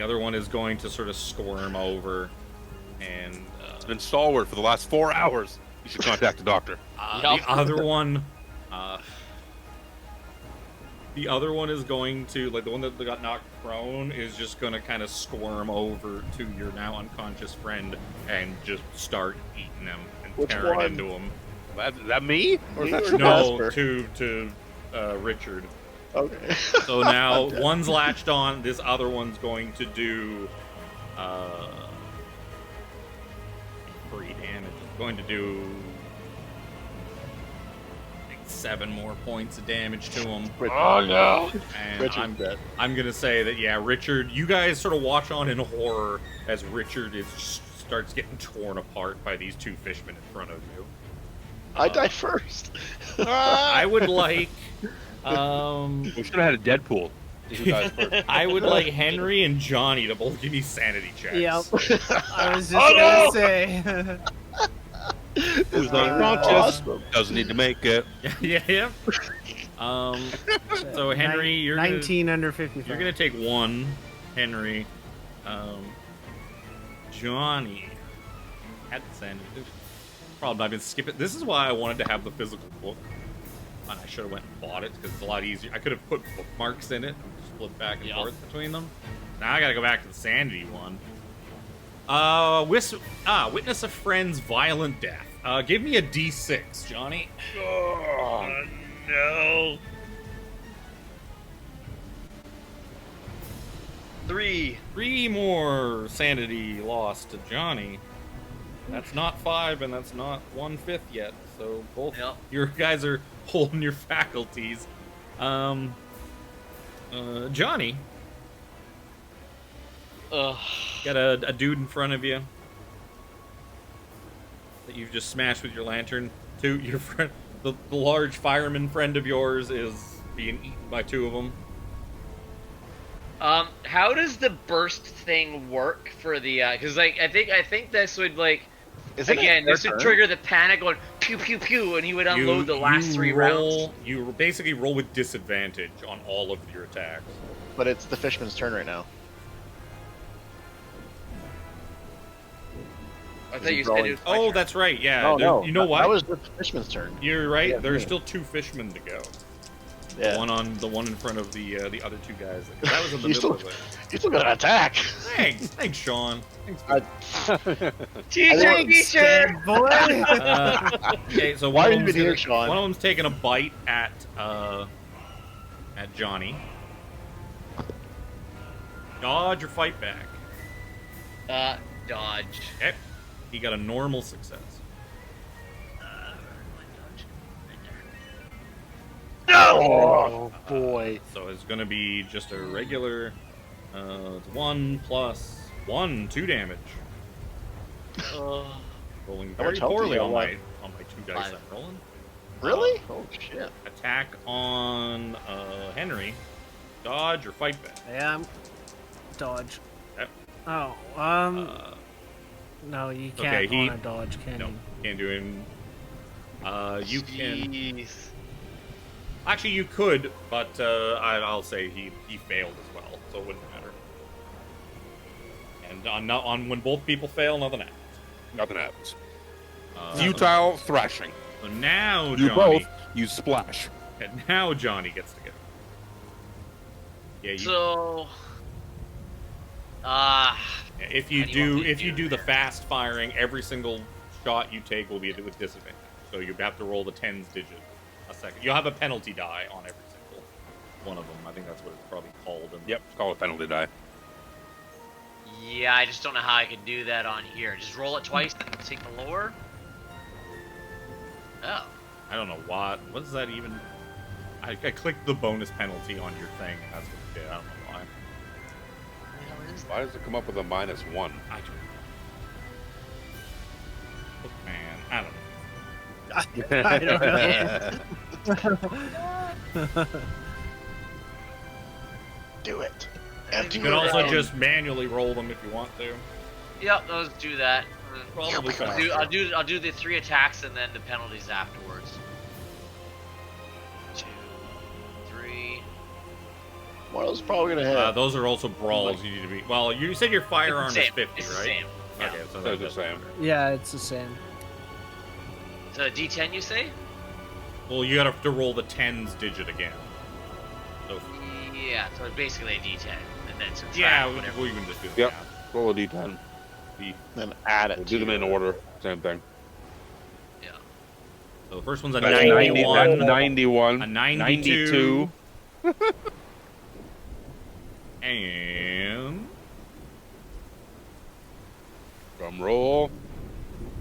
other one is going to sort of squirm over, and It's been stalwart for the last 4 hours. You should contact the doctor. the other one. The other one is going to, like the one that got knocked prone, is just going to kind of squirm over to your now unconscious friend and just start eating him and Which tearing one? into him. Is that me? Or is Me that or No, Jasper? to Richard. Okay. So now one's latched on. This other one's going to do 3 damage. It's going to do like 7 more points of damage to him. Oh no! And Richard's dead. I'm gonna say that Richard. You guys sort of watch on in horror as Richard starts getting torn apart by these 2 fishmen in front of you. I died first. I would like. We should have had a Deadpool. Who dies first? I would like Henry and Johnny to both give me sanity checks. Yep. I was just gonna say. Who's not unconscious? awesome. Doesn't need to make it. Yeah. So Henry, you're 19 under 55. you're gonna take 1. Henry, Johnny had the sanity. Problem, I've been skipping. This is why I wanted to have the physical book. And I should have went and bought it because it's a lot easier. I could have put bookmarks in it and split back and forth between them. Now I gotta go back to the sanity one. Witness a friend's violent death. Give me a D6, Johnny. Oh, No. 3. 3 more sanity lost to Johnny. That's not 5, and that's not 1/5 yet. So both your guys are holding your faculties. Johnny, got a dude in front of you that you've just smashed with your lantern. Your friend, the large fireman friend of yours, is being eaten by 2 of them. How does the burst thing work for the? Because I think this would Isn't again, it this their would turn? trigger the panic going pew pew pew, and he would unload the last 3 rounds. You basically roll with disadvantage on all of your attacks. But it's the fishman's turn right now. I thought you said it was my Oh, turn. that's right. Yeah. Oh no! You know what? That was the fishman's turn. You're right. Yeah, There's me. still 2 fishmen to go. Yeah. The one in front of the other 2 guys. 'Cause that was in the You middle still- of it. You still got an attack. Thanks, Shawn. Thanks. Teacher, teacher. Boy. Okay, so Why one are of you them's even here, gonna- Shawn? One of them's taking a bite at Johnny. Dodge or fight back. Dodge. Okay. He got a normal success. Oh boy! So it's gonna be just a regular. It's 1 plus 1, 2 damage. Rolling How very much health do poorly you on have? my 2 dice 5. I'm rolling. Really? Oh shit! Attack on Henry. Dodge or fight back. Yeah, dodge. Yep. Oh, no, you can't okay, he- on a dodge, can No, you? can't do him. You can. Jeez. Actually, you could, but I'll say he failed as well, so it wouldn't matter. And on when both people fail, nothing happens. Nothing happens. Futile thrashing. So now You Johnny. both use splash. Okay, now Johnny gets to go. Yeah, you, So. if you how do you want me to do do the here? fast firing, every single shot you take will be with disadvantage. So you have to roll the 10s digit a second. You'll have a penalty die on every single one of them. I think that's what it's probably called. Yep, it's called a penalty die. Yeah, I just don't know how I can do that on here. Just roll it twice and take the lower. Oh. I don't know what does that even. I clicked the bonus penalty on your thing, and that's what it did. I don't know why. Why does it come up with a -1? I don't know. Look, man, I don't know. I don't know. Do it. Empty You can your also round. just manually roll them if you want to. Yep, let's do that. Probably faster. I'll do the 3 attacks and then the penalties afterwards. 2, 3. One of those probably gonna hit. Those are also brawls. You need to be. Well, you said your firearm is 50, it's right? The same. Yeah. Okay, so They're that's the same. Yeah, it's the same. So D10, you say? Well, you have to roll the tens digit again. So, Yeah, so it's basically a D10, and then subtract yeah, whatever. we can just do that. Yep. Roll a d10. Then add it. We'll do them in order. Same thing. Yeah. So the first one's a That's 91. 91. A 92. And... Drum roll.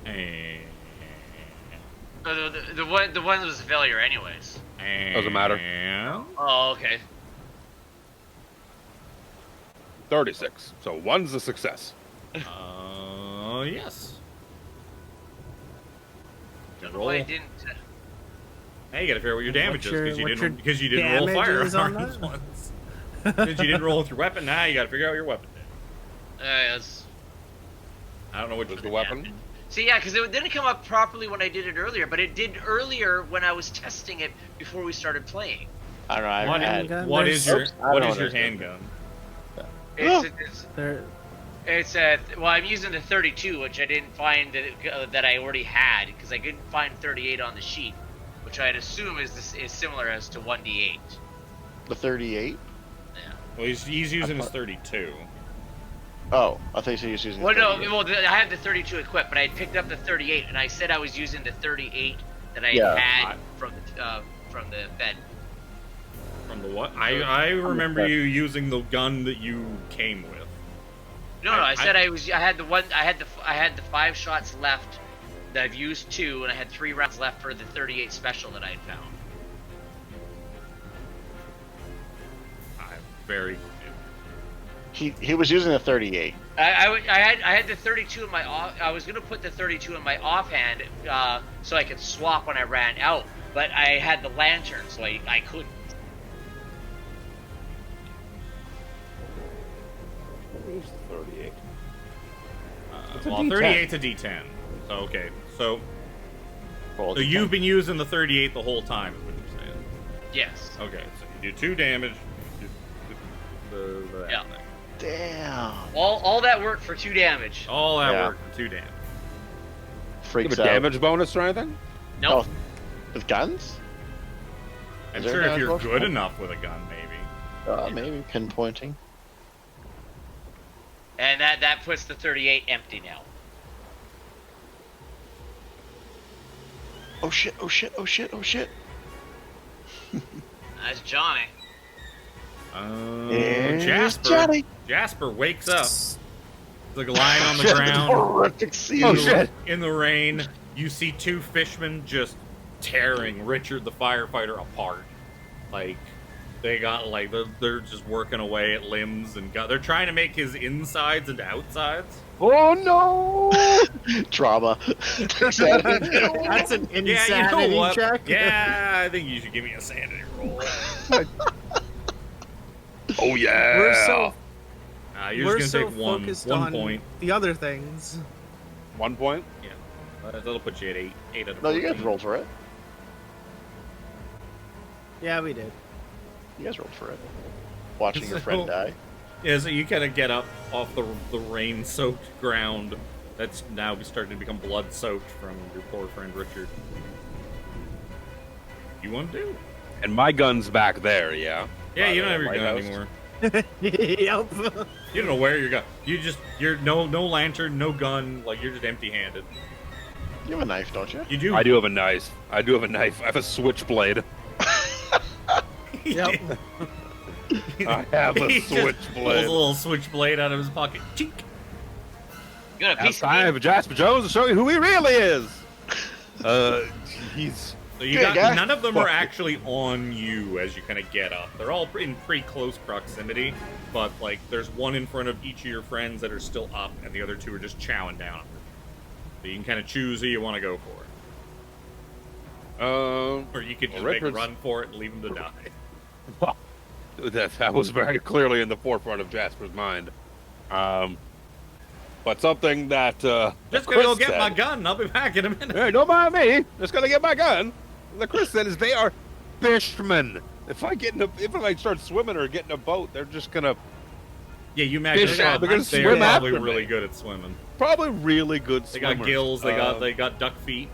And... The one was a failure anyways. Doesn't matter. Oh, okay. 36. So one's a success. Yes. Don't know why I didn't. Hey, you gotta figure out what your damage is What's your because you didn't roll damage is on firearms that? once. Because you didn't roll with your weapon. Now you gotta figure out your weapon. That's... I don't know which Was is the weapon? See, yeah, because it didn't come up properly when I did it earlier, but it did earlier when I was testing it before we started playing. I don't know. I Handgun? What is your Oops, I what don't is your understand. handgun? It's well, I'm using the 32, which I didn't find that I already had because I couldn't find 38 on the sheet, which I'd assume is similar as to 1d8. The 38. Yeah. Well, he's using his 32. Oh, I thought you said he was using. Well, no, 38. well, I had the 32 equipped, but I had picked up the 38, and I said I was using the 38 that I Yeah. had from the Fed. From the what? I remember you using the gun that you came with. No, I said I had the 5 shots left that I've used 2, and I had 3 rounds left for the 38 special that I had found. I'm very. He was using the 38. I had the 32 in my off. I was gonna put the 32 in my offhand so I could swap when I ran out, but I had the lantern, so I couldn't. Where's 38? Well, 38's a D10. So okay, so Roll so the you've 10. been using the 38 the whole time, is what you're saying. Yes. Okay, so you do 2 damage. The Yeah. thing. Damn. All that worked for 2 damage. All that Yeah. work for 2 damage. You Freaks have a out. damage bonus or anything? Nope. With guns? I'm Is there sure a if you're damage good bonus? enough with a gun, maybe. Maybe pinpointing. And that puts the 38 empty now. Oh shit! Oh shit! Oh shit! Oh shit! That's Johnny. Here's Jasper. Johnny. Jasper wakes up. He's like lying on the Shit, ground. horrific scene. Oh shit! In the rain, you see 2 fishmen just tearing Richard the firefighter apart. Like they got like they're just working away at limbs and they're trying to make his insides into outsides. Oh no! Trauma. That's an insanity Yeah, you know what? check. Yeah, I think you should give me a sanity roll. Oh yeah! We're so You're we're just so gonna take one focused one on point. the other things. 1 point. That'll put you at 8 out of 14. No, you guys rolled for it. Yeah, we did. You guys rolled for it. Watching your friend die. Yeah, so you kind of get up off the rain-soaked ground that's now starting to become blood-soaked from your poor friend Richard. You want to do? And my gun's back there, yeah. Yeah, By you the don't have your gun lighthouse. anymore. Yep. You don't know where your gun. You're no lantern, no gun. Like you're just empty-handed. You have a knife, don't you? You do. I do have a knife. I have a switchblade. Yep. I have a He just switchblade. pulls a little switchblade out of his pocket. Chink. You got a Now piece it's of time for Jasper Jones to show you who he really is. He's So you Okay, got guys. none of them are Fuck. actually on you as you kind of get up. They're all in pretty close proximity, but like there's one in front of each of your friends that are still up, and the other 2 are just chowing down. So you can kind of choose who you want to go for, or you could just make a Richard's- run for it and leave them to die. that was very clearly in the forefront of Jasper's mind. but something that Just Chris gonna go get said, my gun. I'll be back in a minute. Hey, don't mind me. Just gonna get my gun. The Chris said is they are fishermen. If I start swimming or get in a boat, they're just gonna Yeah, you imagine Fish they're out, they're gonna probably swim after me. really good at swimming. probably really good They swimmers. got gills. They got duck feet.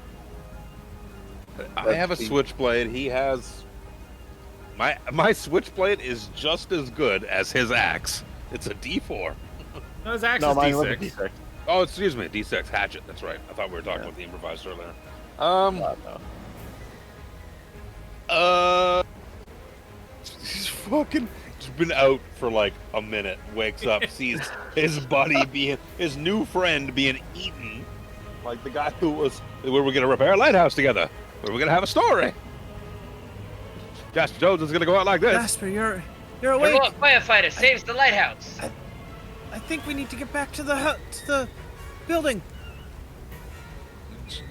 I have a switchblade. He has my switchblade is just as good as his axe. It's a D4. No, his axe No, is mine was a D6. D6. Oh, excuse me, D6 hatchet. That's right. I thought we were talking about the improviser earlier. No. He's fucking just been out for like a minute. Wakes up, sees his his new friend being eaten, like the guy who was. We were gonna repair a lighthouse together. We were gonna have a story. Jasper Jones is gonna go out like this. Jasper, you're awake. Heroic firefighter saves the lighthouse. I think we need to get back to the building.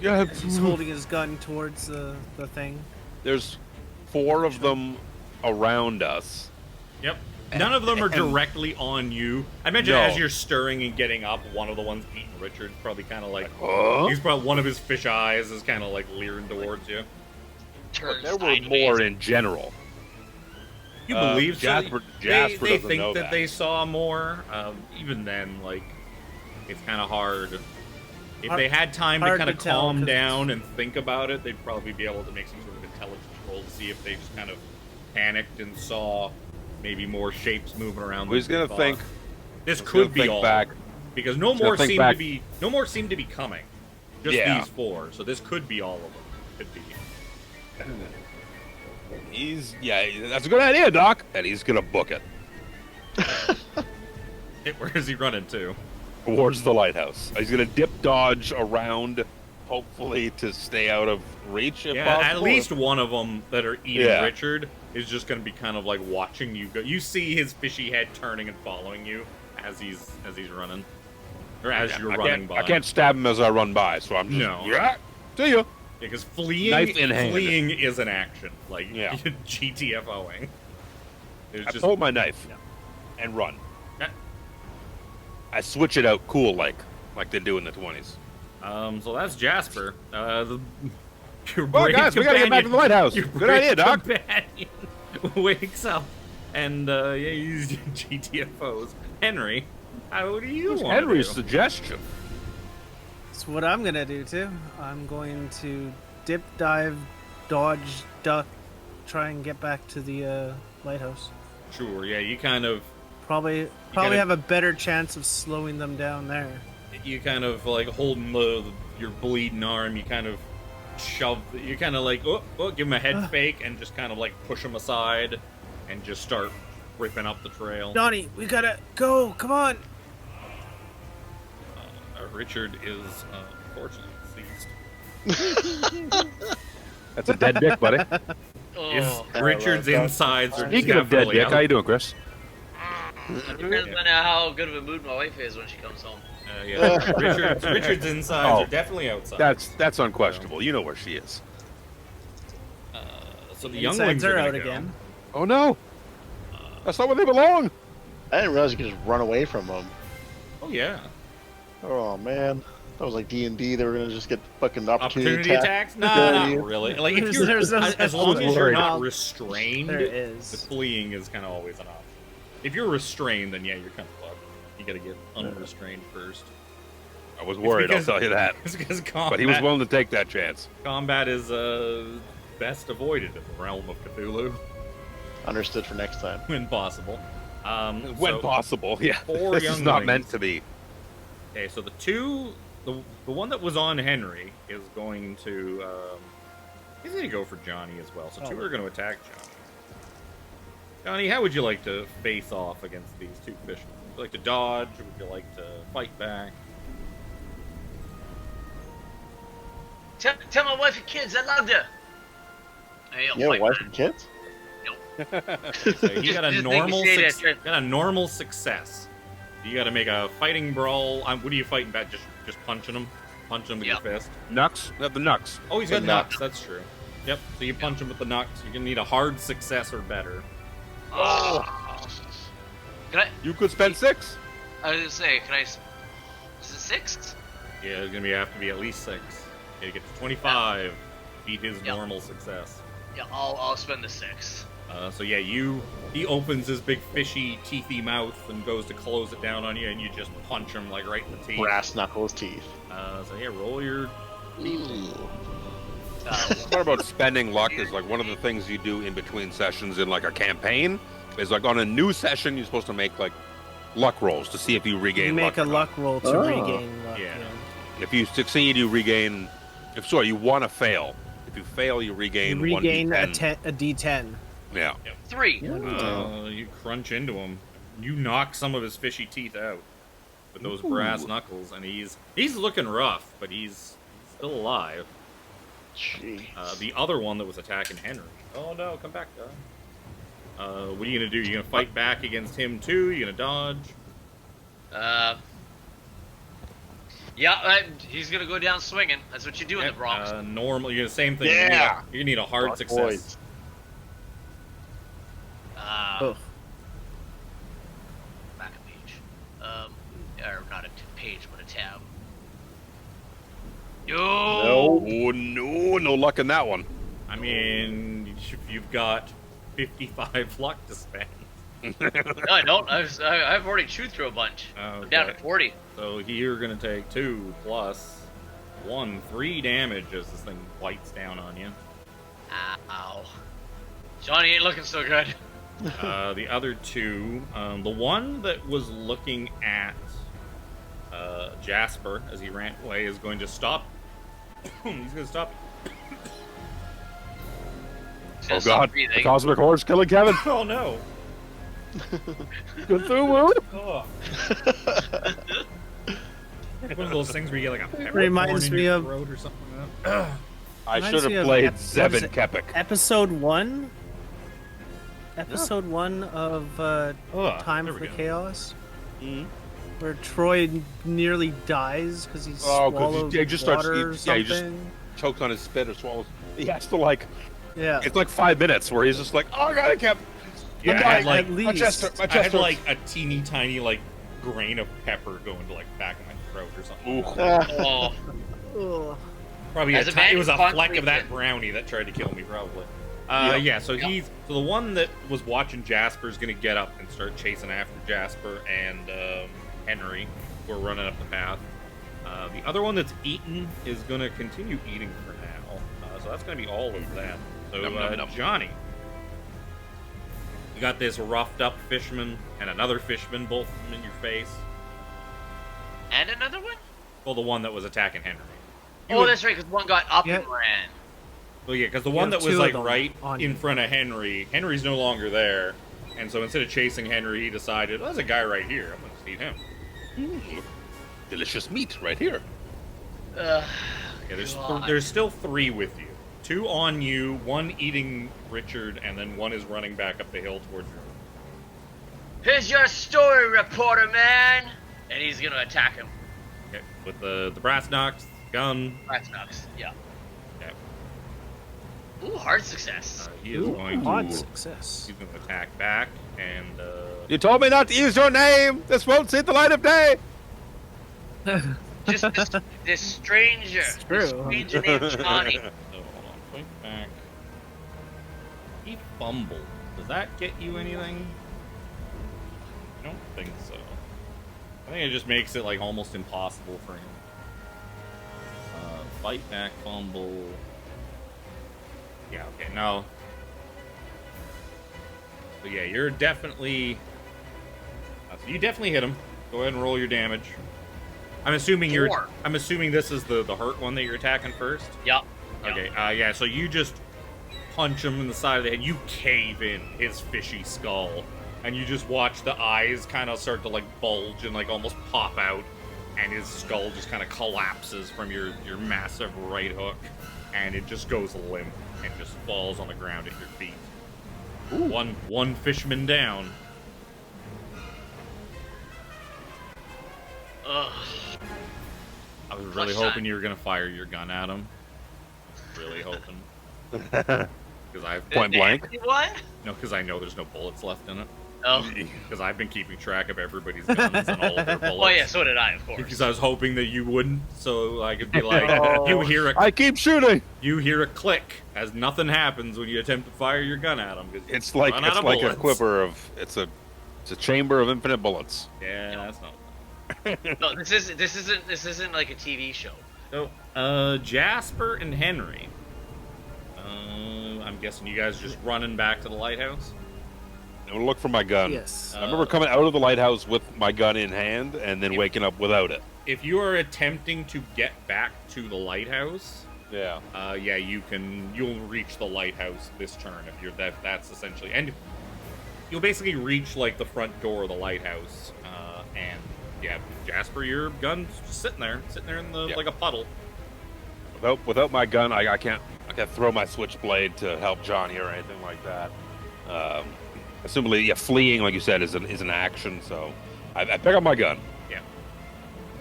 Yeah, He's holding his gun towards the thing. there's 4 of them around us. Yep. None of them are directly on you. I imagine No. as you're stirring and getting up, one of the ones eating Richard's probably kind of like. Huh? He's probably one of his fish eyes is kind of like leering towards you. Turns There were sideways. more in general. You believe so? Jasper They doesn't think know that they saw more. Even then, like, it's kind of hard. If they had time to Hard kind of to tell, calm 'cause down and think about it, they'd probably be able to make some sort of intelligence roll to see if they just kind of panicked and saw maybe more shapes moving around. He's than gonna they think. thought. This he's could gonna be think all back. because no He's gonna more think seem back. to be coming. Just Yeah. these 4. So this could be all of them. Could be. That's a good idea, Doc. And he's gonna book it Where is he running to? towards the lighthouse. He's gonna dip dodge around, hopefully to stay out of reach. If Yeah, possible. at least one of them that are eating Yeah. Richard is just going to be kind of like watching you go. You see his fishy head turning and following you as he's running, or as you're running by. I can't stab him as I run by, so I'm just No. yeah. See ya. Because fleeing Knife in hand. is an action, like Yeah. GTFOing. There's I just pull my knife and run. Yeah. I switch it out cool like they do in the 20s. So that's Jasper. Your Well, brave guys, we gotta get back to the lighthouse. your Good brave idea, Doc. companion wakes up and he's GTFOs. Henry, how do you want Henry's to do? suggestion. That's what I'm gonna do too. I'm going to dip, dive, dodge, duck, try and get back to the lighthouse. Sure, yeah, you kind of Probably gotta- have a better chance of slowing them down there. like holding your bleeding arm, you kind of shove, you kind of like, give him a head fake and just kind of like push him aside and just start ripping up the trail. Donnie, we gotta go. Come on. Richard is unfortunately deceased. That's a dead dick, buddy. Oh, Richard's insides are Speaking of dead definitely dick, out. how you doing, Chris? depends on how good of a mood my wife is when she comes home. Yeah, Richard's insides are definitely outside. That's unquestionable. You know where she is. So the Insides younglings are gonna out go. again. Oh no, that's not where they belong. I didn't realize you could just run away from them. Oh yeah, Oh man, that was like D&D. They were gonna just get fucking opportunity attack. attacks? No, Yeah. not really. Like if There's- you're, there's no as such long as you're worried. not restrained, There the is. fleeing is kind of always an option. If you're restrained, then yeah, you're kind of fucked. You gotta get unrestrained first. I was worried. I'll because- tell you that. It's because combat, But he was willing to take that chance. combat is best avoided in the realm of Cthulhu Understood for next time. when possible. When So- possible, yeah. Four This is not younglings. meant to be. Okay, so the one that was on Henry is going to he's gonna go for Johnny as well. So 2 are going to attack Johnny. Johnny, how would you like to face off against these 2 fishermen? Would you like to dodge? Would you like to fight back? Tell my wife and kids I loved her. Hey, I'll You have fight a wife back. and kids? So you got a Just make me normal say that, success. Got a normal success. You got to make a fighting brawl. What are you fighting back? Just punching him, with your fist. Nux? The Nux. Oh, he's got The knucks. That's true. Yep. So you punch him with the knucks. You're gonna need a hard success or better. Oh. Can I? You could spend 6. I was gonna say, can I? This 6? Yeah, it's gonna have to be at least 6. Yeah, get to 25. Beat his normal success. Yeah, I'll spend the 6. So yeah, he opens his big fishy, teethy mouth and goes to close it down on you, and you just punch him like right in the teeth. Brass knuckles teeth. So yeah, roll your. What about spending luck is like one of the things you do in between sessions in like a campaign is like on a new session you're supposed to make like luck rolls to see if you regain You make luck a or luck roll to regain luck. Yeah. If you succeed, you regain. You want to fail. If you fail, you regain. You regain a 1d10. D10. Yeah. 3. You crunch into him. You knock some of his fishy teeth out with those brass knuckles, and he's looking rough, but he's still alive. Jeez. The other one that was attacking Henry. Oh no, come back, guy. What are you gonna do? You gonna fight back against him too? You gonna dodge? Yeah, he's gonna go down swinging. That's what you do in the Bronx. Normal. You're the same thing. Yeah. You need a hard Dark success. boys. Back a page. Or not a page, but a tab. Yo! Oh no, no luck in that one. I mean, you've got 55 luck to spend. No, I don't. I've already chewed through a bunch. I'm down to 40. So you're gonna take 2 plus 1, 3 damage as this thing bites down on you. Ow. Johnny ain't looking so good. The other 2, the one that was looking at Jasper as he ran away is going to stop. He's gonna stop. Oh god, the cosmic horse killing Kevin. Oh no! Cthulhu. Oh. Like one of those things where you get like a peppercorn Reminds in me your of- throat or something like that. I Reminds should me have of played what is Zevin it? Kepik. Episode 1? Episode 1 of Time there we for go. Chaos? Mhm. Where Troy nearly dies because he Oh, 'cause swallowed he just starts- water or yeah, he just- something. Chokes on his spit or swallows. He has to like. Yeah. It's like 5 minutes where he's just like, oh god, I kept. Yeah, I'm I dying. had like at my least. chest, my I chest had hurts. like a teeny tiny like grain of pepper going to like back of my throat or something. Oh, Ugh. Probably As a it man was who a fleck constantly of that did- brownie that tried to kill me, probably. Yeah, so he's so the one that was watching Jasper's gonna get up and start chasing after Jasper and Henry, who are running up the path. The other one that's eaten is gonna continue eating for now. So that's gonna be all of them. So Nom, nom, nom. Johnny, you got this roughed up fisherman and another fisherman, both of them in your face. and another one? Well, the one that was attacking Henry. You Oh, would- that's right, because one got up Yeah. and ran. Well, yeah, because the You one have that was two of like them right on in you. front of Henry's no longer there, and so instead of chasing Henry, he decided, "There's a guy right here. I'm gonna eat him." Delicious meat right here. Yeah, God. there's still 3 with you. 2 on you, 1 eating Richard, and then 1 is running back up the hill towards you. Here's your story, reporter man! And he's gonna attack him. Okay, with the brass knucks, gun. That's nuts. Yeah. Okay, Ooh, hard success. he is going Odd to success. he's going to attack back, and You told me not to use your name. This won't see the light of day. Just this stranger. It's This true. stranger named Johnny. so hold on, think back. He fumbled. Does that get you anything? I don't think so. I think it just makes it like almost impossible for him. Fight back, fumble. Yeah, okay, no. So yeah, you're definitely. So you definitely hit him. Go ahead and roll your damage. I'm assuming you're. 4. I'm assuming this is the hurt one that you're attacking first. Yep. Okay. Yeah. So you just punch him in the side of the head. You cave in his fishy skull, and you just watch the eyes kind of start to like bulge and like almost pop out, and his skull just kind of collapses from your massive right hook, and it just goes limp and just falls on the ground at your feet. One fisherman down. Ugh. I was really Flush hoping time. you were gonna fire your gun at him. Really hoping. Because I have Point blank. What? no, because I know there's no bullets left in it. Oh. Because I've been keeping track of everybody's guns and all of their bullets. Oh yeah, so did I, of course. Because I was hoping that you wouldn't, so I could be like, Oh. I keep shooting. you hear a click as nothing happens when you attempt to fire your gun at them. It's like a quiver of it's a chamber of infinite bullets. Yeah, that's not. No, this isn't like a TV show. So, Jasper and Henry. I'm guessing you guys are just running back to the lighthouse. I'm gonna look for my gun. Yes. I remember coming out of the lighthouse with my gun in hand and then waking up without it. If you are attempting to get back to the lighthouse, Yeah. you'll reach the lighthouse this turn if you're that's essentially, and you'll basically reach like the front door of the lighthouse, and yeah, Jasper, your gun's just sitting there in the like a puddle. Without my gun, I can't throw my switchblade to help Johnny or anything like that. Assumably, fleeing, like you said, is an action. So I pick up my gun. Yeah.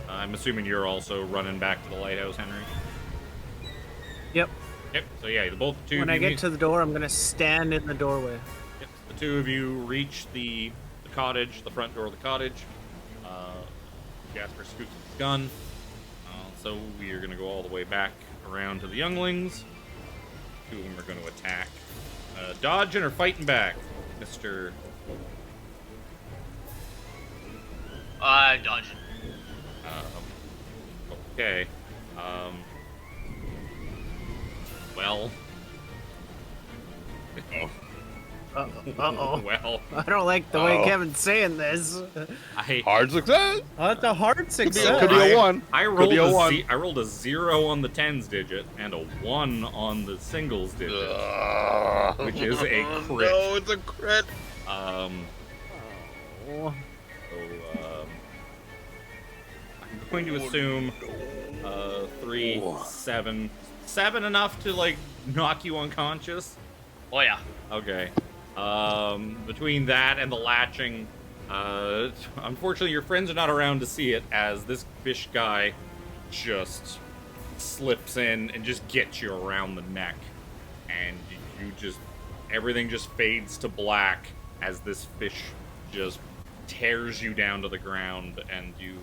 I'm assuming you're also running back to the lighthouse, Henry. Yep. Yep. So yeah, the two. When I get to the door, I'm gonna stand in the doorway. Yep. The two of you reach the cottage, the front door of the cottage. Jasper scoops his gun. So we are gonna go all the way back around to the younglings. Two of them are going to attack. Dodging or fighting back, Mr. Dodging. Okay. Well. Uh-oh. Well. I don't like the way Kevin's saying this. Hard success. Oh, that's a hard success. Could be a 1. I rolled a 1. I rolled a 0 on the tens digit and a 1 on the singles digit, which is a crit. No, it's a crit. I'm going to assume 3, 7 enough to like knock you unconscious. Oh yeah. Okay. Between that and the latching, unfortunately your friends are not around to see it as this fish guy just slips in and just gets you around the neck. And you just, everything just fades to black as this fish just tears you down to the ground, and you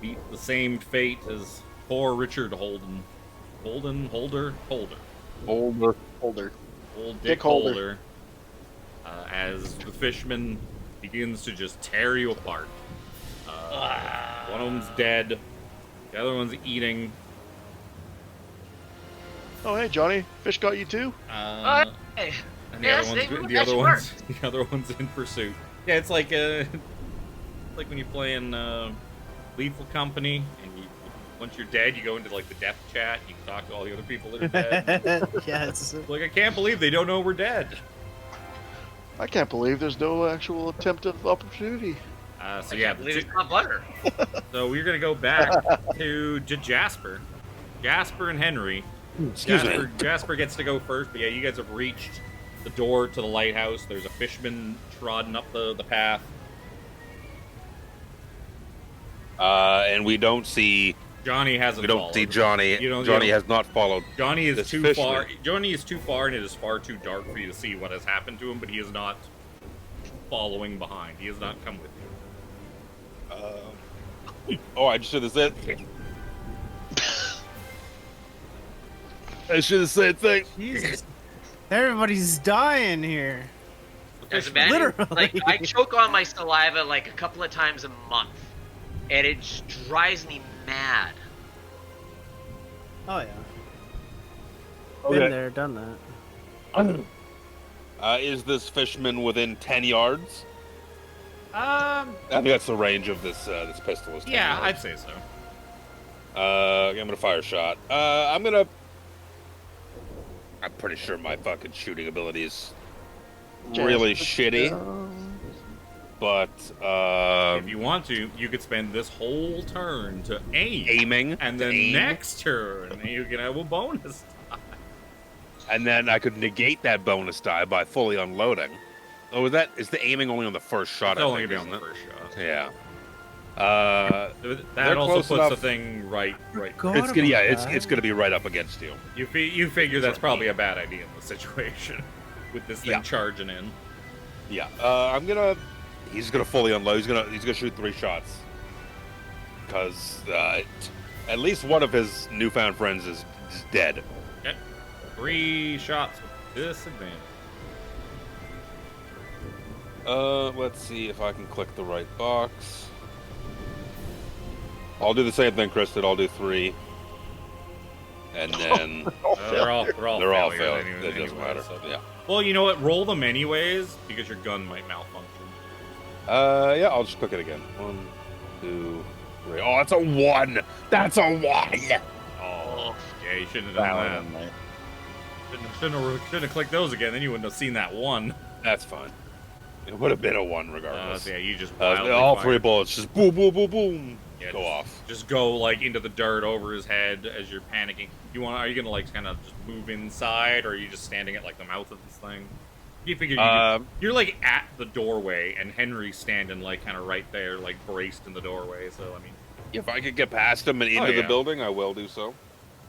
meet the same fate as poor Richard Holden. Holder. Old Dick Holder. As the fishman begins to just tear you apart. One of them's dead. The other one's eating. Oh, hey, Johnny. Fish got you too? Hey. And the other one's in pursuit. Yeah, it's like like when you play in Lethal Company, and once you're dead, you go into like the death chat. You can talk to all the other people that are dead. Yes. Like, I can't believe they don't know we're dead. I can't believe there's no actual attempt of opportunity. So yeah, It's not butter. so we're gonna go back to Jasper and Henry. Excuse me. Jasper gets to go first, but yeah, you guys have reached the door to the lighthouse. There's a fisherman trotting up the path. And we don't see. Johnny hasn't. We don't followed. see Johnny. Johnny has not followed. Johnny is this too fisherman. far. Johnny is too far, and it is far too dark for you to see what has happened to him. But he is not following behind. He has not come with you. Oh, I just should have said. I should have said things. Jesus. Everybody's dying here. Does it matter? Literally. Like, I choke on my saliva like a couple of times a month, and it just drives me mad. Oh yeah. Okay. Been there, done that. Is this fisherman within 10 yards? I think that's the range of this this pistol. Is 10 Yeah, yards. I'd say so. I'm gonna fire a shot. I'm pretty sure my fucking shooting ability is really shitty. But If you want to, you could spend this whole turn to aiming, and then aim. next turn you can have a bonus. And then I could negate that bonus die by fully unloading. Oh, is the aiming only on the first shot? It's I only think, gonna be on the isn't it? first shot. Yeah. That They're also close puts enough. the thing right. God It's gonna, about it's that. it's gonna be right up against you. You figure that's probably a bad idea in the situation with this thing Yeah. charging in. Yeah, he's gonna fully unload. He's gonna shoot 3 shots because at least one of his newfound friends is dead. Okay. 3 shots with disadvantage. Let's see if I can click the right box. I'll do the same thing Chris did. I'll do 3, and then they're all failed. It doesn't matter. So. Yeah. Well, you know what? Roll them anyways because your gun might malfunction. Yeah, I'll just click it again. 1, 2, 3. Oh, that's a 1. That's a 1. Oh, yeah, you shouldn't have done that. Shouldn't have clicked those again. Then you wouldn't have seen that 1. That's fine. It would have been a 1 regardless. Yeah, you just all 3 bullets just boom, boom, boom, boom. Yeah, go off. Just go like into the dirt over his head as you're panicking. Are you gonna like kind of just move inside, or are you just standing at like the mouth of this thing? You figure you're like at the doorway, and Henry's standing like kind of right there, like braced in the doorway. So I mean, if I could get past him and into the building, I will do so.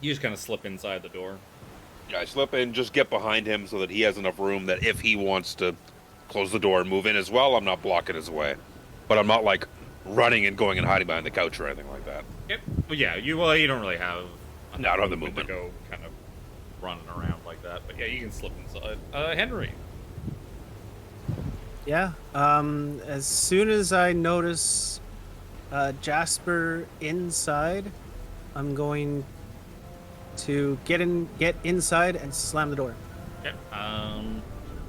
You just kind of slip inside the door. Yeah, I slip in, just get behind him so that he has enough room that if he wants to close the door and move in as well, I'm not blocking his way. But I'm not like running and going and hiding behind the couch or anything like that. Yep. Well, yeah. You don't really have. No, I don't have the movement to go kind of running around like that. But yeah, you can slip inside. Henry. Yeah. As soon as I notice Jasper inside, I'm going to get inside and slam the door. Yep.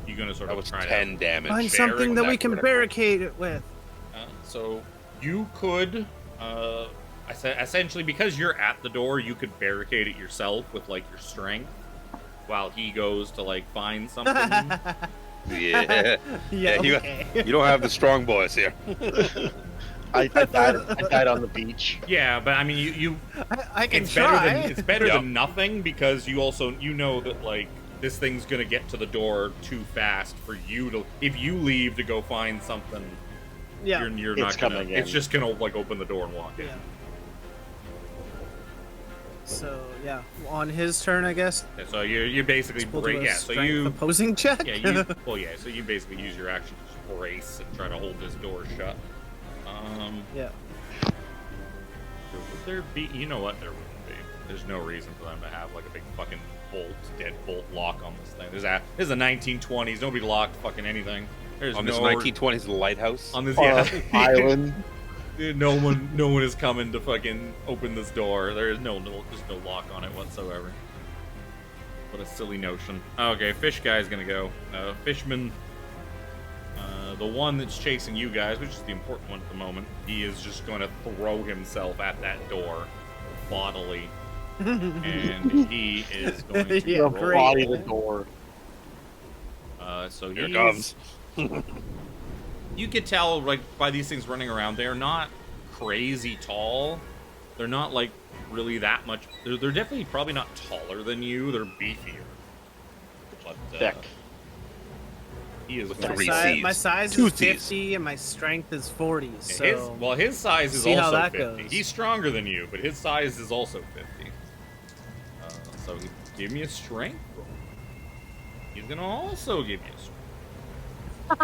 You're gonna sort that of was try 10 damage. Find something that we can barricade it with. So you could, essentially, because you're at the door, you could barricade it yourself with like your strength, while he goes to like find something. Yeah. Okay. You don't have the strong boys here. I died on the beach. Yeah, but I mean, I can it's try. It's better than nothing because you know that like this thing's gonna get to the door too fast for you to. If you leave to go find something, yeah, you're not gonna. Coming in. It's just gonna like open the door and walk in. Yeah. So yeah, on his turn, I guess. Yeah, so you basically break. Yeah, so you opposing check. Yeah, so you basically use your action to just brace and try to hold this door shut. Yeah. Would there be? You know what? There wouldn't be. There's no reason for them to have like a big fucking deadbolt lock on this thing. This is a 1920s. Nobody locked fucking anything. There's on no this 1920s lighthouse on this island. No one is coming to fucking open this door. There's no lock on it whatsoever. What a silly notion. Okay, fish guy's gonna go. Fishman, the one that's chasing you guys, which is the important one at the moment, he is just going to throw himself at that door bodily. And he is going to body the door. So here it comes. You could tell, like, by these things running around, they're not crazy tall. They're not like really that much. They're definitely probably not taller than you. They're beefier. But, thick. He is my size is 50 and my strength is 40. So his size is see also how that 50. goes. He's stronger than you, but his size is also 50. So give me a strength roll. He's gonna also give you a strength.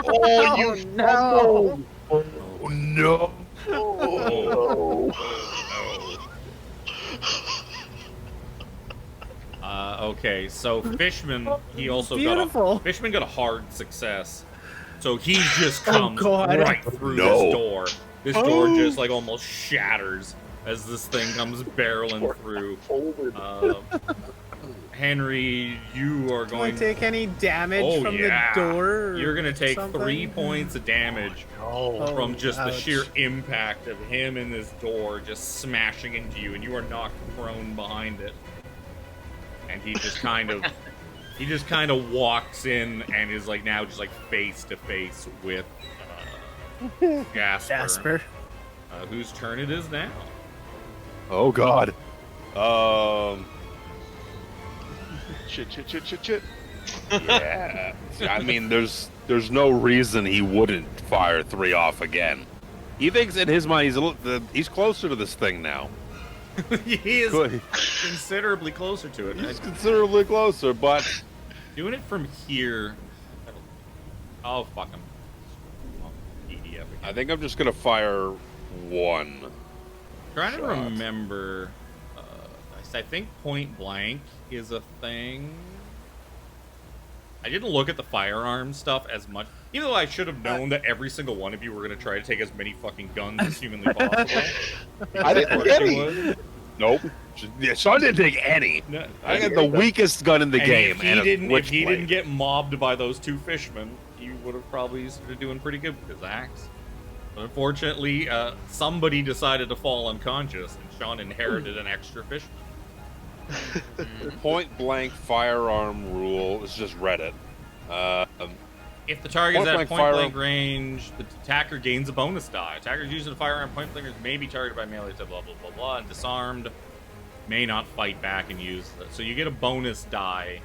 Oh, you no! Oh no! Okay, so Fishman, he also Fishman got a hard success. So he just comes right through this door. This door just like almost shatters as this thing comes barreling through. Henry, you are going to take any damage from the door? You're going to take something? 3 points of damage from just the sheer impact of him in this door just smashing into you, and you are knocked prone behind it. And he just kind of walks in and is like now just like face to face with Jasper. Whose turn it is now? Oh God. Shit. Yeah. I mean, there's no reason he wouldn't fire 3 off again. He thinks in his mind he's closer to this thing now. He is considerably closer to it. He's considerably closer, but doing it from here. Oh fuck him. significant. I think I'm just gonna fire one. Trying to shot. remember. I think point blank is a thing. I didn't look at the firearm stuff as much, even though I should have known that every single one of you were going to try to take as many fucking guns as humanly possible. I didn't take any. Would. Nope. Yeah, Shawn didn't take any. No, I had the weakest gun in the game, if and if he didn't get mobbed by those two fishermen, he would have probably started doing pretty good with his axe. But unfortunately, somebody decided to fall unconscious, and Shawn inherited an extra fisherman. Point blank firearm rule. It's just Reddit. If the target is at point firearm. blank range, the attacker gains a bonus die. Attackers using a firearm point blank range may be targeted by melee to blah blah blah blah, and disarmed may not fight back and use that. So you get a bonus die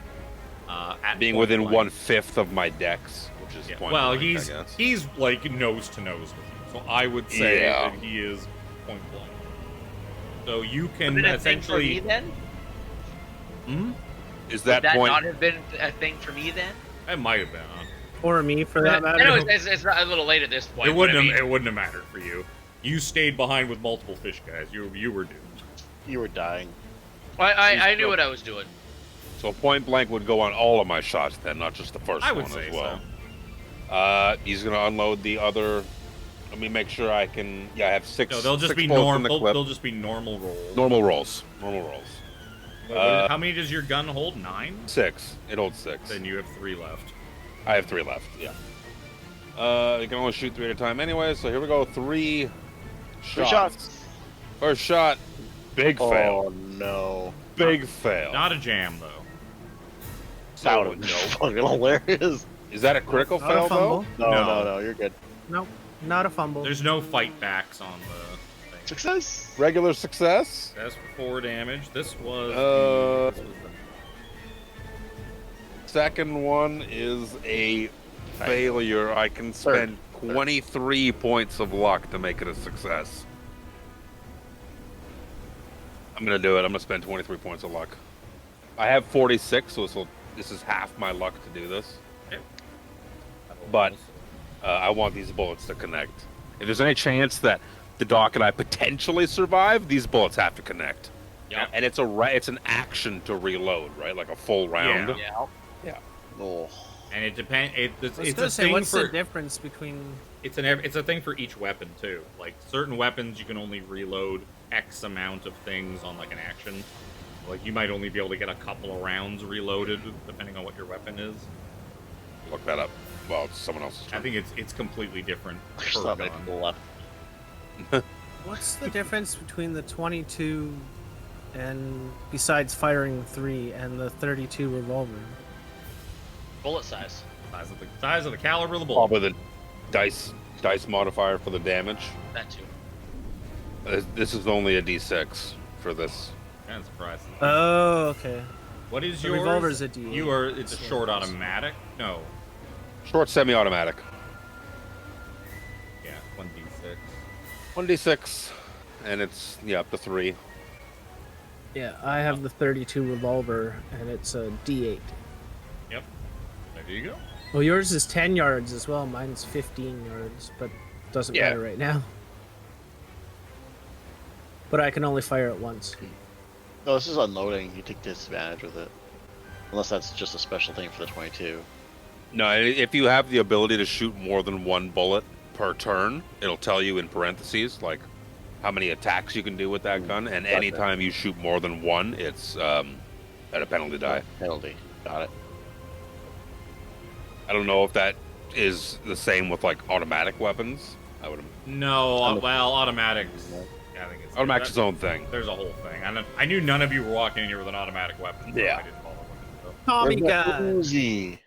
at being point within blank. 1/5 of my dex, which is point well, blank, I guess. he's like nose to nose with you, so I would say Yeah. that he is point blank. So you can Been a thing essentially. for me then? Hmm? Is Would that that point? not have been a thing for me then? It might have been. Or me, for that I matter. know it's not a little late at this point. It wouldn't but I have. mean, It wouldn't have mattered for you. You stayed behind with multiple fish guys. You were doomed. You were dying. I knew what I was doing. So point blank would go on all of my shots then, not just the first I one would say as well. He's gonna unload the other. Let me make sure I can. Yeah, I have six. No, they'll just six be bullets in normal. the clip. They'll just be normal rolls. Normal rolls. Normal rolls. How many does your gun hold? 9. 6. It holds 6. Then you have 3 left. I have 3 left. Yeah. You can only shoot 3 at a time anyway. So here we go. 3 Three shots. shots. First shot. Big Oh fail. no. Big fail. Not a jam though. That would have been fucking hilarious. Is that a critical Not a fail fumble. though? No, you're good. Nope, not a fumble. There's no fight backs on the thing. Success. Regular success. That's for 4 damage. This was. Uh, this was Second one is a failure. I can spend 23 points of luck to make it a success. I'm gonna do it. I'm gonna spend 23 points of luck. I have 46, so this is half my luck to do this. But I want these bullets to connect. If there's any chance that the Doc and I potentially survive, these bullets have to connect. Yeah. And it's an action to reload, right? Like a full round. Yeah. Oh. And it depends. I was It's gonna a say, thing what's for. the difference between? It's a thing for each weapon too. Like certain weapons, you can only reload X amount of things on like an action. Like you might only be able to get a couple of rounds reloaded depending on what your weapon is. Look that up. Well, it's someone else's turn. I think it's completely different There's per not many gun. people left. What's the difference between the 22 and besides firing 3 and the 32 revolver? Bullet size. Size of the caliber of the bullet. Probably the dice modifier for the damage. That too. This is only a D6 for this. Kind of surprised. Oh, okay. What is The yours? revolver's a D8. It's a short automatic. No. Short semi-automatic. Yeah, 1d6. 1d6, and it's up to 3. Yeah, I have the 32 revolver, and it's a D8. Yep. There you go. Well, yours is 10 yards as well. Mine's 15 yards, but doesn't Yeah. matter right now. But I can only fire it once. No, this is unloading. You take disadvantage with it. Unless that's just a special thing for the 22. No, if you have the ability to shoot more than 1 bullet per turn, it'll tell you in parentheses like how many attacks you can do with that gun, and Gotcha. anytime you shoot more than 1, it's at a penalty die. Penalty. Got it. I don't know if that is the same with like automatic weapons. I would. No, well, automatics. Yeah, I think it's Automatic's its own thing. There's a whole thing. I knew none of you were walking in here with an automatic weapon. So Yeah. I didn't bother looking, so. Tommy Where's that gun! Uzi?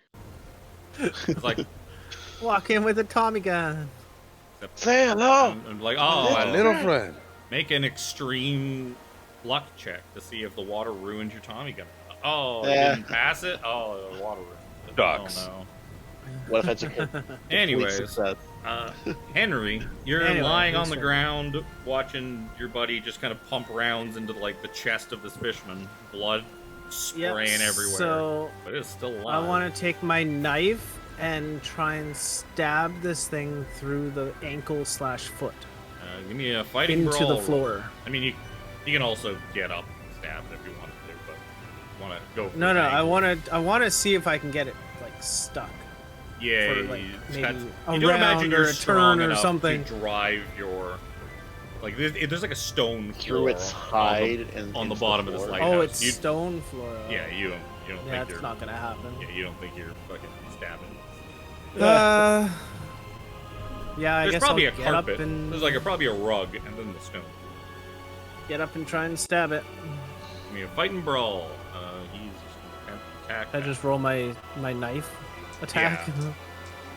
It's like, Walk in with a Tommy gun! Say hello! I'm like, My oh, little friend. make an extreme luck check to see if the water ruined your Tommy gun. Oh, you Yeah. didn't pass it? Oh, the water ruined it. Ducks. Oh, no. What if it's a complete Anyways, success? Henry, you're Anyway, lying on who's the that? ground, watching your buddy just kind of pump rounds into like the chest of this fisherman, blood spraying everywhere. So But it's still I alive. want to take my knife and try and stab this thing through the ankle/foot Give me a fighting into brawl the roll. floor. I mean, you can also get up and stab it if you want to, but you want to go. For No, the no, ankle. I want to see if I can get it like stuck. Yeah, for, like, maybe you don't a imagine round you're or a strong turn or enough something. to drive your like. There's like a stone Through floor its hide on the into bottom of this floor. lighthouse. Oh, it's You- stone floor. Yeah, you don't Yeah, think it's you're not gonna happen. Yeah, you don't think you're fucking stabbing. Yeah, I There's guess probably I'll a get up carpet. and There's like probably a rug and then the stone. get up and try and stab it. I mean, a fighting brawl. He's just gonna attempt to attack. I that. just roll my knife attack. Yeah.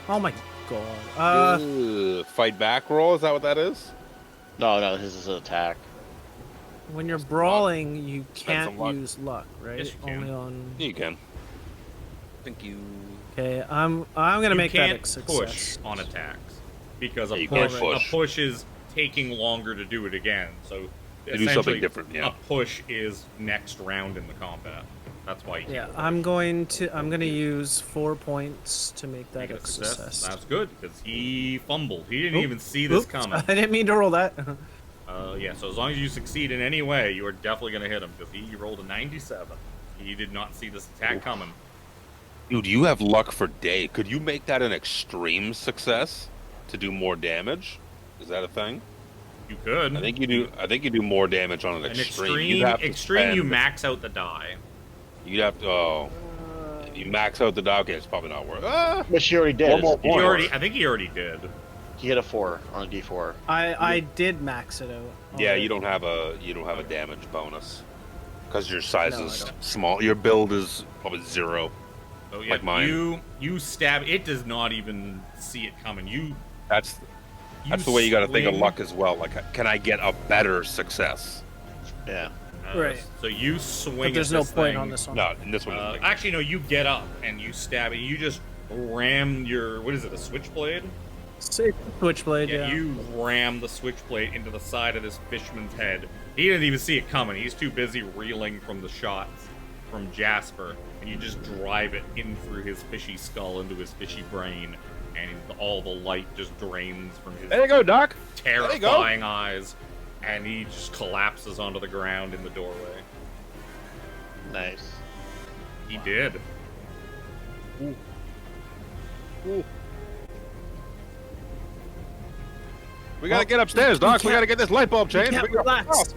Oh my god. Fight back roll, is that what that is? No, his is an attack. When you're brawling, you can't some luck. use luck, right? Yes, you can. Only on. You can. Thank you. Okay, I'm gonna You make that can't a success. push on attacks because Yeah, a you can't push, push. is taking longer to do it again. So You do essentially, something different, yeah. a push is next round in the combat. That's why you Yeah, can't I'm gonna use 4 points to make that make it a success. That's good because he fumbled. He didn't Oop, even see this oops, coming. I didn't mean to roll that. Yeah, so as long as you succeed in any way, you are definitely going to hit him because he rolled a 97. He did not see this attack coming. Dude, you have luck for day. Could you make that an extreme success to do more damage? Is that a thing? You could. I think you do more damage on an An extreme. You'd have to extreme, you spend- max out the die. You'd have to. Oh, if you max out the die. Okay, it's probably not worth. Ah, Which he already did. One more point. I think he already did. He hit a 4 on a D4. I did max it out. yeah, already. you don't have a damage bonus because your size No, I is don't. small. Your build is probably 0. So yeah, Like mine. you stab. It does not even see it coming. That's the way you got to think of swing, luck as well. Like, can I get a better success? Yeah. Right. So you swing. But there's at no this point thing. on this one. No, in this one. Actually, no. You get up and you stab it. You just ram your what is it? A switchblade? Switchblade, yeah. You ram the switchblade into the side of this fisherman's head. He didn't even see it coming. He's too busy reeling from the shots from Jasper, and you just drive it in through his fishy skull into his fishy brain, and all the light just drains from his There you go, Doc. There you go. terrifying eyes, and he just collapses onto the ground in the doorway. Nice. He did. We gotta get upstairs, Doc. We gotta get this light bulb changed. Can't We gotta- relax.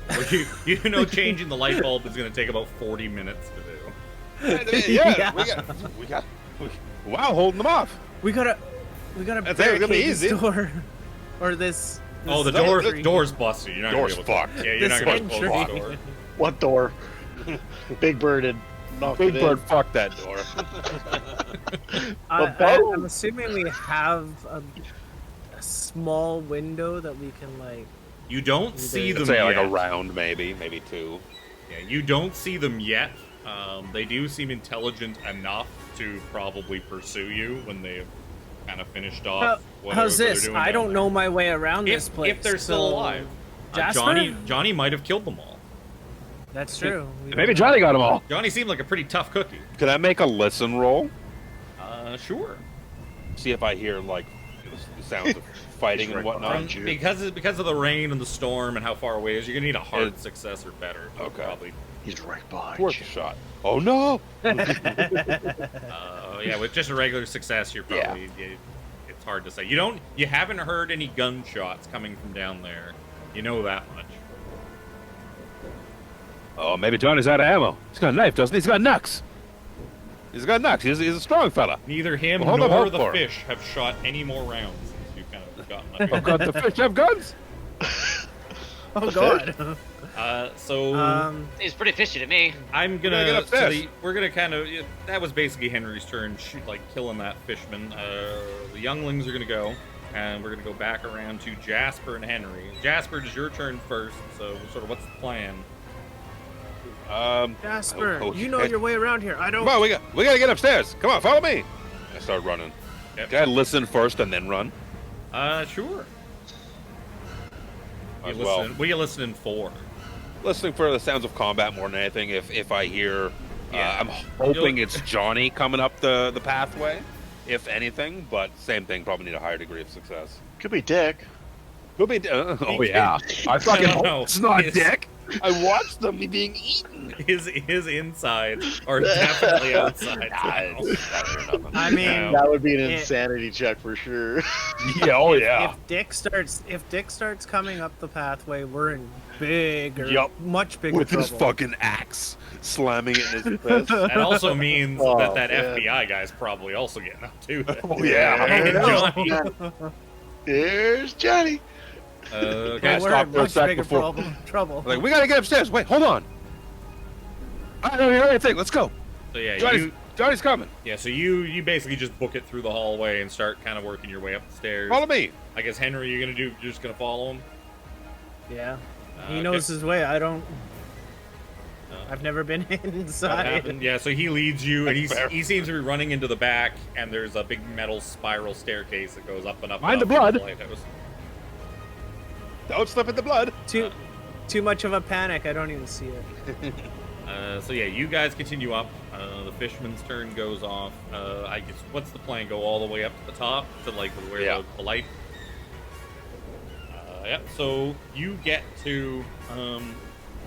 Well, you know, changing the light bulb is going to take about 40 minutes to do. Yeah, we got. Wow, holding them off. We gotta That's barricade gonna be this easy. door, or this. Oh, the entry. door's busted. You're not Door's gonna be able to, fucked. Yeah, you're This not going to close the entry. door. What door? Big Bird and knocked Big it Bird, in. fuck that door. I'm assuming we have a small window that we can like. You don't see them Let's say yet. like a round, maybe two. Yeah, you don't see them yet. They do seem intelligent enough to probably pursue you when they've kind of finished off. whatever How's they're this? doing I down don't there. know my way around this place. If they're still so- alive. Jasper? Johnny might have killed them all. That's true. We Maybe don't Johnny got them all. Johnny seemed like a pretty tough cookie. Can I make a listen roll? Sure. See if I hear like the sounds of fighting and whatnot. Because of the rain and the storm and how far away it is, you're gonna need a hard success or better. Okay. Probably. He's right behind Worth you. a shot. Oh no! Yeah, with just a regular success, you're probably it's hard to say. You haven't heard any gunshots coming from down there. You know that much. Oh, maybe Johnny's out of ammo. He's got a knife, doesn't he? He's got knucks. He's got knucks. He's a strong fella. Neither him Well, hold up, nor hold the for him. fish have shot any more rounds since you've kind of gotten up Oh here. god, the fish have guns. Oh god. So Seems pretty fishy to me. I'm We're gonna gonna. get upstairs. We're gonna kind of. That was basically Henry's turn, killing that fishman. The younglings are gonna go, and we're gonna go back around to Jasper and Henry. Jasper, it's your turn first. So, sort of, what's the plan? Jasper, oh, you know shit. your way around here. I don't. Come on, we gotta get upstairs. Come on, follow me. I start running. Yep. Can I listen first and then run? Sure. As well. What are you listening for? Listening for the sounds of combat more than anything. If I hear Yeah. I'm hoping it's Johnny coming up the pathway, if anything. But same thing, probably need a higher degree of success. Could be Dick. Could be. Oh yeah, I fucking No, no, hope it's not it's- Dick. I watched them being eaten. His insides are definitely outside. I mean, That would be an it- insanity check for sure. Yeah, oh yeah. if Dick starts coming up the pathway, we're in bigger, Yup. much bigger With trouble. his fucking axe, slamming it in his fist. That also means Oh, that man. FBI guy's probably also getting up too. Oh yeah. Hey, Johnny. Here's Johnny. Okay. we're stop in for a much sec bigger before- trouble. Like, we gotta get upstairs. Wait, hold on. I don't hear anything. Let's go. So yeah, Johnny's coming. so you basically just book it through the hallway and start kind of working your way up the stairs. Follow me. I guess Henry, you're just gonna follow him. Yeah, he Okay. knows his way. I don't. Uh, I've never been That inside. happened. Yeah, so he leads you, and Fair. he seems to be running into the back, and there's a big metal spiral staircase that goes up and up. Mind and the up to blood. lighthouse. Don't slip in the blood. Too much of a panic. I don't even see it. So yeah, you guys continue up. The fisherman's turn goes off. I guess what's the plan? Go all the way up to the top to like where Yeah. the light. Yeah. So you get to.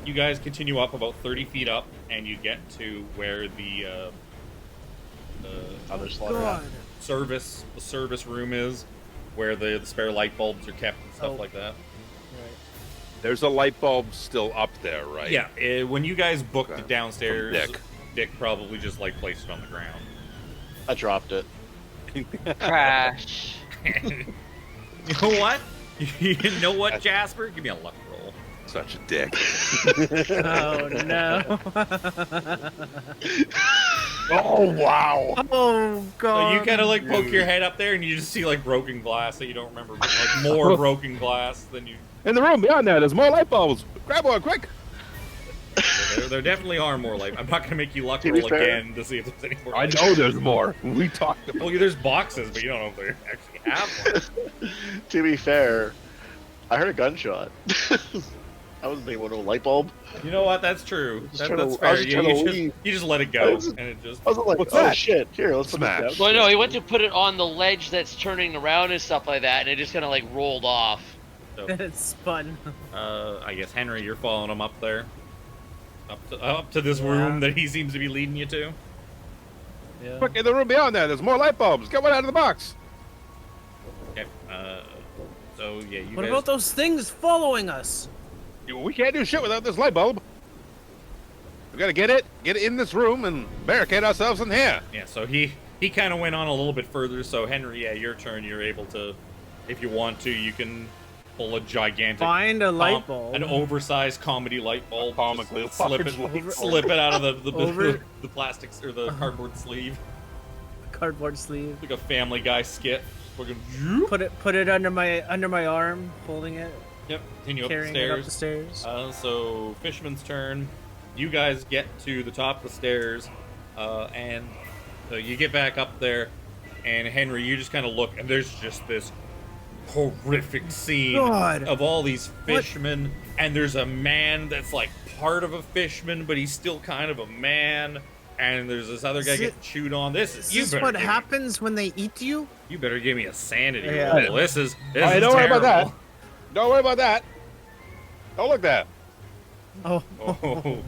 You guys continue up about 30 feet up, and you get to where the Other slaughterhouse. God. the service room is, where the spare light bulbs are kept and stuff Oh. like that. There's a light bulb still up there, right? Yeah. When you guys booked Okay. it downstairs, From Dick probably just like placed it on the ground. I dropped it. Crash. You know what? You know what, Jasper? Give me a luck roll. Such a dick. Oh no. Oh wow. Oh So god. you kind of like poke your head up there, and you just see like broken glass that you don't remember, like more broken glass than you. In the room beyond that, there's more light bulbs. Grab one, quick. There definitely are more light. I'm not gonna make you luck To be roll fair- again to see if there's any more. I light. know there's more. We talked about. Well, there's boxes, but you don't know if they actually have one. To be fair, I heard a gunshot. I wasn't thinking about no light bulb. You know what? That's true. Just That's trying to- fair. I was just trying to You leave. just let it I go, was- and it just. I was like, What's oh that? shit, here, let's put Smash. this down. Well, no, he went to put it on the ledge that's turning around and stuff like that, and it just kind of like rolled off. So, It's spun. I guess Henry, you're following him up there, up to this Yeah. room that he seems to be leading you to. Yeah. Quick, in the room beyond that, there's more light bulbs. Get one out of the box. Okay. So yeah, you What guys. about those things following us? We can't do shit without this light bulb. We gotta get it in this room, and barricade ourselves in here. Yeah. So he kind of went on a little bit further. So Henry, yeah, your turn. You're able to, if you want to, you can pull a gigantic Find a light bulb. an oversized comedy light bulb. Comically just slip large light it, bulb. slip it out of the Over- the plastics or the cardboard sleeve, Cardboard sleeve. like a Family Guy skit. Fucking. Put it under my arm, holding it, Yep. Continue up the carrying it up stairs. the stairs. So Fisherman's turn. You guys get to the top of the stairs, and you get back up there, and Henry, you just kind of look, and there's just this horrific scene God. of all these fishermen, and there's a man that's like part of a fisherman, but he's still kind of a man, and there's this other guy Is it- getting chewed on. This Is you this better what give me- happens when they eat you? You better give me a sanity Yeah. roll. This is Hey, don't worry about terrible. Don't worry about that. Don't look that. Oh. Oh.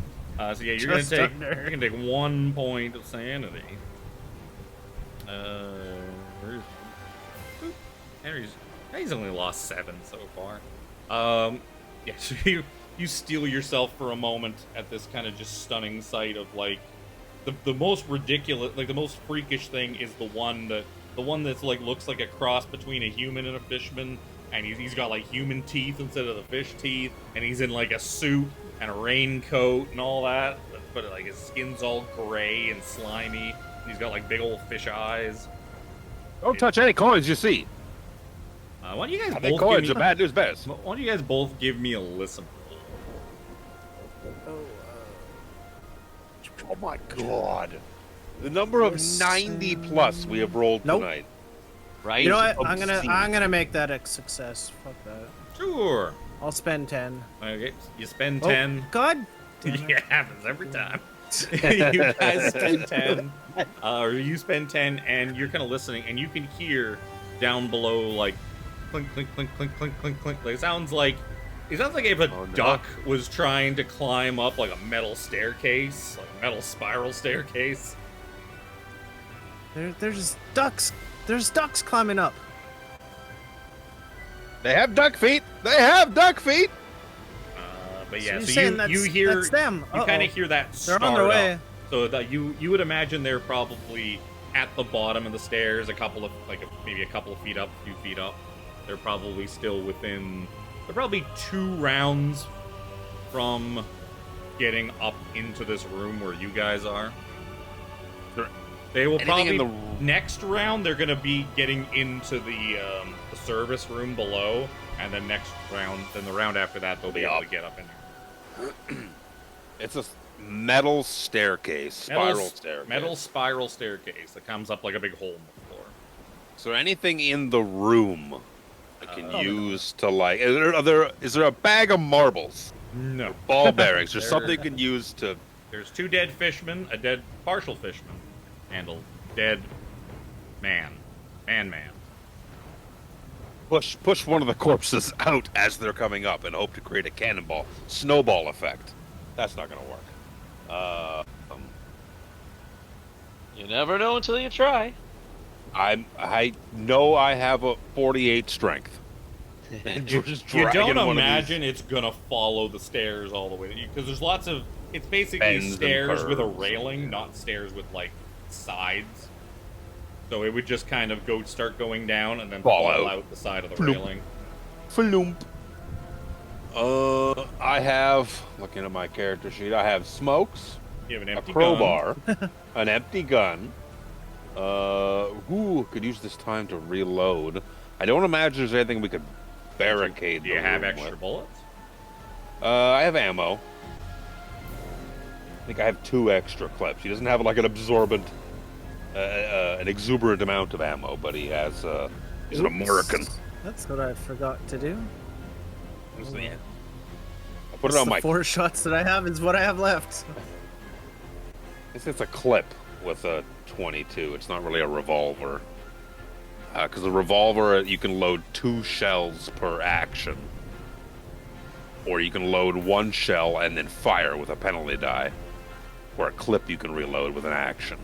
So yeah, Just you're under. gonna take 1 point of sanity. Where's Henry's? He's only lost 7 so far. Yeah. So you steel yourself for a moment at this kind of just stunning sight of like the most ridiculous, like the most freakish thing is the one that's like looks like a cross between a human and a fishman. And he's got like human teeth instead of the fish teeth, and he's in like a suit and a raincoat and all that, but like his skin's all gray and slimy. And he's got like big old fish eyes. Don't touch any coins you see. Why don't you guys I think both coins give are me, bad news bears. why don't you guys both give me a listen? Oh my god. The number of 90 plus we have rolled Nope. tonight. Right? You know what? Obscene. I'm gonna make that a success. Fuck that. Sure. I'll spend 10. Okay, you spend Oh, 10. God. Damn it. Yeah, it happens every time. out. You guys spend 10, or you spend 10, and you're kind of listening, and you can hear down below, like, clink, clink, clink, clink, clink, clink, clink. It sounds like if a duck was trying to climb up, like, a metal staircase, like a metal spiral staircase. There's ducks. There's ducks climbing up. They have duck feet. They have duck feet. But So yeah, you're so saying you hear that's them. you kind of hear that They're start on their way. up. So that you would imagine they're probably at the bottom of the stairs, maybe a couple of feet up, a few feet up. They're probably still within. They're probably 2 rounds from getting up into this room where you guys are. They will Anything probably in next round. They're going to be getting into the service room below, and then next round, then the round after that, they'll be able to get up in there. It's a metal staircase, spiral staircase. Metal spiral staircase that comes up like a big hole in the floor. So anything in the room I can use to like? Is there a bag of marbles? No. Ball bearings or something you can use to? There's 2 dead fishermen, a dead partial fisherman, and a dead man. Push one of the corpses out as they're coming up and hope to create a snowball effect. That's not gonna work. You never know until you try. I know I have a 48 strength. And you're just You dragging don't one imagine it's gonna follow the stairs all the way, because there's lots of. It's basically Bends and stairs with a curves. railing, not stairs with like sides. So it would just kind of start going down and then fall out the side of the Floop. railing. Floomp. I have, looking at my character sheet, I have smokes, You have an a empty crowbar, an empty gun. Could use this time to reload. I don't imagine there's anything we could barricade. Do you the have room extra with. bullets? I have ammo. I think I have 2 extra clips. He doesn't have like an absorbent, an exuberant amount of ammo, but he has. He's an American. That's what I forgot to do. I put it on The my. 4 shots that I have is what I have left. It's a clip with a 22. It's not really a revolver. Because the revolver, you can load 2 shells per action. Or you can load 1 shell and then fire with a penalty die. Or a clip you can reload with an action.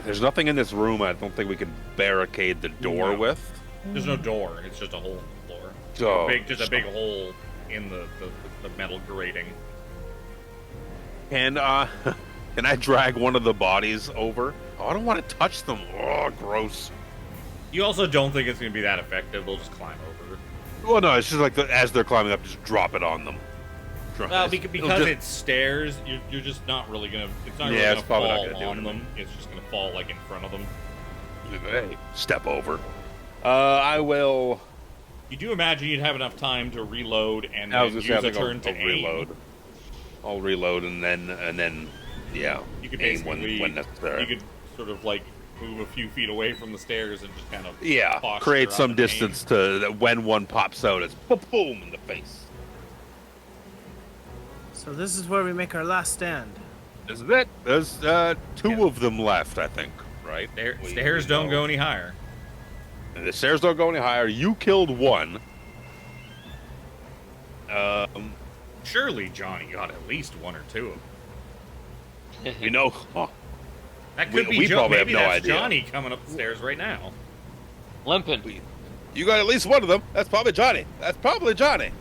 There's nothing in this room I don't think we can barricade the door No. with. There's no door. It's just a hole in the floor. Oh, Just a big hole in the metal grating. Can I drag one of the bodies over? Oh, I don't want to touch them. Oh, gross. You also don't think it's going to be that effective. They'll just climb over. Well, no, it's just like as they're climbing up, just drop it on them. Well, because it's stairs, you're just not really going to... It's not really going to fall on them. It's just going to fall, like, in front of them. Hey, step over. I will... You do imagine you'd have enough time to reload and I then was use gonna a say, turn to I'll aim. reload. I'll reload and then yeah, You could aim basically... when necessary. You could sort of, like, move a few feet away from the stairs and just kind of... Yeah, posture create up some and aim. distance to that when one pops out, it's boom in the face. So this is where we make our last stand. This is it. There's 2 of them left, I think. Right? Stairs don't go any higher. And the stairs don't go any higher. You killed 1. Surely Johnny got at least 1 or 2 of them. You know, That could be we probably maybe have no that's idea. Johnny coming up the stairs right now. Limping. you got at least 1 of them. That's probably Johnny. That's probably Johnny.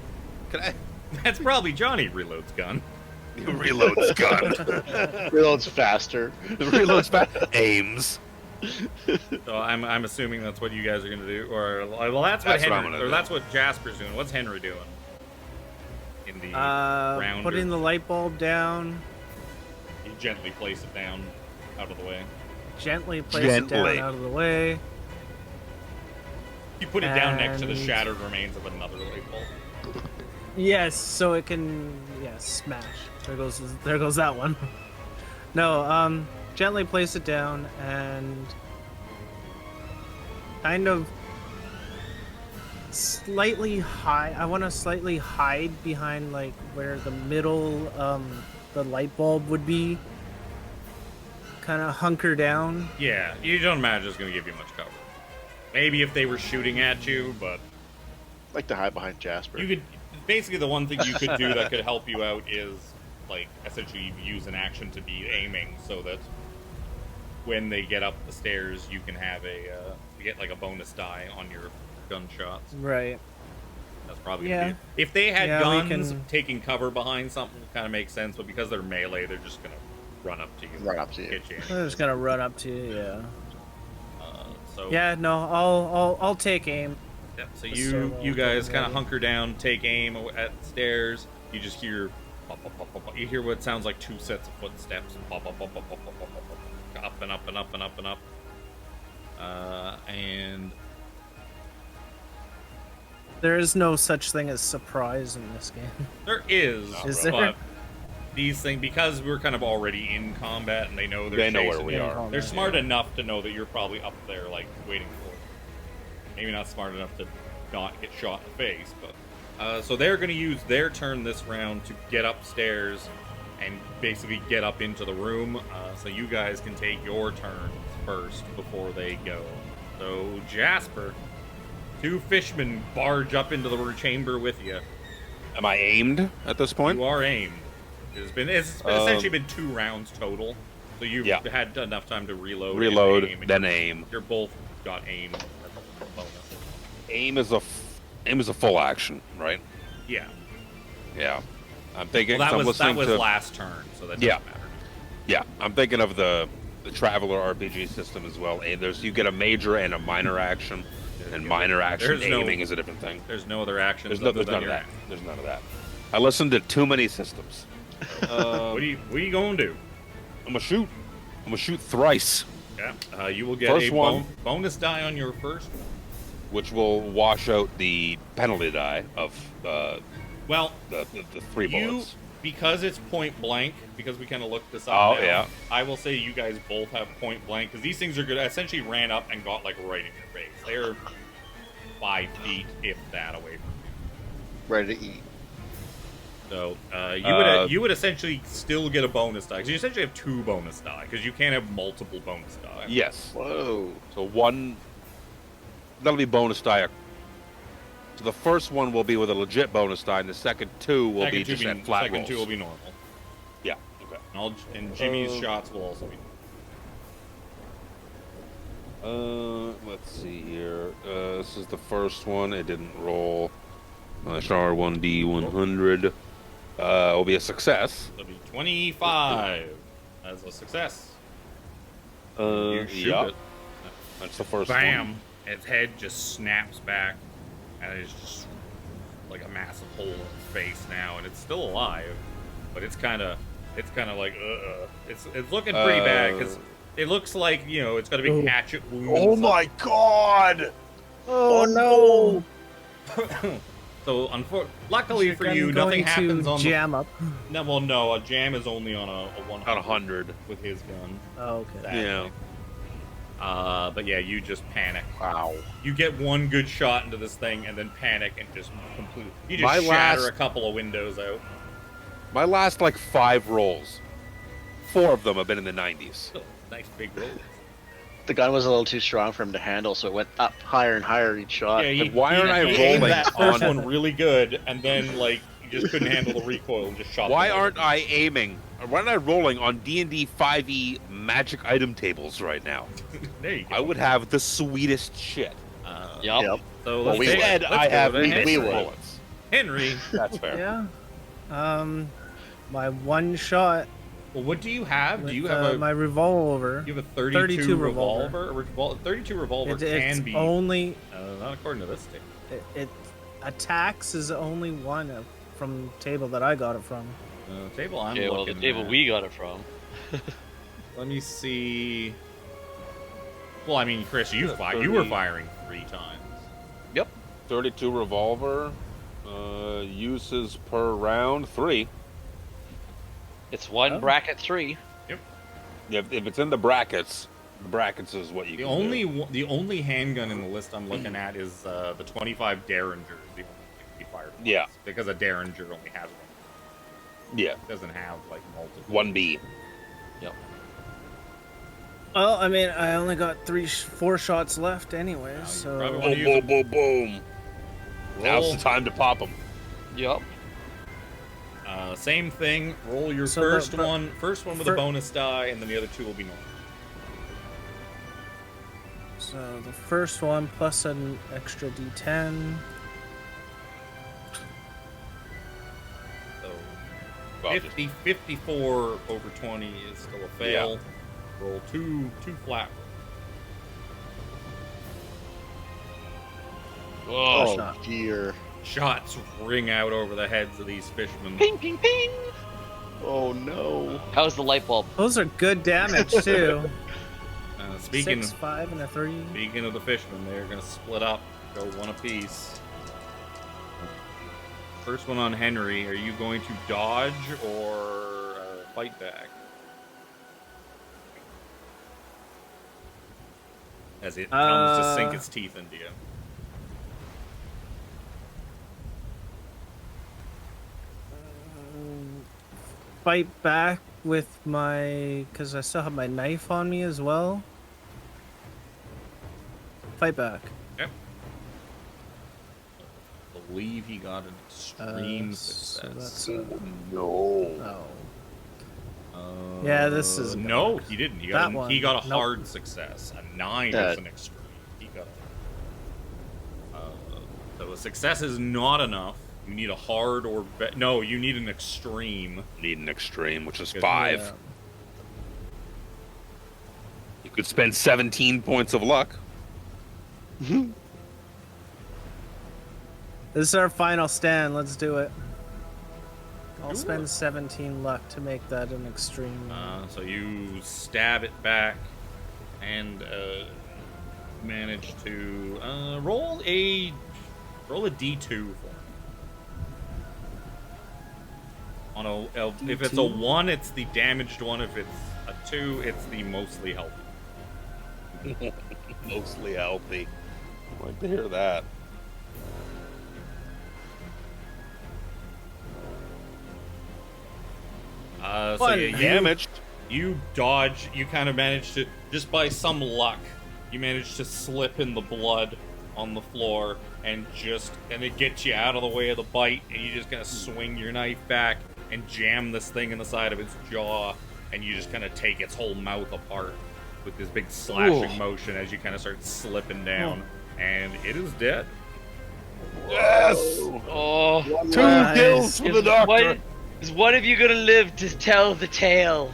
Can I? That's probably Johnny reloads gun. Reloads gun. Reloads faster. Reloads fast. Aims. So I'm assuming that's what you guys are gonna do, or well, that's what That's what I'm Henry, gonna or do. that's what Jasper's doing. What's Henry doing? In the rounder, Putting the light bulb down, you gently place it down, out of the way. gently place it down out of the way. You put it down next to the And- shattered remains of another light bulb. Yes, so it can smash. There goes that one. No, gently place it down and kind of slightly hide. I want to slightly hide behind like where the middle the light bulb would be kind of hunker down. Yeah, you don't imagine it's going to give you much cover. Maybe if they were shooting at you, but I'd like to hide behind Jasper. you could basically the one thing you could do that could help you out is like essentially use an action to be aiming, so that when they get up the stairs, you can have you get like a bonus die on your gunshots. Right. That's probably gonna be it. If they had guns, taking cover behind something kind of makes sense, but because they're melee, they're just gonna run up to you. Run up to you. Hit you. They're just gonna run up to you. Yeah. So yeah, no, I'll take aim. yeah, so you guys kind of hunker down, take aim at the stairs. You just hear pop, pop, pop, pop, pop. You hear what sounds like 2 sets of footsteps. Pop, pop, pop, pop, pop, pop, pop, pop, up and up and up and up and up. And there is no such thing as surprise in this game. there is there? but these things, because we're kind of already in combat and they know They know where chasing we you, are. they're smart enough to know that you're probably up there, like, waiting for it. Maybe not smart enough to not get shot in the face, but... so they're going to use their turn this round to get upstairs and basically get up into the room, so you guys can take your turns first before they go. So, Jasper, 2 fishmen barge up into the chamber with you. Am I aimed at this point? You are aimed. It's essentially been 2 rounds total, so you've had enough time to reload. Reload, and aim, then aim. You're both got aim. Bonus. Aim is a full action, right? Yeah. Yeah. I'm thinking. Well, that was to, last turn, so that doesn't matter. Yeah, I'm thinking of the Traveler RPG system as well. And you get a major and a minor action, and minor action aiming is a different thing. There's no other actions. There's none of that. There's none of that. I listened to too many systems. What are you gonna do? I'm gonna shoot thrice. Yeah. You will get First one. bonus die on your first one, which will wash out the penalty die of the 3 bullets. Because it's point blank, because we kind of looked this up. Oh, now, yeah. I will say you guys both have point blank, because these things are good. I essentially ran up and got, like, right in your face. They're 5 feet, if that, away from you. Ready to eat. So, you would essentially still get a bonus die, because you essentially have 2 bonus die, because you can't have multiple bonus die. Yes. Whoa. So one, that'll be bonus die. So the first one will be with a legit bonus die, and the second 2 will be just at flat rolls. Second 2 will be normal. Yeah, okay. And Jimmy's shots will also be normal. Let's see here. This is the first one. It didn't roll. Star 1D100. Will be a success. It'll be 25 as a success. You shoot it. That's the first Bam! one. Its head just snaps back, and it's just like a massive hole in its face now, and it's still alive, but it's kind of like It's looking pretty bad, because it looks like, it's got a big hatchet wound. Oh my god! Oh no! So, luckily for you, nothing happens on jam up. No, well, no, a jam is only on a 100. On 100 with his gun. Oh, okay. Sadly. Yeah. But yeah, you just panic. Wow. You get one good shot into this thing and then panic and just completely. You just shatter a couple of windows out. My last 5 rolls, 4 of them have been in the 90s. Oh, nice big roll. The gun was a little too strong for him to handle, so it went up higher and higher each shot. Yeah, why aren't I he aimed rolling that first on- one really good, and then you just couldn't handle the recoil and just shot. Why them aren't over. I aiming? Why aren't I rolling on D&D 5e magic item tables right now? There you go. I would have the sweetest shit. Yep. So Well, let's instead, let's I go have to these Henry. bullets. Henry. That's fair. Yeah. My one shot. Well, what do you have? With, Do you have my revolver? You have a 32 revolver. 32 revolver It's can be only. not according to this thing. It attacks is only one from table that I got it from. Table I'm Okay, well, looking the table at. we got it from. Let me see. Well, I mean, Chris, you were firing 3 times. Yep. 32 revolver. Uses per round 3. It's one bracket 3. If it's in the brackets is what you The can only do. the only handgun in the list I'm looking at is the 25 Derringer. Is the only thing to be fired once, Yeah. because a Derringer only has one. Yeah, It doesn't have like multiple. 1B. Well, I mean, I only got 4 shots left anyway, you so probably wanna Boom, use boom, boom, boom. Now's Roll. the time to pop them. Yup. Same thing. Roll your So first the- one with a bonus die, and then the other 2 will be normal. so the first one plus an extra D10. So Well, 50, 54 over 20 is still a fail. Roll two flat. Oh, shot. dear. Shots ring out over the heads of these fishermen. Ping, ping, ping. Oh, no. How's the light bulb? Those are good damage too. Speaking 6, 5, and a 3. Speaking of the fishermen, they're gonna split up, go one apiece. First one on Henry. Are you going to dodge or fight back? As it comes to sink its teeth into you. Fight back with my, because I still have my knife on me as well. Fight back. Yep. I believe he got an extreme So success. that's No. oh. Yeah, this is no. He didn't. He got That he one. got a Nope. hard success. A 9 Yeah. is an extreme. He got. So a success is not enough. You need a hard or no. You need an extreme. Need an extreme, which is Good. 5. Yeah. You could spend 17 points of luck. This is our final stand. Let's do it. I'll Do spend it. 17 luck to make that an extreme. So you stab it back and manage to roll a D2 for me. On if it's a D2? 1, it's the damaged one. If it's a 2, it's the mostly healthy. Mostly healthy. I'd like to hear that. So Fun. you Damaged. You dodge. You kind of manage to, just by some luck, you manage to slip in the blood on the floor and it gets you out of the way of the bite, and you just kind of swing your knife back and jam this thing in the side of its jaw, and you just kind of take its whole mouth apart with this big slashing motion as you kind of start slipping down, and it is dead. Yes! Oh. 2 Nice. kills for the doctor. Is one of you gonna live to tell the tale?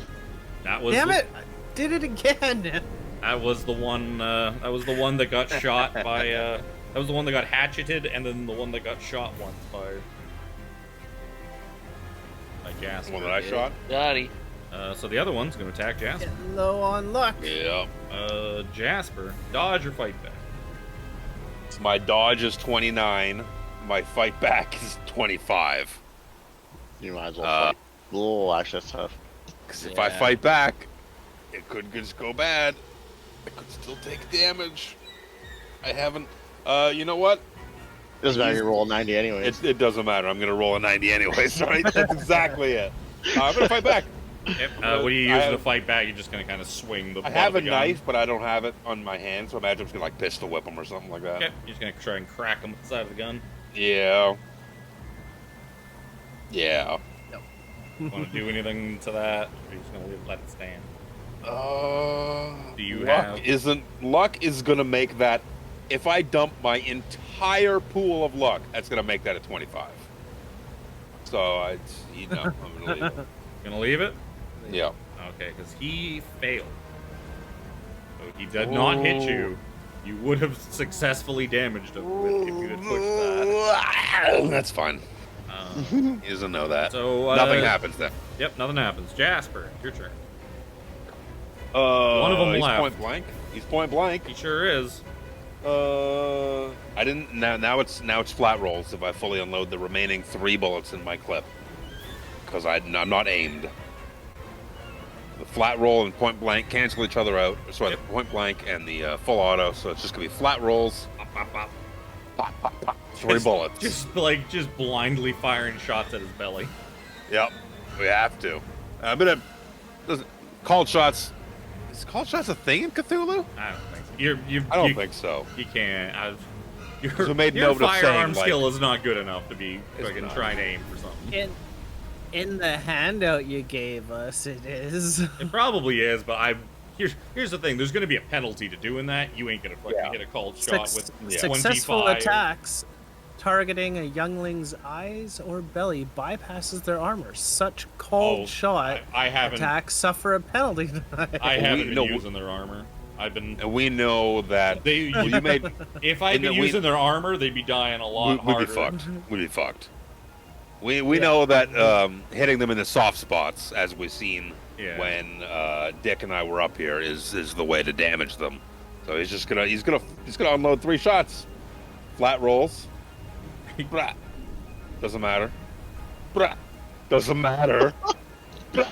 That was Damn the, it! I did it again. That was the one. That was the one that got shot by. That was the one that got hatcheted, and then the one that got shot once by Jasper. One that I shot? Daddy. So the other one's going to attack Jasper. Getting low on luck. Yeah. Jasper, dodge or fight back? My dodge is 29. My fight back is 25. You might as well fight. Oh, actually, that's tough. Because if I fight back, it could just go bad. I could still take damage. I haven't. You know what? Doesn't matter, you roll a 90 anyways. It doesn't matter. I'm going to roll a 90 anyway. Sorry, that's exactly it. I'm going to fight back. Yep. What are you using to fight back? You're just going to kind of swing the. I butt have of a the gun. knife, but I don't have it on my hand, so I imagine I'm just going to like pistol whip him or something like that. Yep. You're just going to try and crack him with the side of the gun. Yeah. Yeah. Want to do anything to that? Or are you just going to let it stand? Do you luck is gonna make that. If I dump my entire pool of luck, that's gonna make that a 25. So I'm gonna leave it. Gonna leave it? Yeah. Okay, because he failed. So he did not hit you. You would have successfully damaged him if you had pushed that. That's fine. He doesn't know that. So Nothing happens then. Yep, nothing happens. Jasper, your turn. One of them he's left. point blank. He's point blank. He sure is. I didn't. Now it's flat rolls if I fully unload the remaining 3 bullets in my clip, because I'm not aimed. The flat roll and point blank cancel each other out. Sorry, the point blank and the full auto. So it's just gonna be flat rolls. Pop, pop, pop. Pop, pop, pop. 3 bullets. Just blindly firing shots at his belly. Yep. We have to. I'm gonna. Called shots. Is called shots a thing in Cthulhu? I don't think so. I don't think so. You can't. So we made Your note of firearm saying, skill is not good enough to be It's fucking not. trying to aim for something. In the handout you gave us, it is. It probably is, but here's the thing. There's going to be a penalty to doing that. You ain't going to fucking hit a called shot with Successful 25. attacks targeting a youngling's eyes or belly bypasses their armor. Such called shot I haven't. attacks suffer a penalty. I haven't been no, using their armor. I've been. And we know that They. you made. If I'd been using their armor, they'd be dying a lot We'd harder. be fucked. We'd be fucked. We know that hitting them in the soft spots, as we've seen when Dick and I were up here, is the way to damage them. So he's gonna unload 3 shots, flat rolls. Blah. Doesn't matter. Blah. Doesn't matter. Blah.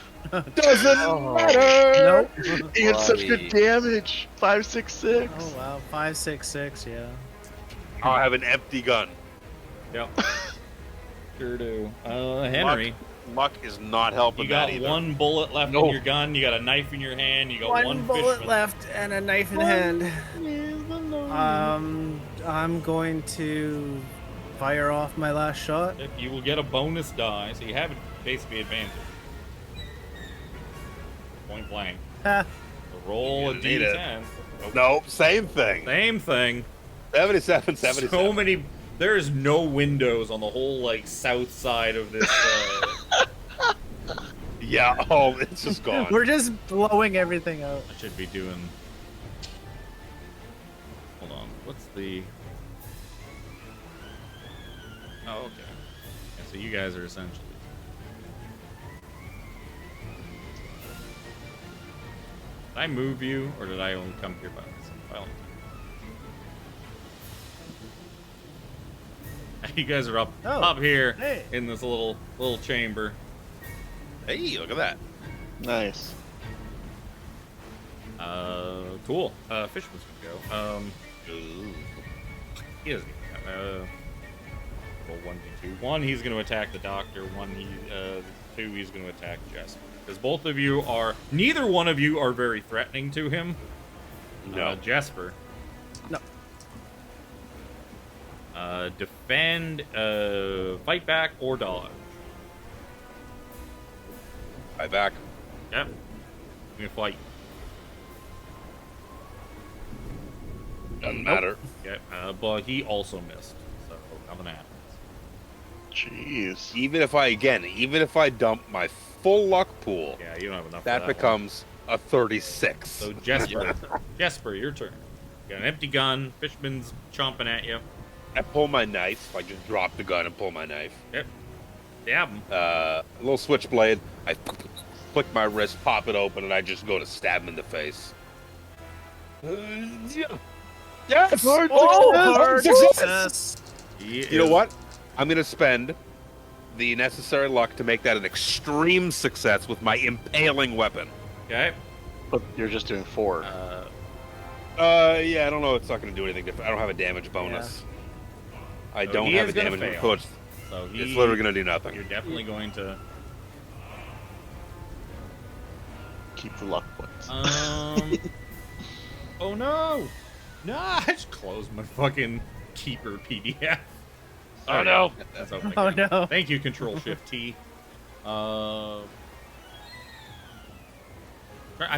Doesn't matter. Nope. He had such good damage. 5.66. Oh wow, 5.66, yeah. I'll have an empty gun. Yep. Sure do. Henry. Luck is not helping You got that either. 1 bullet left in your gun. You got a knife in your hand. You got one bullet fishman. left and a knife in hand. I'm going to fire off my last shot. You will get a bonus die, so you have basically advantage. Point blank. Ah, So roll a You're gonna need it. d10. No, same thing. Same thing. 77. So many. There's no windows on the whole like south side of this. Yeah. Oh, it's just gone. we're just blowing everything out. I should be doing. Hold on. What's the? Oh, okay. Yeah, so you guys are essentially. Did I move you, or did I only come here by myself? I only You guys are up here hey. in this little chamber. Hey, look at that. Nice. Cool. Fishman's gonna go. He doesn't even roll 1d2. 1, he's gonna attack the doctor. 2, he's gonna attack Jess. Because both of you are, neither one of you are very threatening to him. No. Jesper. No. Defend, fight back, or dodge. Fight back. Yep. I'm gonna fight. Doesn't matter. Yep. But he also missed. So nothing happens. Jeez. Even if I dump my full luck pool, Yeah, you don't have enough. that for becomes a 36. So Jesper, your turn. You got an empty gun. Fishman's chomping at you. I pull my knife. I just drop the gun and pull my knife. Yep. Stab him. A little switchblade. I flick my wrist, pop it open, and I just go to stab him in the face. Yes! Hard success. You know what? I'm going to spend the necessary luck to make that an extreme success with my impaling weapon. Okay. But you're just doing 4. Yeah, I don't know. It's not going to do anything different. I don't have a damage bonus. I So don't he have a is gonna damage fail. bonus. So It's literally going to do You're nothing. definitely going to. Keep the luck points. Oh no! No, I just closed my fucking Keeper PDF. Oh, no. That's okay. Oh no. Thank you, Control Shift T. I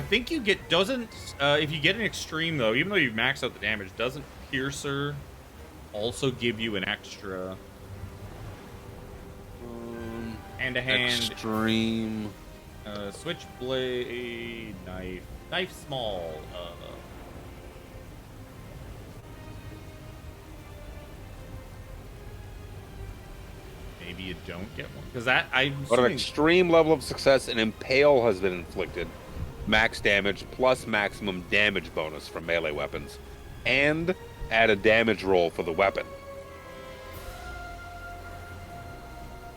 think you get if you get an extreme though, even though you max out the damage, doesn't Piercer also give you an extra hand-to-hand Extreme. switchblade knife small maybe you don't get one because that But an extreme level of success, an impale has been inflicted. Max damage plus maximum damage bonus from melee weapons. And add a damage roll for the weapon.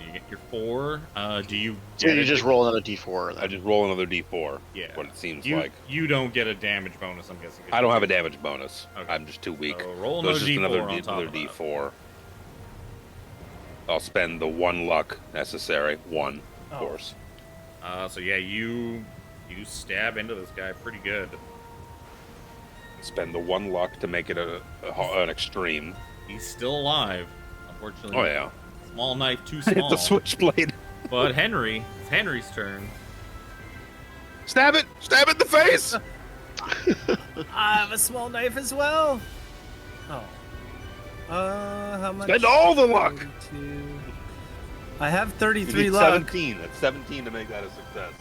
you get your 4. Do you? So you just roll another d4. I just roll another d4. Yeah. What it seems You like. you don't get a damage bonus. I'm guessing. I don't have a damage bonus. Okay. I'm just too weak. So roll So another it's just D4 another, on top another of that. d4. I'll spend the 1 luck necessary. 1, of Oh. course. So yeah, you stab into this guy pretty good. Spend the 1 luck to make it an extreme. He's still alive, unfortunately. Oh yeah. Small knife, too Hit small. the switchblade. But Henry, it's Henry's turn. Stab it! Stab it in the face! I have a small knife as well. Oh. How much? Spend all the luck! 32. I have You 33 need luck. 17. That's 17 to make that a success.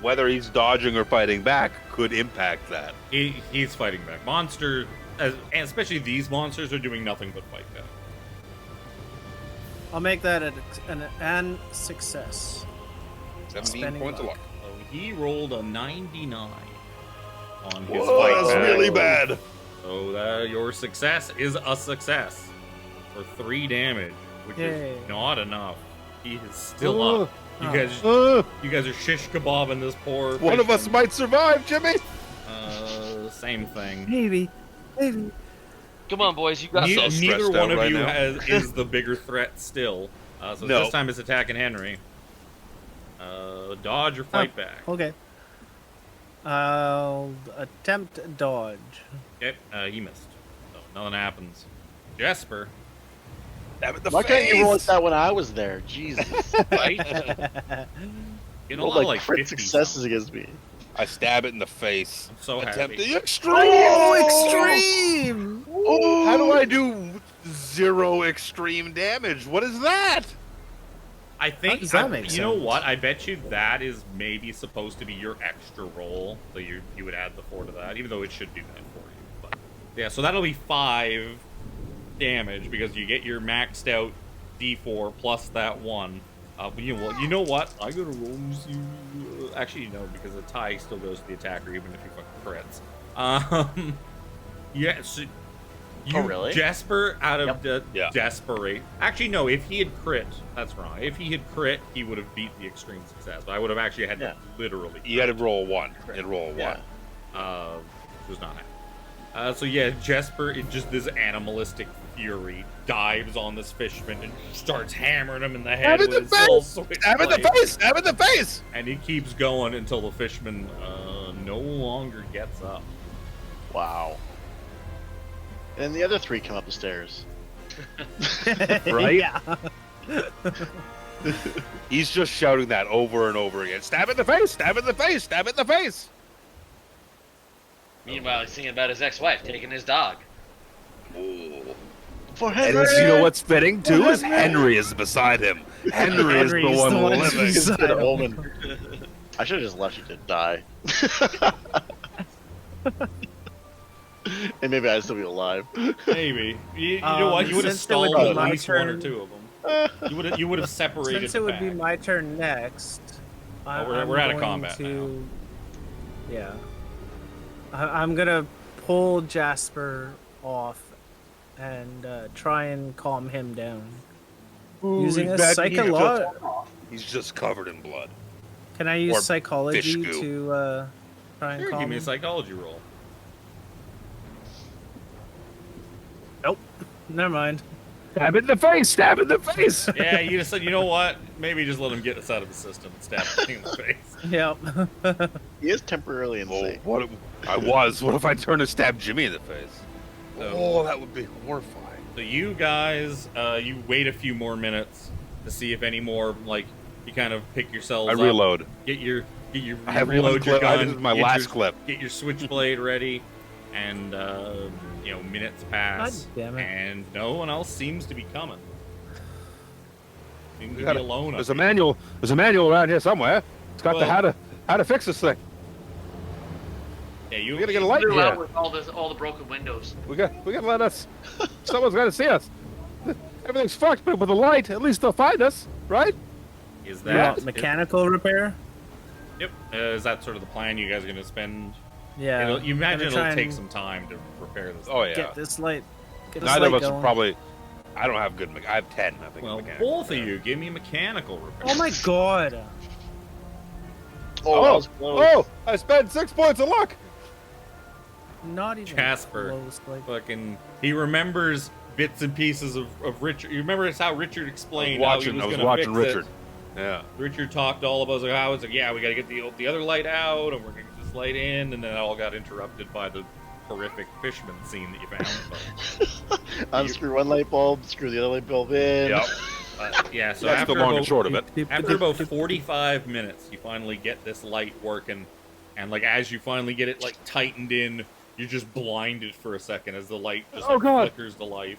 Whether he's dodging or fighting back could impact that. He's fighting back. Monster, and especially these monsters, are doing nothing but fight back. I'll make that an success. 17 Spending points of luck. luck. So he rolled a 99 on his Whoa, fight that's back. really bad. So your success is a success for 3 damage, which Yay. is not enough. He is still up. You guys are shish kebabbing this poor. One of us fisherman. might survive, Jimmy. Same thing. Maybe. Come on, boys, you got Ne- this. neither stressed one out of right you now. is the bigger threat still. So No. this time it's attacking Henry. Dodge or fight back. Okay. I'll attempt dodge. Okay, he missed. So nothing happens. Jesper. Stab it in the Why can't you roll like face. that when I was there? Jesus. Right? You know, Rolled like like crit 50 successes something. against me. I stab it in the face. I'm so Attempt happy. the extreme. Oh, extreme! How do I do 0 extreme damage? What is that? I How think does that make you know sense? what? I bet you that is maybe supposed to be your extra roll. So you would add the 4 to that, even though it should do that for you. But yeah, so that'll be 5 damage because you get your maxed out D4 plus that 1. You know what? I gotta roll and see. Actually, no, because the tie still goes to the attacker even if you fucking crits. Yeah. So you, really? Jesper, out of the Yeah. desperate. Actually, no. If he had crit, that's wrong. If he had crit, he would have beat the extreme success. But I would have actually had to literally. You had to roll a 1. You'd roll a 1. Yeah. Which was not happening. So yeah, Jesper, in just this animalistic fury, dives on this fisherman and starts hammering him in the head Stab in the with his full face! Stab in the switchblade. face! Stab in the face! And he keeps going until the fisherman no longer gets up. Wow. And the other 3 come up the stairs. Right? Yeah. He's just shouting that over and over again. Stab in the face! Stab in the face! Stab in the face! Meanwhile, he's thinking about his ex-wife taking his dog. Ooh. For And Henry! you know what's fitting too is Henry is beside him. Henry is the Henry's one the one living. who's- It's good omen. I should have just left you to die. And maybe I'd still be alive. Maybe. You know what? You would have Since it would stalled be at my least 1 or turn- 2 of them. You would have separated. Since it would be back. my turn next, we're out of going combat to, yeah. I'm gonna pull Jasper off and try and calm him down using a psychology. He's just covered in blood. Can I or use psychology fish goo. to try and Sure, calm give me a him? psychology roll. Nope. Never mind. Stab in the face! Stab in the face! Yeah, you just said, you know what? Maybe just let him get this out of his system and stab him in the face. Yep. He is temporarily Oh, insane. what if, I was. What if I turn and stab Jimmy in the face? So- Oh, that would be horrifying. So you guys, you wait a few more minutes to see if any more, like, you kind of pick yourselves I up. reload. Get your I have one reload your clip. gun. This is my get last your, clip. Get your switchblade ready, and minutes pass, God damn it. and no one else seems to be coming. Seems to be Gotta- alone. There's up a here. manual. There's a manual around here somewhere. It's got the Well- how to fix this thing. Yeah, you We gotta get a light They're out here. with all the broken windows. We gotta let us. Someone's gotta see us. Everything's fucked, but with a light, at least they'll find us, right? Is You that want mechanical repair? Yep. Is that sort of the plan you guys are going to spend? Yeah. You imagine Gonna try it'll take and some time to repair this. Oh thing. yeah. Get this light. Get this Neither of light us are going. probably. I don't have good. I have 10. I think. Well, mechanical both of repair. you, give me mechanical repair. Oh my god. that Oh, was close. I spent 6 points of luck. Not even Jasper. close. Like, Fucking, he remembers bits and pieces of Richard. You remember how Richard explained I how was he watching was going to Richard. Yeah. Richard talked all about how it's like, yeah, we got to get the other light out, and we're going to get this light in, and then it all got interrupted by the horrific fisherman scene that you found. But Unscrew one light bulb, screw the other light bulb in. Yep. yeah, so That's after the long and about, short of it. after about 45 minutes, you finally get this light working, and like as you finally get it like tightened in, you're just blinded for a second as the light just flickers to life.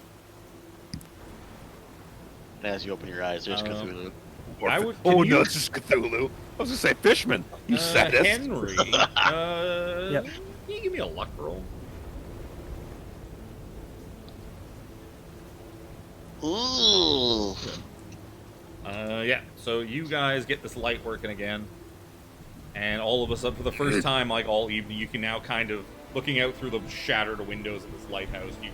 And as you open your eyes, there's Cthulhu. No, it's just Cthulhu. I was gonna say Fishman. You sadist. Henry, Yep. can you give me a luck roll? Ooh. Yeah, so you guys get this light working again, and all of a sudden, for the first time, like all evening, you can now kind of, looking out through the shattered windows of this lighthouse, you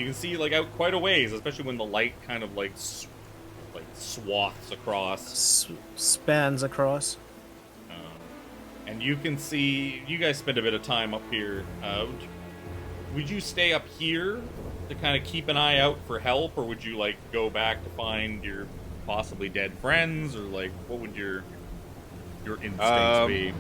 can see like out quite a ways, especially when the light kind of like swaths across. Spans across. And you can see, you guys spend a bit of time up here. Would you stay up here to kind of keep an eye out for help, or would you like go back to find your possibly dead friends, or like what would your instincts be?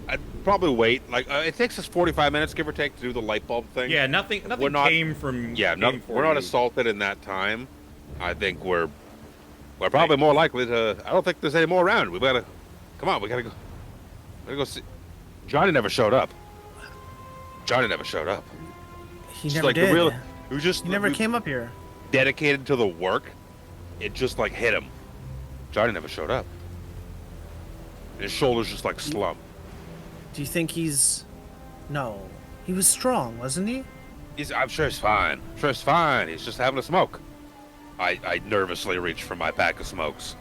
I'd probably wait. Like it takes us 45 minutes, give or take, to do the light bulb thing. Yeah, nothing came from. Yeah, we're not assaulted in that time. I think we're probably more likely to. I don't think there's any more around. We gotta. Come on, we gotta go. We gotta go see. Johnny never showed up. He Just never like did. he He never came up here. dedicated to the work. It just like hit him. Johnny never showed up. His shoulders just like slumped. Do you think he's... No. He was strong, wasn't he? I'm sure he's fine. He's just having a smoke. I nervously reach for my pack of smokes.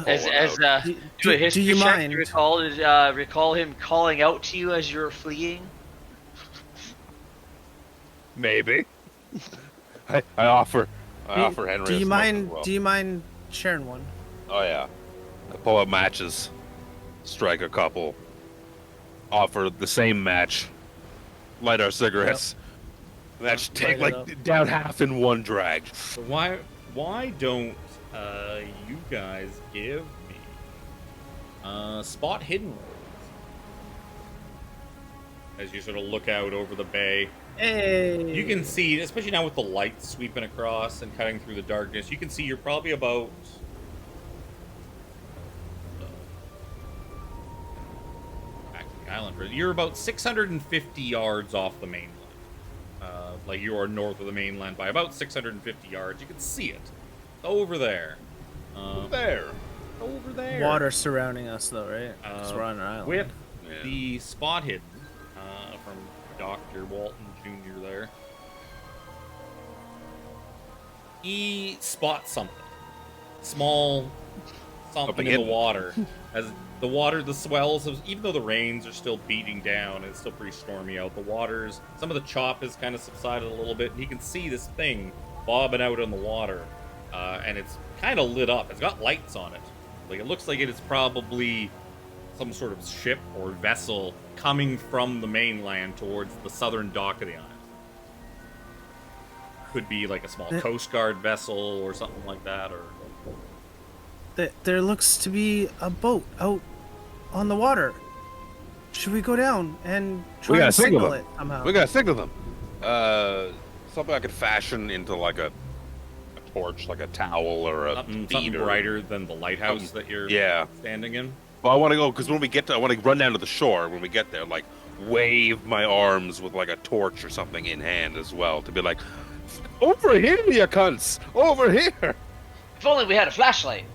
Do a history you check mind? to recall him calling out to you as you're fleeing? Maybe. I offer Henry. Do a you smoke mind? as well. Do you mind sharing one? Oh yeah. I pull up matches, strike a couple, offer the same match, light our cigarettes. That should take Light it like down half in one drag. So why don't you guys give me spot hidden rolls as you sort of look out over the bay? Hey. You can see, especially now with the light sweeping across and cutting through the darkness, you can see you're probably about back to the island. You're about 650 yards off the mainland. Like you are north of the mainland by about 650 yards. You can see it over there. Over there. Water surrounding us, though, right? Because we're on an island. With the spot hidden from Dr. Walton Jr. there. He spots something. Small something in the water. As the swells, even though the rains are still beating down, it's still pretty stormy out. The waters, some of the chop has kind of subsided a little bit, and he can see this thing bobbing out on the water. And it's kind of lit up. It's got lights on it. Like it looks like it is probably some sort of ship or vessel coming from the mainland towards the southern dock of the island. Could be like a small Coast Guard vessel or something like that, or There looks to be a boat out on the water. Should we go down and try to signal it somehow? We gotta signal them. Something I could fashion into like a torch, like a towel or a something brighter than the lighthouse that you're standing in. Well, I want to go because when we get to, I want to run down to the shore. When we get there, like wave my arms with like a torch or something in hand as well to be like, over here, you cunts, over here. If only we had a flashlight.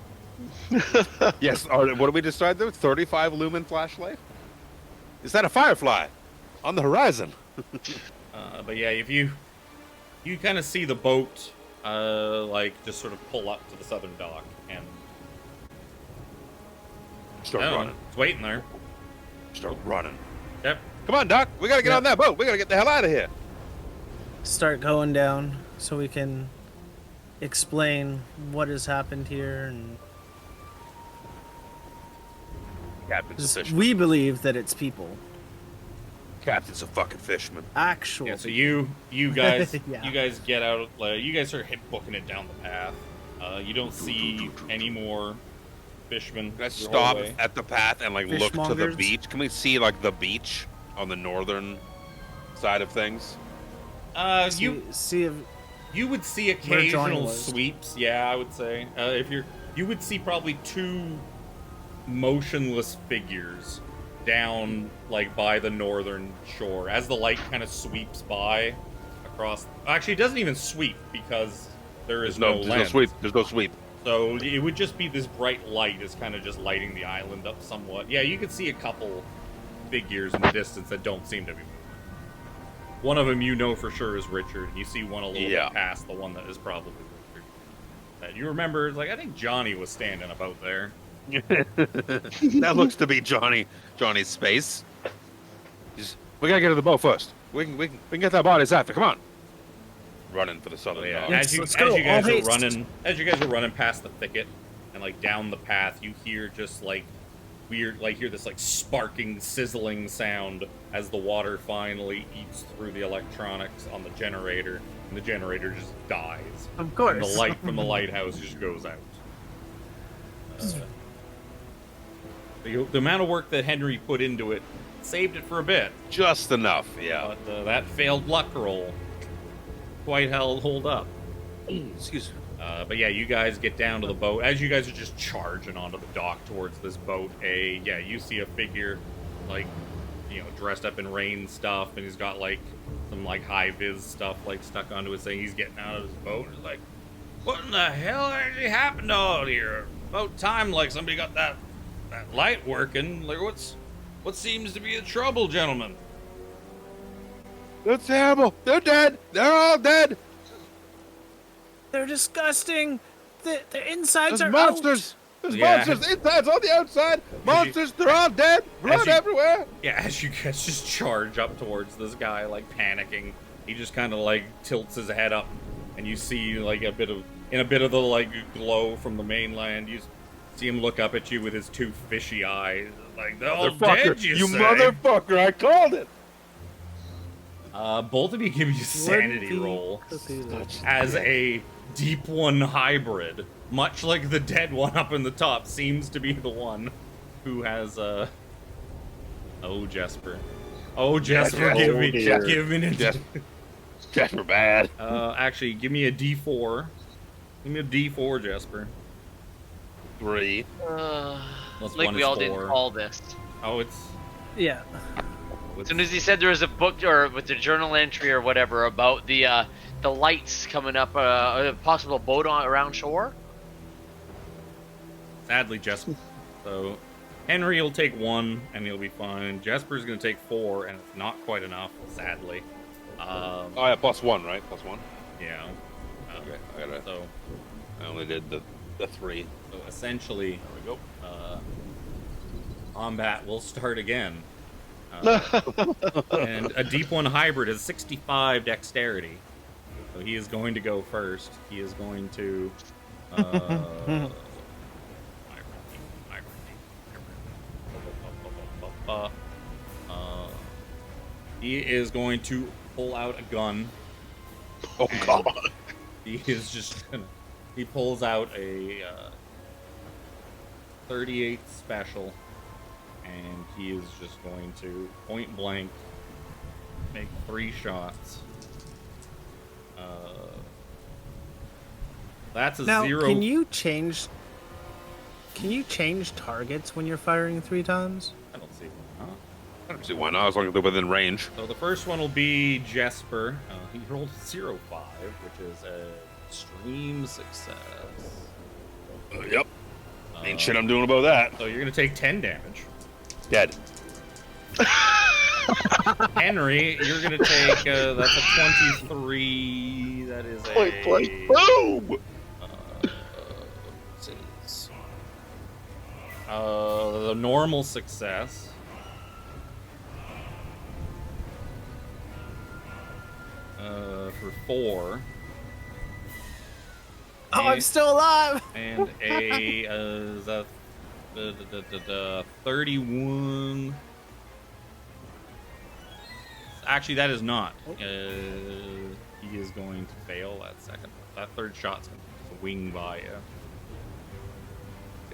Yes. What did we decide though? 35 lumen flashlight. Is that a firefly on the horizon? But yeah, if you kind of see the boat, like just sort of pull up to the southern dock and start running. It's waiting there. Start running. Yep. Come on, Doc. We gotta get on that boat. We gotta get the hell out of here. Start going down so we can explain what has happened here, and Captain's a fisherman. we believe that it's people. Captain's a fucking fisherman. Actual. Yeah. So you guys Yeah. you guys get out. You guys are booking it down the path. You don't see any more fishmen. Let's your whole stop way. at the path and like look to the Fishmongers. beach. Can we see like the beach on the northern side of things? See if You would see Where Johnny occasional was. sweeps. Yeah, I would say you would see probably 2 motionless figures down like by the northern shore as the light kind of sweeps by across. Actually, it doesn't even sweep because there is no There's lens. no sweep. There's no sweep. So it would just be this bright light is kind of just lighting the island up somewhat. Yeah, you could see a couple figures in the distance that don't seem to be moving. One of them you know for sure is Richard. You see one a little Yeah. bit past the one that is probably Richard. That you remember, like, I think Johnny was standing about there. That looks to be Johnny's space. We gotta get to the boat first. We can get that bodies after. Come on. Running for the southern Yeah, dock. Let's go, all as you guys are running past the thicket and like down the path, you hear just like weird, like hear this like sparking, sizzling sound as the water finally eats through the electronics on the generator, and the generator just dies. Of And course. the light from the lighthouse just goes out. The amount of work that Henry put into it saved it for a bit. Just enough, yeah. But that failed luck roll quite hold up. Excuse me. But yeah, you guys get down to the boat. As you guys are just charging onto the dock towards this boat, you see a figure, like, you know, dressed up in rain stuff, and he's got like some like high vis stuff like stuck onto his thing. He's getting out of his boat, and he's like, "What in the hell actually happened out here? About time, like somebody got that light working. Like, what seems to be the trouble, gentlemen?" That's terrible. They're dead. They're all dead. They're disgusting. The insides There's are monsters. There's monsters. Insides on the outside. Monsters. They're all dead. Blood everywhere. Yeah, as you guys just charge up towards this guy, like panicking, he just kind of like tilts his head up, and you see like a bit of the like glow from the mainland. You see him look up at you with his 2 fishy eyes, like they're all dead. You say? Motherfucker! I called it. Both of you give me a sanity roll as a Deep One hybrid, much like the dead one up in the top, seems to be the one who has oh Jesper, give me an Jesper bad. actually give me a D4, Jesper. 3. Unless Like one we is all 4. didn't call this. Oh, it's Yeah. As soon as he said there was a book or with the journal entry or whatever about the lights coming up, a possible boat around shore. sadly Jesper. So Henry will take 1 and he'll be fine. Jesper's gonna take 4 and it's not quite enough, sadly. Oh yeah, +1, right? +1. Yeah. Okay, I got it. So I only did the 3. So essentially, There we go. combat will start again. And a Deep One hybrid is 65 dexterity. So he is going to go first. He is going to... he is going to pull out a gun. Oh god. He is just gonna... He pulls out a 38 special, and he is just going to point blank make 3 shots. That's a Now, 0. can you change targets when you're firing 3 times? I don't see one. Huh? I don't see why not, as long as they're within range. So the first one will be Jesper. He rolled 0.5, which is an extreme success. Yep. Ain't shit I'm doing about that. So you're going to take 10 damage. Dead. Henry, you're going to take, that's a 23. That is a... Point blank. Boom! The normal success. For 4. Oh, I'm still alive! And a 31. Actually, that is not. He is going to fail that second. That third shot's going to wing by you.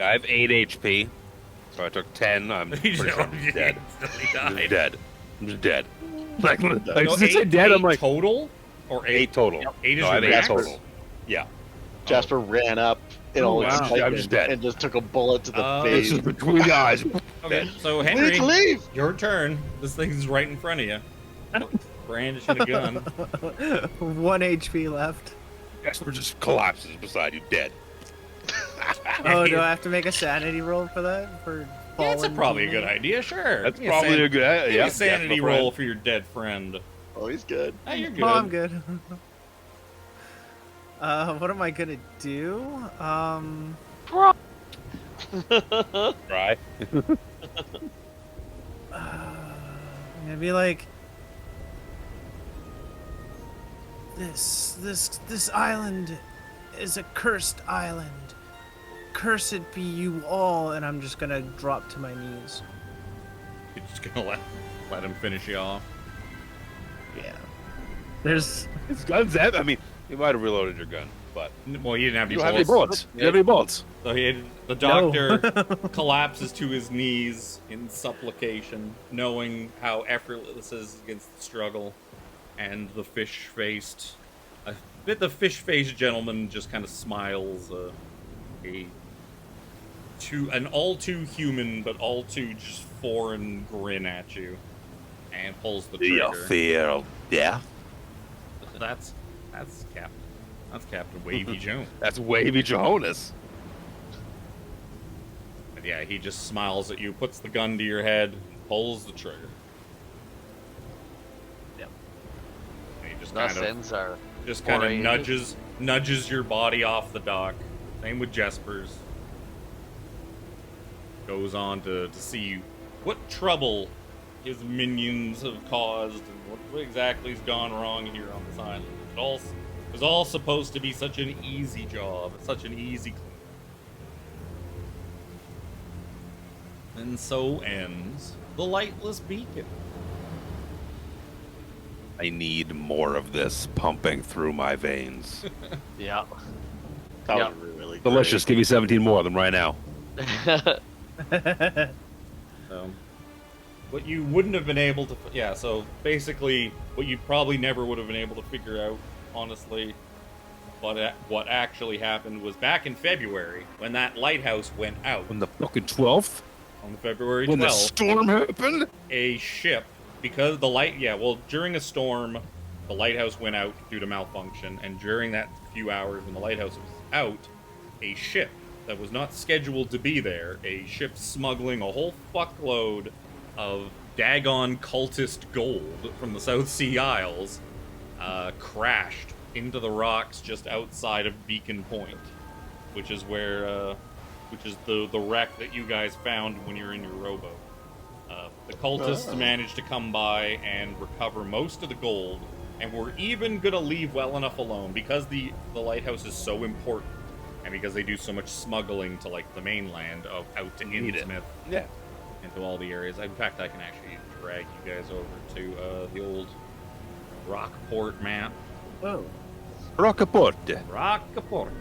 I have 8 HP, so I took 10. I'm pretty sure I'm dead. I'm just dead. I'm just dead. Like, since I said dead, I'm like total or 8 total. Yep. 8 is no, your I have 8 max? total. Yeah. Jasper ran up in all wow. excitement I'm just dead. and just took a bullet to the This face. is between the eyes. Okay, so We need Henry, to leave! your turn. This thing's right in front of you. Brandishing a gun. 1 HP left. Jasper just collapses beside you, dead. Oh, do I have to make a sanity roll for that? For Yeah, it's fallen probably a people? good idea, sure. That's Give me probably a good give me yeah. a sanity yeah, roll for your dead friend. Oh, he's good. Oh, you're good. Oh, I'm good. What am I gonna do? Try. Maybe like this island is a cursed island. Cursed be you all, and I'm just gonna drop to my knees. You're just gonna let him finish you off. Yeah. There's His gun's heavy. I mean, you might have reloaded your gun, but Well, you didn't have you any don't have any bullets. bullets. You have any bullets? So the doctor collapses to his knees in supplication, knowing how effortless it is against the struggle, and the fish-faced gentleman just kind of smiles, an all too human but all too just foreign grin at you, and pulls the trigger. Do you fear death? That's Captain Wavy Jones. That's Wavy Jonas. But yeah, he just smiles at you, puts the gun to your head, pulls the trigger. Yep. And he just Thus kind ends our of foray into- nudges your body off the dock. Same with Jesper's. Goes on to see what trouble his minions have caused and what exactly has gone wrong here on this island. It was all supposed to be such an easy job, such an easy clean. And so ends the Lightless Beacon. I need more of this pumping through my veins. Yeah. That Yeah. was really great. Delicious. Give me 17 more of them right now. What you wouldn't have been able to... Yeah, so basically, what you probably never would have been able to figure out, honestly, what actually happened was back in February, when that lighthouse went out. On the fucking 12th? On February 12th. When the storm happened? A ship, because during a storm, the lighthouse went out due to malfunction, and during that few hours when the lighthouse was out, a ship that was not scheduled to be there, a ship smuggling a whole fuckload of daggone cultist gold from the South Sea Isles, crashed into the rocks just outside of Beacon Point, which is where, which is the wreck that you guys found when you were in your rowboat. The cultists managed to come by and recover most of the gold, and were even gonna leave well enough alone because the lighthouse is so important, and because they do so much smuggling to like the mainland out to Innsmouth, Yeah. into all the areas. In fact, I can actually drag you guys over to the old Rockport map. Whoa. Rockport. Rockport.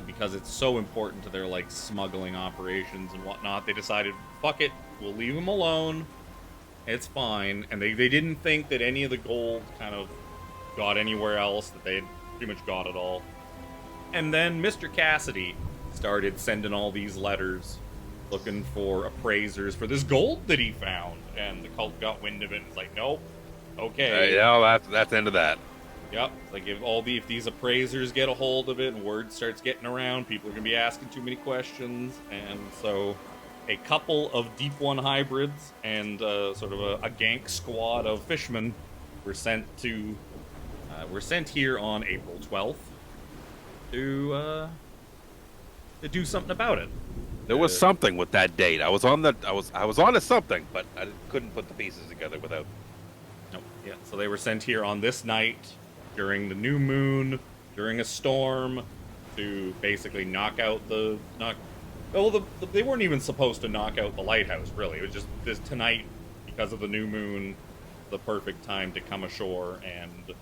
Because it's so important to their like smuggling operations and whatnot, they decided, fuck it, we'll leave them alone. It's fine. And they didn't think that any of the gold kind of got anywhere else, that they had pretty much got it all. And then Mr. Cassidy started sending all these letters looking for appraisers for this gold that he found. And the cult got wind of it and was like, nope, okay. That's the end of that. Yep. Like if these appraisers get a hold of it and word starts getting around, people are gonna be asking too many questions, and so a couple of Deep One hybrids and sort of a gank squad of fishermen were sent here on April 12th to do something about it. There was something with that date. I was on to something, but I couldn't put the pieces together without. Nope. Yeah. So they were sent here on this night during the new moon, during a storm, to basically knock out they weren't even supposed to knock out the lighthouse, really. It was just this tonight, because of the new moon, the perfect time to come ashore and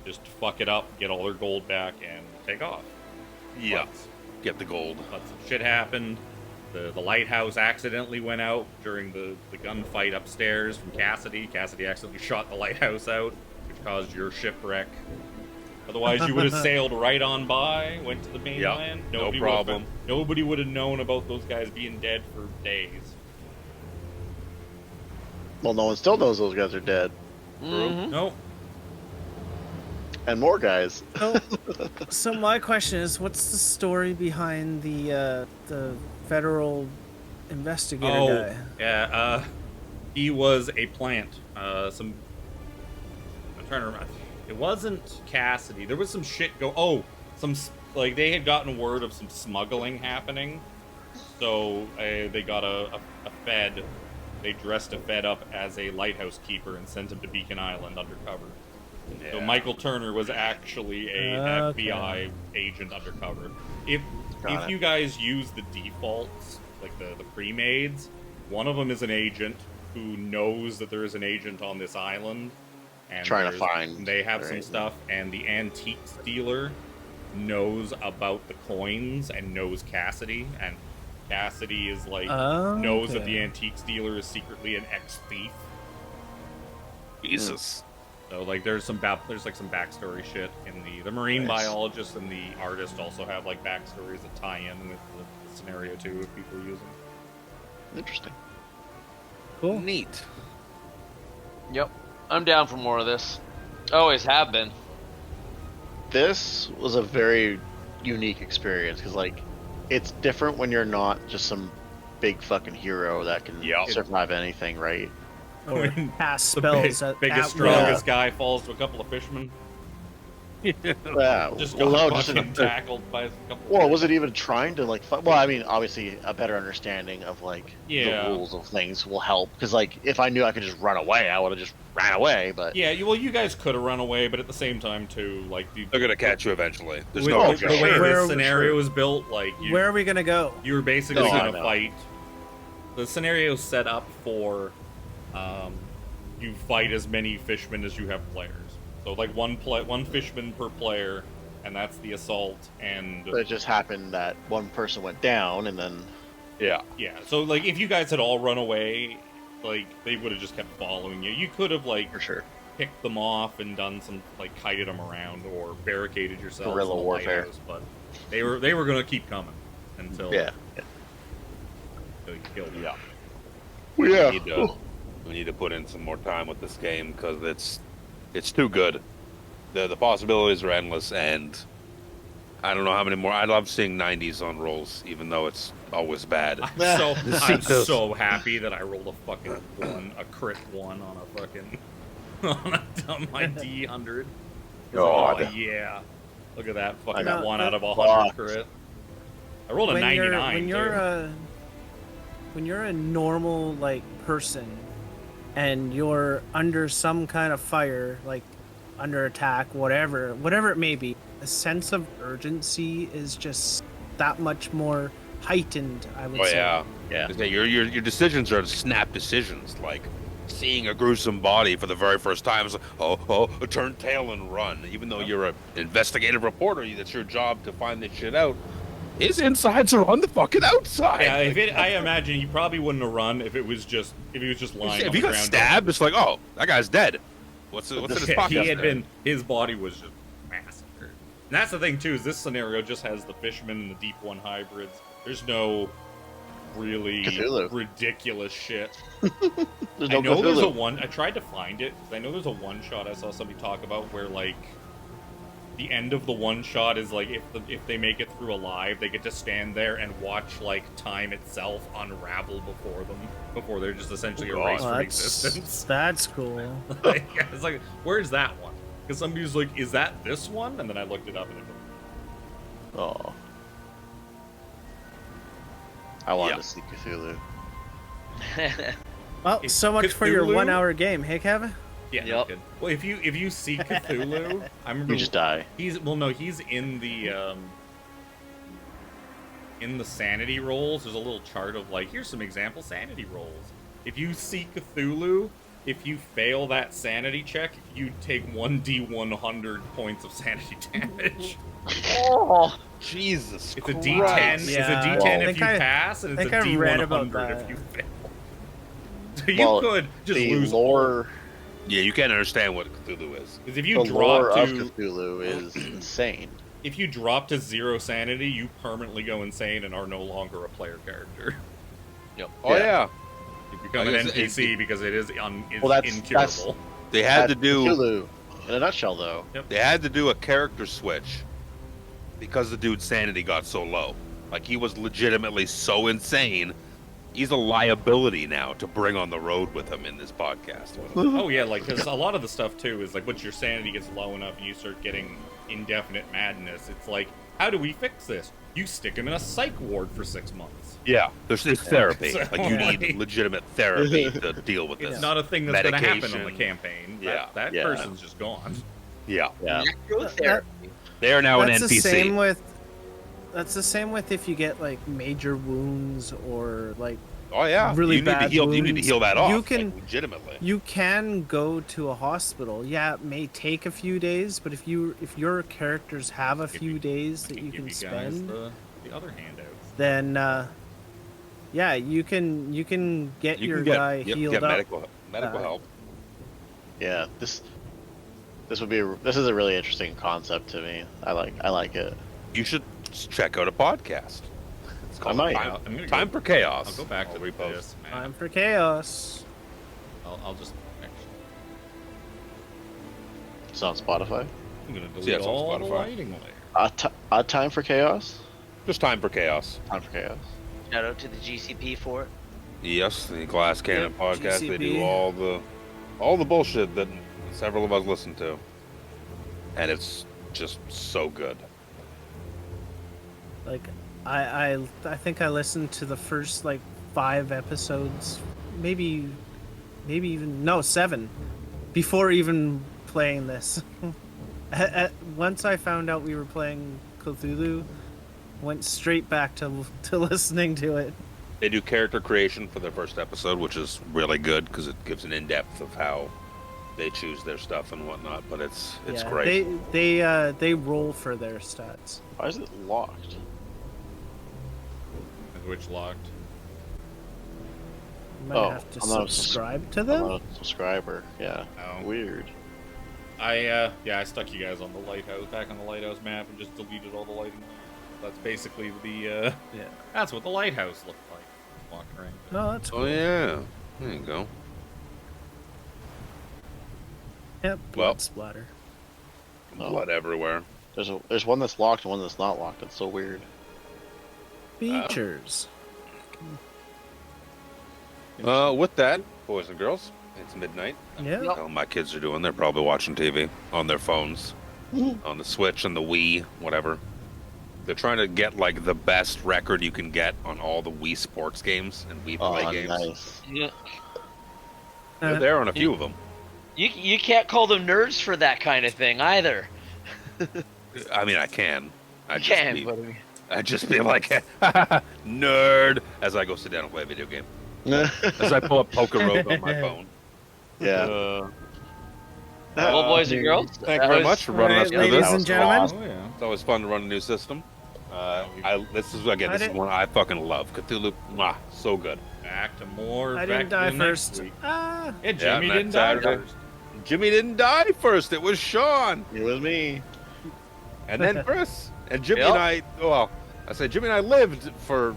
just fuck it up, get all their gold back, and take off. Yeah. Get the gold. But some shit happened. The lighthouse accidentally went out during the gunfight upstairs from Cassidy. Cassidy accidentally shot the lighthouse out, which caused your shipwreck. Otherwise, you would have sailed right on by, went to the mainland. Yep, no problem. Nobody would have known about those guys being dead for days. Well, no one still knows those guys are dead. Mhm. No. And more guys. So my question is, what's the story behind the federal investigator guy? Yeah, he was a plant. I'm trying to remember. It wasn't Cassidy. There was some shit like they had gotten word of some smuggling happening. So they got a Fed. They dressed a Fed up as a lighthouse keeper and sent him to Beacon Island undercover. Yeah. So Michael Turner was actually a FBI agent undercover. If you guys use the defaults, like the pre-mades, one of them is an agent who knows that there is an agent on this island. And Trying to find. They have some right. stuff, and the antiques dealer knows about the coins and knows Cassidy, and Cassidy is like knows that the antiques dealer is secretly an ex-thief. Jesus. So like there's some backstory shit in the marine biologist and the artist also have like backstories that tie in with the scenario too if people use them. Interesting. Cool. Neat. Yep. I'm down for more of this. Always have been. This was a very unique experience because, like, it's different when you're not just some big fucking hero that can survive anything, right? Or When cast the spells biggest, strongest guy falls to a couple of fishermen. Yeah. Just well, got no, just fucking tackled by a couple of well, was it even trying to like? Well, I mean, obviously, a better understanding of like the rules of things will help. Because like, if I knew I could just run away, I would have just ran away. But yeah, well, you guys could have run away, but at the same time, too, like They're gonna catch you eventually. There's with no the way Where- this scenario is built, like Where are we gonna go? you were basically No, I going to know. fight. The scenario is set up for you fight as many fishermen as you have players. So like one fisherman per player, and that's the assault. And it just happened that one person went down, and then Yeah. yeah, so like if you guys had all run away, like they would have just kept following you. You could have like for sure. picked them off and done some like kited them around or barricaded yourselves Guerrilla in the warfare. lighthouse, but they were going to keep coming until Yeah. until you killed them. Yeah. Yeah. We need to put in some more time with this game because it's too good. The possibilities are endless, and I don't know how many more. I love seeing 90s on rolls, even though it's always bad. I'm so happy that I rolled a fucking a crit one on a fucking on my D100. God. Oh yeah, look at that fucking know. 1 out of 100 crit. I rolled a 99. When you're a normal like person and you're under some kind of fire, like under attack, whatever it may be, the sense of urgency is just that much more heightened, I would say. Yeah. Your decisions are snap decisions, like seeing a gruesome body for the very first time. It's like, turn tail and run. Even though you're an investigative reporter, that's your job to find this shit out. His insides are on the fucking outside. Yeah, I imagine he probably wouldn't have run if he was just lying. If on he the got ground. stabbed, it's like, oh, that guy's dead. What's in his pocket? His body was just massacred. And that's the thing too, is this scenario just has the fishermen and the deep one hybrids. There's no really Cthulhu. ridiculous shit. There's no I know there's a Cthulhu. one. I tried to find it because I know there's a one shot I saw somebody talk about where like the end of the one shot is like if they make it through alive, they get to stand there and watch like time itself unravel before they're just essentially erased from existence. That's cool. Like, it's like, where's that one? Because somebody was like, is that this one? And then I looked it up and it was Oh. I wanted to see Cthulhu. Well, Is so much for your Cthulhu- 1 hour game, hey Kevin? yeah. Yep. Good. Well, if you see Cthulhu, I remember You just die. he's in the sanity rolls. There's a little chart of like, here's some example sanity rolls. If you see Cthulhu, if you fail that sanity check, you take 1d100 points of sanity damage. Oh, Jesus It's a Christ. D10. It's a Yeah, D10 I if you think pass, and it's a think I read about D100 if that. you fail. So you Well, could just the lose lore. Yeah, you can't understand what Cthulhu is. Because if you The lore drop of to Cthulhu is insane. if you drop to 0 sanity, you permanently go insane and are no longer a player character. Oh yeah. You become I an guess NPC because it is Well, that's- incurable. They had to That's do Cthulhu in a nutshell, though. they had to do a character switch because the dude's sanity got so low. Like he was legitimately so insane. He's a liability now to bring on the road with him in this podcast. Oh yeah, like because a lot of the stuff too is like once your sanity gets low enough and you start getting indefinite madness, it's like, how do we fix this? You stick him in a psych ward for 6 months. Yeah, there's therapy. So, Like you need like- legitimate therapy to deal with this. It's not a thing that's going to happen on the Medication. campaign. Yeah. That Yeah. person's just gone. Yeah, Yeah. Necrotherapy. they are now an That's the NPC. same with. That's the same with if you get like major wounds or like Oh yeah, really you need to bad heal. You need to wounds. heal that off. You can- like, legitimately. you can go to a hospital. Yeah, it may take a few days, but if your characters have a few days that you Give can guys spend, the other handouts. then yeah, you can get You your can get, guy yep, healed get up. medical help. Yeah. This is a really interesting concept to me. I like it. You should check out a podcast. It's called might. Time, I'm gonna Time go- for Chaos. I'll go back to repost. this, man. Time for chaos. I'll just actually, It's on Spotify. I'm going to Yeah, delete it's on all the Spotify. lighting layer. Odd Time for Chaos. Just Time for Chaos. Time for Chaos. Shout out to the GCP for it. Yes, the Glass Cannon Yep, podcast. They do GCP. all the bullshit that several of us listen to, and it's just so good. Like I think I listened to the first like 5 episodes, maybe even no 7, before even playing this. Once I found out we were playing Cthulhu, went straight back to listening to it. They do character creation for their first episode, which is really good because it gives an in-depth of how they choose their stuff and whatnot. But it's Yeah, great. They roll for their stats. Why is it locked? Which locked. You might Oh, have to I'm not a subscribe to I'm them. not a subscriber. Yeah. Oh. Weird. I stuck you guys on the lighthouse, back on the lighthouse map, and just deleted all the lighting. That's basically Yeah. that's what the lighthouse looked like. Walking around. No, that's cool. Oh yeah, there you go. Yep. Well- Blood splatter. Oh. Blood everywhere. There's one that's locked and one that's not locked. It's so weird. Features. With that, boys and girls, it's midnight. Yeah. That's all my kids are doing. They're probably watching TV on their phones, on the Switch and the Wii, whatever. They're trying to get like the best record you can get on all the Wii sports games and Wii Oh, Play games. nice. Yeah. They're there on a few of them. You can't call them nerds for that kind of thing either. I mean, I can. You can, but I'd just be like, nerd, as I go sit down and play a video game. As I pull up Poker Rogue on my phone. Yeah. well, boys and girls, Thank you very much for running Alright, us through ladies this. and gentlemen. Oh yeah. It's always fun to run a new system. This is I this is didn't- one I fucking love. Cthulhu, so good. Back to more. I didn't die Vector next first. week. Ah. Yeah, Jimmy Yeah, didn't next die Saturday. first. Jimmy didn't die first. It was Shawn, It was me. and then Chris, and Jimmy Yep. and I. Well, I say Jimmy and I lived for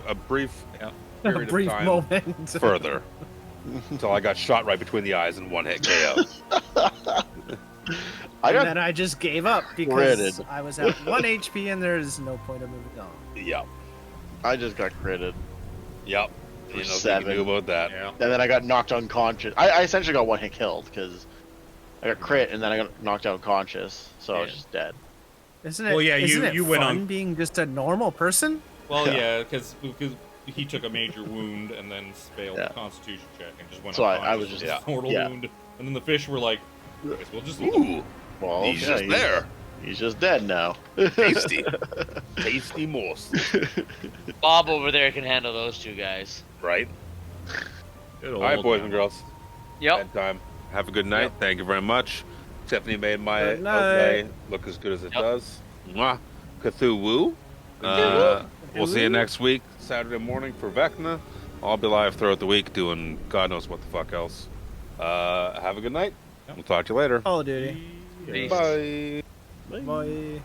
a brief Yep. A period brief of time moment. further until I got shot right between the eyes and one hit KO. I And got then I just gave up because Critted. I was at 1 HP and there's no point of moving on. Yep. I just got critted. Yep. You know, 7. you knew about that. Yeah. And then I got knocked unconscious. I essentially got one hit killed because I got crit and then I got knocked out unconscious. So I was Yeah. just dead. Isn't it? Well, yeah, isn't you it went fun on- being just a normal person? Well, Yeah. yeah, because he took a major wound and then failed Yeah. the Constitution check and just went So I unconscious was with just- a mortal yeah. wound. And then the fish were like, I guess we'll just Ooh, Well, he's yeah, just there. He's just dead now. Tasty. Tasty morsel. Bob over there can handle those two guys. Right? Good All right, old boys man. and girls. Yep. bedtime. Have a good night. Thank you very much. Stephanie made my Good night. okay look as good as it Yep. does. Mwah. Cthulhu. We'll see you next week, Saturday morning for Vecna. I'll be live throughout the week doing God knows what the fuck else. Have a good night. We'll talk to you later. Call of Duty. Peace. Bye. Bye.